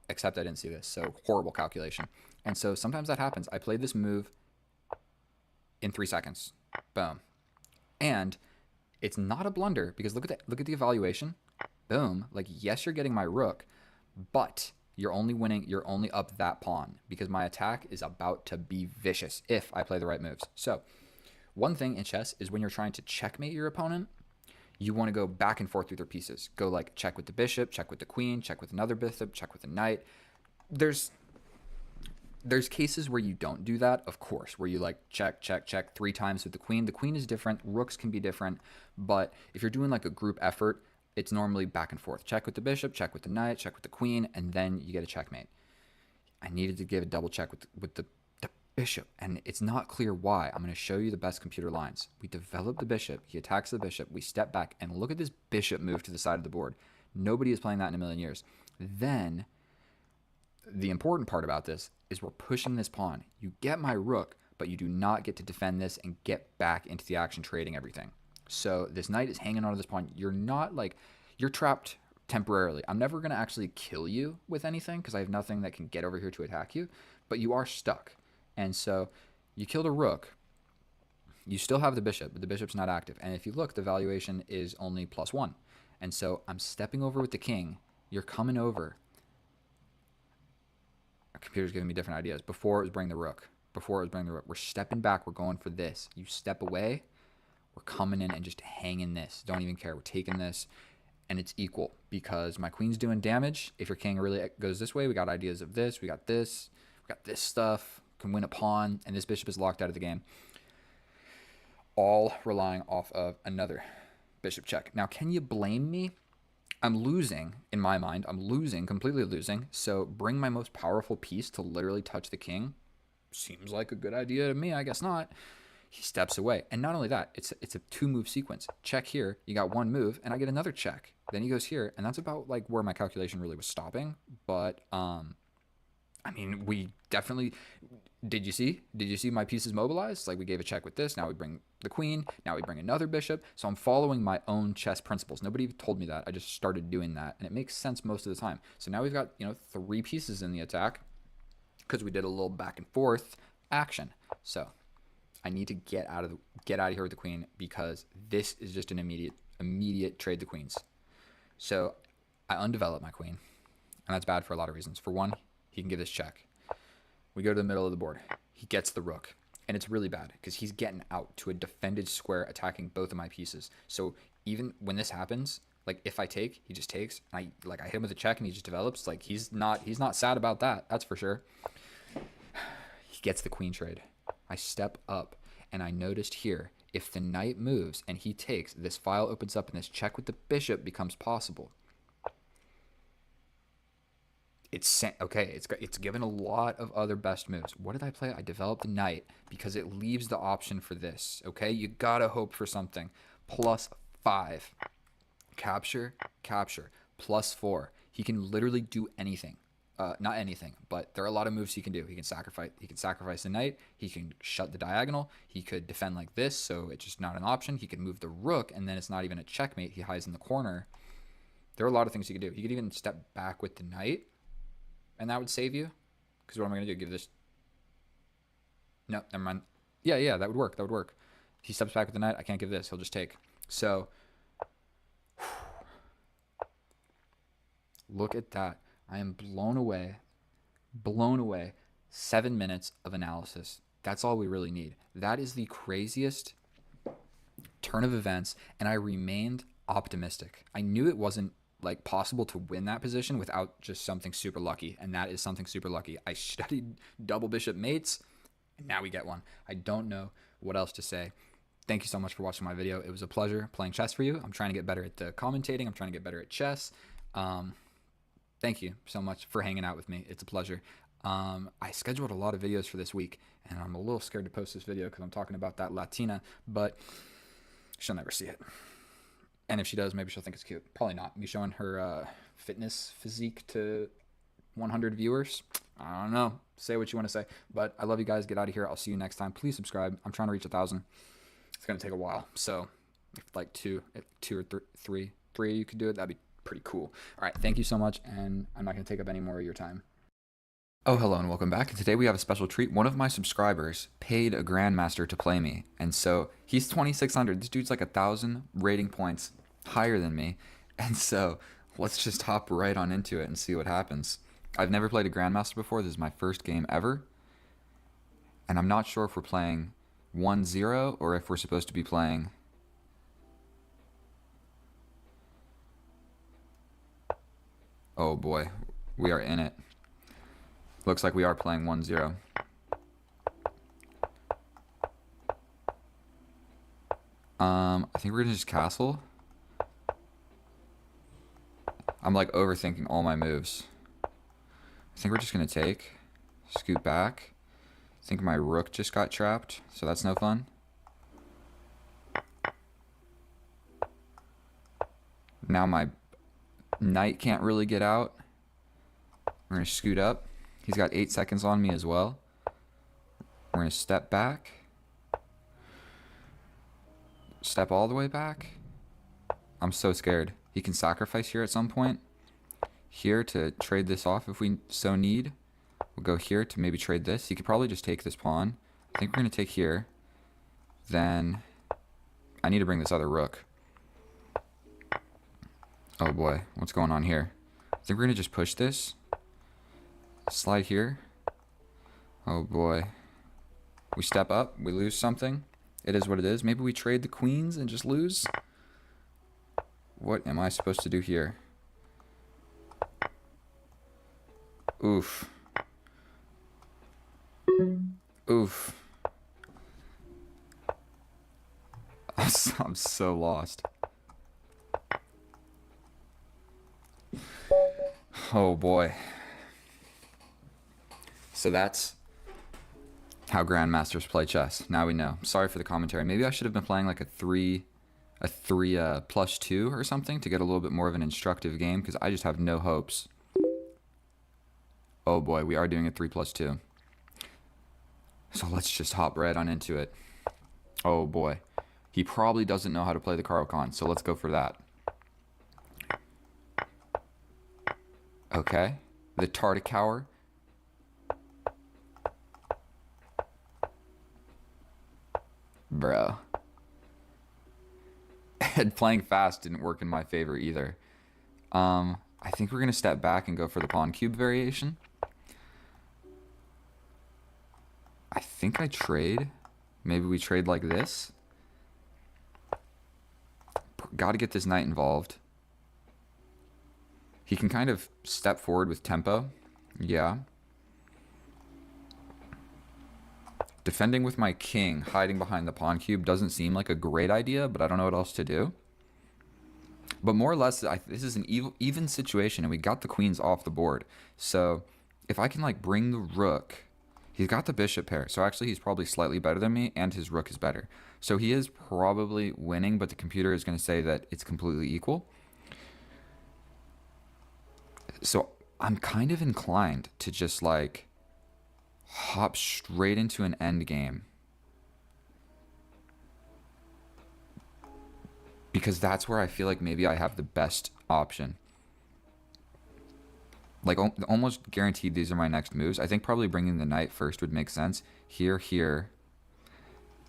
Except I didn't see this, so horrible calculation. And so sometimes that happens. I played this move in 3 seconds. Boom. And it's not a blunder because look at the evaluation. Boom. Like, yes, you're getting my rook, but you're only up that pawn because my attack is about to be vicious if I play the right moves. So one thing in chess is when you're trying to checkmate your opponent, you want to go back and forth through their pieces. Go like check with the bishop, check with the queen, check with another bishop, check with the knight. There's cases where you don't do that, of course, where you like check 3 times with the queen. The queen is different. Rooks can be different. But if you're doing like a group effort, it's normally back and forth. Check with the bishop, check with the knight, check with the queen, and then you get a checkmate. I needed to give a double check with the bishop, and it's not clear why. I'm going to show you the best computer lines. We develop the bishop. He attacks the bishop. We step back, and look at this bishop move to the side of the board. Nobody is playing that in a million years. Then the important part about this is we're pushing this pawn. You get my rook, but you do not get to defend this and get back into the action trading everything. So this knight is hanging onto this pawn. You're trapped temporarily. I'm never going to actually kill you with anything because I have nothing that can get over here to attack you, but you are stuck. And so you killed a rook. You still have the bishop, but the bishop's not active. And if you look, the valuation is only +1. And so I'm stepping over with the king. You're coming over. Our computer's giving me different ideas. Before it was bring the rook. We're stepping back. We're going for this. You step away. We're coming in and just hanging this. Don't even care. We're taking this. And it's equal because my queen's doing damage. If your king really goes this way, we got ideas of this. We got this. We got this stuff. Can win a pawn. And this bishop is locked out of the game. All relying off of another bishop check. Now, can you blame me? I'm losing, in my mind. I'm losing, completely losing. So bring my most powerful piece to literally touch the king. Seems like a good idea to me. I guess not. He steps away. And not only that, it's a 2-move sequence. Check here. You got 1 move, and I get another check. Then he goes here, and that's about like where my calculation really was stopping. But, I mean, we definitely... Did you see my pieces mobilized? Like, we gave a check with this. Now we bring the queen. Now we bring another bishop. So I'm following my own chess principles. Nobody told me that. I just started doing that. And it makes sense most of the time. So now we've got, 3 pieces in the attack because we did a little back and forth action. So I need to get out of here with the queen because this is just an immediate trade the queens. So I undevelop my queen. And that's bad for a lot of reasons. For one, he can give this check. We go to the middle of the board. He gets the rook. And it's really bad because he's getting out to a defended square attacking both of my pieces. So even when this happens, like if I take, he just takes. And I hit him with a check and he just develops. Like he's not sad about that. That's for sure. He gets the queen trade. I step up and I noticed here, if the knight moves and he takes, this file opens up and this check with the bishop becomes possible. It's given a lot of other best moves. What did I play? I developed the knight because it leaves the option for this. Okay, you gotta hope for something. +5, capture, +4. He can literally do anything. not anything, but there are a lot of moves he can do. He can sacrifice the knight. He can shut the diagonal. He could defend like this, so it's just not an option. He could move the rook, and then it's not even a checkmate. He hides in the corner. There are a lot of things he could do. He could even step back with the knight, and that would save you. Because what am I going to do? Give this... No, never mind. Yeah, that would work. That would work. He steps back with the knight. I can't give this. He'll just take. So, look at that. I am blown away. Blown away. 7 minutes of analysis. That's all we really need. That is the craziest turn of events, and I remained optimistic. I knew it wasn't like possible to win that position without just something super lucky, and that is something super lucky. I studied double bishop mates, and now we get one. I don't know what else to say. Thank you so much for watching my video. It was a pleasure playing chess for you. I'm trying to get better at the commentating. I'm trying to get better at chess. Thank you so much for hanging out with me. It's a pleasure. I scheduled a lot of videos for this week, and I'm a little scared to post this video because I'm talking about that Latina, but she'll never see it. And if she does, maybe she'll think it's cute. Probably not. Me showing her fitness physique to 100 viewers. I don't know. Say what you want to say. But I love you guys. Get out of here. I'll see you next time. Please subscribe. I'm trying to reach 1,000. It's going to take a while. So if like two or three you could do it, that'd be pretty cool. All right. Thank you so much. And I'm not going to take up any more of your time. Oh, hello and welcome back. Today we have a special treat. One of my subscribers paid a grandmaster to play me. And so he's 2,600. This dude's like 1,000 rating points higher than me. And so let's just hop right on into it and see what happens. I've never played a grandmaster before. This is my first game ever. And I'm not sure if we're playing 1-0 or if we're supposed to be playing... Oh boy, we are in it. Looks like we are playing 1-0. I think we're gonna just castle. I'm like overthinking all my moves. I think we're just gonna take, scoot back. I think my rook just got trapped, so that's no fun. Now my knight can't really get out. We're gonna scoot up. He's got 8 seconds on me as well. We're going to step back. Step all the way back. I'm so scared. He can sacrifice here at some point. Here to trade this off if we so need. We'll go here to maybe trade this. He could probably just take this pawn. I think we're going to take here. Then I need to bring this other rook. Oh boy, what's going on here? I think we're going to just push this. Slide here. Oh boy. We step up. We lose something. It is what it is. Maybe we trade the queens and just lose. What am I supposed to do here? Oof. Oof. I'm so lost. Oh boy. So that's how grandmasters play chess. Now we know. Sorry for the commentary. Maybe I should have been playing like a 3+2 or something to get a little bit more of an instructive game because I just have no hopes. Oh boy, we are doing a 3+2. So let's just hop right on into it. Oh boy. He probably doesn't know how to play the Caro-Kann, so let's go for that. Okay. The Tartakower. Bro. And playing fast didn't work in my favor either. I think we're going to step back and go for the pawn cube variation. I think I trade. Maybe we trade like this. Got to get this knight involved. He can kind of step forward with tempo. Yeah. Defending with my king, hiding behind the pawn cube doesn't seem like a great idea, but I don't know what else to do. But more or less, this is an even situation, and we got the queens off the board. So if I can like bring the rook, he's got the bishop pair. So actually, he's probably slightly better than me, and his rook is better. So he is probably winning, but the computer is going to say that it's completely equal. So I'm kind of inclined to just like hop straight into an end game. Because that's where I feel like maybe I have the best option. Like almost guaranteed these are my next moves. I think probably bringing the knight first would make sense. Here, here,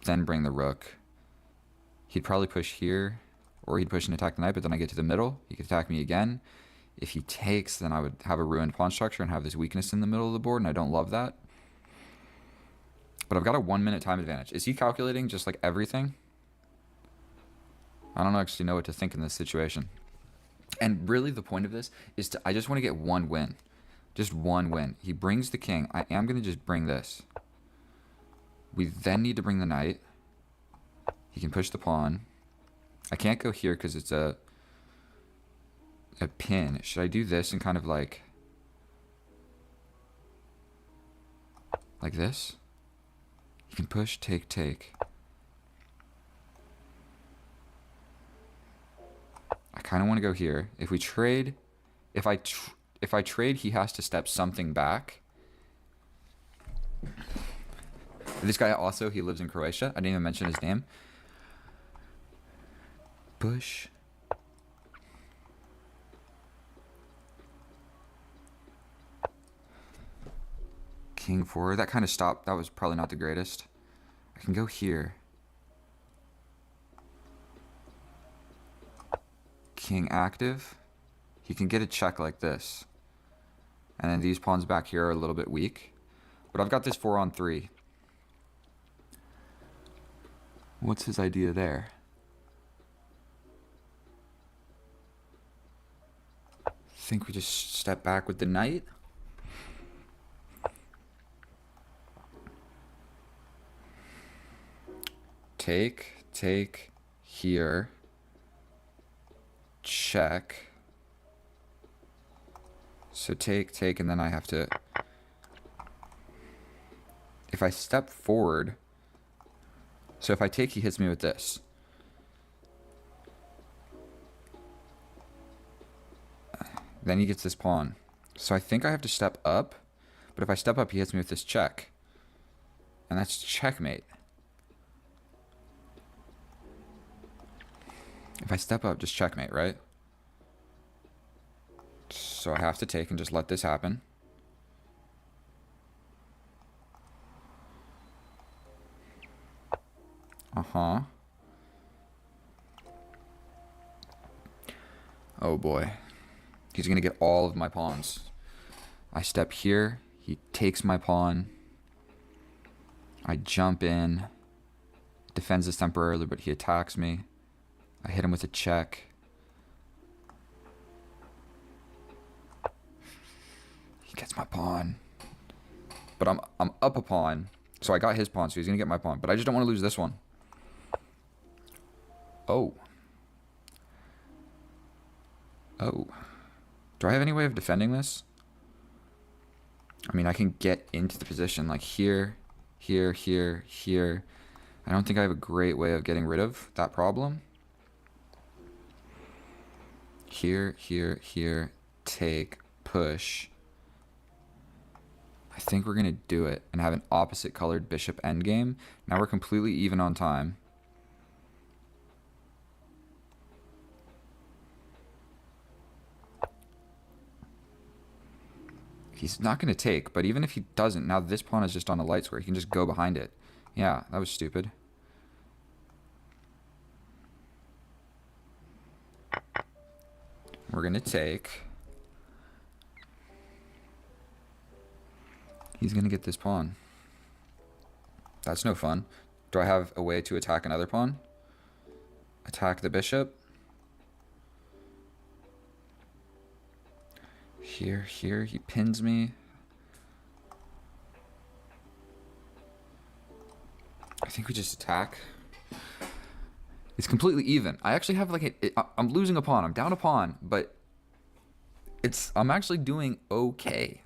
then bring the rook. He'd probably push here, or he'd push and attack the knight, but then I get to the middle. He could attack me again. If he takes, then I would have a ruined pawn structure and have this weakness in the middle of the board, and I don't love that. But I've got a 1 minute time advantage. Is he calculating just like everything? I don't actually know what to think in this situation. And really the point of this is I just want to get one win. Just one win. He brings the king. I am going to just bring this. We then need to bring the knight. He can push the pawn. I can't go here because it's a pin. Should I do this and kind of like this? He can push, take, take. I kind of want to go here. If we trade, if I trade, he has to step something back. This guy also, he lives in Croatia. I didn't even mention his name. Push. King forward. That kind of stopped. That was probably not the greatest. I can go here. King active. He can get a check like this. And then these pawns back here are a little bit weak. But I've got this 4-on-3. What's his idea there? I think we just step back with the knight. Take, take, here. Check. So take, take, and then I have to... If I step forward... So if I take, he hits me with this. Then he gets this pawn. So I think I have to step up. But if I step up, he hits me with this check. And that's checkmate. If I step up, just checkmate, right? So I have to take and just let this happen. Uh-huh. Oh boy. He's going to get all of my pawns. I step here. He takes my pawn. I jump in. Defends this temporarily, but he attacks me. I hit him with a check. He gets my pawn. But I'm up a pawn. So I got his pawn, so he's going to get my pawn. But I just don't want to lose this one. Oh. Oh. Do I have any way of defending this? I mean, I can get into the position like here, here, here, here. I don't think I have a great way of getting rid of that problem. Here, here, here, take, push. I think we're going to do it and have an opposite colored bishop endgame. Now we're completely even on time. He's not going to take, but even if he doesn't, now this pawn is just on a light square. He can just go behind it. Yeah, that was stupid. We're going to take. He's going to get this pawn. That's no fun. Do I have a way to attack another pawn? Attack the bishop. Here, here, he pins me. I think we just attack. It's completely even. I actually have like I'm losing a pawn. I'm down a pawn, but I'm actually doing okay.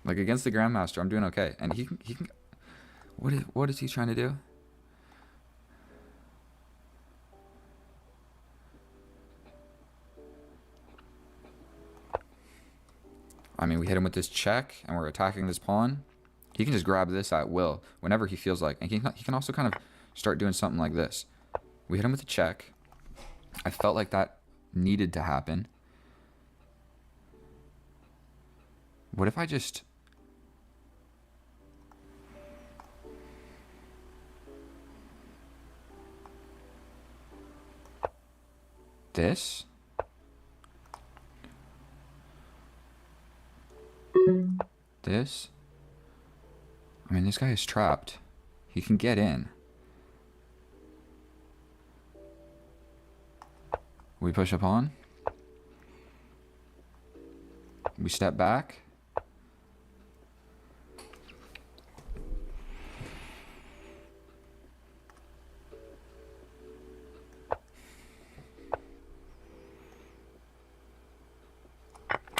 Like against the grandmaster, I'm doing okay. And he can what is he trying to do? I mean, we hit him with this check, and we're attacking this pawn. He can just grab this at will whenever he feels like. And he can also kind of start doing something like this. We hit him with a check. I felt like that needed to happen. What if I just... This? This? I mean, this guy is trapped. He can get in. We push up on. We step back.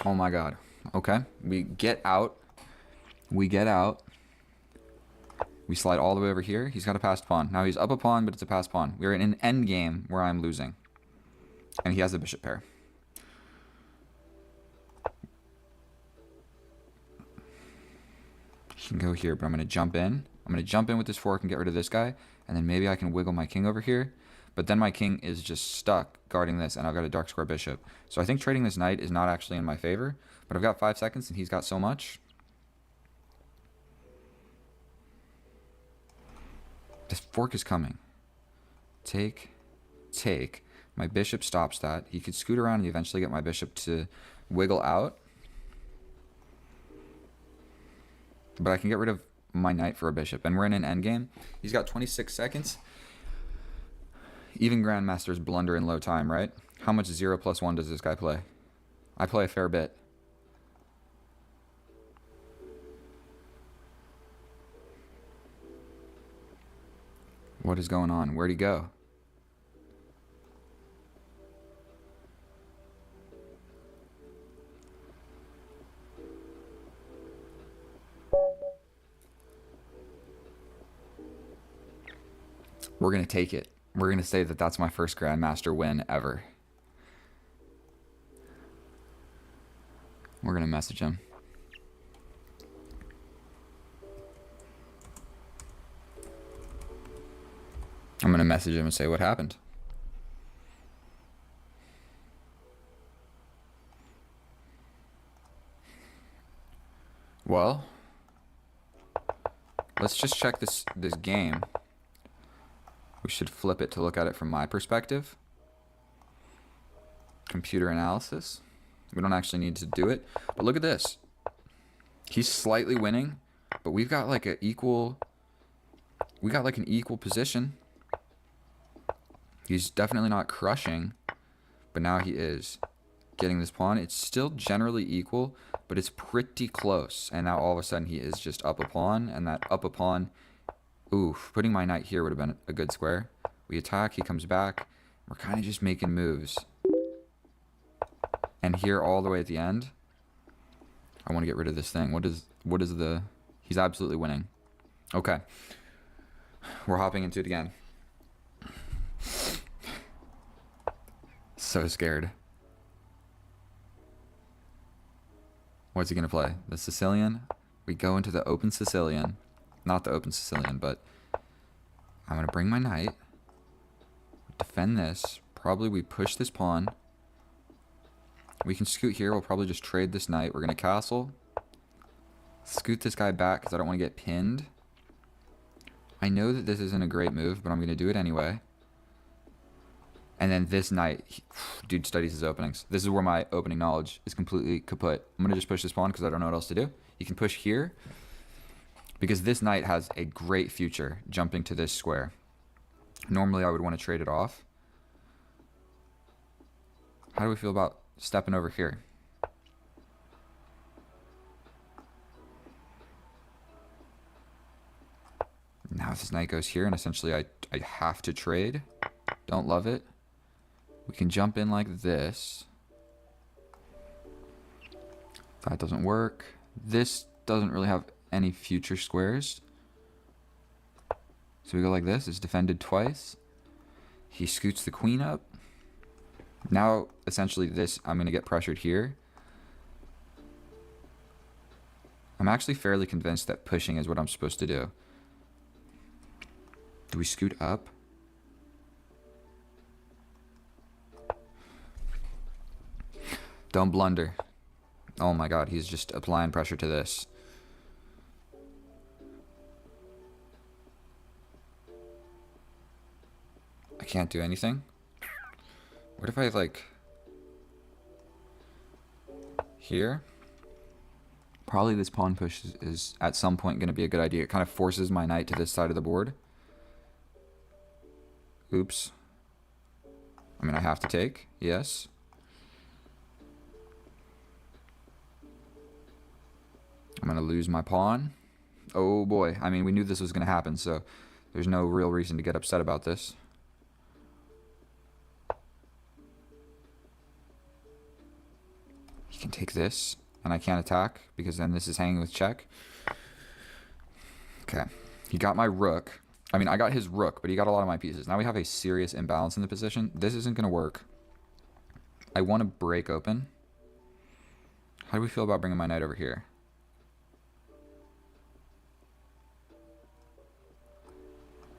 Oh my god. Okay. We get out. We get out. We slide all the way over here. He's got a passed pawn. Now he's up a pawn, but it's a passed pawn. We're in an endgame where I'm losing. And he has a bishop pair. He can go here, but I'm going to jump in. I'm going to jump in with this fork and get rid of this guy. And then maybe I can wiggle my king over here. But then my king is just stuck guarding this, and I've got a dark square bishop. So I think trading this knight is not actually in my favor. But I've got 5 seconds, and he's got so much. This fork is coming. Take. Take. My bishop stops that. He could scoot around and eventually get my bishop to wiggle out. But I can get rid of my knight for a bishop. And we're in an endgame. He's got 26 seconds. Even grandmasters blunder in low time, right? How much 0 + 1 does this guy play? I play a fair bit. What is going on? Where'd he go? We're going to take it. We're going to say that that's my first grandmaster win ever. We're going to message him. I'm going to message him and say what happened. Well, let's just check this game. We should flip it to look at it from my perspective. Computer analysis. We don't actually need to do it. But look at this. He's slightly winning, but we've got like an equal... We got like an equal position. He's definitely not crushing, but now he is getting this pawn. It's still generally equal, but it's pretty close. And now all of a sudden he is just up a pawn, and that up a pawn, oof, putting my knight here would have been a good square. We attack, he comes back. We're kind of just making moves. And here all the way at the end, I want to get rid of this thing. What is the... He's absolutely winning. Okay. We're hopping into it again. So scared. What's he going to play? The Sicilian? We go into the open Sicilian. Not the open Sicilian, but I'm going to bring my knight. Defend this. Probably we push this pawn. We can scoot here. We'll probably just trade this knight. We're going to castle. Scoot this guy back because I don't want to get pinned. I know that this isn't a great move, but I'm going to do it anyway. And then this knight, dude studies his openings. This is where my opening knowledge is completely kaput. I'm going to just push this pawn because I don't know what else to do. You can push here because this knight has a great future jumping to this square. Normally, I would want to trade it off. How do we feel about stepping over here? Now this knight goes here, and essentially I have to trade. Don't love it. We can jump in like this. That doesn't work. This doesn't really have any future squares. So we go like this. It's defended twice. He scoots the queen up. Now, essentially this, I'm going to get pressured here. I'm actually fairly convinced that pushing is what I'm supposed to do. Do we scoot up? Don't blunder. Oh my god, he's just applying pressure to this. I can't do anything. What if I, like... Here? Probably this pawn push is at some point going to be a good idea. It kind of forces my knight to this side of the board. Oops. I mean, I have to take. Yes. I'm going to lose my pawn. Oh boy. I mean, we knew this was going to happen, so there's no real reason to get upset about this. He can take this, and I can't attack, because then this is hanging with check. Okay. He got my rook. I mean, I got his rook, but he got a lot of my pieces. Now we have a serious imbalance in the position. This isn't going to work. I want to break open. How do we feel about bringing my knight over here?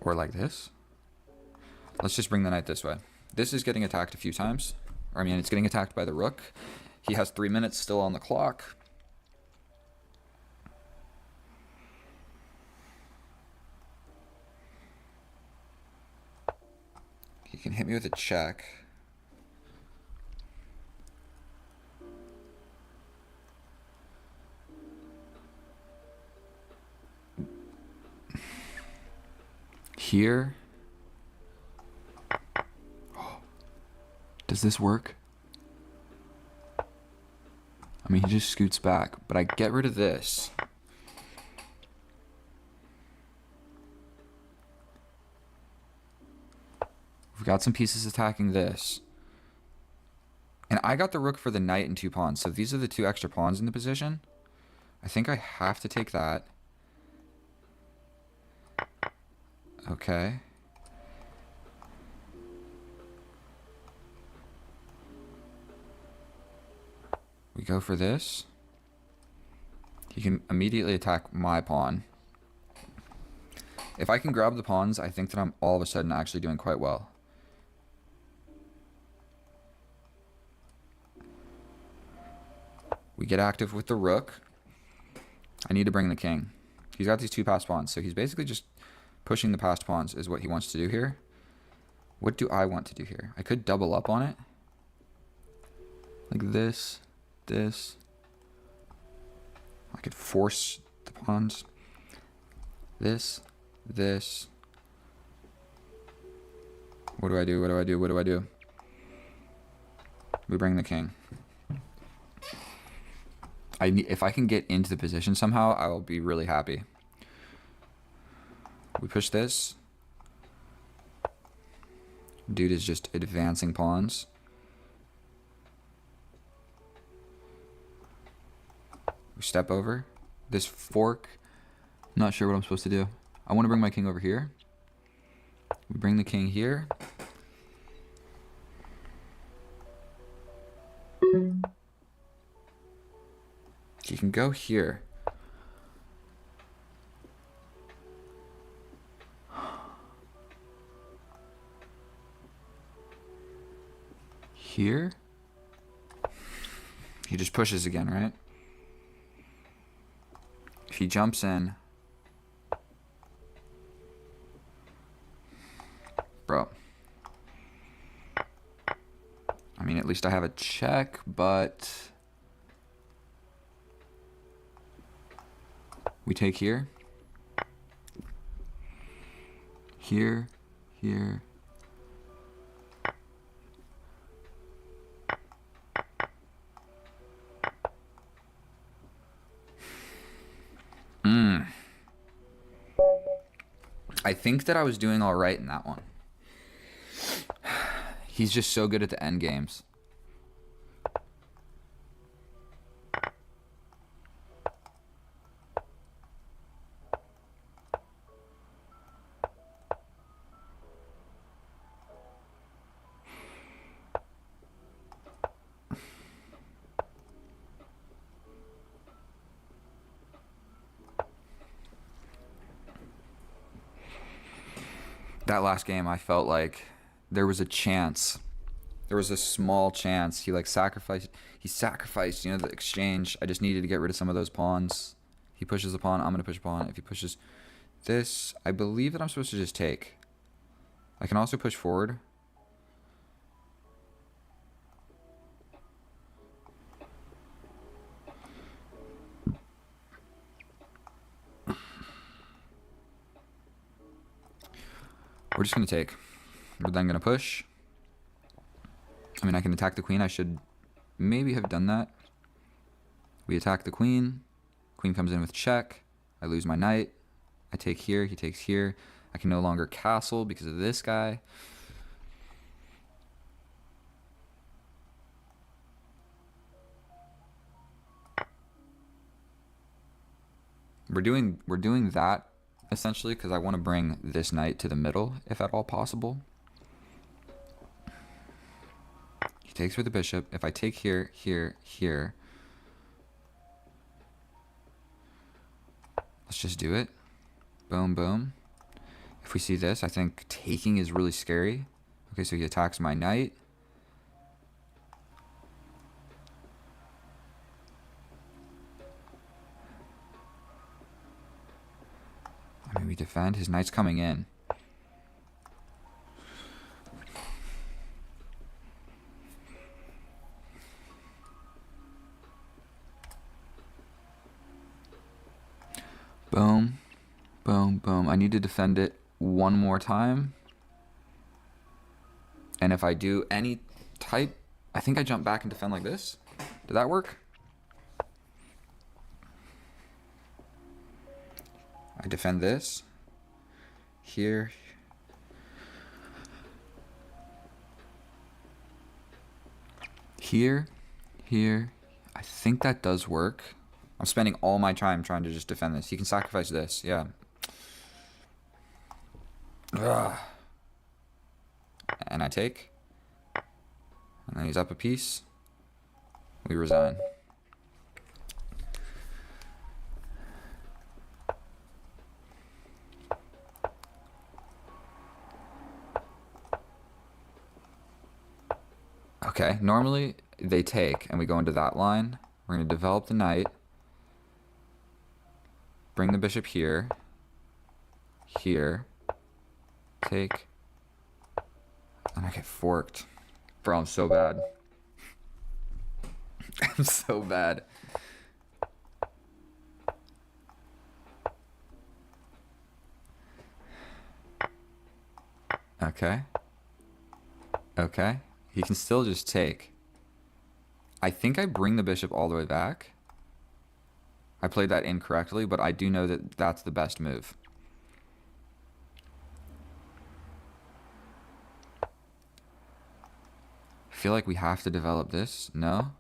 Or like this? Let's just bring the knight this way. This is getting attacked a few times. Or, I mean, it's getting attacked by the rook. He has 3 minutes still on the clock. He can hit me with a check. Here. Does this work? I mean, he just scoots back, but I get rid of this. We've got some pieces attacking this. And I got the rook for the knight and 2 pawns, so these are the 2 extra pawns in the position. I think I have to take that. Okay. We go for this. He can immediately attack my pawn. If I can grab the pawns, I think that I'm all of a sudden actually doing quite well. We get active with the rook. I need to bring the king. He's got these 2 passed pawns, so he's basically just pushing the passed pawns is what he wants to do here. What do I want to do here? I could double up on it. Like this, this. I could force the pawns. This, this. What do I do? What do I do? What do I do? We bring the king. If I can get into the position somehow, I will be really happy. We push this. Dude is just advancing pawns. We step over. This fork, I'm not sure what I'm supposed to do. I want to bring my king over here. We bring the king here. He can go here. Here? He just pushes again, right? If he jumps in... Bro. I mean, at least I have a check, but... We take here. Here. Here. I think that I was doing all right in that one. He's just so good at the end games. That last game, I felt like there was a chance. There was a small chance. He like sacrificed. He sacrificed, the exchange. I just needed to get rid of some of those pawns. He pushes a pawn. I'm gonna push a pawn. If he pushes this, I believe that I'm supposed to just take. I can also push forward. We're just gonna take. We're then gonna push. I mean, I can attack the queen. I should maybe have done that. We attack the queen. Queen comes in with check. I lose my knight. I take here. He takes here. I can no longer castle because of this guy. We're doing that essentially because I want to bring this knight to the middle if at all possible. He takes with the bishop. If I take here, here, here, let's just do it. Boom, boom. If we see this, I think taking is really scary. Okay, so he attacks my knight. I mean, we defend. His knight's coming in. Boom. Boom, boom. I need to defend it one more time. And if I do any type, I think I jump back and defend like this. Did that work? I defend this. Here. Here. Here. I think that does work. I'm spending all my time trying to just defend this. He can sacrifice this. Yeah. Ugh. And I take. And then he's up a piece. We resign. Okay, normally they take and we go into that line. We're going to develop the knight. Bring the bishop here. Here. Take. And I get forked. Bro, I'm so bad. I'm so bad. Okay. Okay. He can still just take. I think I bring the bishop all the way back. I played that incorrectly, but I do know that that's the best move. I feel like we have to develop this. No?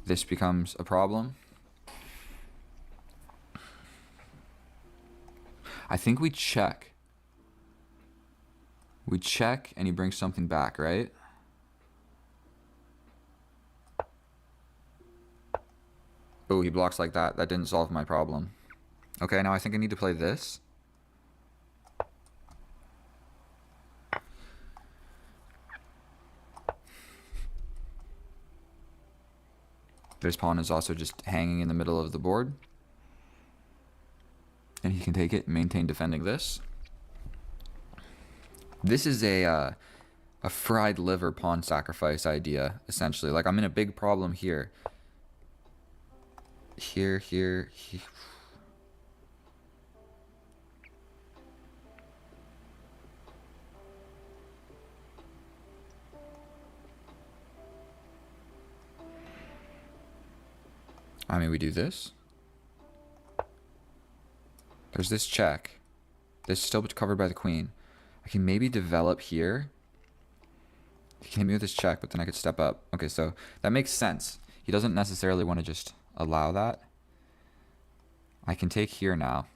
This becomes a problem. I think we check. We check and he brings something back, right? Oh, he blocks like that. That didn't solve my problem. Okay, now I think I need to play this. This pawn is also just hanging in the middle of the board. And he can take it and maintain defending this. This is a fried liver pawn sacrifice idea, essentially. Like, I'm in a big problem here. Here. I mean, we do this. There's this check. This is still covered by the queen. I can maybe develop here. He can hit me with this check, but then I could step up. Okay, so that makes sense. He doesn't necessarily want to just allow that. I can take here now.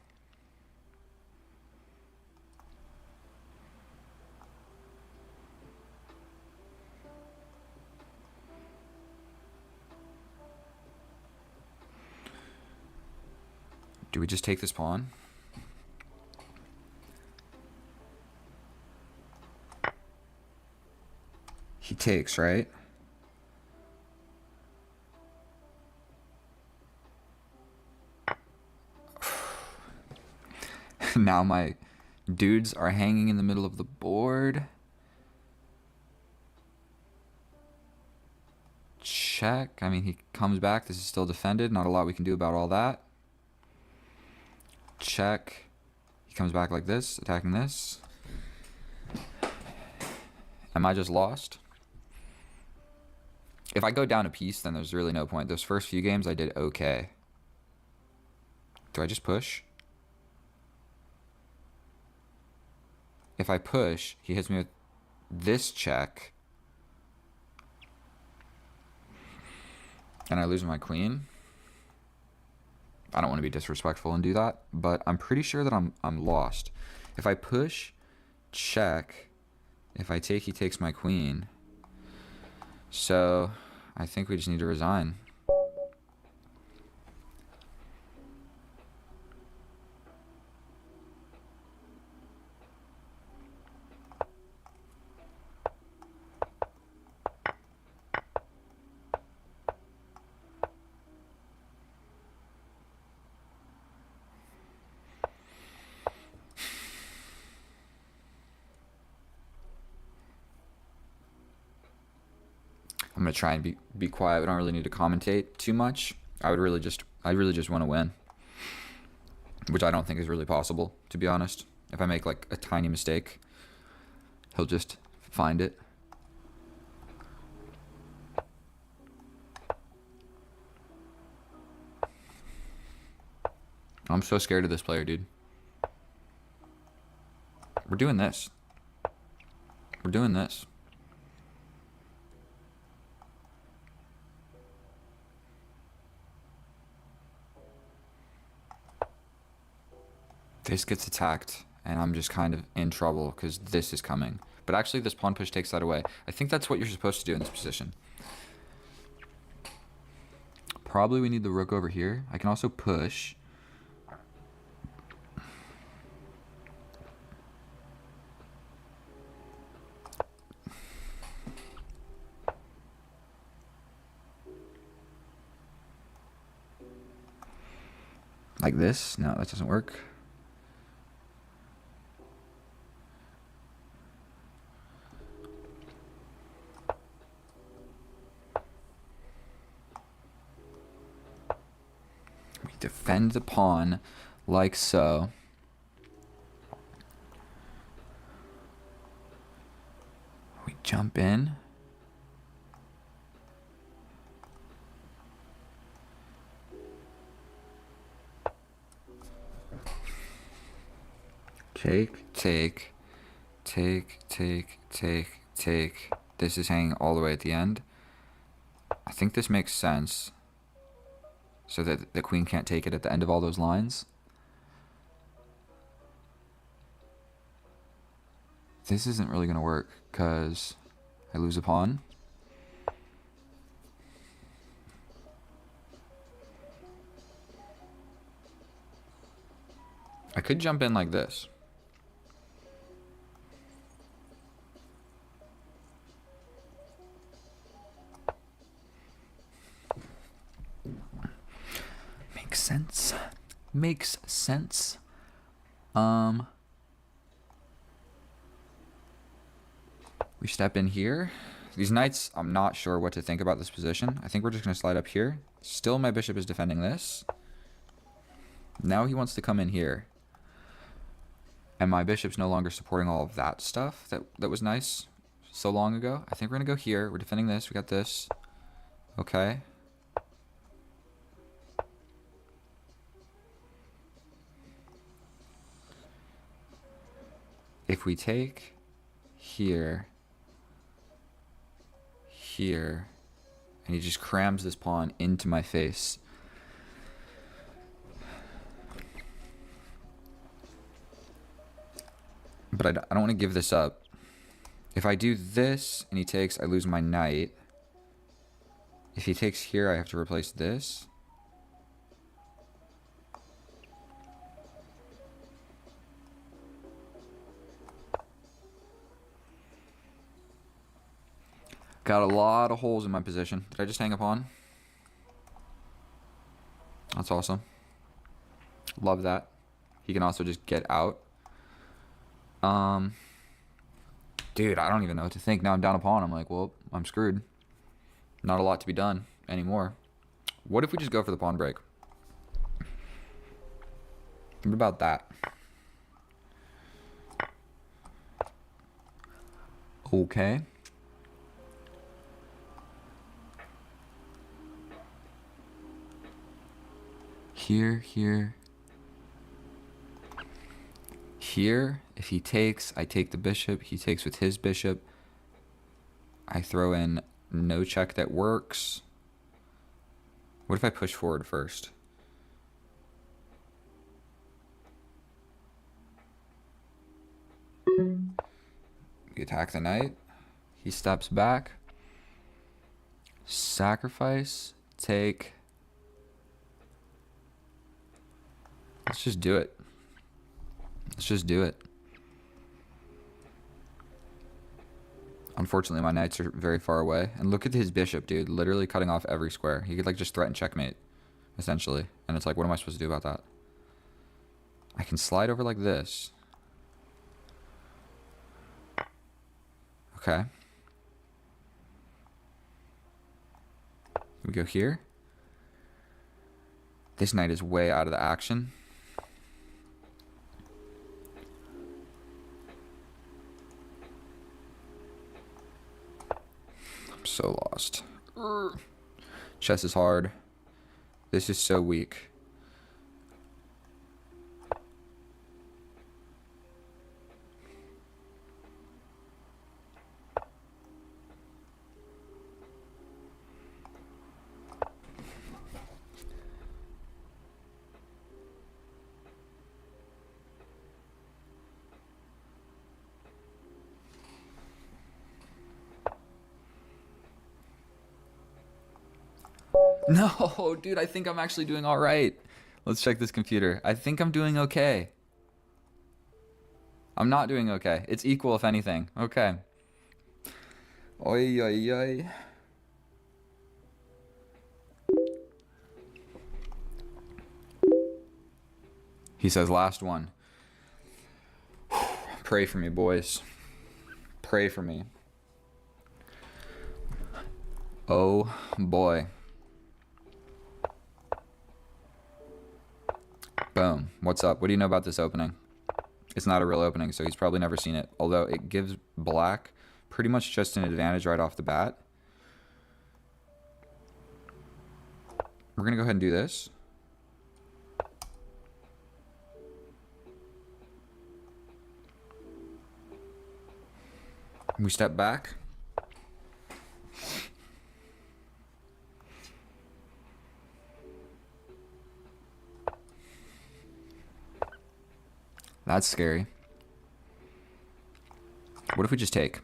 Do we just take this pawn? takes, right? Now my dudes are hanging in the middle of the board. Check. I mean, he comes back. This is still defended. Not a lot we can do about all that. Check. He comes back like this, attacking this. Am I just lost? If I go down a piece, then there's really no point. Those first few games I did okay. Do I just push? If I push, he hits me with this check. And I lose my queen. I don't want to be disrespectful and do that, but I'm pretty sure that I'm lost. If I push, check. If I take, he takes my queen. So I think we just need to resign. I'm gonna try and be quiet. We don't really need to commentate too much. I really just want to win, which I don't think is really possible, to be honest. If I make like a tiny mistake, he'll just find it. I'm so scared of this player, dude. We're doing this. We're doing this. This gets attacked, and I'm just kind of in trouble because this is coming. But actually, this pawn push takes that away. I think that's what you're supposed to do in this position. Probably we need the rook over here. I can also push. Like this. No, that doesn't work. We defend the pawn like so. We jump in. Take, take, take, take, take, take. This is hanging all the way at the end. I think this makes sense. So that the queen can't take it at the end of all those lines. This isn't really going to work because I lose a pawn. I could jump in like this. Makes sense. Makes sense. We step in here. These knights, I'm not sure what to think about this position. I think we're just going to slide up here. Still, my bishop is defending this. Now he wants to come in here. And my bishop's no longer supporting all of that stuff that was nice so long ago. I think we're going to go here. We're defending this. We got this. Okay. If we take here, here, and he just crams this pawn into my face. But I don't want to give this up. If I do this and he takes, I lose my knight. If he takes here, I have to replace this. Got a lot of holes in my position. Did I just hang a pawn? That's awesome. Love that. He can also just get out. Dude, I don't even know what to think. Now I'm down a pawn. I'm like, well, I'm screwed. Not a lot to be done anymore. What if we just go for the pawn break? What about that? Okay. Here. Here, if he takes, I take the bishop. He takes with his bishop. I throw in no check that works. What if I push forward first? We attack the knight. He steps back. Sacrifice. Take. Let's just do it. Let's just do it. Unfortunately, my knights are very far away. And look at his bishop, dude. Literally cutting off every square. He could, like, just threaten checkmate, essentially. And it's like, what am I supposed to do about that? I can slide over like this. Okay. We go here. This knight is way out of the action. I'm so lost. Chess is hard. This is so weak. No, dude, I think I'm actually doing all right. Let's check this computer. I think I'm doing okay. I'm not doing okay. It's equal, if anything. Okay. Oi, oi, oi. He says, last one. Pray for me, boys. Pray for me. Oh, boy. Boom. What's up? What do you know about this opening? It's not a real opening, so he's probably never seen it. Although it gives black pretty much just an advantage right off the bat. We're going to go ahead and do this. We step back. That's scary. What if we just take?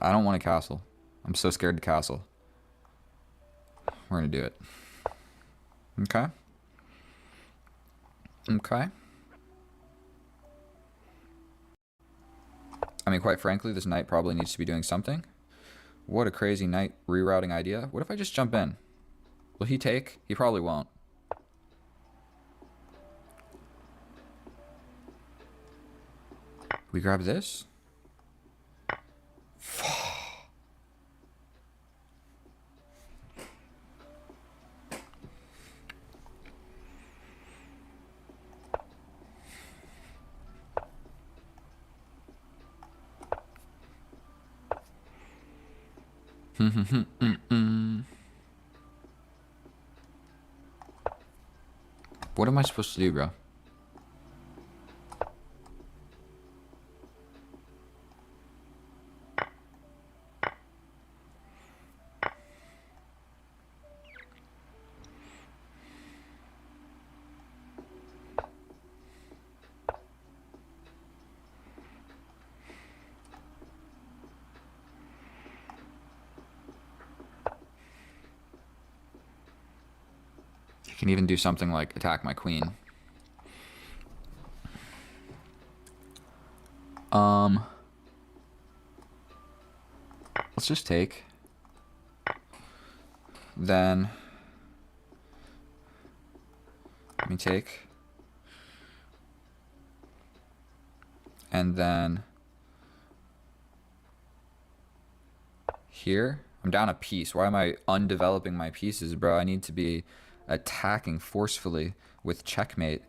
I don't want a castle. I'm so scared to castle. We're going to do it. Okay. Okay. I mean, quite frankly, this knight probably needs to be doing something. What a crazy knight rerouting idea. What if I just jump in? Will he take? He probably won't. We grab this. What am I supposed to do, bro? You can even do something like attack my queen. Let's just take. Then let me take. And then here, I'm down a piece. Why am I undeveloping my pieces, bro? I need to be attacking forcefully with checkmate,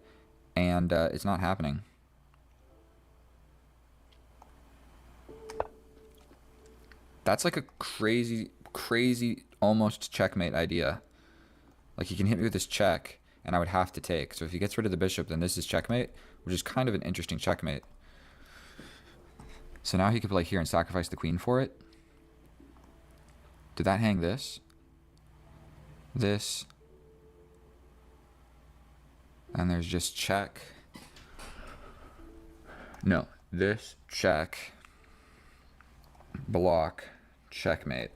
and it's not happening. That's like a crazy, crazy, almost checkmate idea. Like, he can hit me with this check, and I would have to take. So if he gets rid of the bishop, then this is checkmate, which is kind of an interesting checkmate. So now he could play here and sacrifice the queen for it. Did that hang this? This. And there's just check. No, this, check, block, checkmate.